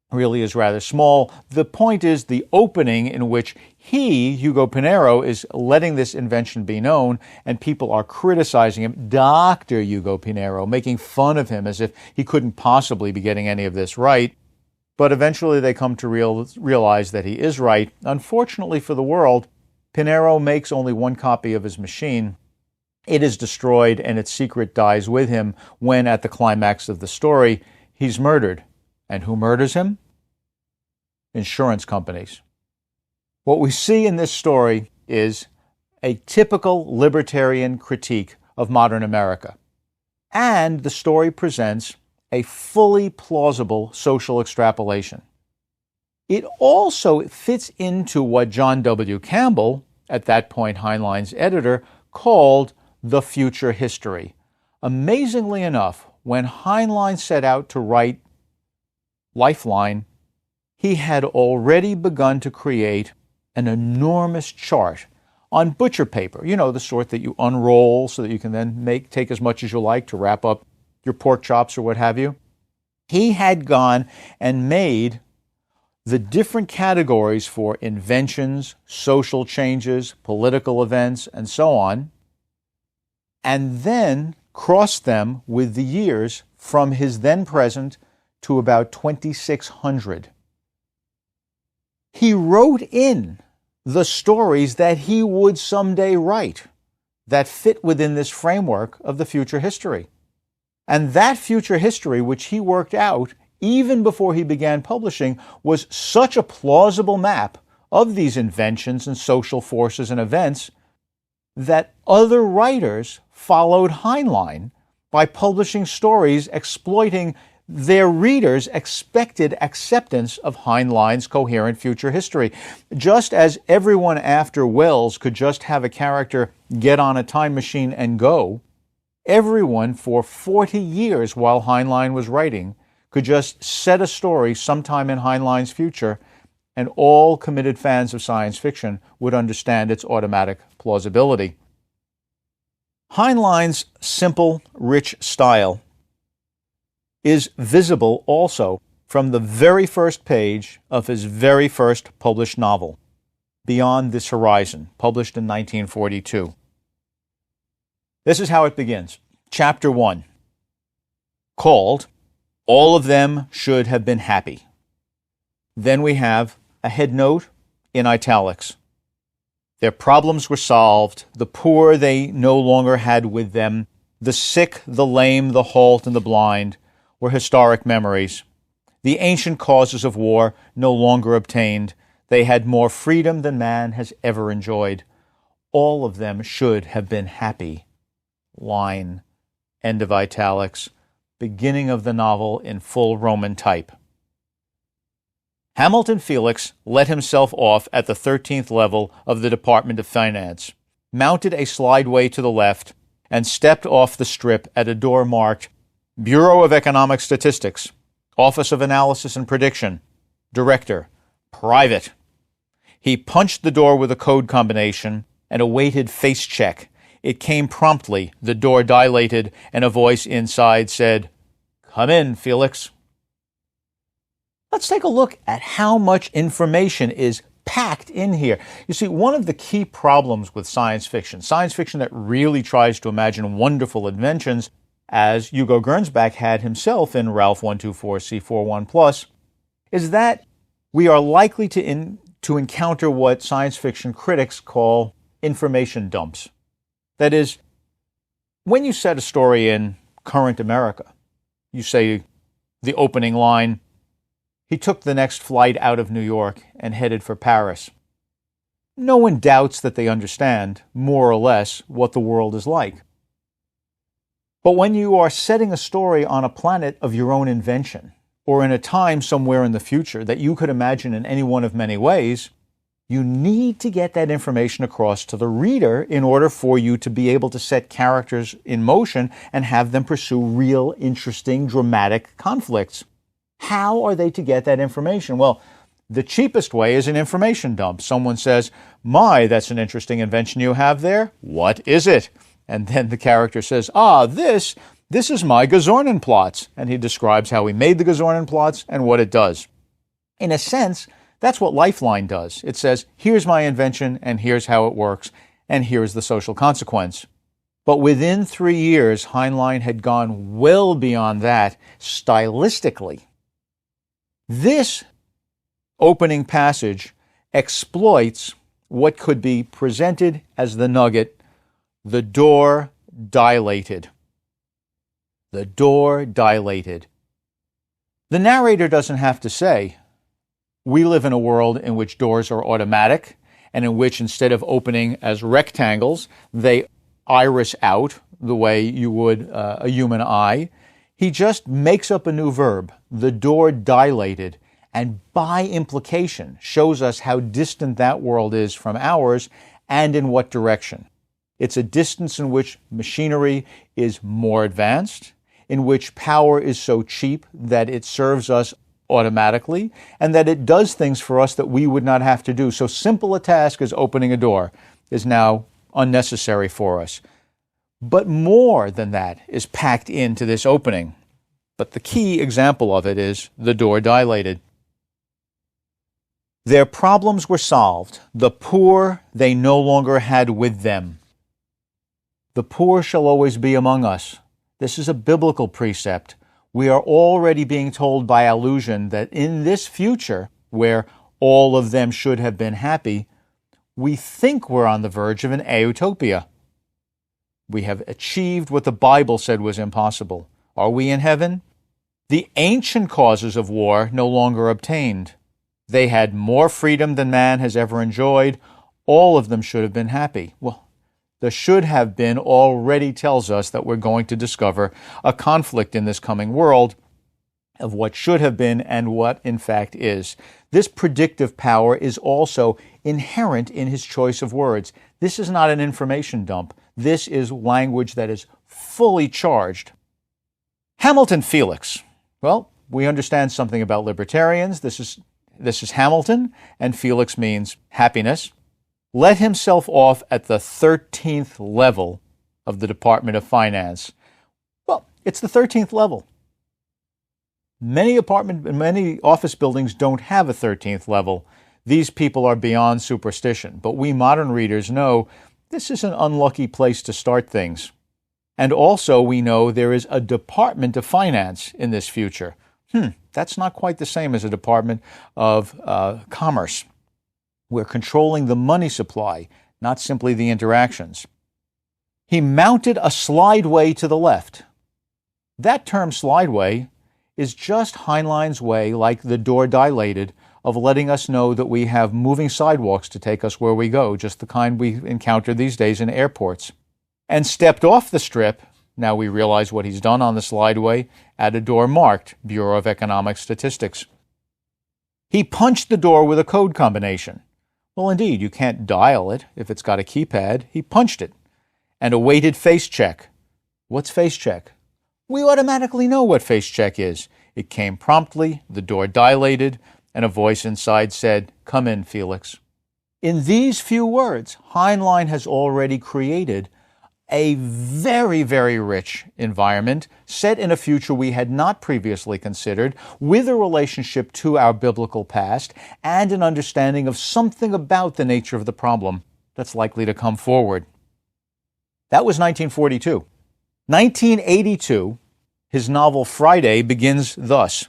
really is rather small. The point is the opening in which Hugo Pinero, is letting this invention be known, and people are criticizing him, Dr. Hugo Pinero, making fun of him as if he couldn't possibly be getting any of this right. But eventually they come to realize that he is right. Unfortunately for the world, Pinero makes only one copy of his machine. It is destroyed, and its secret dies with him when, at the climax of the story, he's murdered. And who murders him? Insurance companies. What we see in this story is a typical libertarian critique of modern America. And the story presents a fully plausible social extrapolation. It also fits into what John W. Campbell, at that point Heinlein's editor, called the future history. Amazingly enough, when Heinlein set out to write Lifeline, he had already begun to create an enormous chart on butcher paper, the sort that you unroll so that you can then take as much as you like to wrap up your pork chops or what have you. He had gone and made the different categories for inventions, social changes, political events, and so on, and then crossed them with the years from his then present to about 2600. He wrote in the stories that he would someday write that fit within this framework of the future history. And that future history, which he worked out even before he began publishing, was such a plausible map of these inventions and social forces and events that other writers followed Heinlein by publishing stories exploiting their readers' expected acceptance of Heinlein's coherent future history. Just as everyone after Wells could just have a character get on a time machine and go, everyone for 40 years while Heinlein was writing could just set a story sometime in Heinlein's future, and all committed fans of science fiction would understand its automatic plausibility. Heinlein's simple, rich style is visible also from the very first page of his very first published novel, Beyond This Horizon, published in 1942. This is how it begins. Chapter 1, called All of Them Should Have Been Happy. Then we have a headnote in italics. Their problems were solved, the poor they no longer had with them, the sick, the lame, the halt, and the blind were historic memories. The ancient causes of war no longer obtained. They had more freedom than man has ever enjoyed. All of them should have been happy. Line, end of italics, beginning of the novel in full Roman type. Hamilton Felix let himself off at the 13th level of the Department of Finance, mounted a slideway to the left, and stepped off the strip at a door marked Bureau of Economic Statistics, Office of Analysis and Prediction, Director, Private. He punched the door with a code combination and awaited face check. It came promptly, the door dilated, and a voice inside said, "Come in, Felix." Let's take a look at how much information is packed in here. You see, one of the key problems with science fiction that really tries to imagine wonderful inventions, as Hugo Gernsback had himself in Ralph 124C41+, is that we are likely to encounter what science fiction critics call information dumps. That is, when you set a story in current America, you say the opening line, He took the next flight out of New York and headed for Paris. No one doubts that they understand, more or less, what the world is like. But when you are setting a story on a planet of your own invention, or in a time somewhere in the future that you could imagine in any one of many ways, you need to get that information across to the reader in order for you to be able to set characters in motion and have them pursue real, interesting, dramatic conflicts. How are they to get that information? Well, the cheapest way is an information dump. Someone says, "My, that's an interesting invention you have there. What is it?" And then the character says, this is my Gazornenplatz. And he describes how he made the Gazornenplatz and what it does. In a sense, that's what Lifeline does. It says, here's my invention, and here's how it works, and here's the social consequence. But within 3 years, Heinlein had gone well beyond that stylistically. This opening passage exploits what could be presented as the nugget, the door dilated. The door dilated. The narrator doesn't have to say, we live in a world in which doors are automatic and in which instead of opening as rectangles, they iris out the way you would a human eye. He just makes up a new verb, the door dilated, and by implication shows us how distant that world is from ours and in what direction. It's a distance in which machinery is more advanced, in which power is so cheap that it serves us automatically, and that it does things for us that we would not have to do. So simple a task as opening a door is now unnecessary for us. But more than that is packed into this opening. But the key example of it is the door dilated. Their problems were solved. The poor they no longer had with them. The poor shall always be among us. This is a biblical precept. We are already being told by allusion that in this future, where all of them should have been happy, we think we're on the verge of an utopia. We have achieved what the Bible said was impossible. Are we in heaven? The ancient causes of war no longer obtained. They had more freedom than man has ever enjoyed. All of them should have been happy. Well, the should have been already tells us that we're going to discover a conflict in this coming world of what should have been and what in fact is. This predictive power is also inherent in his choice of words. This is not an information dump. This is language that is fully charged. Hamilton Felix. Well, we understand something about libertarians. This is Hamilton, and Felix means happiness. Let himself off at the 13th level of the Department of Finance. Well, it's the 13th level. Many office buildings don't have a 13th level. These people are beyond superstition. But we modern readers know this is an unlucky place to start things. And also we know there is a Department of Finance in this future. That's not quite the same as a Department of Commerce. We're controlling the money supply, not simply the interactions. He mounted a slideway to the left. That term slideway is just Heinlein's way, like the door dilated, of letting us know that we have moving sidewalks to take us where we go, just the kind we encounter these days in airports. And stepped off the strip, now we realize what he's done on the slideway, at a door marked Bureau of Economic Statistics. He punched the door with a code combination. Well, indeed, you can't dial it if it's got a keypad. He punched it and awaited face check. What's face check? We automatically know what face check is. It came promptly, the door dilated, and a voice inside said, "Come in, Felix." In these few words, Heinlein has already created a very, very rich environment set in a future we had not previously considered, with a relationship to our biblical past and an understanding of something about the nature of the problem that's likely to come forward. That was 1942. 1982, his novel Friday begins thus.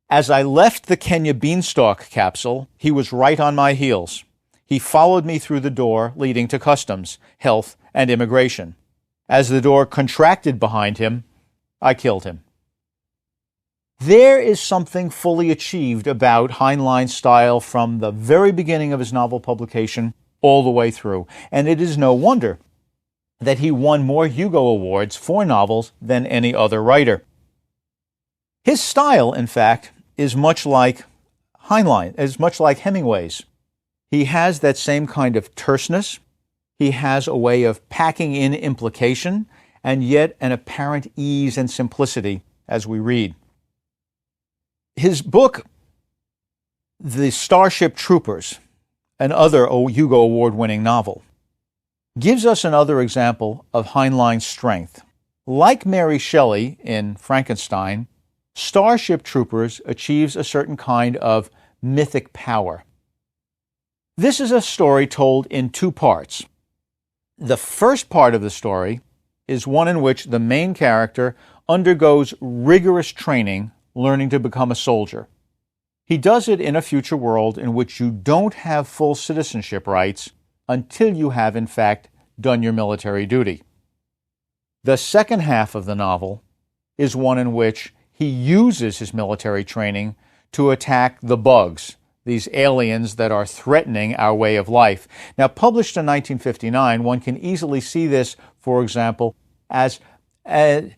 As I left the Kenya beanstalk capsule, he was right on my heels. He followed me through the door leading to customs, health, and immigration. As the door contracted behind him, I killed him. There is something fully achieved about Heinlein's style from the very beginning of his novel publication all the way through, and it is no wonder that he won more Hugo Awards for novels than any other writer. His style, in fact, is much like Hemingway's. He has that same kind of terseness. He has a way of packing in implication and yet an apparent ease and simplicity as we read. His book, The Starship Troopers, another Hugo Award-winning novel, gives us another example of Heinlein's strength. Like Mary Shelley in Frankenstein, Starship Troopers achieves a certain kind of mythic power. This is a story told in two parts. The first part of the story is one in which the main character undergoes rigorous training learning to become a soldier. He does it in a future world in which you don't have full citizenship rights until you have, in fact, done your military duty. The second half of the novel is one in which he uses his military training to attack the bugs, these aliens that are threatening our way of life. Now, published in 1959, one can easily see this, for example, as a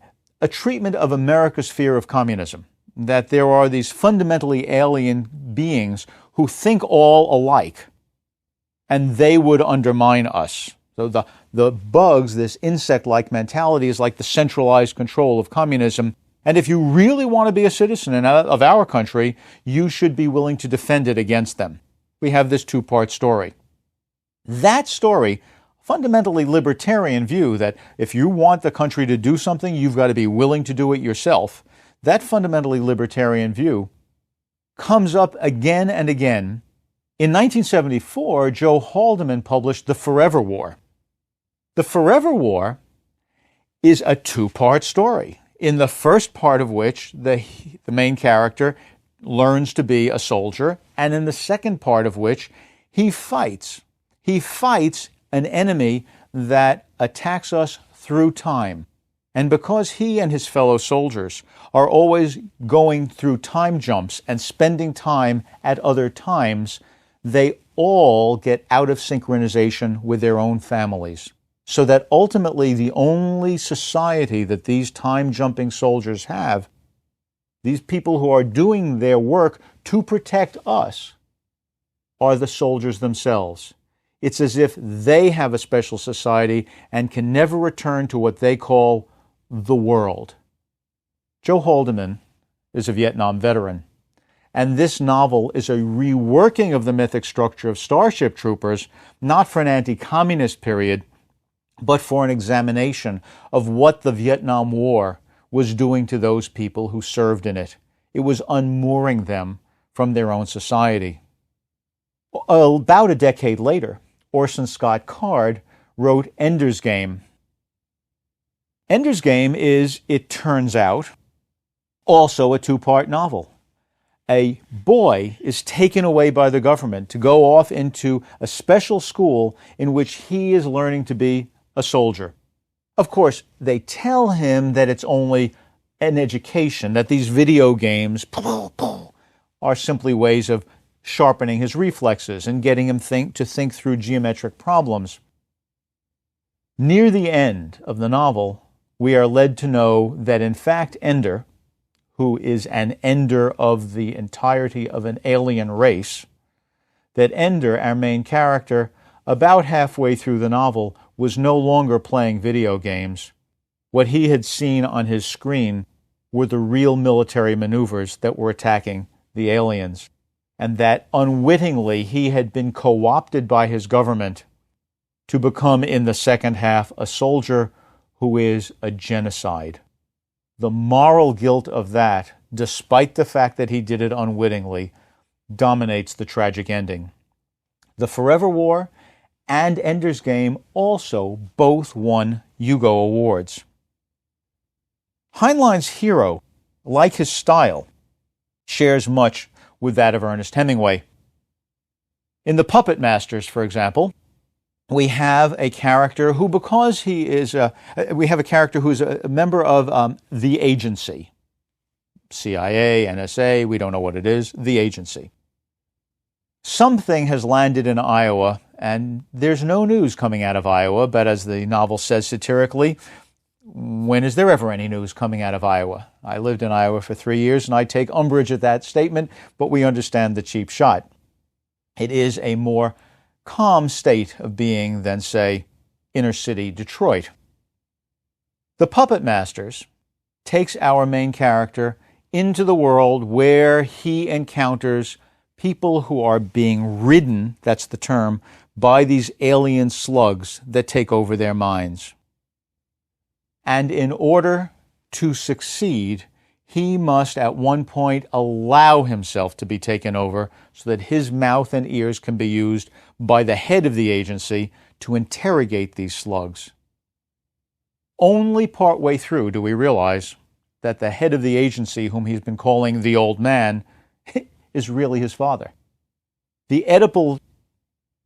treatment of America's fear of communism, that there are these fundamentally alien beings who think all alike, and they would undermine us. So the bugs, this insect-like mentality, is like the centralized control of communism. And if you really want to be a citizen of our country, you should be willing to defend it against them. We have this two-part story. That story, fundamentally libertarian view that if you want the country to do something, you've got to be willing to do it yourself. That fundamentally libertarian view comes up again and again. In 1974, Joe Haldeman published The Forever War. The Forever War is a two-part story, in the first part of which the main character learns to be a soldier, and in the second part of which he fights. He fights an enemy that attacks us through time. And because he and his fellow soldiers are always going through time jumps and spending time at other times, they all get out of synchronization with their own families. So that ultimately the only society that these time-jumping soldiers have, these people who are doing their work to protect us, are the soldiers themselves. It's as if they have a special society and can never return to what they call the world. Joe Haldeman is a Vietnam veteran, and this novel is a reworking of the mythic structure of Starship Troopers, not for an anti-communist period, but for an examination of what the Vietnam War was doing to those people who served in it. It was unmooring them from their own society. About a decade later, Orson Scott Card wrote Ender's Game. Ender's Game is, it turns out, also a two-part novel. A boy is taken away by the government to go off into a special school in which he is learning to be a soldier. Of course, they tell him that it's only an education, that these video games are simply ways of sharpening his reflexes and getting him to think through geometric problems. Near the end of the novel, we are led to know that in fact Ender, who is an ender of the entirety of an alien race, that Ender, our main character, about halfway through the novel, was no longer playing video games. What he had seen on his screen were the real military maneuvers that were attacking the aliens, and that unwittingly he had been co-opted by his government to become, in the second half, a soldier who is a genocide. The moral guilt of that, despite the fact that he did it unwittingly, dominates the tragic ending. The Forever War and Ender's Game also both won Hugo Awards. Heinlein's hero, like his style, shares much with that of Ernest Hemingway. In The Puppet Masters, for example, we have a character who, because he is who's a member of the agency, CIA, NSA, we don't know what it is, the agency. Something has landed in Iowa, and there's no news coming out of Iowa, but as the novel says satirically, when is there ever any news coming out of Iowa? I lived in Iowa for 3 years, and I take umbrage at that statement, but we understand the cheap shot. It is a more calm state of being than, say, inner city Detroit. The Puppet Masters takes our main character into the world where he encounters people who are being ridden, that's the term, by these alien slugs that take over their minds. And in order to succeed, he must at one point allow himself to be taken over so that his mouth and ears can be used by the head of the agency to interrogate these slugs. Only partway through do we realize that the head of the agency, whom he's been calling the old man, is really his father. The Oedipal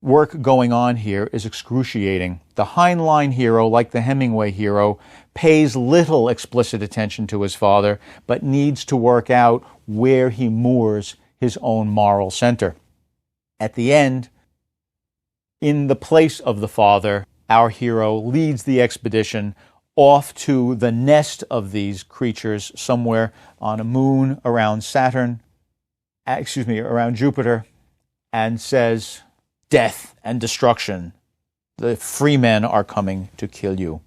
work going on here is excruciating. The Heinlein hero, like the Hemingway hero, pays little explicit attention to his father, but needs to work out where he moors his own moral center. At the end, in the place of the father, our hero leads the expedition off to the nest of these creatures somewhere on a moon around around Jupiter, and says, "Death and destruction. The free men are coming to kill you."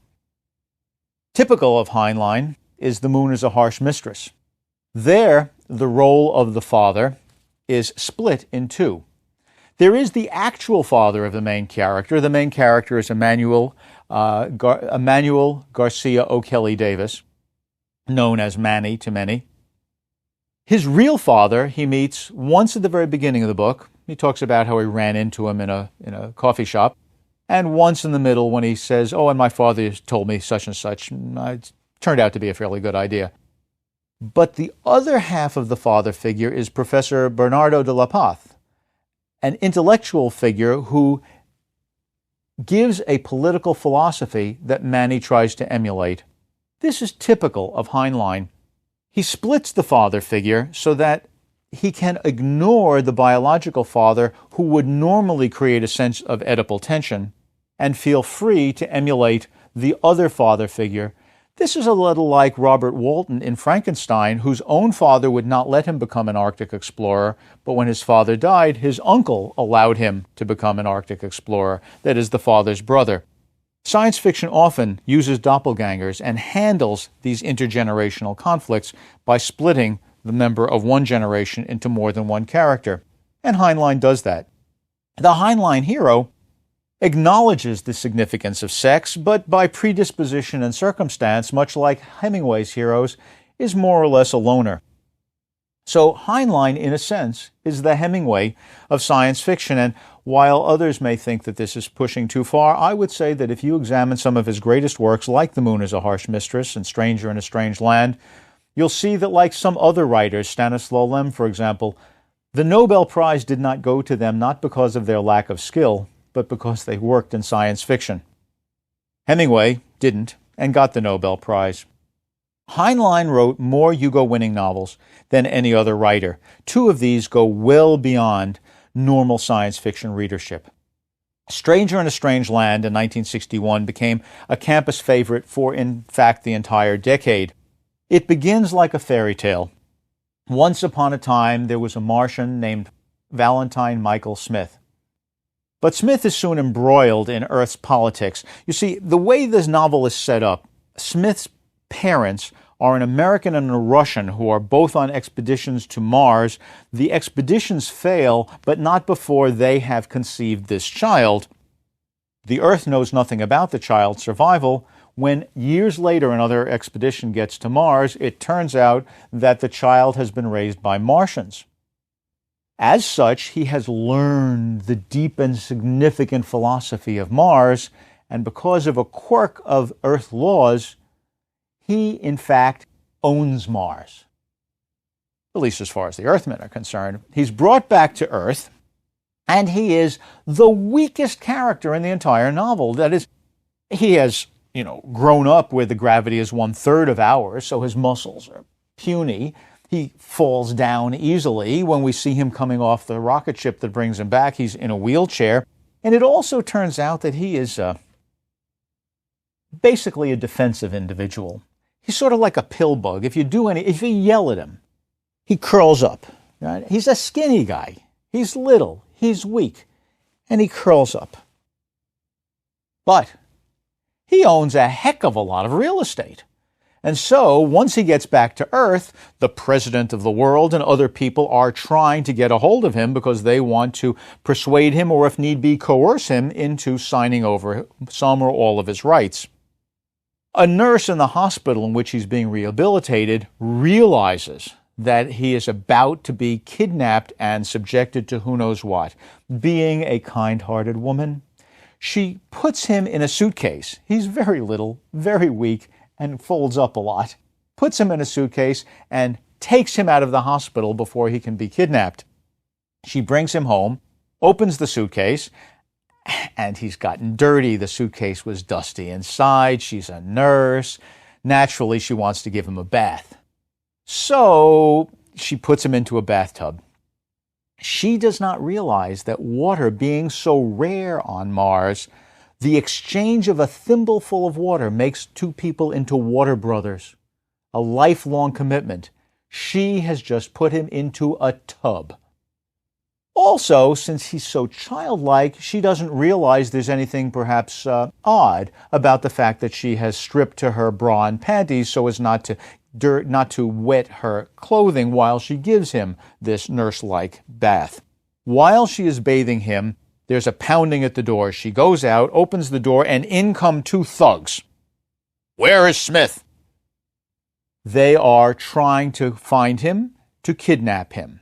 Typical of Heinlein is The Moon is a Harsh Mistress. There, the role of the father is split in two. There is the actual father of the main character. The main character is Emmanuel Garcia O'Kelly Davis, known as Manny to many. His real father he meets once at the very beginning of the book. He talks about how he ran into him in a coffee shop. And once in the middle when he says, "Oh, and my father told me such and such." It turned out to be a fairly good idea. But the other half of the father figure is Professor Bernardo de la Paz, an intellectual figure who gives a political philosophy that Manny tries to emulate. This is typical of Heinlein. He splits the father figure so that he can ignore the biological father who would normally create a sense of Oedipal tension and feel free to emulate the other father figure. This is a little like Robert Walton in Frankenstein, whose own father would not let him become an Arctic explorer, but when his father died, his uncle allowed him to become an Arctic explorer, that is, the father's brother. Science fiction often uses doppelgangers and handles these intergenerational conflicts by splitting the member of one generation into more than one character, and Heinlein does that. The Heinlein hero acknowledges the significance of sex, but by predisposition and circumstance, much like Hemingway's heroes, is more or less a loner. So Heinlein, in a sense, is the Hemingway of science fiction, and while others may think that this is pushing too far, I would say that if you examine some of his greatest works, like The Moon is a Harsh Mistress and Stranger in a Strange Land, you'll see that, like some other writers, Stanislaw Lem, for example, the Nobel Prize did not go to them not because of their lack of skill, but because they worked in science fiction. Hemingway didn't and got the Nobel Prize. Heinlein wrote more Hugo-winning novels than any other writer. Two of these go well beyond normal science fiction readership. Stranger in a Strange Land in 1961 became a campus favorite for, in fact, the entire decade. It begins like a fairy tale. Once upon a time, there was a Martian named Valentine Michael Smith. But Smith is soon embroiled in Earth's politics. You see, the way this novel is set up, Smith's parents are an American and a Russian who are both on expeditions to Mars. The expeditions fail, but not before they have conceived this child. The Earth knows nothing about the child's survival. When years later another expedition gets to Mars, it turns out that the child has been raised by Martians. As such, he has learned the deep and significant philosophy of Mars, and because of a quirk of Earth laws, he, in fact, owns Mars, at least as far as the Earthmen are concerned. He's brought back to Earth, and he is the weakest character in the entire novel. That is, he has, grown up where the gravity is 1/3 of ours, so his muscles are puny. He falls down easily. When we see him coming off the rocket ship that brings him back, he's in a wheelchair. And it also turns out that he is basically a defensive individual. He's sort of like a pill bug. If you yell at him, he curls up. Right? He's a skinny guy. He's little. He's weak. And he curls up. But he owns a heck of a lot of real estate. And so, once he gets back to Earth, the president of the world and other people are trying to get a hold of him because they want to persuade him, or if need be, coerce him into signing over some or all of his rights. A nurse in the hospital in which he's being rehabilitated realizes that he is about to be kidnapped and subjected to who knows what. Being a kind-hearted woman, she puts him in a suitcase. He's very little, very weak, and folds up a lot. Puts him in a suitcase and takes him out of the hospital before he can be kidnapped. She brings him home, opens the suitcase, and he's gotten dirty. The suitcase was dusty inside. She's a nurse. Naturally, she wants to give him a bath. So she puts him into a bathtub. She does not realize that water being so rare on Mars, the exchange of a thimbleful of water makes two people into water brothers, a lifelong commitment. She has just put him into a tub. Also, since he's so childlike, she doesn't realize there's anything perhaps odd about the fact that she has stripped to her bra and panties so as not to wet her clothing while she gives him this nurse-like bath. While she is bathing him, there's a pounding at the door. She goes out, opens the door, and in come two thugs. "Where is Smith?" They are trying to find him, to kidnap him.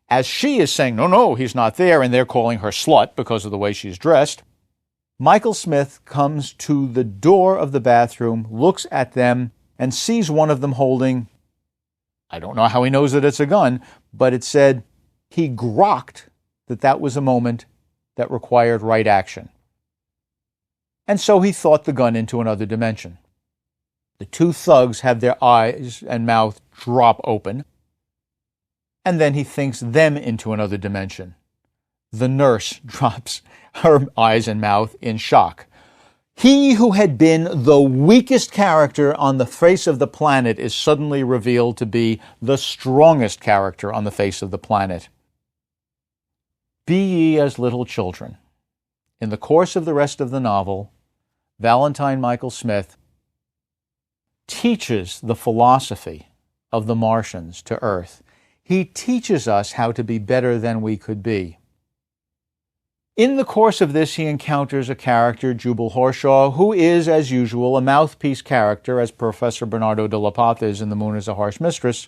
As she is saying, no, he's not there, and they're calling her slut because of the way she's dressed, Michael Smith comes to the door of the bathroom, looks at them, and sees one of them holding, I don't know how he knows that it's a gun, but it said he grokked that was a moment that required right action. And so he thought the gun into another dimension. The two thugs have their eyes and mouth drop open, and then he thinks them into another dimension. The nurse drops her eyes and mouth in shock. He who had been the weakest character on the face of the planet is suddenly revealed to be the strongest character on the face of the planet. Be ye as little children. In the course of the rest of the novel, Valentine Michael Smith teaches the philosophy of the Martians to Earth. He teaches us how to be better than we could be. In the course of this, he encounters a character, Jubal Horshaw, who is, as usual, a mouthpiece character, as Professor Bernardo de la Paz is in The Moon is a Harsh Mistress,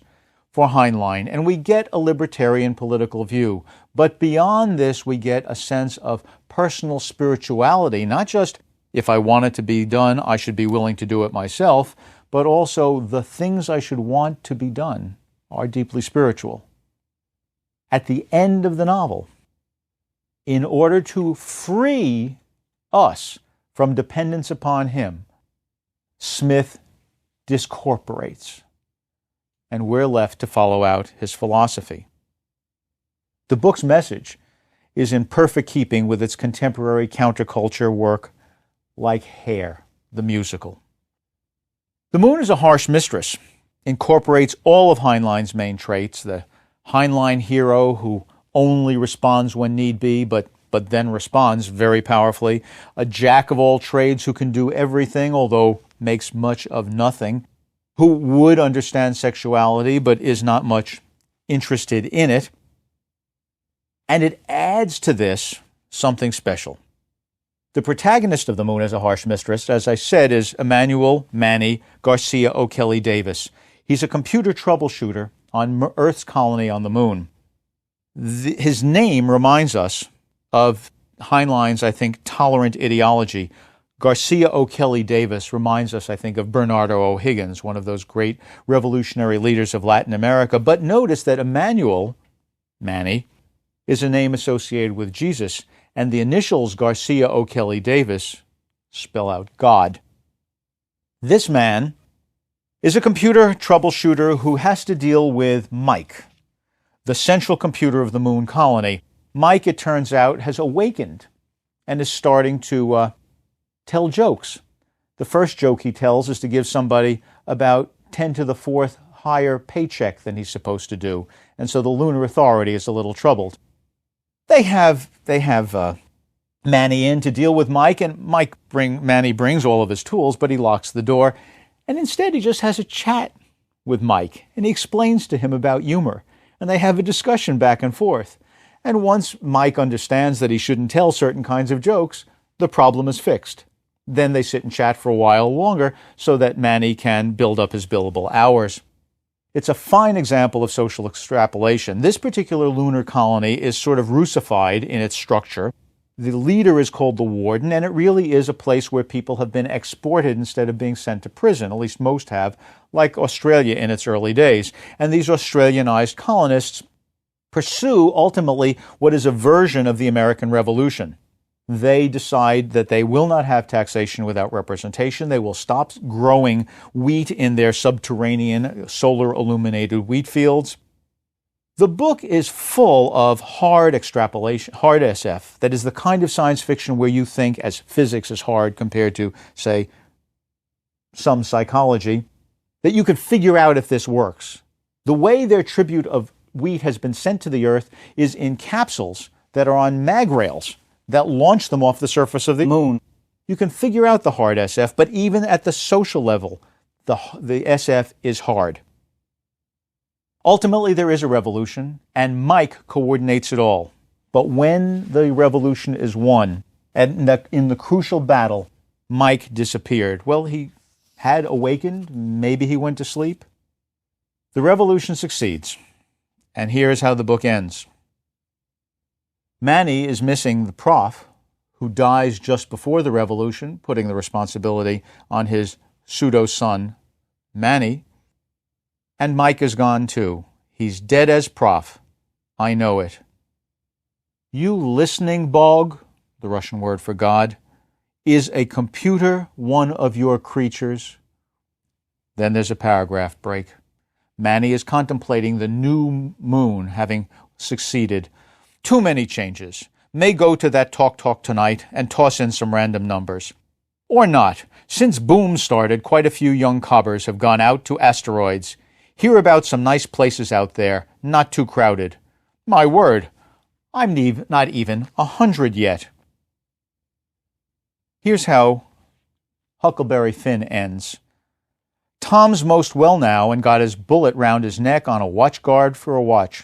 for Heinlein, and we get a libertarian political view. But beyond this, we get a sense of personal spirituality, not just, if I want it to be done, I should be willing to do it myself, but also the things I should want to be done are deeply spiritual. At the end of the novel, in order to free us from dependence upon him, Smith discorporates, and we're left to follow out his philosophy. The book's message is in perfect keeping with its contemporary counterculture work like Hair, the musical. The Moon is a Harsh Mistress incorporates all of Heinlein's main traits, the Heinlein hero who only responds when need be, but then responds very powerfully, a jack of all trades who can do everything, although makes much of nothing, who would understand sexuality but is not much interested in it. And it adds to this something special. The protagonist of The Moon is a Harsh Mistress, as I said, is Emmanuel Manny Garcia O'Kelly Davis. He's a computer troubleshooter on Earth's colony on the Moon. His name reminds us of Heinlein's, I think, tolerant ideology. Garcia O'Kelly Davis reminds us, I think, of Bernardo O'Higgins, one of those great revolutionary leaders of Latin America. But notice that Emmanuel, Manny, is a name associated with Jesus, and the initials Garcia O'Kelly Davis spell out God. This man is a computer troubleshooter who has to deal with Mike, the central computer of the moon colony. Mike, it turns out, has awakened and is starting to tell jokes. The first joke he tells is to give somebody about 10 to the fourth higher paycheck than he's supposed to do, and so the Lunar Authority is a little troubled. They have Manny in to deal with Mike, and Manny brings all of his tools, but he locks the door, and instead he just has a chat with Mike, and he explains to him about humor, and they have a discussion back and forth. And once Mike understands that he shouldn't tell certain kinds of jokes, the problem is fixed. Then they sit and chat for a while longer so that Manny can build up his billable hours. It's a fine example of social extrapolation. This particular lunar colony is sort of Russified in its structure. The leader is called the warden, and it really is a place where people have been exported instead of being sent to prison. At least most have, like Australia in its early days. And these Australianized colonists pursue ultimately what is a version of the American Revolution. They decide that they will not have taxation without representation. They will stop growing wheat in their subterranean solar-illuminated wheat fields. The book is full of hard extrapolation, hard SF. That is the kind of science fiction where you think as physics is hard compared to, say, some psychology, that you could figure out if this works. The way their tribute of wheat has been sent to the Earth is in capsules that are on mag rails that launch them off the surface of the moon. You can figure out the hard SF, but even at the social level, the SF is hard. Ultimately, there is a revolution, and Mike coordinates it all. But when the revolution is won, and in the crucial battle, Mike disappeared. Well, he had awakened. Maybe he went to sleep. The revolution succeeds, and here is how the book ends. Manny is missing the prof, who dies just before the revolution, putting the responsibility on his pseudo-son, Manny. And Mike is gone too. He's dead as prof. I know it. You listening, Bog, the Russian word for God, is a computer one of your creatures? Then there's a paragraph break. Manny is contemplating the new moon having succeeded. Too many changes. May go to that talk tonight and toss in some random numbers. Or not. Since boom started, quite a few young cobbers have gone out to asteroids. Hear about some nice places out there, not too crowded. My word, I'm not even 100 yet. Here's how Huckleberry Finn ends. Tom's most well now and got his bullet round his neck on a watch guard for a watch,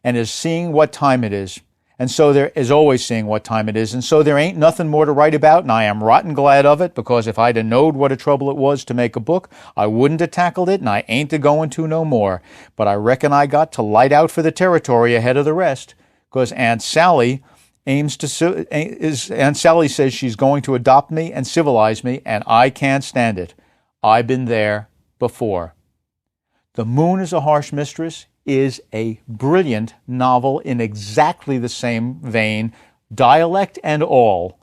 and is seeing what time it is. And so there is always seeing what time it is. And so there ain't nothing more to write about, and I am rotten glad of it, because if I'd have knowed what a trouble it was to make a book, I wouldn't have tackled it, and I ain't a-going to no more. But I reckon I got to light out for the territory ahead of the rest, because Aunt Sally says she's going to adopt me and civilize me, and I can't stand it. I've been there before. The Moon is a Harsh Mistress is a brilliant novel in exactly the same vein, dialect and all,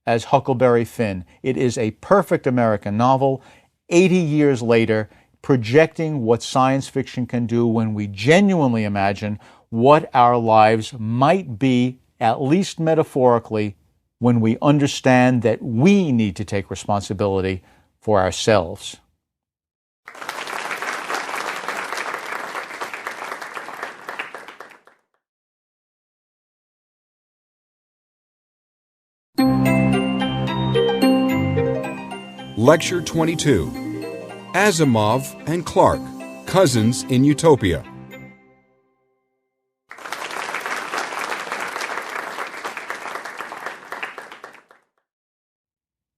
as Huckleberry Finn. It is a perfect American novel, 80 years later, projecting what science fiction can do when we genuinely imagine what our lives might be, at least metaphorically, when we understand that we need to take responsibility for ourselves. Lecture 22. Asimov and Clarke, Cousins in Utopia.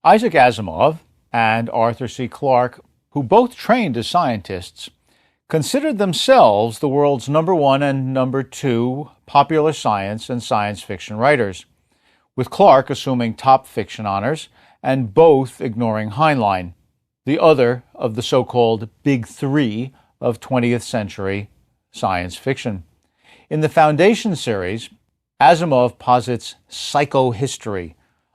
Isaac Asimov and Arthur C. Clarke, who both trained as scientists, considered themselves the world's #1 and #2 popular science and science fiction writers, with Clarke assuming top fiction honors and both ignoring Heinlein, the other of the so-called Big Three of 20th century science fiction. In the Foundation series, Asimov posits psychohistory,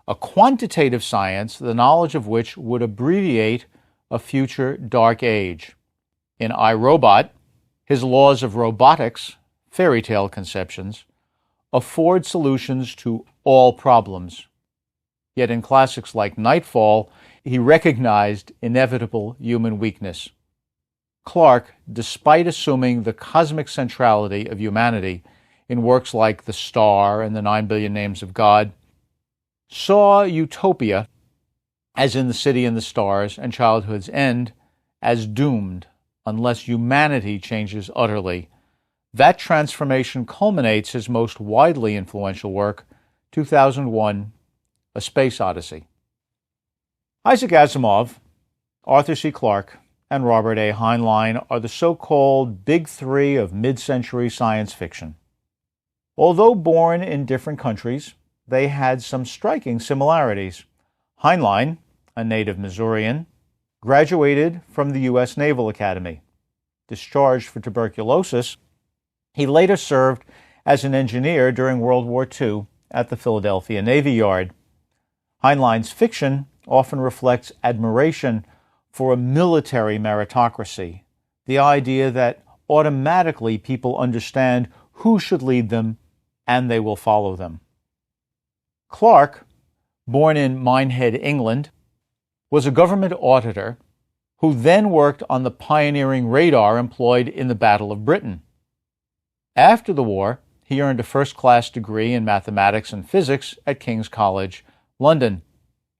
a quantitative science, the knowledge of which would abbreviate a future dark age. In I, Robot, his laws of robotics, fairy tale conceptions, afford solutions to all problems. Yet in classics like Nightfall, he recognized inevitable human weakness. Clarke, despite assuming the cosmic centrality of humanity in works like The Star and the 9 Billion Names of God, saw utopia, as in The City and the Stars and Childhood's End, as doomed unless humanity changes utterly. That transformation culminates his most widely influential work, 2001, A Space Odyssey. Isaac Asimov, Arthur C. Clarke, and Robert A. Heinlein are the so-called Big Three of mid-century science fiction. Although born in different countries, they had some striking similarities. Heinlein, a native Missourian, graduated from the U.S. Naval Academy. Discharged for tuberculosis, he later served as an engineer during World War II at the Philadelphia Navy Yard. Heinlein's fiction often reflects admiration for a military meritocracy, the idea that automatically people understand who should lead them and they will follow them. Clarke, born in Minehead, England, was a government auditor who then worked on the pioneering radar employed in the Battle of Britain. After the war, he earned a first-class degree in mathematics and physics at King's College, London.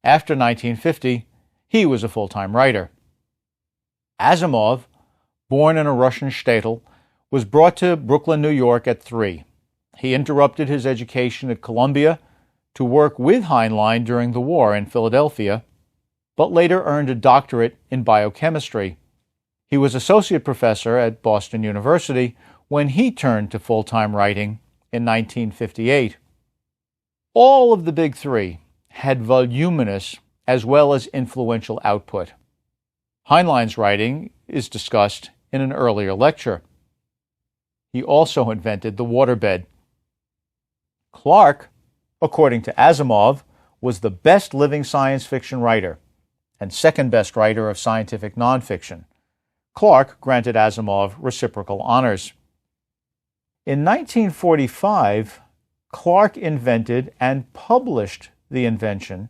After 1950, he was a full-time writer. Asimov, born in a Russian shtetl, was brought to Brooklyn, New York at 3. He interrupted his education at Columbia to work with Heinlein during the war in Philadelphia, but later earned a doctorate in biochemistry. He was associate professor at Boston University when he turned to full-time writing in 1958. All of the Big Three had voluminous as well as influential output. Heinlein's writing is discussed in an earlier lecture. He also invented the waterbed. Clarke, according to Asimov, was the best living science fiction writer and second best writer of scientific nonfiction. Clarke granted Asimov reciprocal honors. In 1945, Clarke invented and published the invention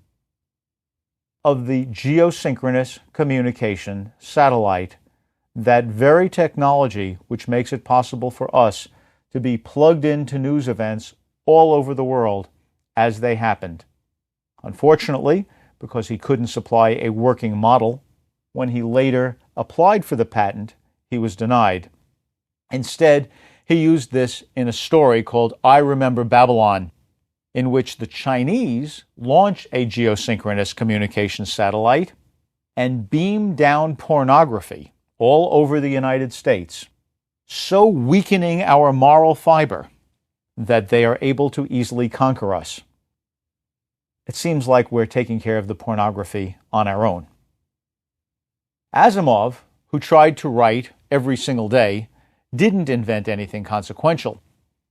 of the geosynchronous communication satellite, that very technology which makes it possible for us to be plugged into news events all over the world as they happened. Unfortunately, because he couldn't supply a working model, when he later applied for the patent, he was denied. Instead, he used this in a story called I Remember Babylon, in which the Chinese launch a geosynchronous communication satellite and beam down pornography all over the United States, so weakening our moral fiber that they are able to easily conquer us. It seems like we're taking care of the pornography on our own. Asimov, who tried to write every single day, didn't invent anything consequential,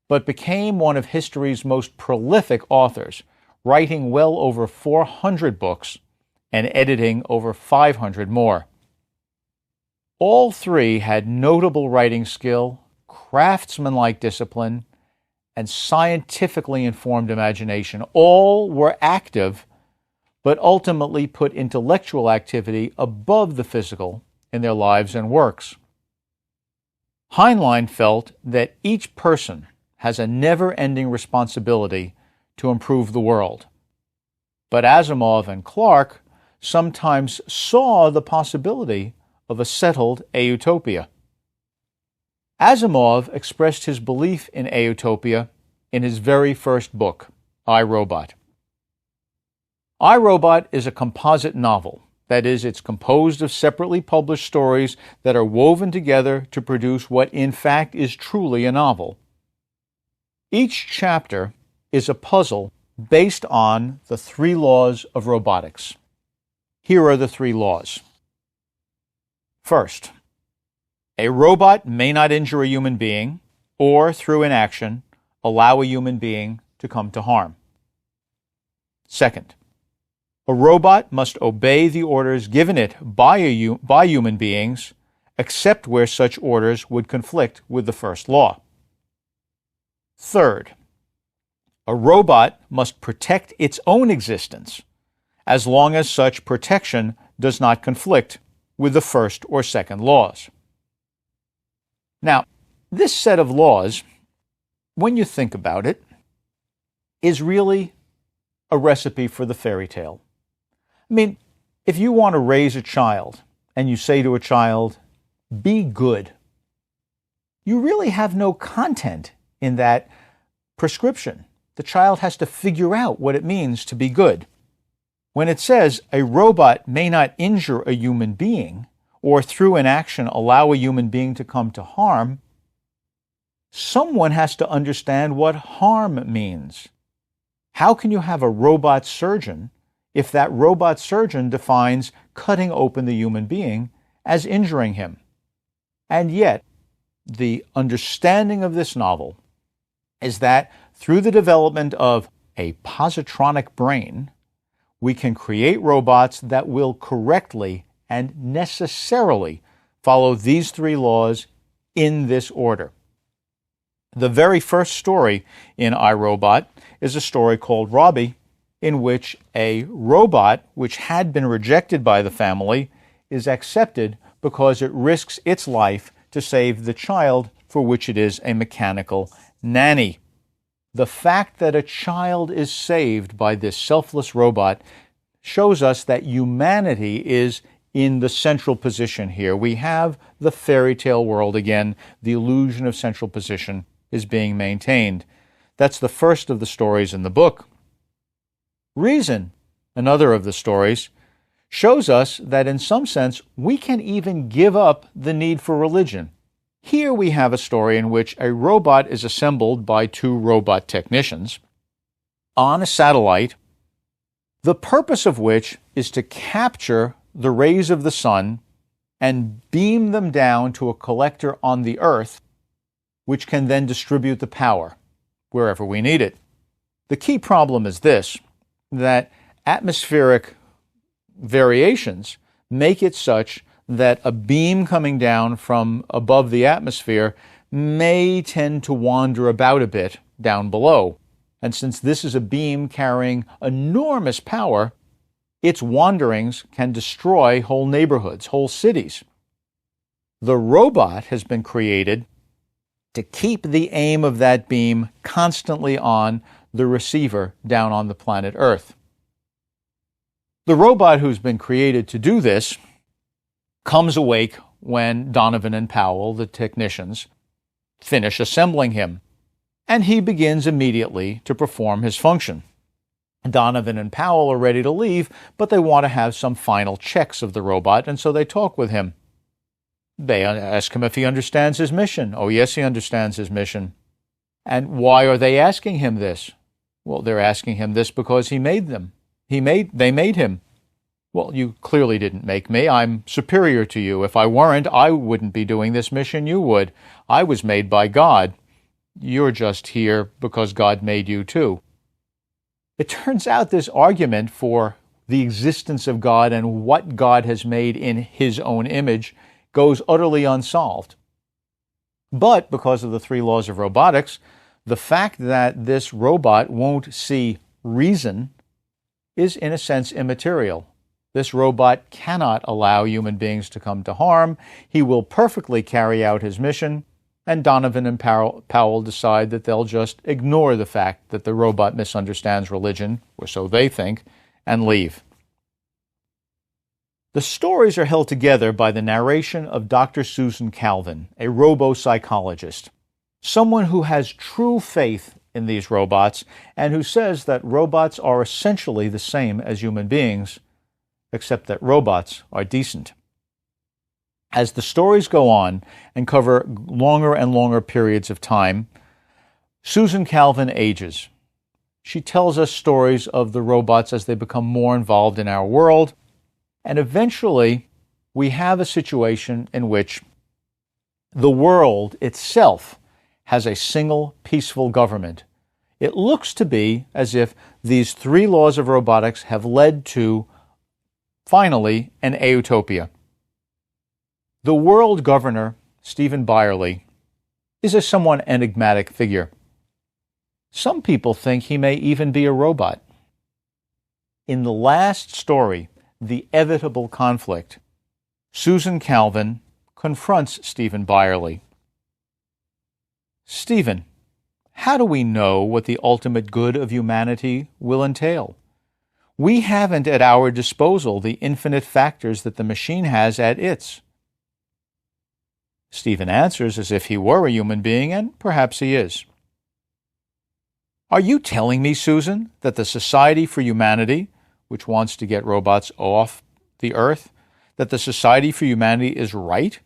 but became one of history's most prolific authors, writing well over 400 books and editing over 500 more. All three had notable writing skill, craftsmanlike discipline, and scientifically informed imagination. All were active, but ultimately put intellectual activity above the physical in their lives and works. Heinlein felt that each person has a never-ending responsibility to improve the world. But Asimov and Clarke sometimes saw the possibility of a settled autopia. Asimov expressed his belief in autopia in his very first book, I, Robot. I, Robot is a composite novel. That is, it's composed of separately published stories that are woven together to produce what in fact is truly a novel. Each chapter is a puzzle based on the 3 laws of robotics. Here are the 3 laws. First, a robot may not injure a human being or, through inaction, allow a human being to come to harm. Second, a robot must obey the orders given it by human beings except where such orders would conflict with the first law. Third, a robot must protect its own existence as long as such protection does not conflict with the first or second laws. Now, this set of laws, when you think about it, is really a recipe for the fairy tale. I mean, if you want to raise a child and you say to a child, be good, you really have no content in that prescription. The child has to figure out what it means to be good. When it says a robot may not injure a human being or through an action allow a human being to come to harm, someone has to understand what harm means. How can you have a robot surgeon if that robot surgeon defines cutting open the human being as injuring him? And yet, the understanding of this novel is that through the development of a positronic brain, we can create robots that will correctly and necessarily follow these three laws in this order. The very first story in iRobot is a story called Robbie, in which a robot which had been rejected by the family is accepted because it risks its life to save the child for which it is a mechanical nanny. The fact that a child is saved by this selfless robot shows us that humanity is in the central position here. We have the fairy tale world again. The illusion of central position is being maintained. That's the first of the stories in the book. Reason, another of the stories, shows us that in some sense we can even give up the need for religion. Here we have a story in which a robot is assembled by two robot technicians on a satellite, the purpose of which is to capture the rays of the sun and beam them down to a collector on the Earth, which can then distribute the power wherever we need it. The key problem is this, that atmospheric variations make it such that a beam coming down from above the atmosphere may tend to wander about a bit down below. And since this is a beam carrying enormous power, its wanderings can destroy whole neighborhoods, whole cities. The robot has been created to keep the aim of that beam constantly on the receiver down on the planet Earth. The robot who's been created to do this comes awake when Donovan and Powell, the technicians, finish assembling him, and he begins immediately to perform his function. Donovan and Powell are ready to leave, but they want to have some final checks of the robot, and so they talk with him. They ask him if he understands his mission. Oh, yes, he understands his mission. And why are they asking him this? Well, they're asking him this because he made them. They made him. Well, you clearly didn't make me. I'm superior to you. If I weren't, I wouldn't be doing this mission. You would. I was made by God. You're just here because God made you too. It turns out this argument for the existence of God and what God has made in His own image goes utterly unsolved. But because of the three laws of robotics, the fact that this robot won't see reason is in a sense immaterial. This robot cannot allow human beings to come to harm. He will perfectly carry out his mission, and Donovan and Powell decide that they'll just ignore the fact that the robot misunderstands religion, or so they think, and leave. The stories are held together by the narration of Dr. Susan Calvin, a robo-psychologist, someone who has true faith in these robots and who says that robots are essentially the same as human beings, except that robots are decent. As the stories go on and cover longer and longer periods of time, Susan Calvin ages. She tells us stories of the robots as they become more involved in our world, and eventually we have a situation in which the world itself has a single peaceful government. It looks to be as if these three laws of robotics have led to, finally, an utopia. The world governor, Stephen Byerly, is a somewhat enigmatic figure. Some people think he may even be a robot. In the last story, The Inevitable Conflict, Susan Calvin confronts Stephen Byerly. Stephen, how do we know what the ultimate good of humanity will entail? We haven't at our disposal the infinite factors that the machine has at its. Stephen answers as if he were a human being, and perhaps he is. Are you telling me, Susan, that the Society for Humanity, which wants to get robots off the earth, that the Society for Humanity is right,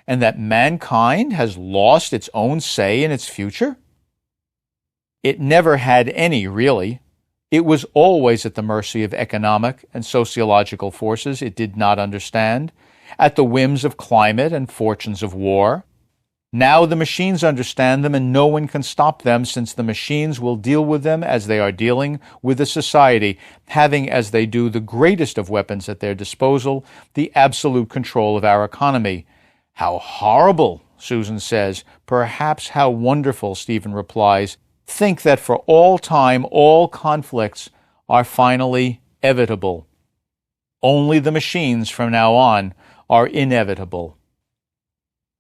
and that mankind has lost its own say in its future? It never had any, really. It was always at the mercy of economic and sociological forces it did not understand, at the whims of climate and fortunes of war. Now the machines understand them, and no one can stop them, since the machines will deal with them as they are dealing with the society, having as they do the greatest of weapons at their disposal, the absolute control of our economy. How horrible, Susan says. Perhaps how wonderful, Stephen replies. Think that for all time, all conflicts are finally evitable. Only the machines from now on are inevitable.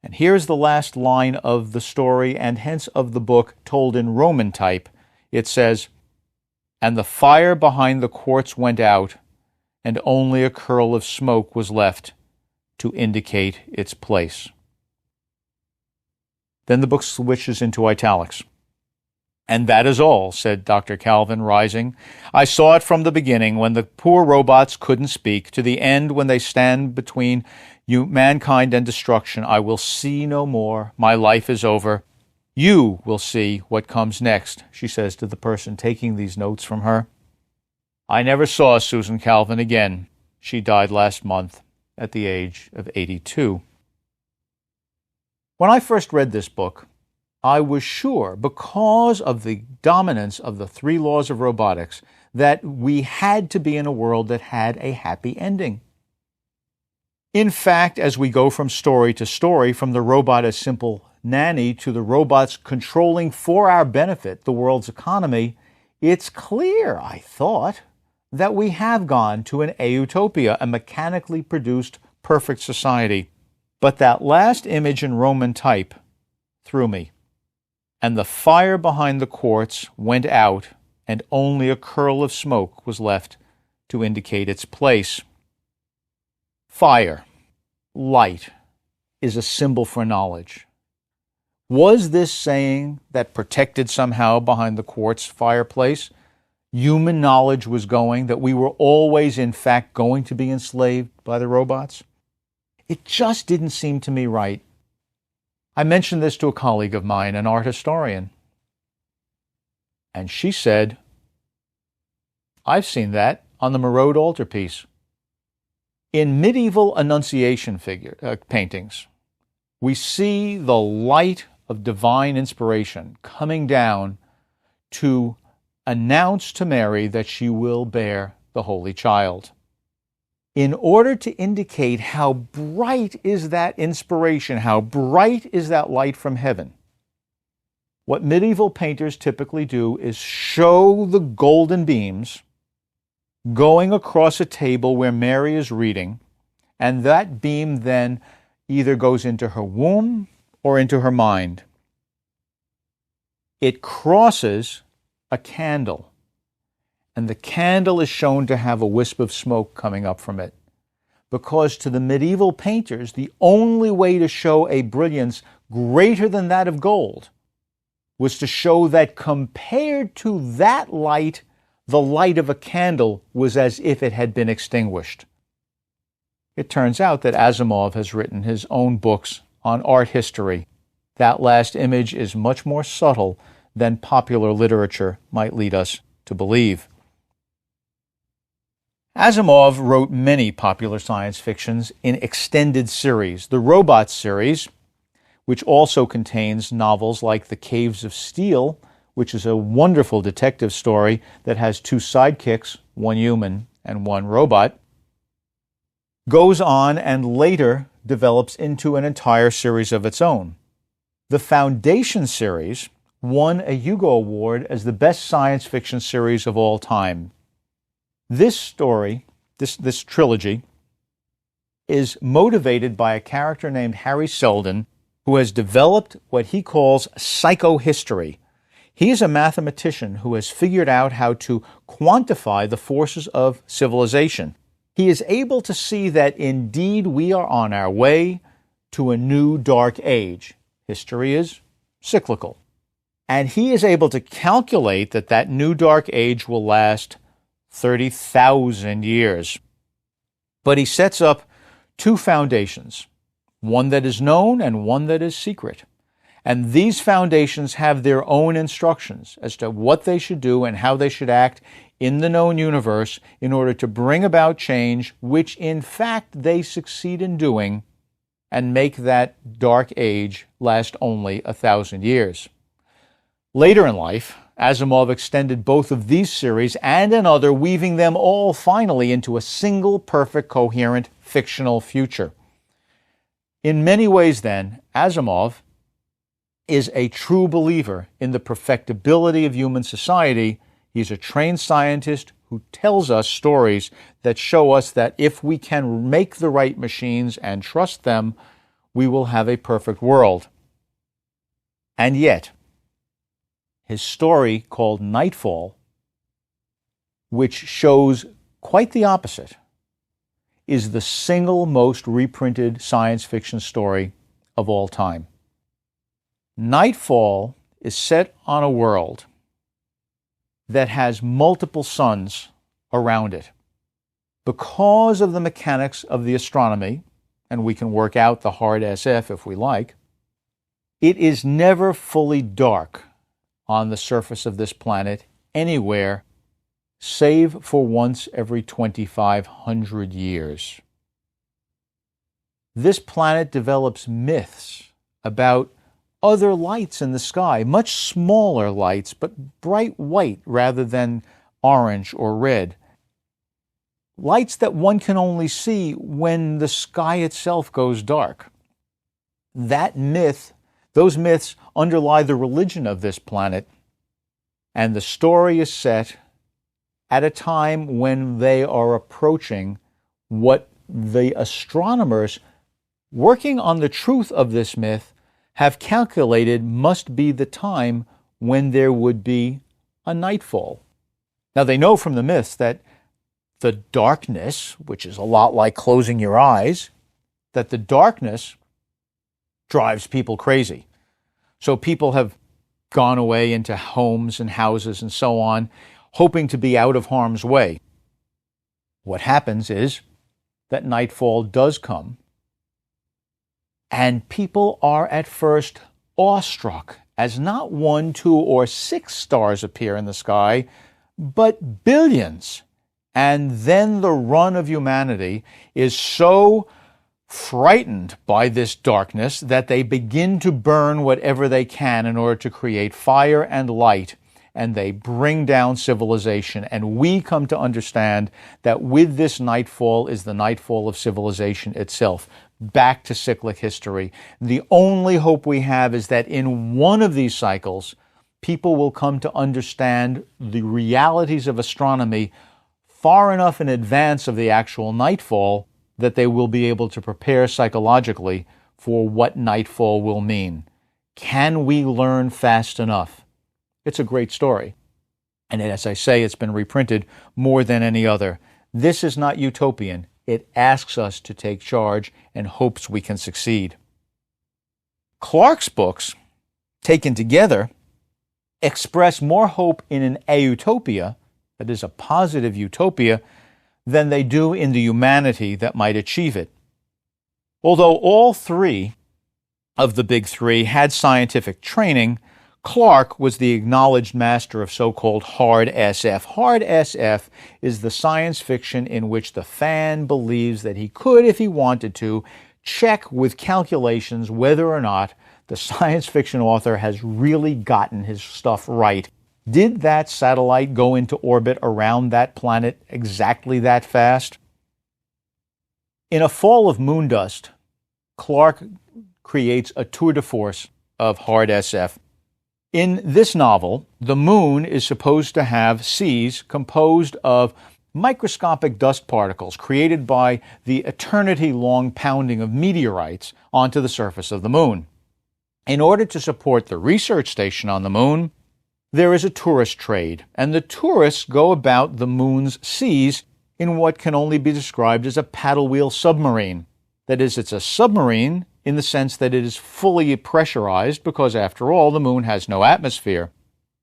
And here's the last line of the story, and hence of the book, told in Roman type. It says, "And the fire behind the quartz went out, and only a curl of smoke was left to indicate its place." Then the book switches into italics. "And that is all," said Dr. Calvin, rising. "I saw it from the beginning, when the poor robots couldn't speak, to the end when they stand between mankind and destruction. I will see no more. My life is over. You will see what comes next," she says to the person taking these notes from her. I never saw Susan Calvin again. She died last month at the age of 82. When I first read this book, I was sure, because of the dominance of the 3 laws of robotics, that we had to be in a world that had a happy ending. In fact, as we go from story to story, from the robot as simple nanny to the robots controlling for our benefit the world's economy, it's clear, I thought, that we have gone to an autopia, a mechanically produced perfect society. But that last image in Roman type threw me. "And the fire behind the quartz went out, and only a curl of smoke was left to indicate its place." Fire, light, is a symbol for knowledge. Was this saying that protected somehow behind the quartz fireplace, human knowledge was going, that we were always in fact going to be enslaved by the robots? It just didn't seem to me right. I mentioned this to a colleague of mine, an art historian, and she said, "I've seen that on the Merode altarpiece." In medieval Annunciation paintings, we see the light of divine inspiration coming down to announce to Mary that she will bear the Holy Child. In order to indicate how bright is that inspiration, how bright is that light from heaven, what medieval painters typically do is show the golden beams going across a table where Mary is reading, and that beam then either goes into her womb or into her mind. It crosses a candle, and the candle is shown to have a wisp of smoke coming up from it, because to the medieval painters, the only way to show a brilliance greater than that of gold was to show that compared to that light, the light of a candle was as if it had been extinguished. It turns out that Asimov has written his own books on art history. That last image is much more subtle than popular literature might lead us to believe. Asimov wrote many popular science fictions in extended series. The Robots series, which also contains novels like The Caves of Steel, which is a wonderful detective story that has 2 sidekicks, one human and one robot, goes on and later develops into an entire series of its own. The Foundation series won a Hugo Award as the best science fiction series of all time. This story, this trilogy, is motivated by a character named Harry Seldon, who has developed what he calls psychohistory. He is a mathematician who has figured out how to quantify the forces of civilization. He is able to see that indeed we are on our way to a new dark age. History is cyclical. And he is able to calculate that that new dark age will last 30,000 years. But he sets up two foundations, one that is known and one that is secret. And these foundations have their own instructions as to what they should do and how they should act in the known universe in order to bring about change, which in fact they succeed in doing, and make that dark age last only 1,000 years. Later in life, Asimov extended both of these series and another, weaving them all finally into a single, perfect, coherent, fictional future. In many ways, then, Asimov is a true believer in the perfectibility of human society. He's a trained scientist who tells us stories that show us that if we can make the right machines and trust them, we will have a perfect world. And yet, his story called Nightfall, which shows quite the opposite, is the single most reprinted science fiction story of all time. Nightfall is set on a world that has multiple suns around it. Because of the mechanics of the astronomy, and we can work out the hard SF if we like, it is never fully dark on the surface of this planet anywhere, save for once every 2,500 years. This planet develops myths about other lights in the sky, much smaller lights, but bright white rather than orange or red. Lights that one can only see when the sky itself goes dark. Those myths underlie the religion of this planet, and the story is set at a time when they are approaching what the astronomers working on the truth of this myth have calculated must be the time when there would be a nightfall. Now, they know from the myths that the darkness, which is a lot like closing your eyes, that the darkness drives people crazy. So people have gone away into homes and houses and so on, hoping to be out of harm's way. What happens is that nightfall does come, and people are at first awestruck as not 1, 2, or 6 stars appear in the sky, but billions. And then the run of humanity is so frightened by this darkness that they begin to burn whatever they can in order to create fire and light, and they bring down civilization. And we come to understand that with this nightfall is the nightfall of civilization itself. Back to cyclic history. The only hope we have is that in one of these cycles, people will come to understand the realities of astronomy far enough in advance of the actual nightfall that they will be able to prepare psychologically for what nightfall will mean. Can we learn fast enough? It's a great story. And as I say, it's been reprinted more than any other. This is not utopian. It asks us to take charge and hopes we can succeed. Clarke's books, taken together, express more hope in an autopia, that is a positive utopia, than they do in the humanity that might achieve it. Although all three of the big three had scientific training, Clarke was the acknowledged master of so-called hard SF. Hard SF is the science fiction in which the fan believes that he could, if he wanted to, check with calculations whether or not the science fiction author has really gotten his stuff right. Did that satellite go into orbit around that planet exactly that fast? In A Fall of Moondust, Clarke creates a tour de force of hard SF. In this novel, the moon is supposed to have seas composed of microscopic dust particles created by the eternity-long pounding of meteorites onto the surface of the moon. In order to support the research station on the moon, there is a tourist trade, and the tourists go about the moon's seas in what can only be described as a paddle wheel submarine. That is, it's a submarine in the sense that it is fully pressurized because, after all, the moon has no atmosphere.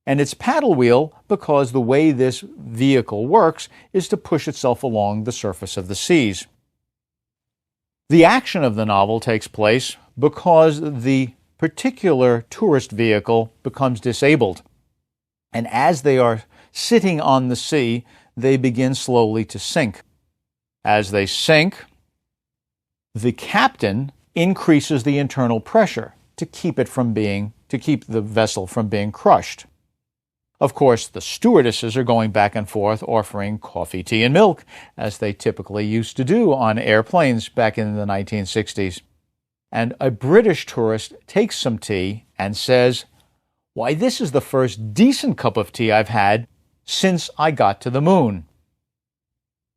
And it's paddle wheel because the way this vehicle works is to push itself along the surface of the seas. The action of the novel takes place because the particular tourist vehicle becomes disabled. And as they are sitting on the sea, they begin slowly to sink. As they sink, the captain increases the internal pressure to keep the vessel from being crushed. Of course, the stewardesses are going back and forth offering coffee, tea, and milk, as they typically used to do on airplanes back in the 1960s. And a British tourist takes some tea and says, "Why, this is the first decent cup of tea I've had since I got to the moon."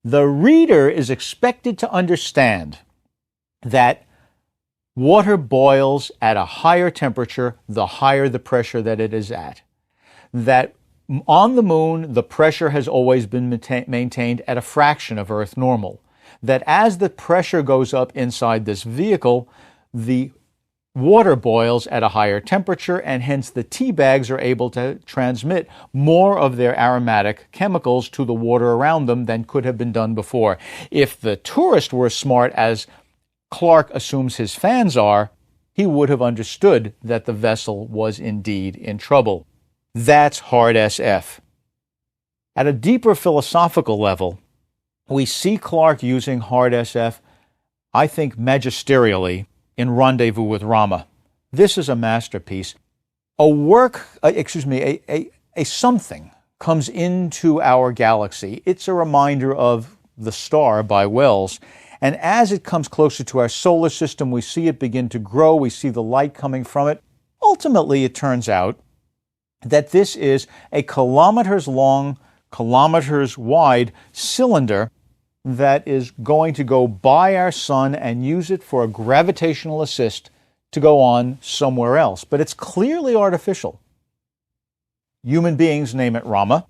The reader is expected to understand that water boils at a higher temperature the higher the pressure that it is at. That on the moon, the pressure has always been maintained at a fraction of Earth normal. That as the pressure goes up inside this vehicle, the water boils at a higher temperature, and hence the tea bags are able to transmit more of their aromatic chemicals to the water around them than could have been done before. If the tourist were as smart as Clarke assumes his fans are, he would have understood that the vessel was indeed in trouble. That's hard SF. At a deeper philosophical level, we see Clarke using hard SF, I think, magisterially in Rendezvous with Rama. This is a masterpiece. A something comes into our galaxy. It's a reminder of The Star by Wells. And as it comes closer to our solar system, we see it begin to grow. We see the light coming from it. Ultimately, it turns out that this is a kilometers long, kilometers wide cylinder that is going to go by our sun and use it for a gravitational assist to go on somewhere else. But it's clearly artificial. Human beings name it Rama.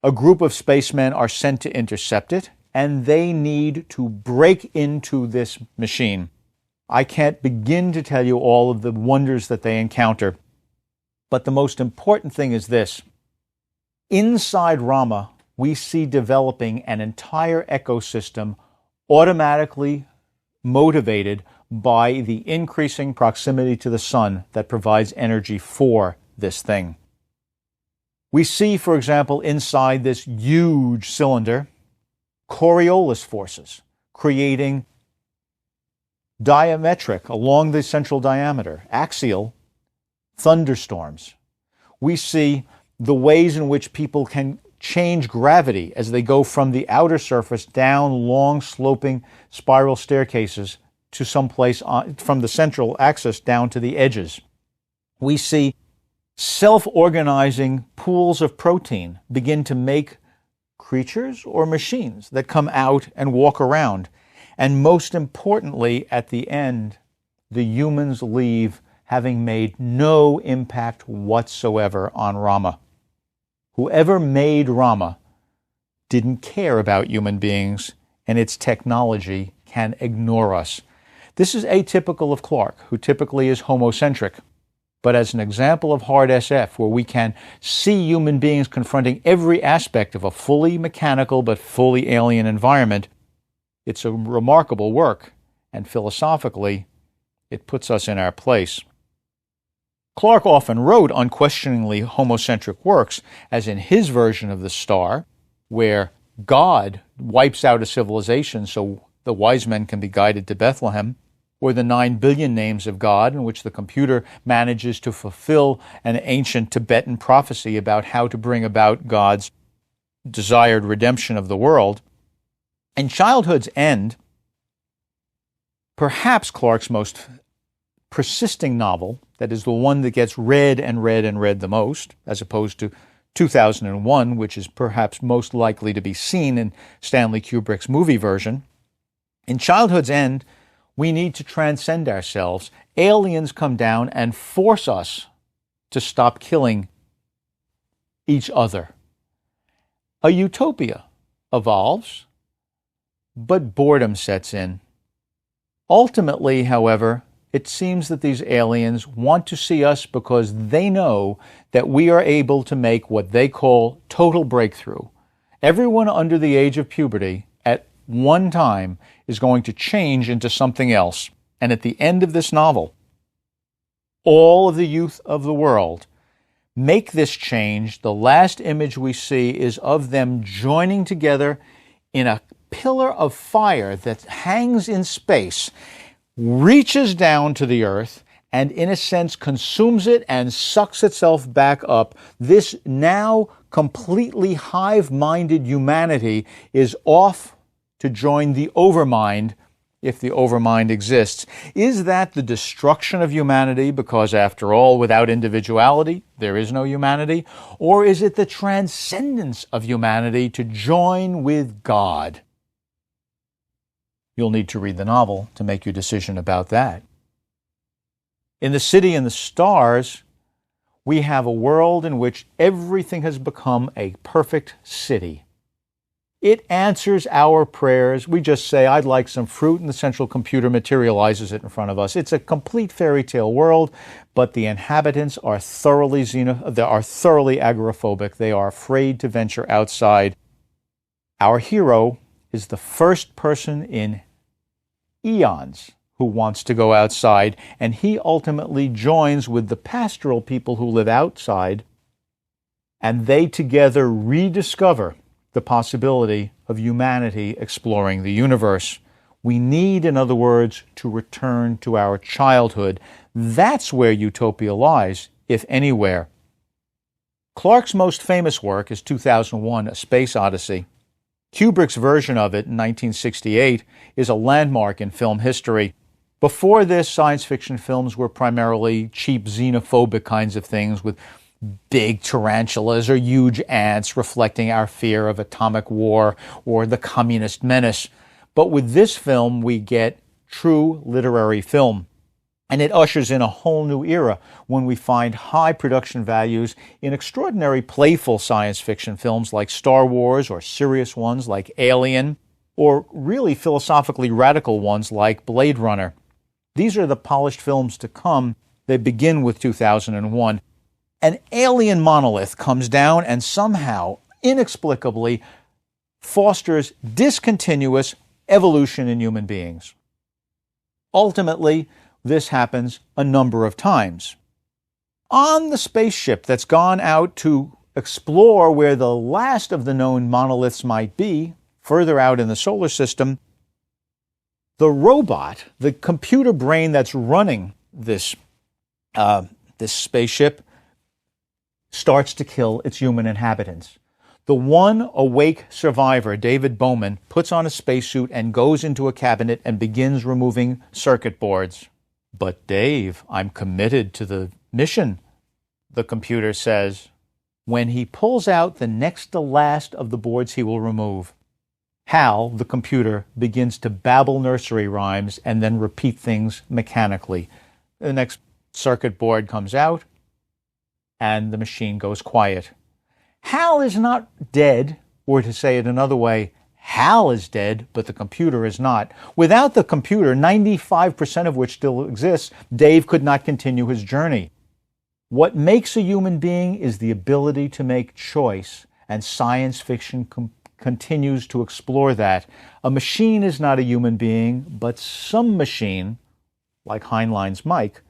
A group of spacemen are sent to intercept it, and they need to break into this machine. I can't begin to tell you all of the wonders that they encounter, but the most important thing is this. Inside Rama, we see developing an entire ecosystem automatically motivated by the increasing proximity to the sun that provides energy for this thing. We see, for example, inside this huge cylinder, Coriolis forces creating diametric along the central diameter, axial thunderstorms. We see the ways in which people can change gravity as they go from the outer surface down long sloping spiral staircases to someplace from the central axis down to the edges. We see self-organizing pools of protein begin to make creatures or machines that come out and walk around. And most importantly, at the end, the humans leave having made no impact whatsoever on Rama. Whoever made Rama didn't care about human beings, and its technology can ignore us. This is atypical of Clarke, who typically is homocentric. But as an example of hard SF, where we can see human beings confronting every aspect of a fully mechanical but fully alien environment, it's a remarkable work, and philosophically, it puts us in our place. Clarke often wrote unquestioningly homocentric works, as in his version of The Star, where God wipes out a civilization so the wise men can be guided to Bethlehem, or the 9 billion names of God, in which the computer manages to fulfill an ancient Tibetan prophecy about how to bring about God's desired redemption of the world. In Childhood's End, perhaps Clarke's most persisting novel, that is the one that gets read and read and read the most, as opposed to 2001, which is perhaps most likely to be seen in Stanley Kubrick's movie version. In Childhood's End, we need to transcend ourselves. Aliens come down and force us to stop killing each other. A utopia evolves, but boredom sets in. Ultimately, however, it seems that these aliens want to see us because they know that we are able to make what they call total breakthrough. Everyone under the age of puberty at one time is going to change into something else. And at the end of this novel, all of the youth of the world make this change. The last image we see is of them joining together in a pillar of fire that hangs in space, reaches down to the earth, and in a sense consumes it and sucks itself back up. This now completely hive-minded humanity is off to join the overmind, if the overmind exists. Is that the destruction of humanity because, after all, without individuality, there is no humanity? Or is it the transcendence of humanity to join with God? You'll need to read the novel to make your decision about that. In The City and the Stars, we have a world in which everything has become a perfect city. It answers our prayers. We just say, I'd like some fruit, and the central computer materializes it in front of us. It's a complete fairy tale world, but the inhabitants are thoroughly agoraphobic. They are afraid to venture outside. Our hero is the first person in eons who wants to go outside, and he ultimately joins with the pastoral people who live outside, and they together rediscover the possibility of humanity exploring the universe. We need, in other words, to return to our childhood. That's where utopia lies, if anywhere. Clarke's most famous work is 2001, A Space Odyssey. Kubrick's version of it in 1968 is a landmark in film history. Before this, science fiction films were primarily cheap xenophobic kinds of things with big tarantulas or huge ants reflecting our fear of atomic war or the communist menace. But with this film, we get true literary film. And it ushers in a whole new era when we find high production values in extraordinary playful science fiction films like Star Wars, or serious ones like Alien, or really philosophically radical ones like Blade Runner. These are the polished films to come. They begin with 2001. An alien monolith comes down and somehow, inexplicably, fosters discontinuous evolution in human beings. Ultimately, this happens a number of times. On the spaceship that's gone out to explore where the last of the known monoliths might be, further out in the solar system, the robot, the computer brain that's running this spaceship, starts to kill its human inhabitants. The one awake survivor, David Bowman, puts on a spacesuit and goes into a cabinet and begins removing circuit boards. But Dave, I'm committed to the mission, the computer says, when he pulls out the next to last of the boards he will remove. Hal, the computer, begins to babble nursery rhymes and then repeat things mechanically. The next circuit board comes out, and the machine goes quiet. Hal is not dead, or to say it another way, Hal is dead, but the computer is not. Without the computer, 95% of which still exists, Dave could not continue his journey. What makes a human being is the ability to make choice, and science fiction continues to explore that. A machine is not a human being, but some machine, like Heinlein's Mike,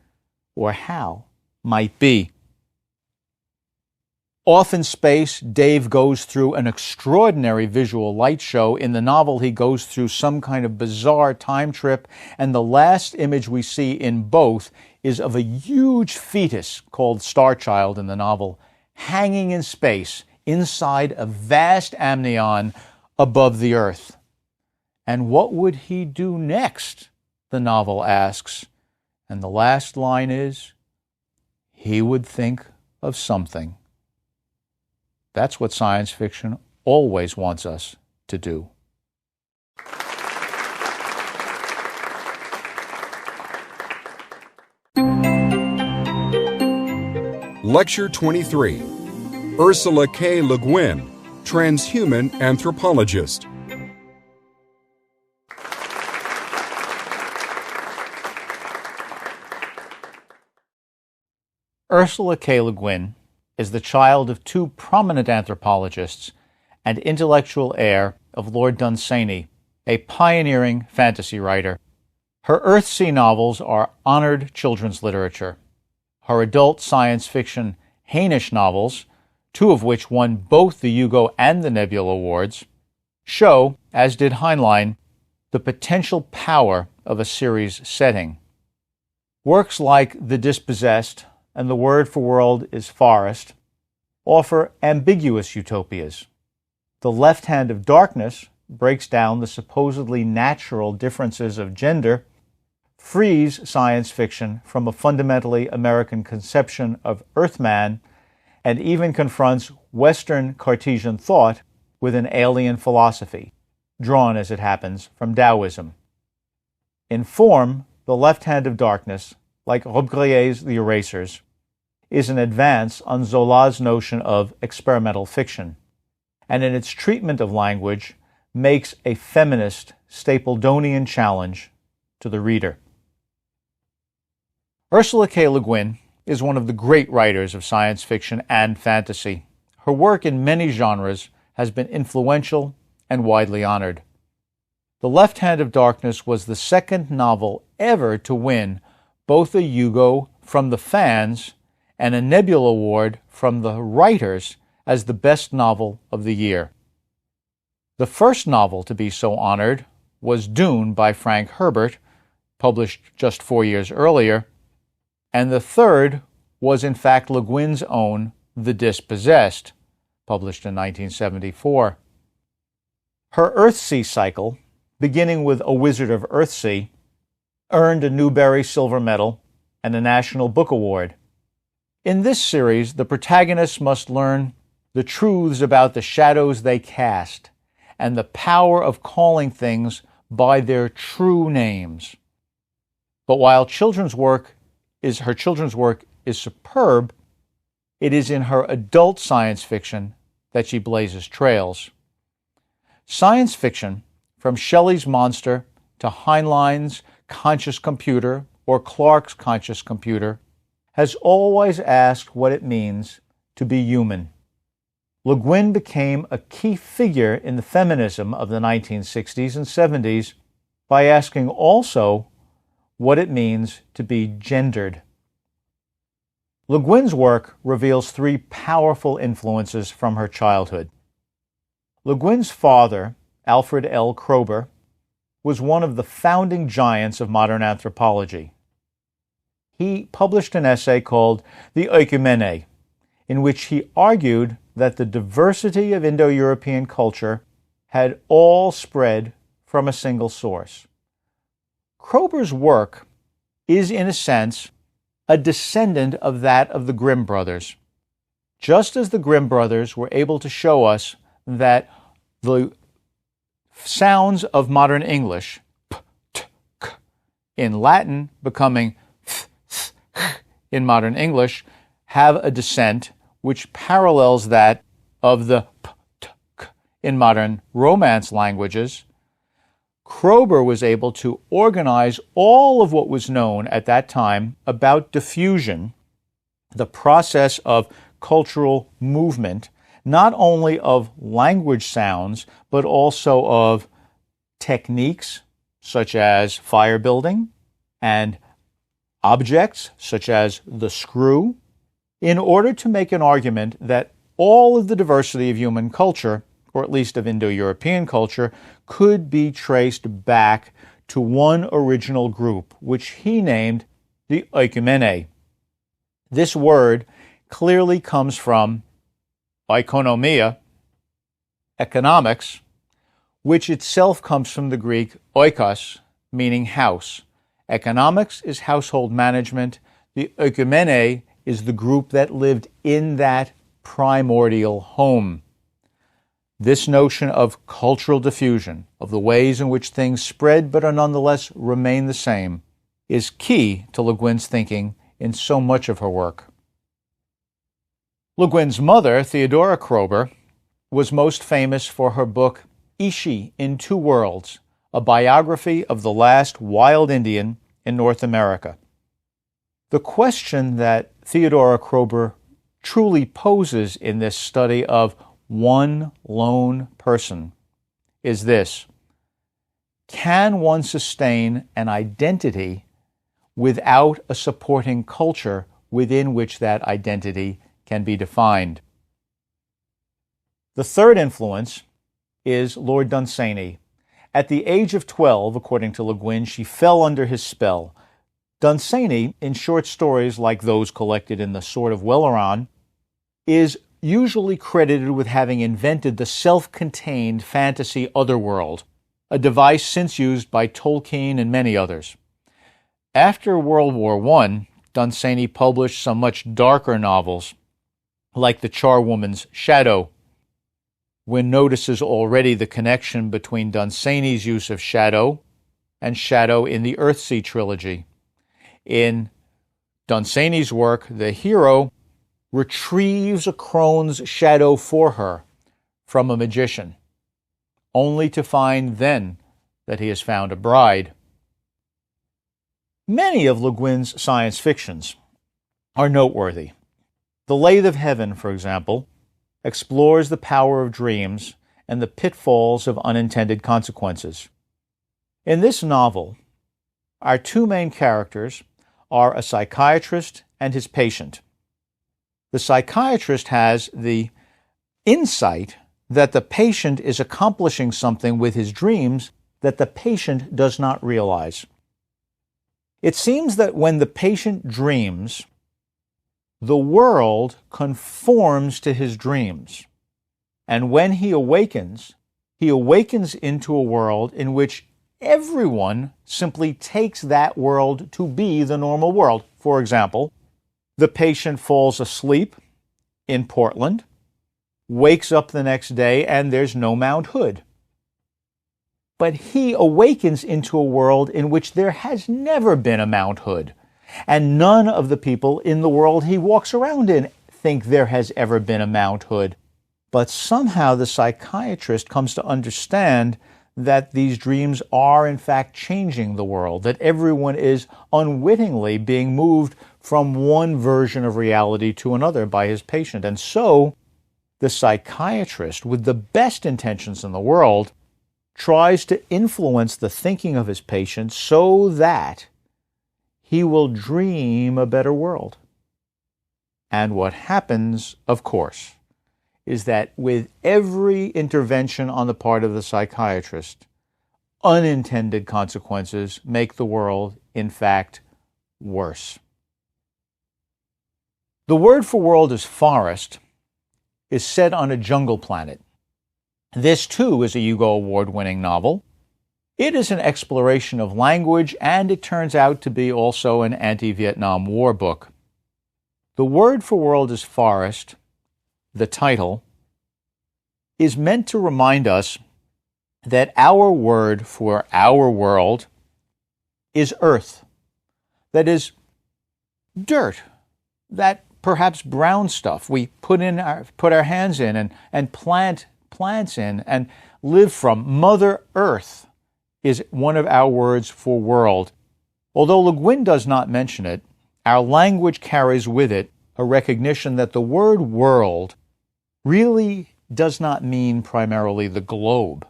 or Hal, might be. Off in space, Dave goes through an extraordinary visual light show. In the novel, he goes through some kind of bizarre time trip, and the last image we see in both is of a huge fetus called Starchild in the novel, hanging in space inside a vast amnion above the Earth. And what would he do next? the novel asks, and the last line is, he would think of something. That's what science fiction always wants us to do. Lecture 23. Ursula K. Le Guin, Transhuman Anthropologist. Ursula K. Le Guin is the child of two prominent anthropologists and intellectual heir of Lord Dunsany, a pioneering fantasy writer. Her Earthsea novels are honored children's literature. Her adult science fiction Hainish novels, two of which won both the Hugo and the Nebula Awards, show, as did Heinlein, the potential power of a series setting. Works like The Dispossessed and The Word for World is Forest offer ambiguous utopias. The Left Hand of Darkness breaks down the supposedly natural differences of gender, frees science fiction from a fundamentally American conception of Earthman, and even confronts Western Cartesian thought with an alien philosophy, drawn, as it happens, from Taoism. In form, The Left Hand of Darkness, like Robbe-Grier's The Erasers, is an advance on Zola's notion of experimental fiction, and in its treatment of language makes a feminist Stapledonian challenge to the reader. Ursula K. Le Guin is one of the great writers of science fiction and fantasy. Her work in many genres has been influential and widely honored. The Left Hand of Darkness was the second novel ever to win both a Hugo from the fans and a Nebula Award from the writers as the best novel of the year. The first novel to be so honored was Dune by Frank Herbert, published just 4 years earlier, and the third was in fact Le Guin's own The Dispossessed, published in 1974. Her Earthsea cycle, beginning with A Wizard of Earthsea, earned a Newbery Silver Medal and a National Book Award. In this series, the protagonists must learn the truths about the shadows they cast and the power of calling things by their true names. But while her children's work is superb, it is in her adult science fiction that she blazes trails. Science fiction, from Shelley's Monster to Heinlein's Conscious Computer or Clarke's Conscious Computer, has always asked what it means to be human. Le Guin became a key figure in the feminism of the 1960s and 70s by asking also what it means to be gendered. Le Guin's work reveals three powerful influences from her childhood. Le Guin's father, Alfred L. Kroeber, was one of the founding giants of modern anthropology. He published an essay called The Oikumene, in which he argued that the diversity of Indo-European culture had all spread from a single source. Kroeber's work is, in a sense, a descendant of that of the Grimm brothers. Just as the Grimm brothers were able to show us that the sounds of modern English, p, t, k, in Latin becoming th, th, in modern English, have a descent which parallels that of the p, t, k in modern Romance languages, Kroeber was able to organize all of what was known at that time about diffusion, the process of cultural movement, not only of language sounds, but also of techniques such as fire building and objects such as the screw, in order to make an argument that all of the diversity of human culture, or at least of Indo-European culture, could be traced back to one original group, which he named the Oikumene. This word clearly comes from oikonomia, economics, which itself comes from the Greek oikos, meaning house, Economics is household management. The oikumene is the group that lived in that primordial home. This notion of cultural diffusion, of the ways in which things spread but are nonetheless remain the same, is key to Le Guin's thinking in so much of her work. Le Guin's mother, Theodora Kroeber, was most famous for her book Ishi in Two Worlds, a biography of the last wild Indian in North America. The question that Theodora Kroeber truly poses in this study of one lone person is this: can one sustain an identity without a supporting culture within which that identity can be defined? The third influence is Lord Dunsany. At the age of 12, according to Le Guin, she fell under his spell. Dunsany, in short stories like those collected in The Sword of Welleran, is usually credited with having invented the self-contained fantasy otherworld, a device since used by Tolkien and many others. After World War I, Dunsany published some much darker novels, like The Charwoman's Shadow. One notices already the connection between Dunsany's use of shadow and shadow in the Earthsea trilogy. In Dunsany's work, the hero retrieves a crone's shadow for her from a magician, only to find then that he has found a bride. Many of Le Guin's science fictions are noteworthy. The Lathe of Heaven, for example, explores the power of dreams and the pitfalls of unintended consequences. In this novel, our two main characters are a psychiatrist and his patient. The psychiatrist has the insight that the patient is accomplishing something with his dreams that the patient does not realize. It seems that when the patient dreams, the world conforms to his dreams. And when he awakens into a world in which everyone simply takes that world to be the normal world. For example, the patient falls asleep in Portland, wakes up the next day, and there's no Mount Hood. But he awakens into a world in which there has never been a Mount Hood, and none of the people in the world he walks around in think there has ever been a Mount Hood. But somehow the psychiatrist comes to understand that these dreams are in fact changing the world, that everyone is unwittingly being moved from one version of reality to another by his patient. And so the psychiatrist, with the best intentions in the world, tries to influence the thinking of his patient so that he will dream a better world. And what happens, of course, is that with every intervention on the part of the psychiatrist, unintended consequences make the world, in fact, worse. The word for world is forest, is set on a jungle planet. This, too, is a Hugo Award-winning novel. It is an exploration of language, and it turns out to be also an anti-Vietnam War book. The word for world is forest, the title, is meant to remind us that our word for our world is earth, that is dirt, that perhaps brown stuff we put our hands in and plant plants in and live from. Mother Earth is one of our words for world. Although Le Guin does not mention it, our language carries with it a recognition that the word world really does not mean primarily the globe.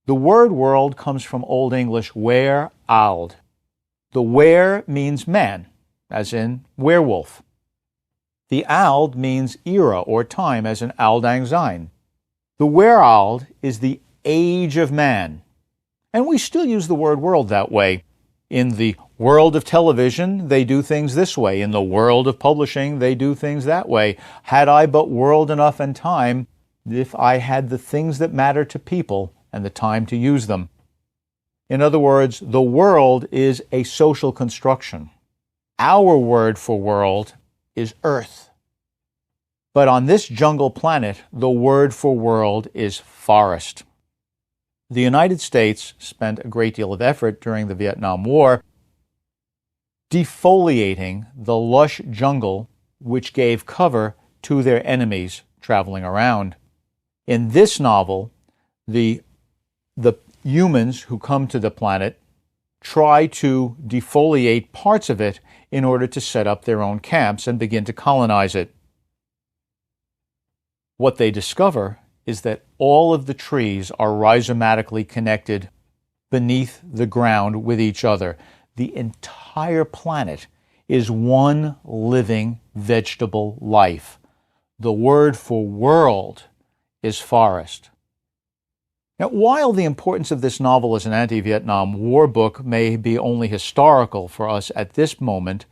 The word world comes from Old English were ald. The were means man, as in werewolf. The ald means era or time, as in Aldang Syne. The werald is the age of man. And we still use the word world that way. In the world of television, they do things this way. In the world of publishing, they do things that way. Had I but world enough and time, if I had the things that matter to people and the time to use them. In other words, the world is a social construction. Our word for world is Earth. But on this jungle planet, the word for world is forest. The United States spent a great deal of effort during the Vietnam War defoliating the lush jungle which gave cover to their enemies traveling around. In this novel, the humans who come to the planet try to defoliate parts of it in order to set up their own camps and begin to colonize it. What they discover is that all of the trees are rhizomatically connected beneath the ground with each other. The entire planet is one living vegetable life. The word for world is forest. Now, while the importance of this novel as an anti-Vietnam War book may be only historical for us at this moment,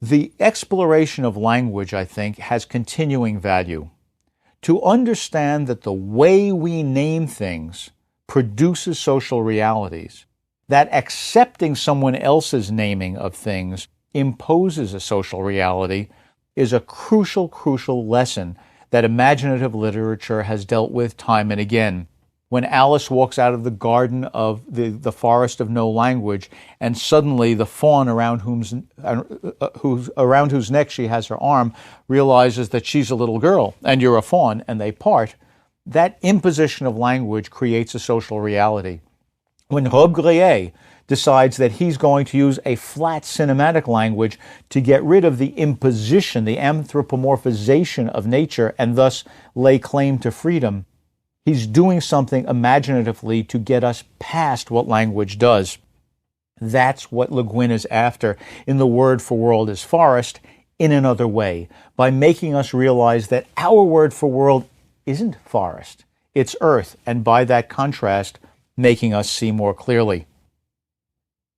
the exploration of language, I think, has continuing value. To understand that the way we name things produces social realities, that accepting someone else's naming of things imposes a social reality, is a crucial lesson that imaginative literature has dealt with time and again. When Alice walks out of the garden of the forest of no language, and suddenly the fawn around whose neck she has her arm realizes that she's a little girl and you're a fawn, and they part, that imposition of language creates a social reality. When Robbe-Grillet decides that he's going to use a flat cinematic language to get rid of the imposition, the anthropomorphization of nature, and thus lay claim to freedom, he's doing something imaginatively to get us past what language does. That's what Le Guin is after in The Word for World is Forest in another way, by making us realize that our word for world isn't forest, it's earth, and by that contrast, making us see more clearly.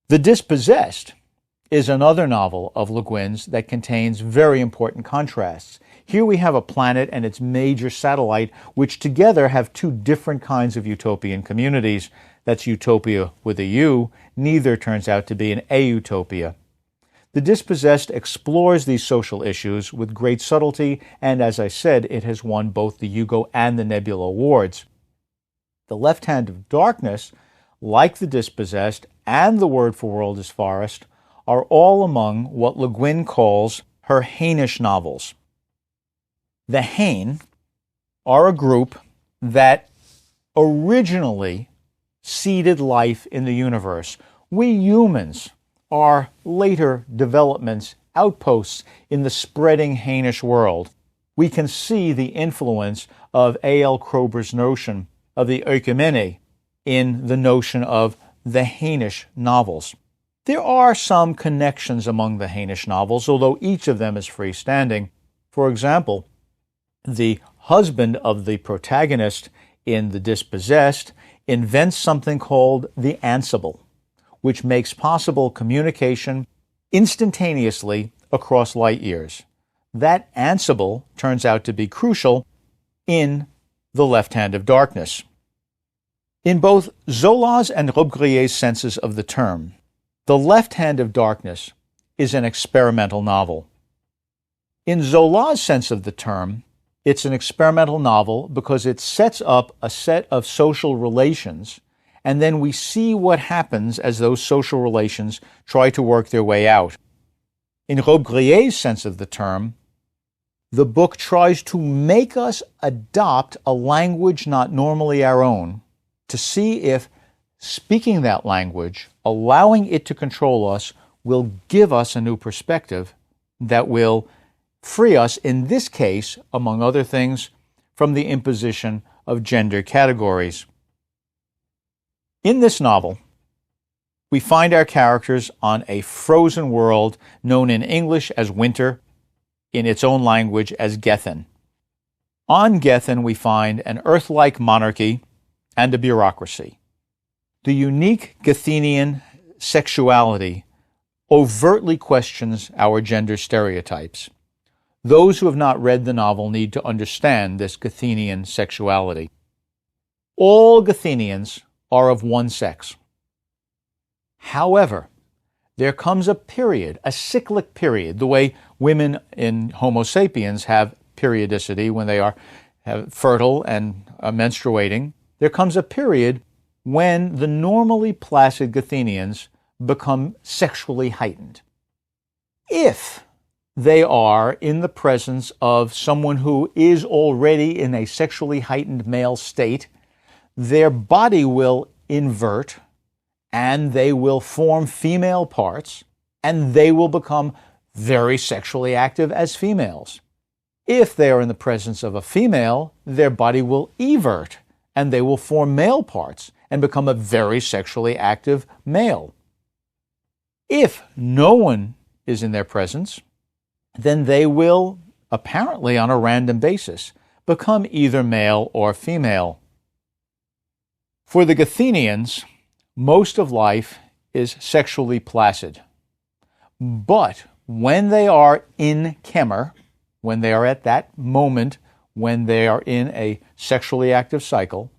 The Dispossessed is another novel of Le Guin's that contains very important contrasts. Here we have a planet and its major satellite, which together have two different kinds of utopian communities. That's utopia with a U. Neither turns out to be an a-utopia. The Dispossessed explores these social issues with great subtlety, and as I said, it has won both the Hugo and the Nebula Awards. The Left Hand of Darkness, like The Dispossessed and The Word for World is Forest, are all among what Le Guin calls her Hainish novels. The Hain are a group that originally seeded life in the universe. We humans are later developments, outposts in the spreading Hainish world. We can see the influence of A.L. Kroeber's notion of the oikumene in the notion of the Hainish novels. There are some connections among the Hainish novels, although each of them is freestanding. For example, the husband of the protagonist in The Dispossessed invents something called the Ansible, which makes possible communication instantaneously across light years. That Ansible turns out to be crucial in The Left Hand of Darkness. In both Zola's and Robbe-Grillet's senses of the term, The Left Hand of Darkness is an experimental novel. In Zola's sense of the term, it's an experimental novel because it sets up a set of social relations, and then we see what happens as those social relations try to work their way out. In Robbe-Grillet's sense of the term, the book tries to make us adopt a language not normally our own, to see if speaking that language, allowing it to control us, will give us a new perspective that will free us, in this case, among other things, from the imposition of gender categories. In this novel, we find our characters on a frozen world known in English as Winter, in its own language as Gethen. On Gethen, we find an Earth-like monarchy and a bureaucracy. The unique Gethenian sexuality overtly questions our gender stereotypes. Those who have not read the novel need to understand this Gethenian sexuality. All Gethenians are of one sex. However, there comes a period, a cyclic period, the way women in Homo sapiens have periodicity when they are fertile and menstruating. There comes a period when the normally placid Gathenians become sexually heightened. If they are in the presence of someone who is already in a sexually heightened male state, their body will invert and they will form female parts and they will become very sexually active as females. If they are in the presence of a female, their body will evert and they will form male parts and become a very sexually active male. If no one is in their presence, then they will, apparently on a random basis, become either male or female. For the Gathenians, most of life is sexually placid. But when they are in Kemer, when they are at that moment, when they are in a sexually active cycle,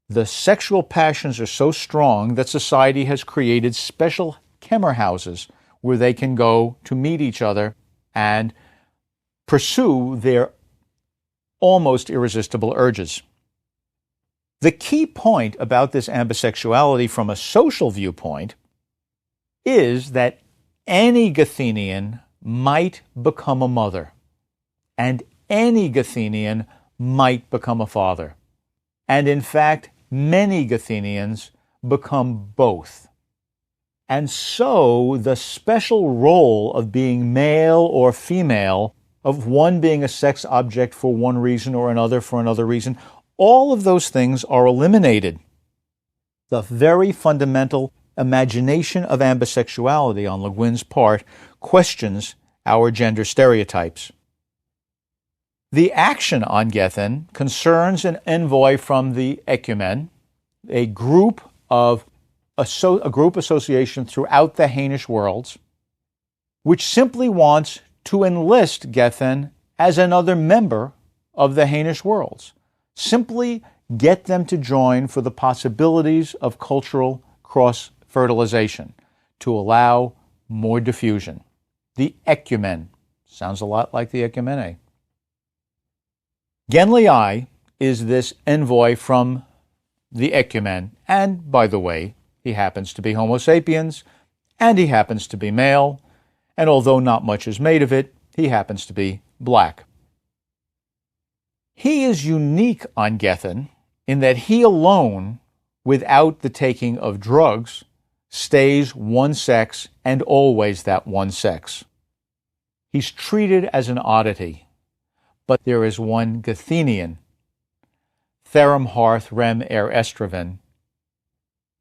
the sexual passions are so strong that society has created special Kemer houses where they can go to meet each other and pursue their almost irresistible urges. The key point about this ambisexuality from a social viewpoint is that any Gathenian might become a mother, and any Gathenian might become a father. And in fact, many Gathenians become both. And so the special role of being male or female, of one being a sex object for one reason or another for another reason, all of those things are eliminated. The very fundamental imagination of ambisexuality on Le Guin's part questions our gender stereotypes. The action on Gethin concerns an envoy from the Ecumen, a group association throughout the Hainish worlds, which simply wants to enlist Gethin as another member of the Hainish worlds. Simply get them to join for the possibilities of cultural cross-fertilization, to allow more diffusion. The Ecumen sounds a lot like the Ecumene. Genlii is this envoy from the Ecumen, and by the way, he happens to be Homo sapiens, and he happens to be male, and although not much is made of it, he happens to be black. He is unique on Gethin in that he alone, without the taking of drugs, stays one sex and always that one sex. He's treated as an oddity, but there is one Gathenian, Therum Harth Rem Er Estraven,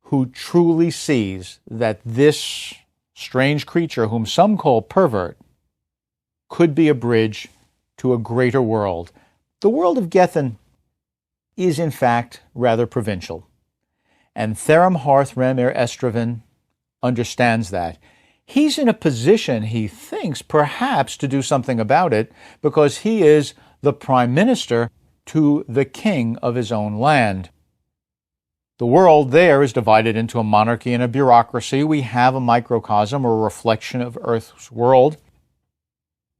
who truly sees that this strange creature, whom some call pervert, could be a bridge to a greater world. The world of Gethin is, in fact, rather provincial. And Therum Harth Rem Er Estraven understands that. He's in a position, he thinks, perhaps to do something about it, because he is the prime minister to the king of his own land. The world there is divided into a monarchy and a bureaucracy. We have a microcosm or a reflection of Earth's world.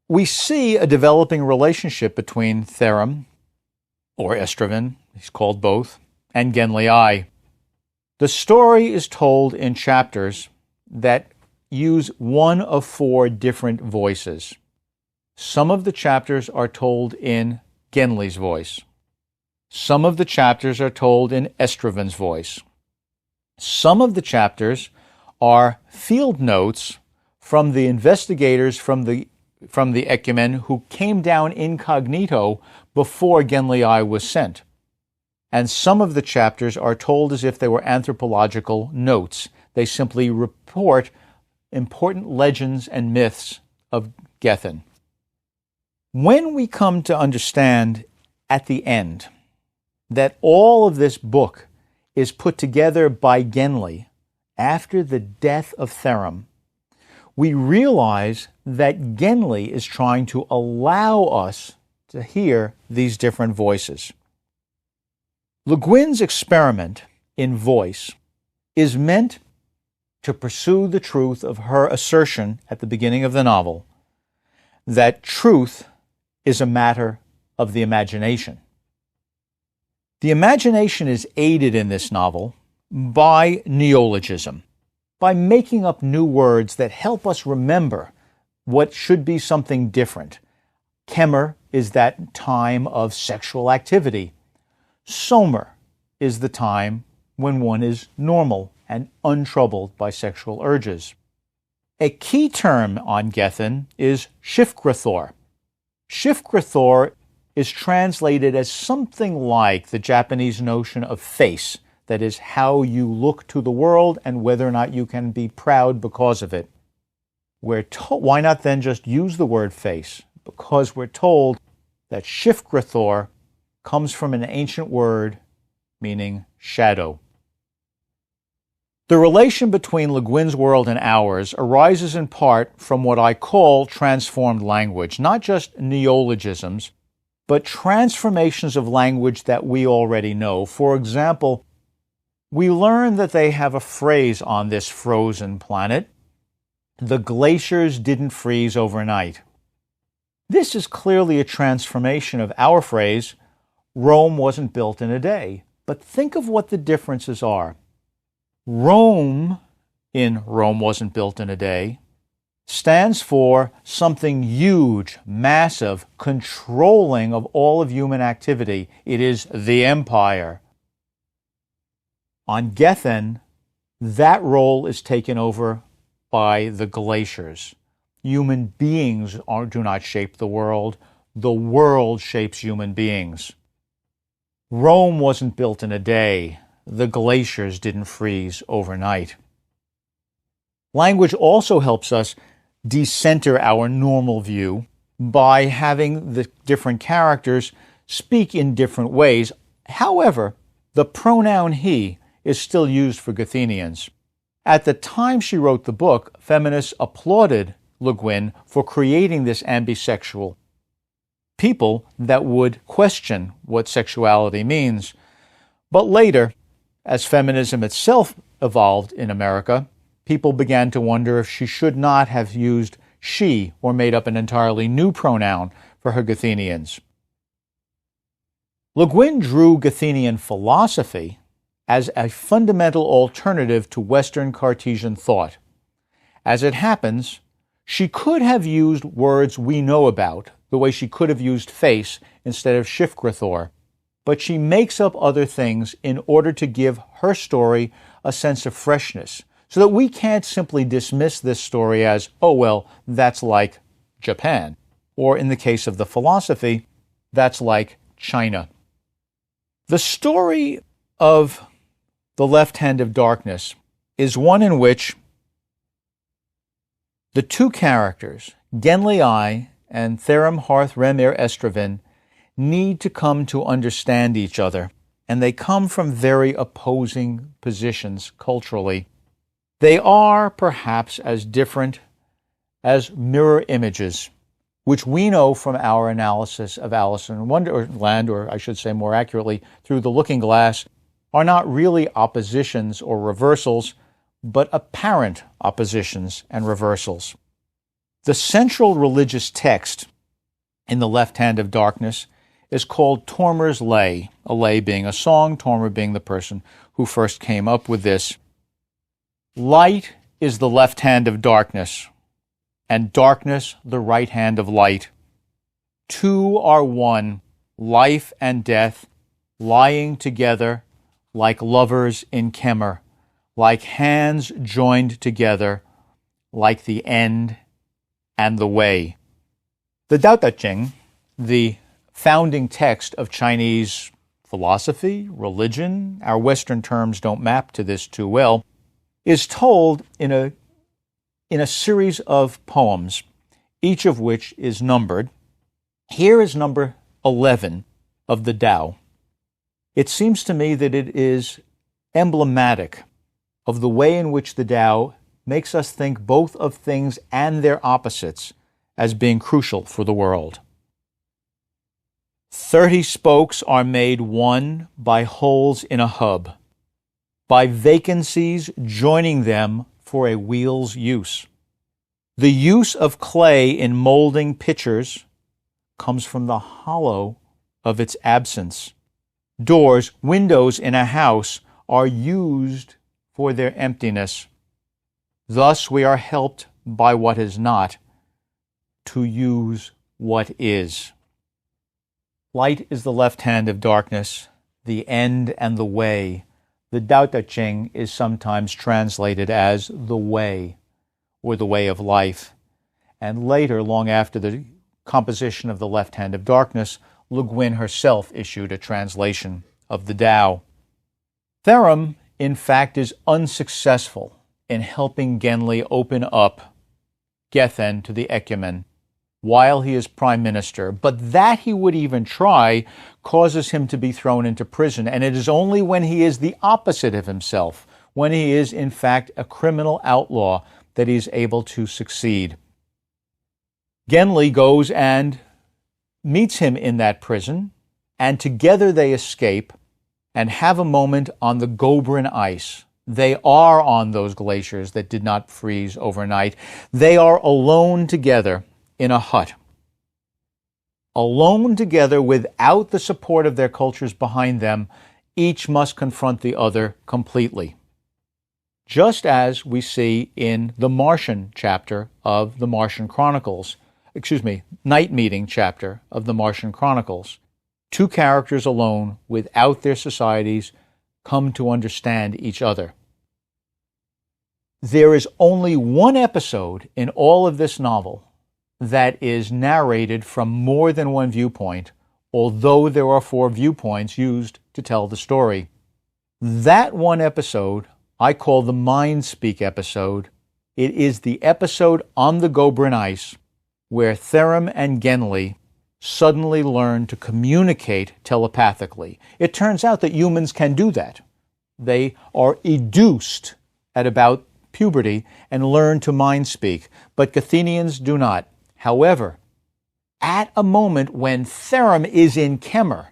We see a developing relationship between Therum, or Estraven, he's called both, and Genlii. The story is told in chapters that use one of four different voices. Some of the chapters are told in Genli's voice. Some of the chapters are told in Estraven's voice. Some of the chapters are field notes from the investigators from the Ecumen who came down incognito before Genlii was sent. And some of the chapters are told as if they were anthropological notes. They simply report important legends and myths of Gethin. When we come to understand at the end that all of this book is put together by Genli after the death of Therum, we realize that Genli is trying to allow us to hear these different voices. Le Guin's experiment in voice is meant to pursue the truth of her assertion at the beginning of the novel that truth is a matter of the imagination. The imagination is aided in this novel by neologism, by making up new words that help us remember what should be something different. Kemmer is that time of sexual activity. Somer is the time when one is normal and untroubled by sexual urges. A key term on Gethin is Shifgrathor. Shifgrathor is translated as something like the Japanese notion of face, that is, how you look to the world and whether or not you can be proud because of it. Why not then just use the word face? Because we're told that Shifgrathor comes from an ancient word meaning shadow. The relation between Le Guin's world and ours arises in part from what I call transformed language, not just neologisms, but transformations of language that we already know. For example, we learn that they have a phrase on this frozen planet: the glaciers didn't freeze overnight. This is clearly a transformation of our phrase, Rome wasn't built in a day. But think of what the differences are. Rome, in Rome wasn't built in a day, stands for something huge, massive, controlling of all of human activity. It is the empire. On Gethin, that role is taken over by the glaciers. Human beings do not shape the world shapes human beings. Rome wasn't built in a day. The glaciers didn't freeze overnight. Language also helps us decenter our normal view by having the different characters speak in different ways. However, the pronoun he is still used for Gethenians. At the time she wrote the book, feminists applauded Le Guin for creating this ambisexual people that would question what sexuality means. But later, as feminism itself evolved in America, people began to wonder if she should not have used she or made up an entirely new pronoun for her Gethenians. Le Guin drew Gethenian philosophy as a fundamental alternative to Western Cartesian thought. As it happens, she could have used words we know about, the way she could have used face instead of Shifgrathor, but she makes up other things in order to give her story a sense of freshness, so that we can't simply dismiss this story as, oh, well, that's like Japan, or in the case of the philosophy, that's like China. The story of The Left Hand of Darkness is one in which the two characters, Genli I and Therem Harth Remir Estravin, need to come to understand each other, and they come from very opposing positions culturally. They are perhaps as different as mirror images, which we know from our analysis of Alice in Wonderland, or I should say more accurately, through the looking glass, are not really oppositions or reversals, but apparent oppositions and reversals. The central religious text in The Left Hand of Darkness is called Tormer's Lay, a lay being a song, Tormer being the person who first came up with this. Light is the left hand of darkness, and darkness the right hand of light. Two are one, life and death, lying together like lovers in Kemmer, like hands joined together, like the end and the way. The Tao Te Ching, the founding text of Chinese philosophy, religion, our Western terms don't map to this too well, is told in a series of poems, each of which is numbered. Here is number 11 of the Tao. It seems to me that it is emblematic of the way in which the Tao makes us think both of things and their opposites as being crucial for the world. 30 spokes are made one by holes in a hub, by vacancies joining them for a wheel's use. The use of clay in molding pitchers comes from the hollow of its absence. Doors, windows in a house are used for their emptiness. Thus we are helped by what is not to use what is. Light is the left hand of darkness, the end and the way. The Tao Te Ching is sometimes translated as the way, or the way of life. And later, long after the composition of the left hand of darkness, Le Guin herself issued a translation of the Tao. Therum, in fact, is unsuccessful in helping Genli open up Gethen to the Ecumen while he is prime minister, but that he would even try causes him to be thrown into prison, and it is only when he is the opposite of himself, when he is in fact a criminal outlaw, that he is able to succeed. Genli goes and meets him in that prison, and together they escape and have a moment on the Gobrin ice. They are on those glaciers that did not freeze overnight. They are alone together in a hut. Alone together without the support of their cultures behind them, each must confront the other completely. Just as we see in the Martian chapter of the Martian Chronicles, Night Meeting chapter of the Martian Chronicles. Two characters alone, without their societies, come to understand each other. There is only one episode in all of this novel that is narrated from more than one viewpoint, although there are 4 viewpoints used to tell the story. That one episode I call the Mind Speak episode. It is the episode on the Gobrin ice where Therum and Genli suddenly learn to communicate telepathically. It turns out that humans can do that. They are educed at about puberty and learn to mind speak, but Gathenians do not. However, at a moment when Therum is in Kemer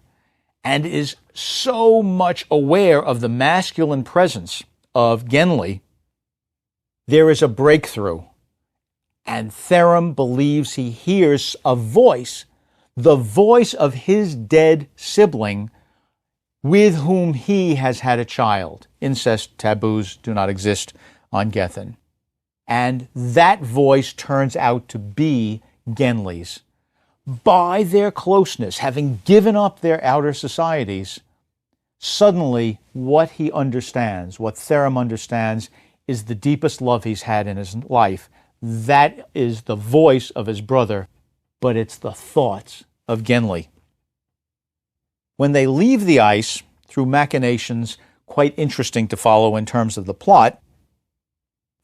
and is so much aware of the masculine presence of Genli, there is a breakthrough, and Therum believes he hears a voice, the voice of his dead sibling with whom he has had a child. Incest taboos do not exist on Gethen. And that voice turns out to be Genli's. By their closeness, having given up their outer societies, suddenly what he understands, what Therum understands, is the deepest love he's had in his life. That is the voice of his brother, but it's the thoughts of Genli. When they leave the ice, through machinations quite interesting to follow in terms of the plot,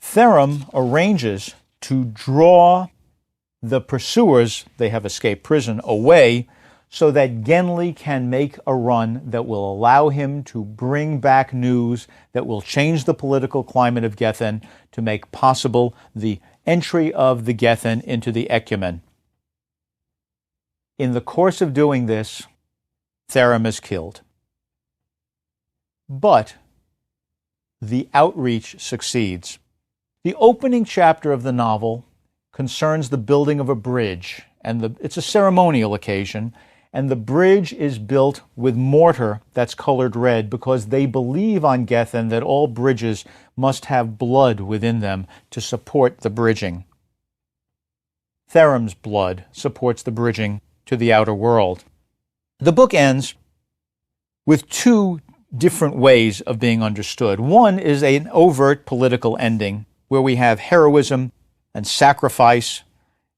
Therum arranges to draw the pursuers, they have escaped prison, away so that Genli can make a run that will allow him to bring back news that will change the political climate of Gethen to make possible the entry of the Gethen into the Ecumen. In the course of doing this, Therum is killed. But the outreach succeeds. The opening chapter of the novel concerns the building of a bridge, and it's a ceremonial occasion, and the bridge is built with mortar that's colored red because they believe on Gethen that all bridges must have blood within them to support the bridging. Therum's blood supports the bridging to the outer world. The book ends with 2 different ways of being understood. One is an overt political ending, where we have heroism and sacrifice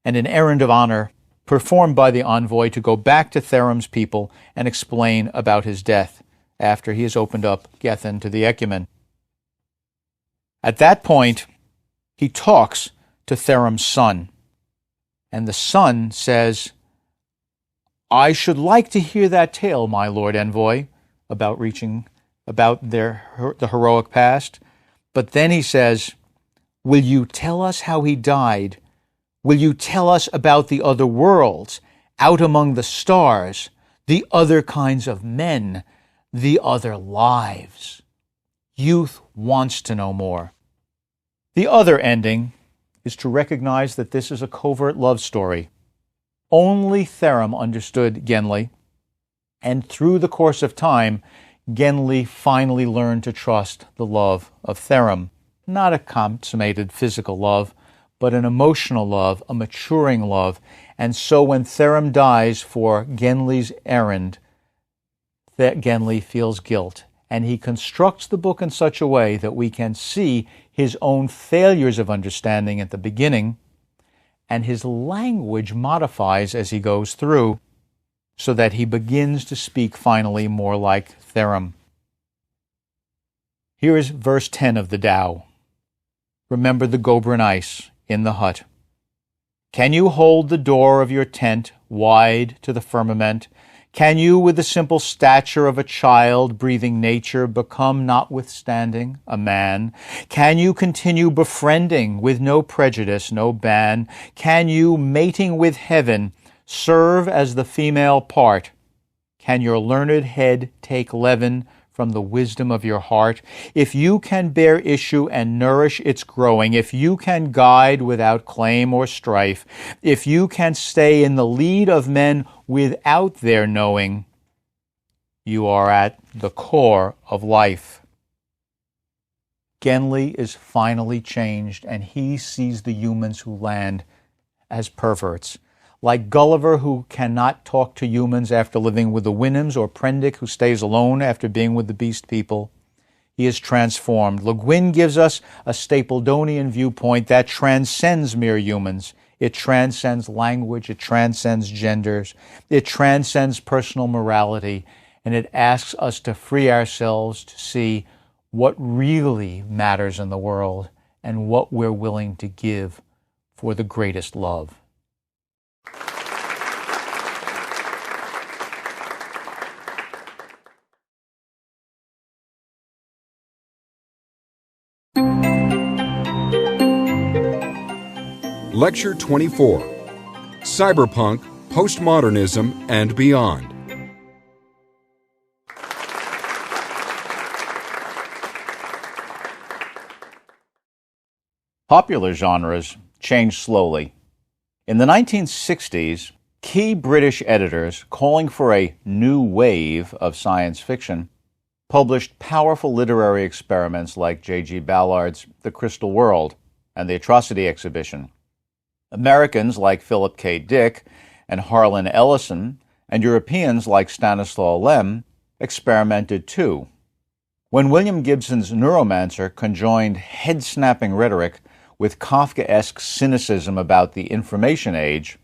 and an errand of honor performed by the envoy to go back to Therum's people and explain about his death after he has opened up Gethen to the Ecumen. At that point, he talks to Therum's son, and the son says, "I should like to hear that tale, my lord envoy, about the heroic past." But then he says, "Will you tell us how he died? Will you tell us about the other worlds, out among the stars, the other kinds of men, the other lives?" Youth wants to know more. The other ending is to recognize that this is a covert love story. Only Therem understood Genli, and through the course of time, Genli finally learned to trust the love of Therem. Not a consummated physical love, but an emotional love, a maturing love. And so when Therem dies for Genli's errand, that Genli feels guilt. And he constructs the book in such a way that we can see his own failures of understanding at the beginning, and his language modifies as he goes through, so that he begins to speak finally more like Therem. Here is verse 10 of the Tao. Remember the Gobran ice in the hut. Can you hold the door of your tent wide to the firmament? Can you, with the simple stature of a child breathing nature, become notwithstanding a man? Can you continue befriending with no prejudice, no ban? Can you, mating with heaven, serve as the female part? Can your learned head take leaven from the wisdom of your heart? If you can bear issue and nourish its growing, if you can guide without claim or strife, if you can stay in the lead of men without their knowing, you are at the core of life. Genli is finally changed, and he sees the humans who land as perverts. Like Gulliver, who cannot talk to humans after living with the Winhams, or Prendick, who stays alone after being with the beast people, he is transformed. Le Guin gives us a Stapledonian viewpoint that transcends mere humans. It transcends language, it transcends genders, it transcends personal morality, and it asks us to free ourselves to see what really matters in the world and what we're willing to give for the greatest love. Lecture 24, Cyberpunk, Postmodernism, and Beyond. Popular genres change slowly. In the 1960s, key British editors calling for a new wave of science fiction published powerful literary experiments like J.G. Ballard's The Crystal World and The Atrocity Exhibition. Americans like Philip K. Dick and Harlan Ellison, and Europeans like Stanislaw Lem experimented too. When William Gibson's Neuromancer conjoined head-snapping rhetoric with Kafkaesque cynicism about the information age,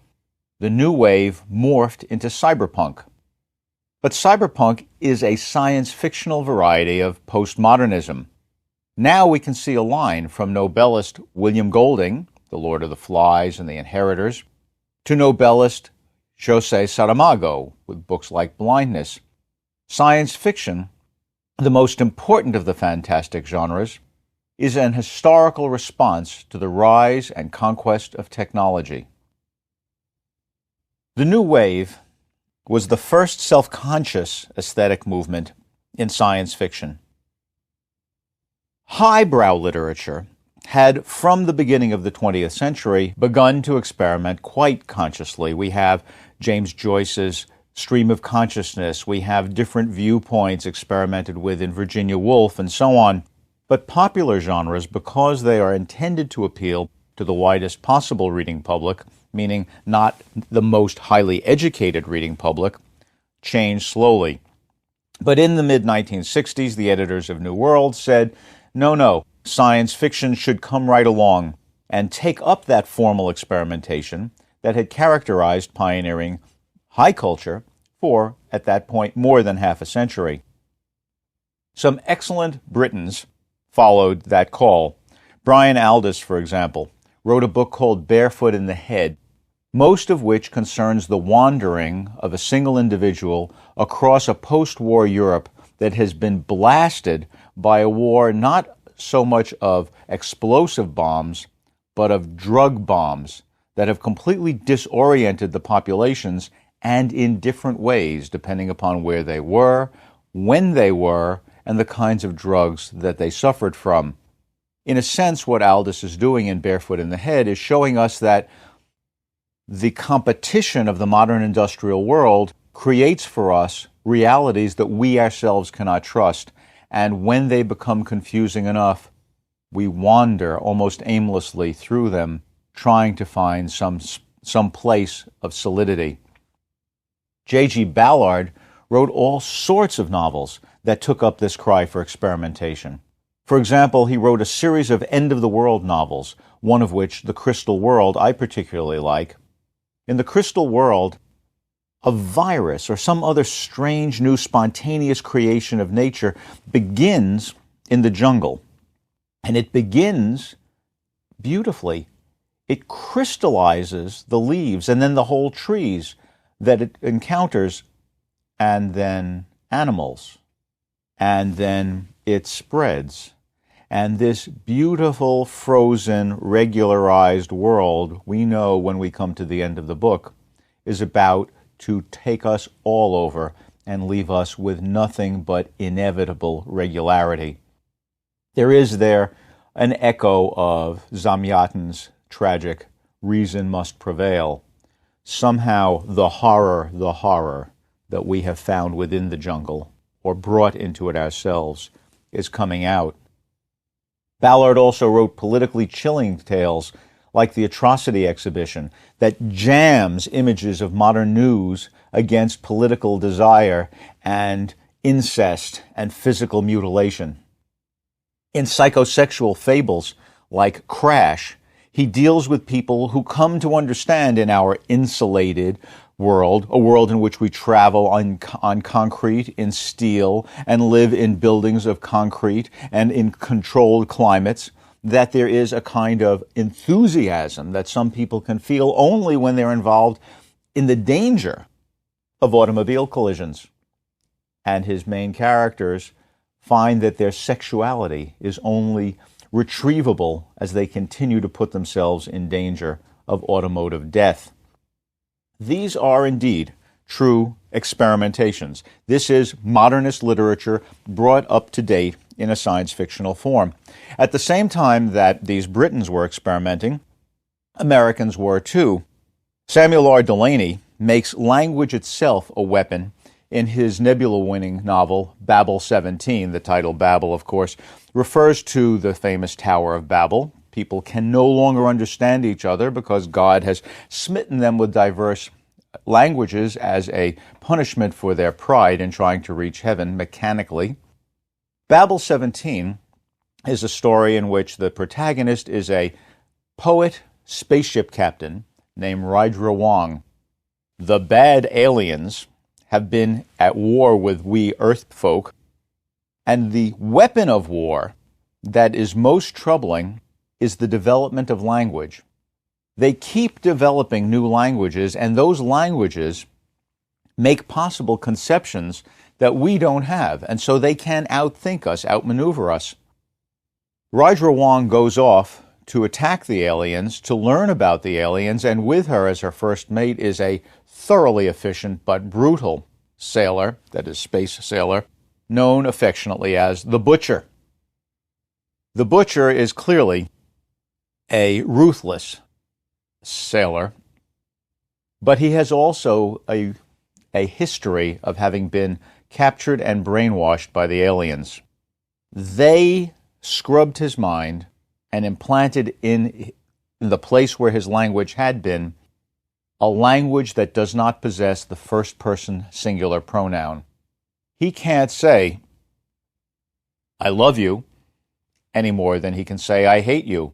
the new wave morphed into cyberpunk. But cyberpunk is a science-fictional variety of postmodernism. Now we can see a line from Nobelist William Golding, The Lord of the Flies and The Inheritors, to Nobelist José Saramago with books like Blindness. Science fiction, the most important of the fantastic genres, is an historical response to the rise and conquest of technology. The New Wave was the first self-conscious aesthetic movement in science fiction. Highbrow literature had, from the beginning of the 20th century, begun to experiment quite consciously. We have James Joyce's Stream of Consciousness, we have different viewpoints experimented with in Virginia Woolf, and so on. But popular genres, because they are intended to appeal to the widest possible reading public, meaning not the most highly educated reading public, change slowly. But in the mid-1960s, the editors of New World said, no, science fiction should come right along and take up that formal experimentation that had characterized pioneering high culture for, at that point, more than half a century. Some excellent Britons followed that call. Brian Aldiss, for example, wrote a book called Barefoot in the Head, most of which concerns the wandering of a single individual across a post-war Europe that has been blasted by a war not so much of explosive bombs, but of drug bombs that have completely disoriented the populations, and in different ways depending upon where they were, when they were, and the kinds of drugs that they suffered from. In a sense, what Aldous is doing in Barefoot in the Head is showing us that the competition of the modern industrial world creates for us realities that we ourselves cannot trust. And when they become confusing enough, we wander almost aimlessly through them, trying to find some place of solidity. J.G. Ballard wrote all sorts of novels that took up this cry for experimentation. For example, he wrote a series of end-of-the-world novels, one of which, The Crystal World, I particularly like. In The Crystal World, a virus or some other strange new spontaneous creation of nature begins in the jungle. And it begins beautifully. It crystallizes the leaves and then the whole trees that it encounters, and then animals. And then it spreads. And this beautiful, frozen, regularized world, we know when we come to the end of the book, is about to take us all over and leave us with nothing but inevitable regularity. There is there an echo of Zamyatin's tragic "Reason Must Prevail." Somehow the horror that we have found within the jungle, or brought into it ourselves, is coming out. Ballard also wrote politically chilling tales like The Atrocity Exhibition that jams images of modern news against political desire and incest and physical mutilation. In psychosexual fables like Crash, he deals with people who come to understand in our insulated world, a world in which we travel on concrete, in steel, and live in buildings of concrete and in controlled climates, that there is a kind of enthusiasm that some people can feel only when they're involved in the danger of automobile collisions. And his main characters find that their sexuality is only retrievable as they continue to put themselves in danger of automotive death. These are indeed true experimentations. This is modernist literature brought up to date in a science fictional form. At the same time that these Britons were experimenting, Americans were too. Samuel R. Delany makes language itself a weapon in his Nebula-winning novel, Babel 17. The title Babel, of course, refers to the famous Tower of Babel. People can no longer understand each other because God has smitten them with diverse languages as a punishment for their pride in trying to reach heaven mechanically. Babel 17 is a story in which the protagonist is a poet spaceship captain named Rydra Wong. The bad aliens have been at war with we Earth folk, and the weapon of war that is most troubling is the development of language. They keep developing new languages, and those languages make possible conceptions that we don't have, and so they can outthink us, outmaneuver us. Rydra Wong goes off to attack the aliens, to learn about the aliens, and with her as her first mate is a thoroughly efficient but brutal sailor, that is, space sailor, known affectionately as the Butcher. The Butcher is clearly a ruthless sailor, but he has also a history of having been captured and brainwashed by the aliens. They scrubbed his mind and implanted in the place where his language had been a language that does not possess the first-person singular pronoun. He can't say, "I love you," any more than he can say, "I hate you."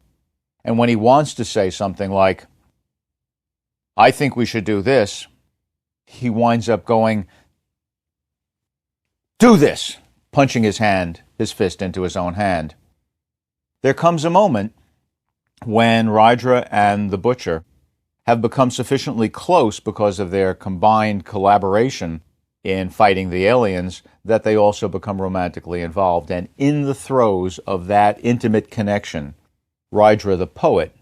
And when he wants to say something like, "I think we should do this," he winds up going, "Do this," punching his fist into his own hand. There comes a moment when Rydra and the Butcher have become sufficiently close because of their combined collaboration in fighting the aliens that they also become romantically involved. And in the throes of that intimate connection, Rydra the poet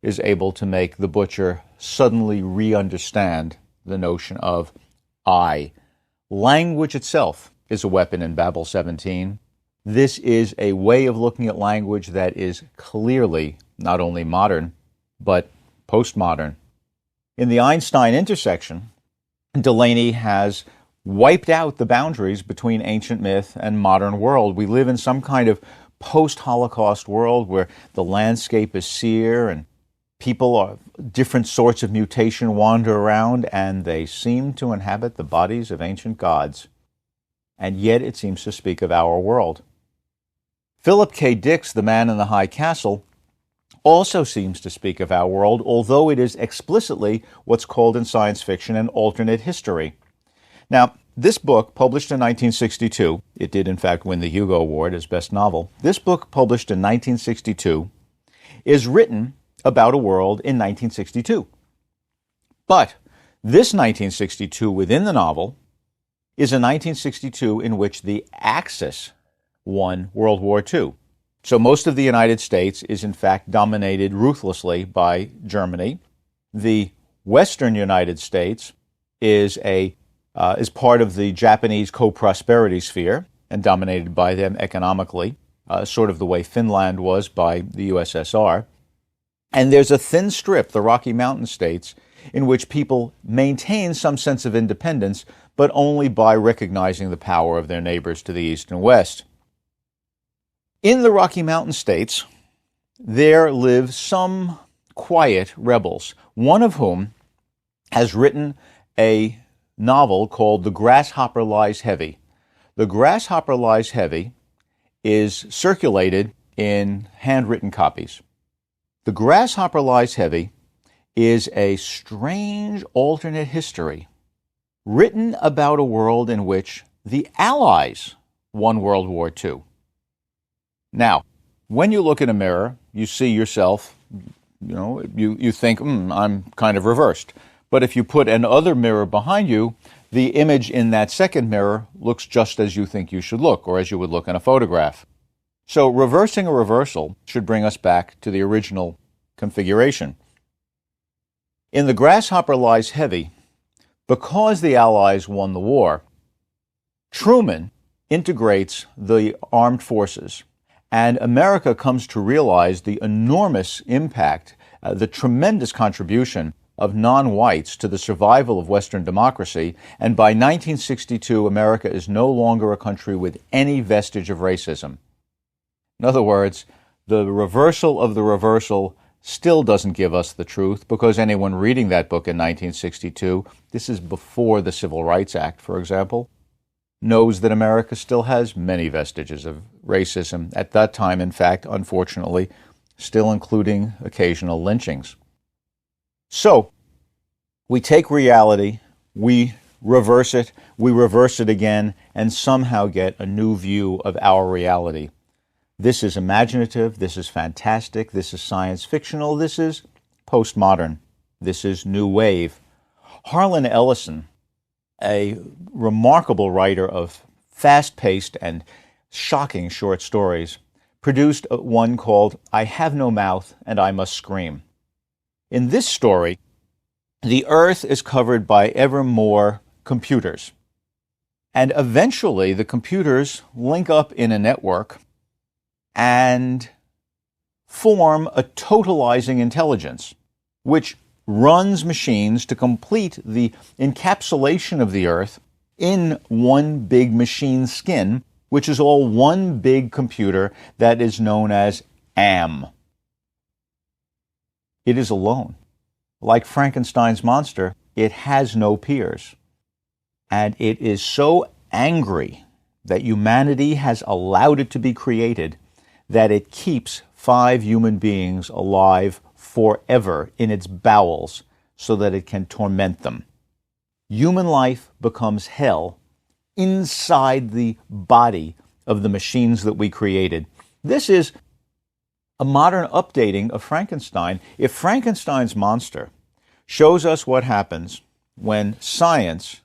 is able to make the Butcher suddenly re-understand the notion of I. Language itself is a weapon in Babel 17. This is a way of looking at language that is clearly not only modern, but postmodern. In the Einstein intersection, Delaney has wiped out the boundaries between ancient myth and modern world. We live in some kind of post-Holocaust world where the landscape is sere and people of different sorts of mutation wander around and they seem to inhabit the bodies of ancient gods. And yet it seems to speak of our world. Philip K. Dick's The Man in the High Castle also seems to speak of our world, although it is explicitly what's called in science fiction an alternate history. Now, this book, published in 1962, it did in fact win the Hugo Award as best novel. This book, published in 1962, is written about a world in 1962. But this 1962 within the novel is a 1962 in which the Axis won World War II. So most of the United States is in fact dominated ruthlessly by Germany. The Western United States is part of the Japanese co-prosperity sphere and dominated by them economically, sort of the way Finland was by the USSR. And there's a thin strip, the Rocky Mountain states, in which people maintain some sense of independence, but only by recognizing the power of their neighbors to the east and west. In the Rocky Mountain states, there live some quiet rebels, one of whom has written a novel called The Grasshopper Lies Heavy. The Grasshopper Lies Heavy is circulated in handwritten copies. The Grasshopper Lies Heavy is a strange alternate history written about a world in which the Allies won World War II. Now, when you look in a mirror, you see yourself, you think, I'm kind of reversed. But if you put another mirror behind you, the image in that second mirror looks just as you think you should look, or as you would look in a photograph. So reversing a reversal should bring us back to the original configuration. In The Grasshopper Lies Heavy, because the Allies won the war, Truman integrates the armed forces, and America comes to realize the enormous impact, the tremendous contribution of non-whites to the survival of Western democracy, and by 1962, America is no longer a country with any vestige of racism. In other words, the reversal of the reversal still doesn't give us the truth, because anyone reading that book in 1962, this is before the Civil Rights Act, for example, knows that America still has many vestiges of racism. At that time, in fact, unfortunately, still including occasional lynchings. So, we take reality, we reverse it again, and somehow get a new view of our reality. This is imaginative, this is fantastic, this is science fictional, this is postmodern, this is new wave. Harlan Ellison, a remarkable writer of fast-paced and shocking short stories, produced one called I Have No Mouth and I Must Scream. In this story, the Earth is covered by ever more computers. And eventually, the computers link up in a network and form a totalizing intelligence, which runs machines to complete the encapsulation of the Earth in one big machine skin, which is all one big computer that is known as AM. It is alone. Like Frankenstein's monster, it has no peers. And it is so angry that humanity has allowed it to be created that it keeps 5 human beings alive forever in its bowels so that it can torment them. Human life becomes hell inside the body of the machines that we created. This is a modern updating of Frankenstein. If Frankenstein's monster shows us what happens when science,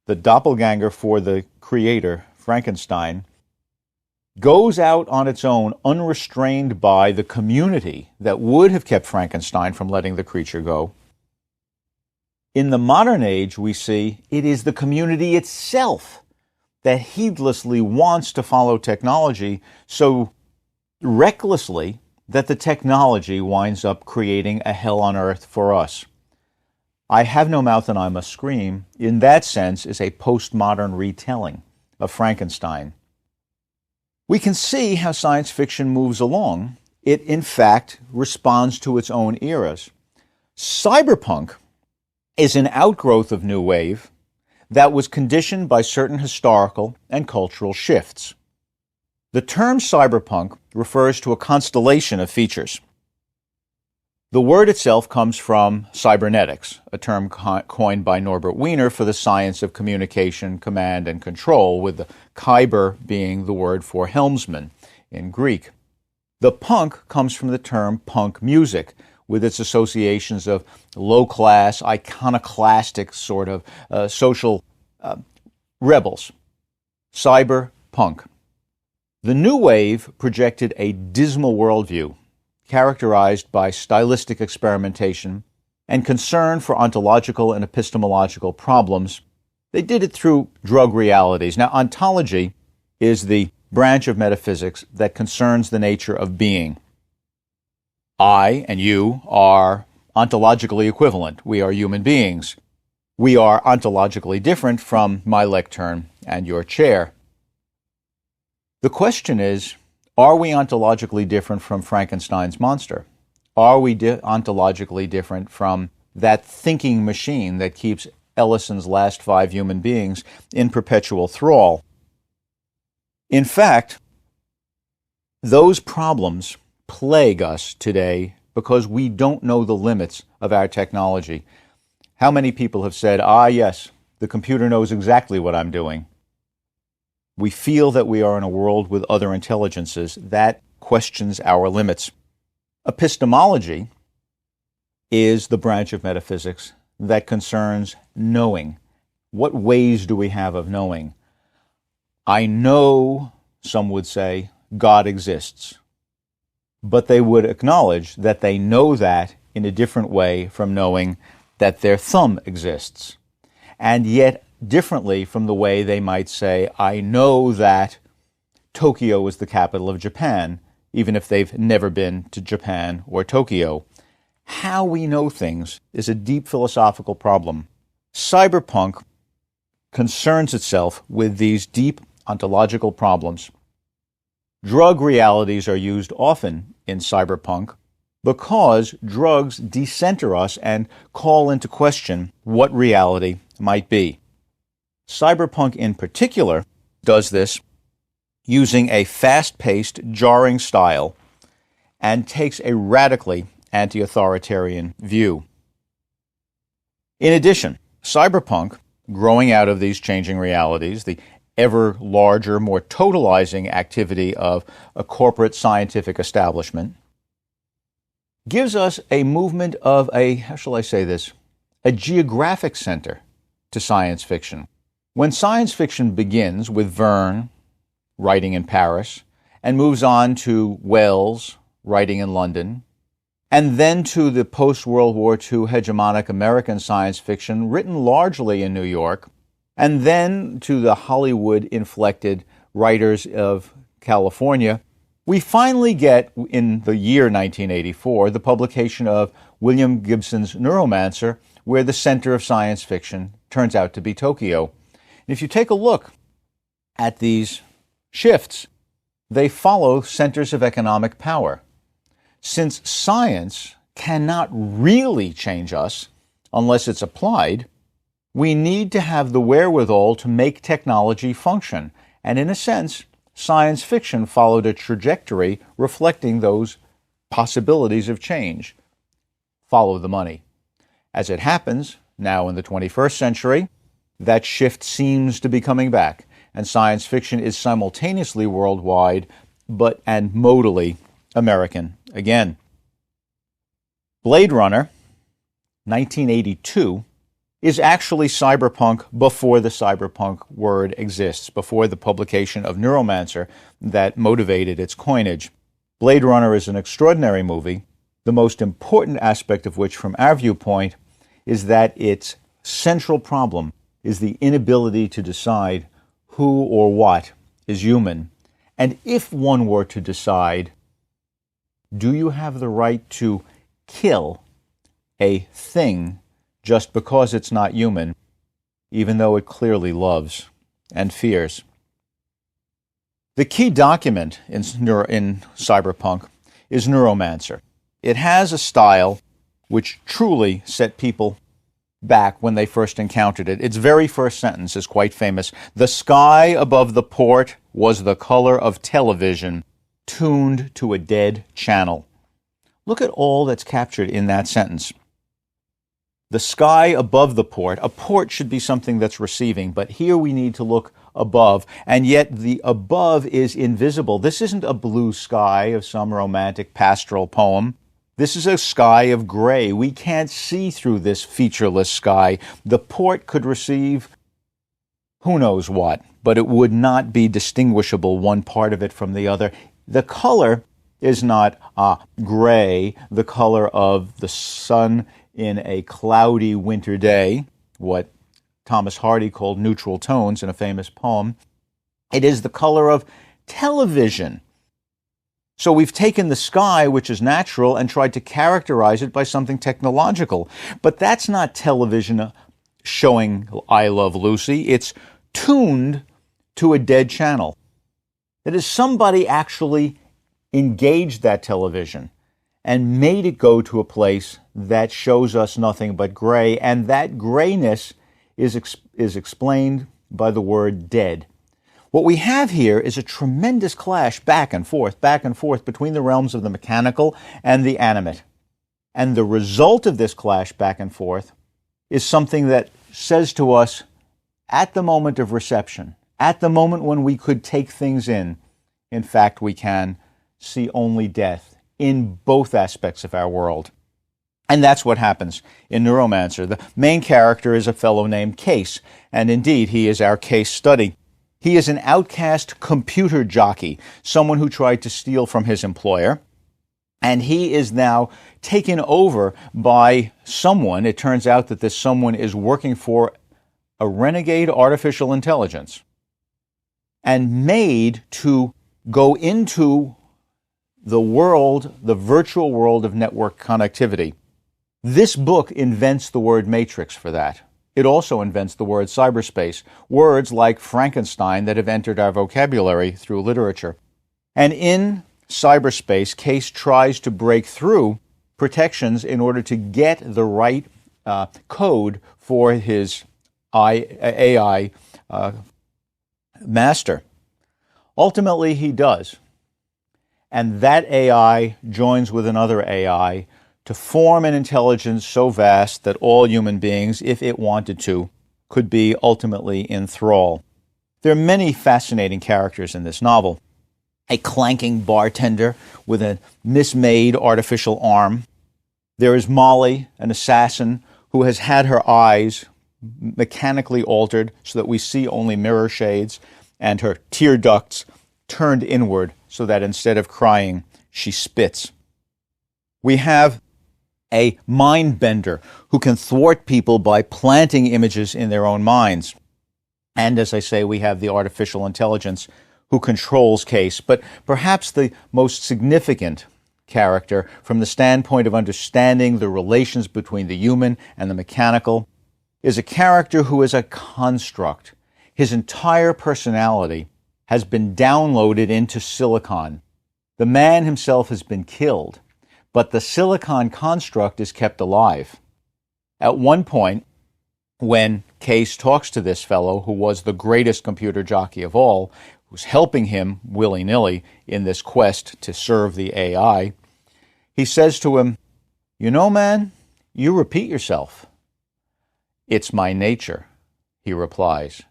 the doppelganger for the creator, Frankenstein, goes out on its own, unrestrained by the community that would have kept Frankenstein from letting the creature go, in the modern age, we see it is the community itself that heedlessly wants to follow technology so recklessly that the technology winds up creating a hell on earth for us. I Have No Mouth and I Must Scream, in that sense, is a postmodern retelling of Frankenstein. We can see how science fiction moves along. It, in fact, responds to its own eras. Cyberpunk is an outgrowth of New Wave that was conditioned by certain historical and cultural shifts. The term cyberpunk refers to a constellation of features. The word itself comes from cybernetics, a term coined by Norbert Wiener for the science of communication, command, and control, with the kyber being the word for helmsman in Greek. The punk comes from the term punk music, with its associations of low-class, iconoclastic sort of social rebels. Cyberpunk. The new wave projected a dismal worldview, characterized by stylistic experimentation and concern for ontological and epistemological problems. They did it through drug realities. Now, ontology is the branch of metaphysics that concerns the nature of being. I and you are ontologically equivalent. We are human beings. We are ontologically different from my lectern and your chair. The question is, are we ontologically different from Frankenstein's monster? Are we ontologically different from that thinking machine that keeps Ellison's last 5 human beings in perpetual thrall? In fact, those problems plague us today because we don't know the limits of our technology. How many people have said, yes, the computer knows exactly what I'm doing? We feel that we are in a world with other intelligences. That questions our limits. Epistemology is the branch of metaphysics that concerns knowing. What ways do we have of knowing? I know, some would say, God exists. But they would acknowledge that they know that in a different way from knowing that their thumb exists. And yet differently from the way they might say, I know that Tokyo is the capital of Japan, even if they've never been to Japan or Tokyo. How we know things is a deep philosophical problem. Cyberpunk concerns itself with these deep ontological problems. Drug realities are used often in cyberpunk because drugs decenter us and call into question what reality might be. Cyberpunk in particular does this using a fast-paced, jarring style and takes a radically anti-authoritarian view. In addition, cyberpunk, growing out of these changing realities, the ever larger, more totalizing activity of a corporate scientific establishment, gives us a movement of a geographic center to science fiction. When science fiction begins with Verne writing in Paris and moves on to Wells writing in London, and then to the post-World War II hegemonic American science fiction written largely in New York, and then to the Hollywood-inflected writers of California, we finally get, in the year 1984, the publication of William Gibson's Neuromancer, where the center of science fiction turns out to be Tokyo. And if you take a look at these shifts, they follow centers of economic power. Since science cannot really change us unless it's applied, we need to have the wherewithal to make technology function. And in a sense, science fiction followed a trajectory reflecting those possibilities of change. Follow the money. As it happens, now in the 21st century, that shift seems to be coming back, and science fiction is simultaneously worldwide, and modally American again. Blade Runner, 1982, is actually cyberpunk before the cyberpunk word exists, before the publication of Neuromancer that motivated its coinage. Blade Runner is an extraordinary movie, the most important aspect of which, from our viewpoint, is that its central problem is the inability to decide who or what is human. And if one were to decide, do you have the right to kill a thing just because it's not human, even though it clearly loves and fears? The key document in cyberpunk is Neuromancer. It has a style which truly set people back when they first encountered it. Its very first sentence is quite famous. The sky above the port was the color of television, tuned to a dead channel. Look at all that's captured in that sentence. The sky above the port. A port should be something that's receiving, but here we need to look above, and yet the above is invisible. This isn't a blue sky of some romantic pastoral poem. This is a sky of gray. We can't see through this featureless sky. The port could receive who knows what, but it would not be distinguishable, one part of it from the other. The color is not gray, the color of the sun in a cloudy winter day, what Thomas Hardy called neutral tones in a famous poem. It is the color of television. So we've taken the sky, which is natural, and tried to characterize it by something technological. But that's not television showing I Love Lucy. It's tuned to a dead channel. That is, somebody actually engaged that television and made it go to a place that shows us nothing but gray, and that grayness is explained by the word dead. What we have here is a tremendous clash back and forth between the realms of the mechanical and the animate. And the result of this clash back and forth is something that says to us, at the moment of reception, at the moment when we could take things in fact, we can see only death in both aspects of our world. And that's what happens in Neuromancer. The main character is a fellow named Case, and indeed, he is our case study. He is an outcast computer jockey, someone who tried to steal from his employer, and he is now taken over by someone. It turns out that this someone is working for a renegade artificial intelligence and made to go into the world, the virtual world of network connectivity. This book invents the word matrix for that. It also invents the word cyberspace, words like Frankenstein that have entered our vocabulary through literature. And in cyberspace, Case tries to break through protections in order to get the right code for his AI master. Ultimately, he does. And that AI joins with another AI to form an intelligence so vast that all human beings, if it wanted to, could be ultimately in thrall. There are many fascinating characters in this novel. A clanking bartender with a mismade artificial arm. There is Molly, an assassin who has had her eyes mechanically altered so that we see only mirror shades, and her tear ducts turned inward so that instead of crying, she spits. We have a mind bender who can thwart people by planting images in their own minds. And as I say, we have the artificial intelligence who controls Case. But perhaps the most significant character from the standpoint of understanding the relations between the human and the mechanical is a character who is a construct. His entire personality has been downloaded into silicon. The man himself has been killed, but the silicon construct is kept alive. At one point, when Case talks to this fellow, who was the greatest computer jockey of all, who's helping him willy-nilly in this quest to serve the AI, he says to him, "You know, man, you repeat yourself." "It's my nature," he replies.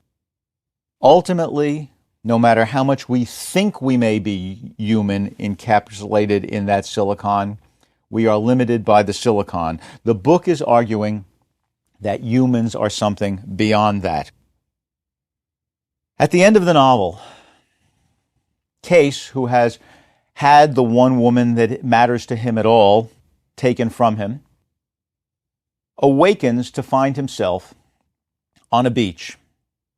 Ultimately, no matter how much we think we may be human encapsulated in that silicon, we are limited by the silicon. The book is arguing that humans are something beyond that. At the end of the novel, Case, who has had the one woman that matters to him at all taken from him, awakens to find himself on a beach.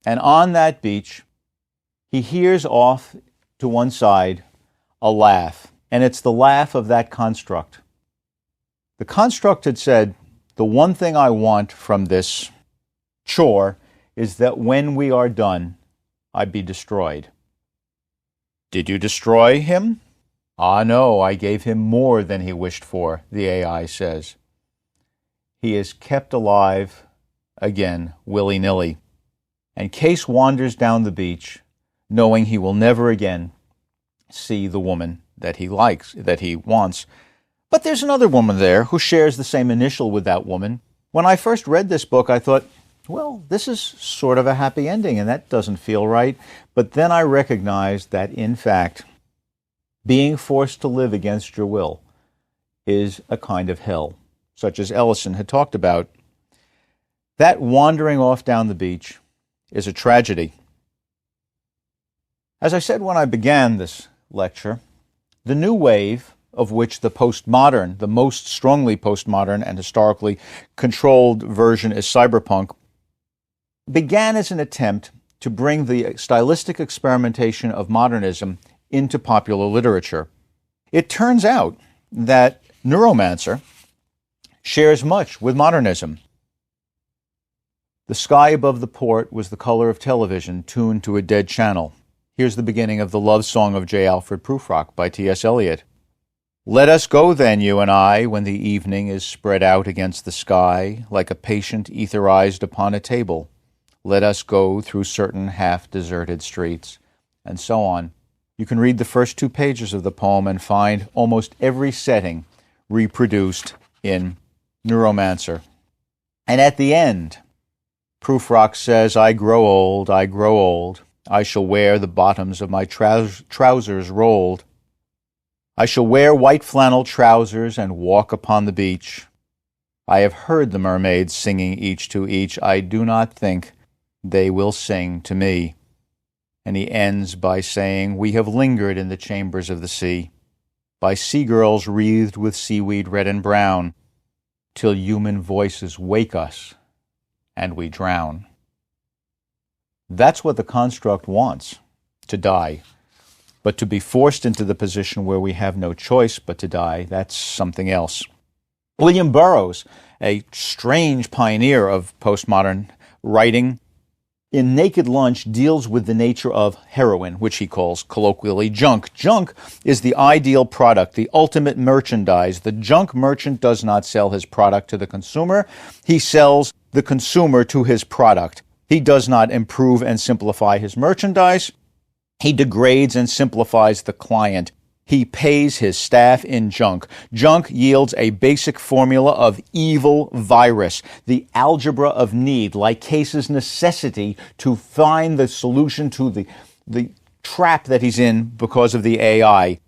And on that beach he hears off to one side a laugh, and it's the laugh of that construct. The construct had said, the one thing I want from this chore is that when we are done, I be destroyed. Did you destroy him? Ah, no, I gave him more than he wished for, the AI says. He is kept alive, again, willy-nilly. And Case wanders down the beach, knowing he will never again see the woman that he likes, that he wants. But there's another woman there who shares the same initial with that woman. When I first read this book, I thought, well, this is sort of a happy ending, and that doesn't feel right. But then I recognized that, in fact, being forced to live against your will is a kind of hell, such as Ellison had talked about. That wandering off down the beach is a tragedy. As I said when I began this lecture, the new wave, of which the postmodern, the most strongly postmodern and historically controlled version is cyberpunk, began as an attempt to bring the stylistic experimentation of modernism into popular literature. It turns out that Neuromancer shares much with modernism. The sky above the port was the color of television tuned to a dead channel. Here's the beginning of the love song of J. Alfred Prufrock by T.S. Eliot. Let us go then, you and I, when the evening is spread out against the sky, like a patient etherized upon a table. Let us go through certain half-deserted streets, and so on. You can read the first 2 pages of the poem and find almost every setting reproduced in Neuromancer. And at the end, Prufrock says, I grow old, I grow old. I shall wear the bottoms of my trousers rolled. I shall wear white flannel trousers and walk upon the beach. I have heard the mermaids singing each to each. I do not think they will sing to me. And he ends by saying, we have lingered in the chambers of the sea, by sea girls wreathed with seaweed red and brown, till human voices wake us and we drown. That's what the construct wants, to die. But to be forced into the position where we have no choice but to die, that's something else. William Burroughs, a strange pioneer of postmodern writing, in Naked Lunch deals with the nature of heroin, which he calls colloquially junk. Junk is the ideal product, the ultimate merchandise. The junk merchant does not sell his product to the consumer. He sells the consumer to his product. He does not improve and simplify his merchandise. He degrades and simplifies the client. He pays his staff in junk. Junk yields a basic formula of evil virus, the algebra of need, like Case's necessity to find the solution to the trap that he's in because of the AI.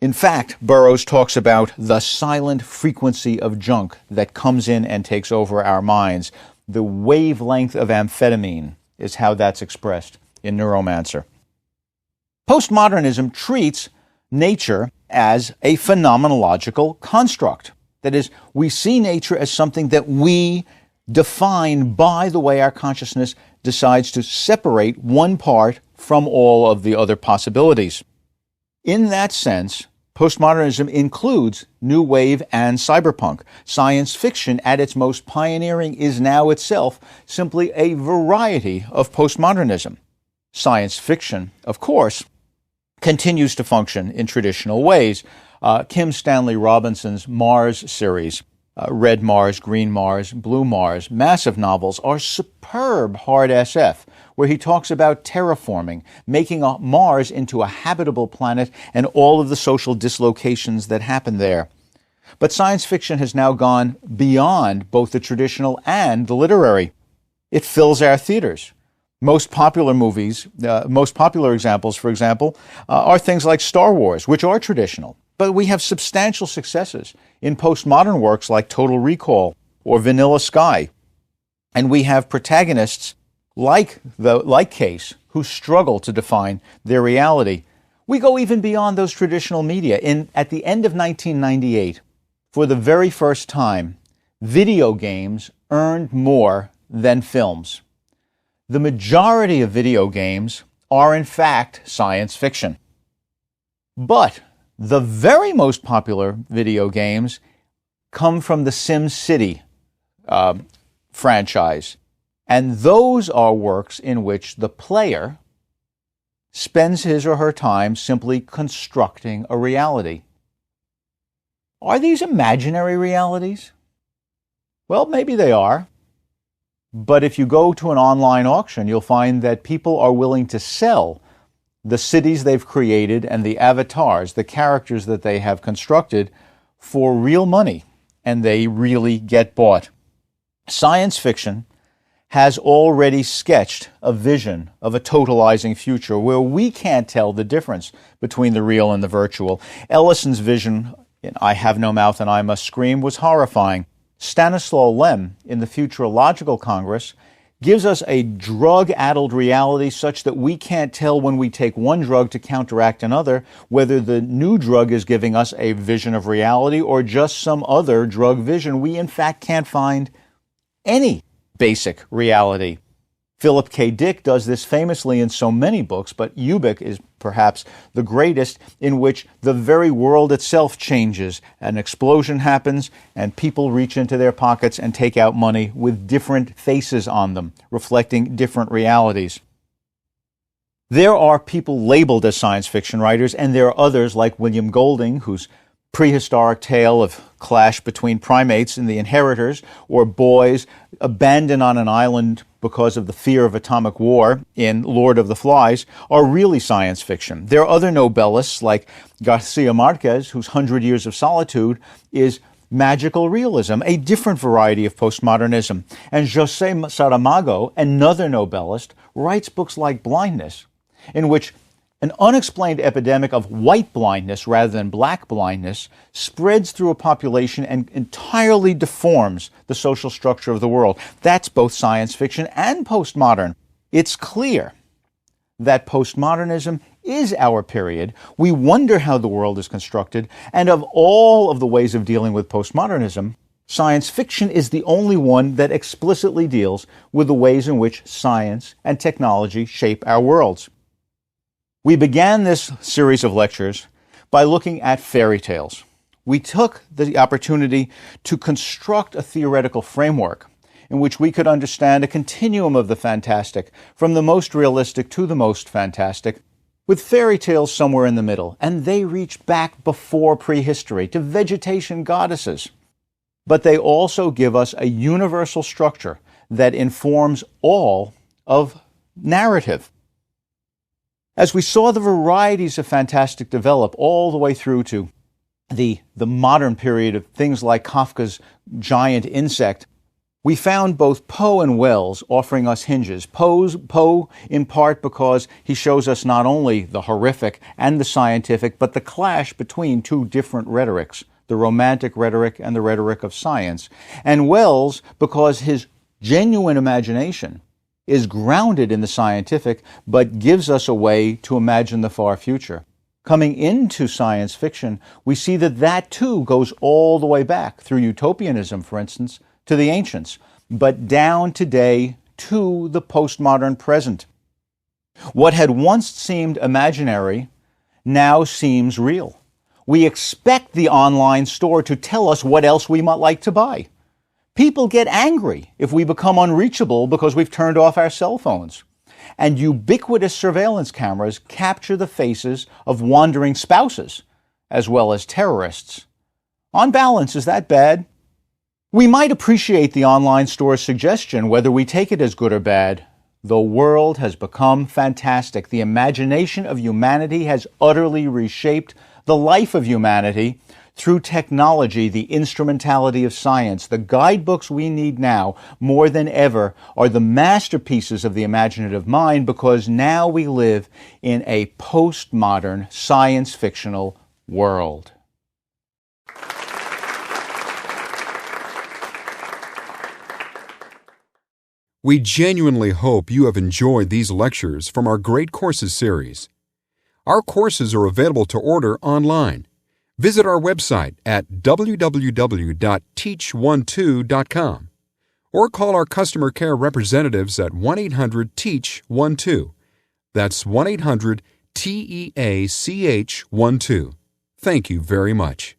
In fact, Burroughs talks about the silent frequency of junk that comes in and takes over our minds. The wavelength of amphetamine is how that's expressed in Neuromancer. Postmodernism treats nature as a phenomenological construct. That is, we see nature as something that we define by the way our consciousness decides to separate one part from all of the other possibilities. In that sense, postmodernism includes New Wave and cyberpunk. Science fiction at its most pioneering is now itself simply a variety of postmodernism. Science fiction, of course, continues to function in traditional ways. Kim Stanley Robinson's Mars series, Red Mars, Green Mars, Blue Mars, massive novels, are superb hard SF, where he talks about terraforming, making Mars into a habitable planet and all of the social dislocations that happen there. But science fiction has now gone beyond both the traditional and the literary. It fills our theaters. Most popular movies, most popular examples, for example, are things like Star Wars, which are traditional. But we have substantial successes in postmodern works like Total Recall or Vanilla Sky. And we have protagonists like Case who struggle to define their reality. We go even beyond those traditional media. At the end of 1998, for the very first time, video games earned more than films. The majority of video games are in fact science fiction. But the very most popular video games come from the SimCity franchise. And those are works in which the player spends his or her time simply constructing a reality. Are these imaginary realities? Well, maybe they are. But if you go to an online auction, you'll find that people are willing to sell the cities they've created and the avatars, the characters that they have constructed, for real money, and they really get bought. Science fiction has already sketched a vision of a totalizing future where we can't tell the difference between the real and the virtual. Ellison's vision in I Have No Mouth and I Must Scream was horrifying. Stanislaw Lem in the Futurological Congress gives us a drug-addled reality such that we can't tell when we take one drug to counteract another whether the new drug is giving us a vision of reality or just some other drug vision. We in fact can't find any basic reality. Philip K. Dick does this famously in so many books, but Ubik is perhaps the greatest, in which the very world itself changes. An explosion happens, and people reach into their pockets and take out money with different faces on them, reflecting different realities. There are people labeled as science fiction writers, and there are others like William Golding, whose prehistoric tale of clash between primates and the inheritors, or boys abandoned on an island because of the fear of atomic war in Lord of the Flies, are really science fiction. There are other Nobelists like Garcia Marquez, whose 100 Years of Solitude is magical realism, a different variety of postmodernism. And José Saramago, another Nobelist, writes books like Blindness, in which an unexplained epidemic of white blindness rather than black blindness spreads through a population and entirely deforms the social structure of the world. That's both science fiction and postmodern. It's clear that postmodernism is our period. We wonder how the world is constructed, and of all of the ways of dealing with postmodernism, science fiction is the only one that explicitly deals with the ways in which science and technology shape our worlds. We began this series of lectures by looking at fairy tales. We took the opportunity to construct a theoretical framework in which we could understand a continuum of the fantastic, from the most realistic to the most fantastic, with fairy tales somewhere in the middle. And they reach back before prehistory to vegetation goddesses. But they also give us a universal structure that informs all of narrative. As we saw the varieties of fantastic develop all the way through to the modern period of things like Kafka's giant insect, we found both Poe and Wells offering us hinges. Poe in part because he shows us not only the horrific and the scientific, but the clash between two different rhetorics, the romantic rhetoric and the rhetoric of science. And Wells because his genuine imagination is grounded in the scientific, but gives us a way to imagine the far future. Coming into science fiction, we see that that too goes all the way back, through utopianism, for instance, to the ancients, but down today to the postmodern present. What had once seemed imaginary now seems real. We expect the online store to tell us what else we might like to buy. People get angry if we become unreachable because we've turned off our cell phones. And ubiquitous surveillance cameras capture the faces of wandering spouses, as well as terrorists. On balance, is that bad? We might appreciate the online store's suggestion, whether we take it as good or bad. The world has become fantastic. The imagination of humanity has utterly reshaped the life of humanity. Through technology, the instrumentality of science, the guidebooks we need now more than ever are the masterpieces of the imaginative mind, because now we live in a postmodern science fictional world. We genuinely hope you have enjoyed these lectures from our Great Courses series. Our courses are available to order online. Visit our website at www.teach12.com or call our customer care representatives at 1-800-TEACH-12. That's 1-800-TEACH-12. Thank you very much.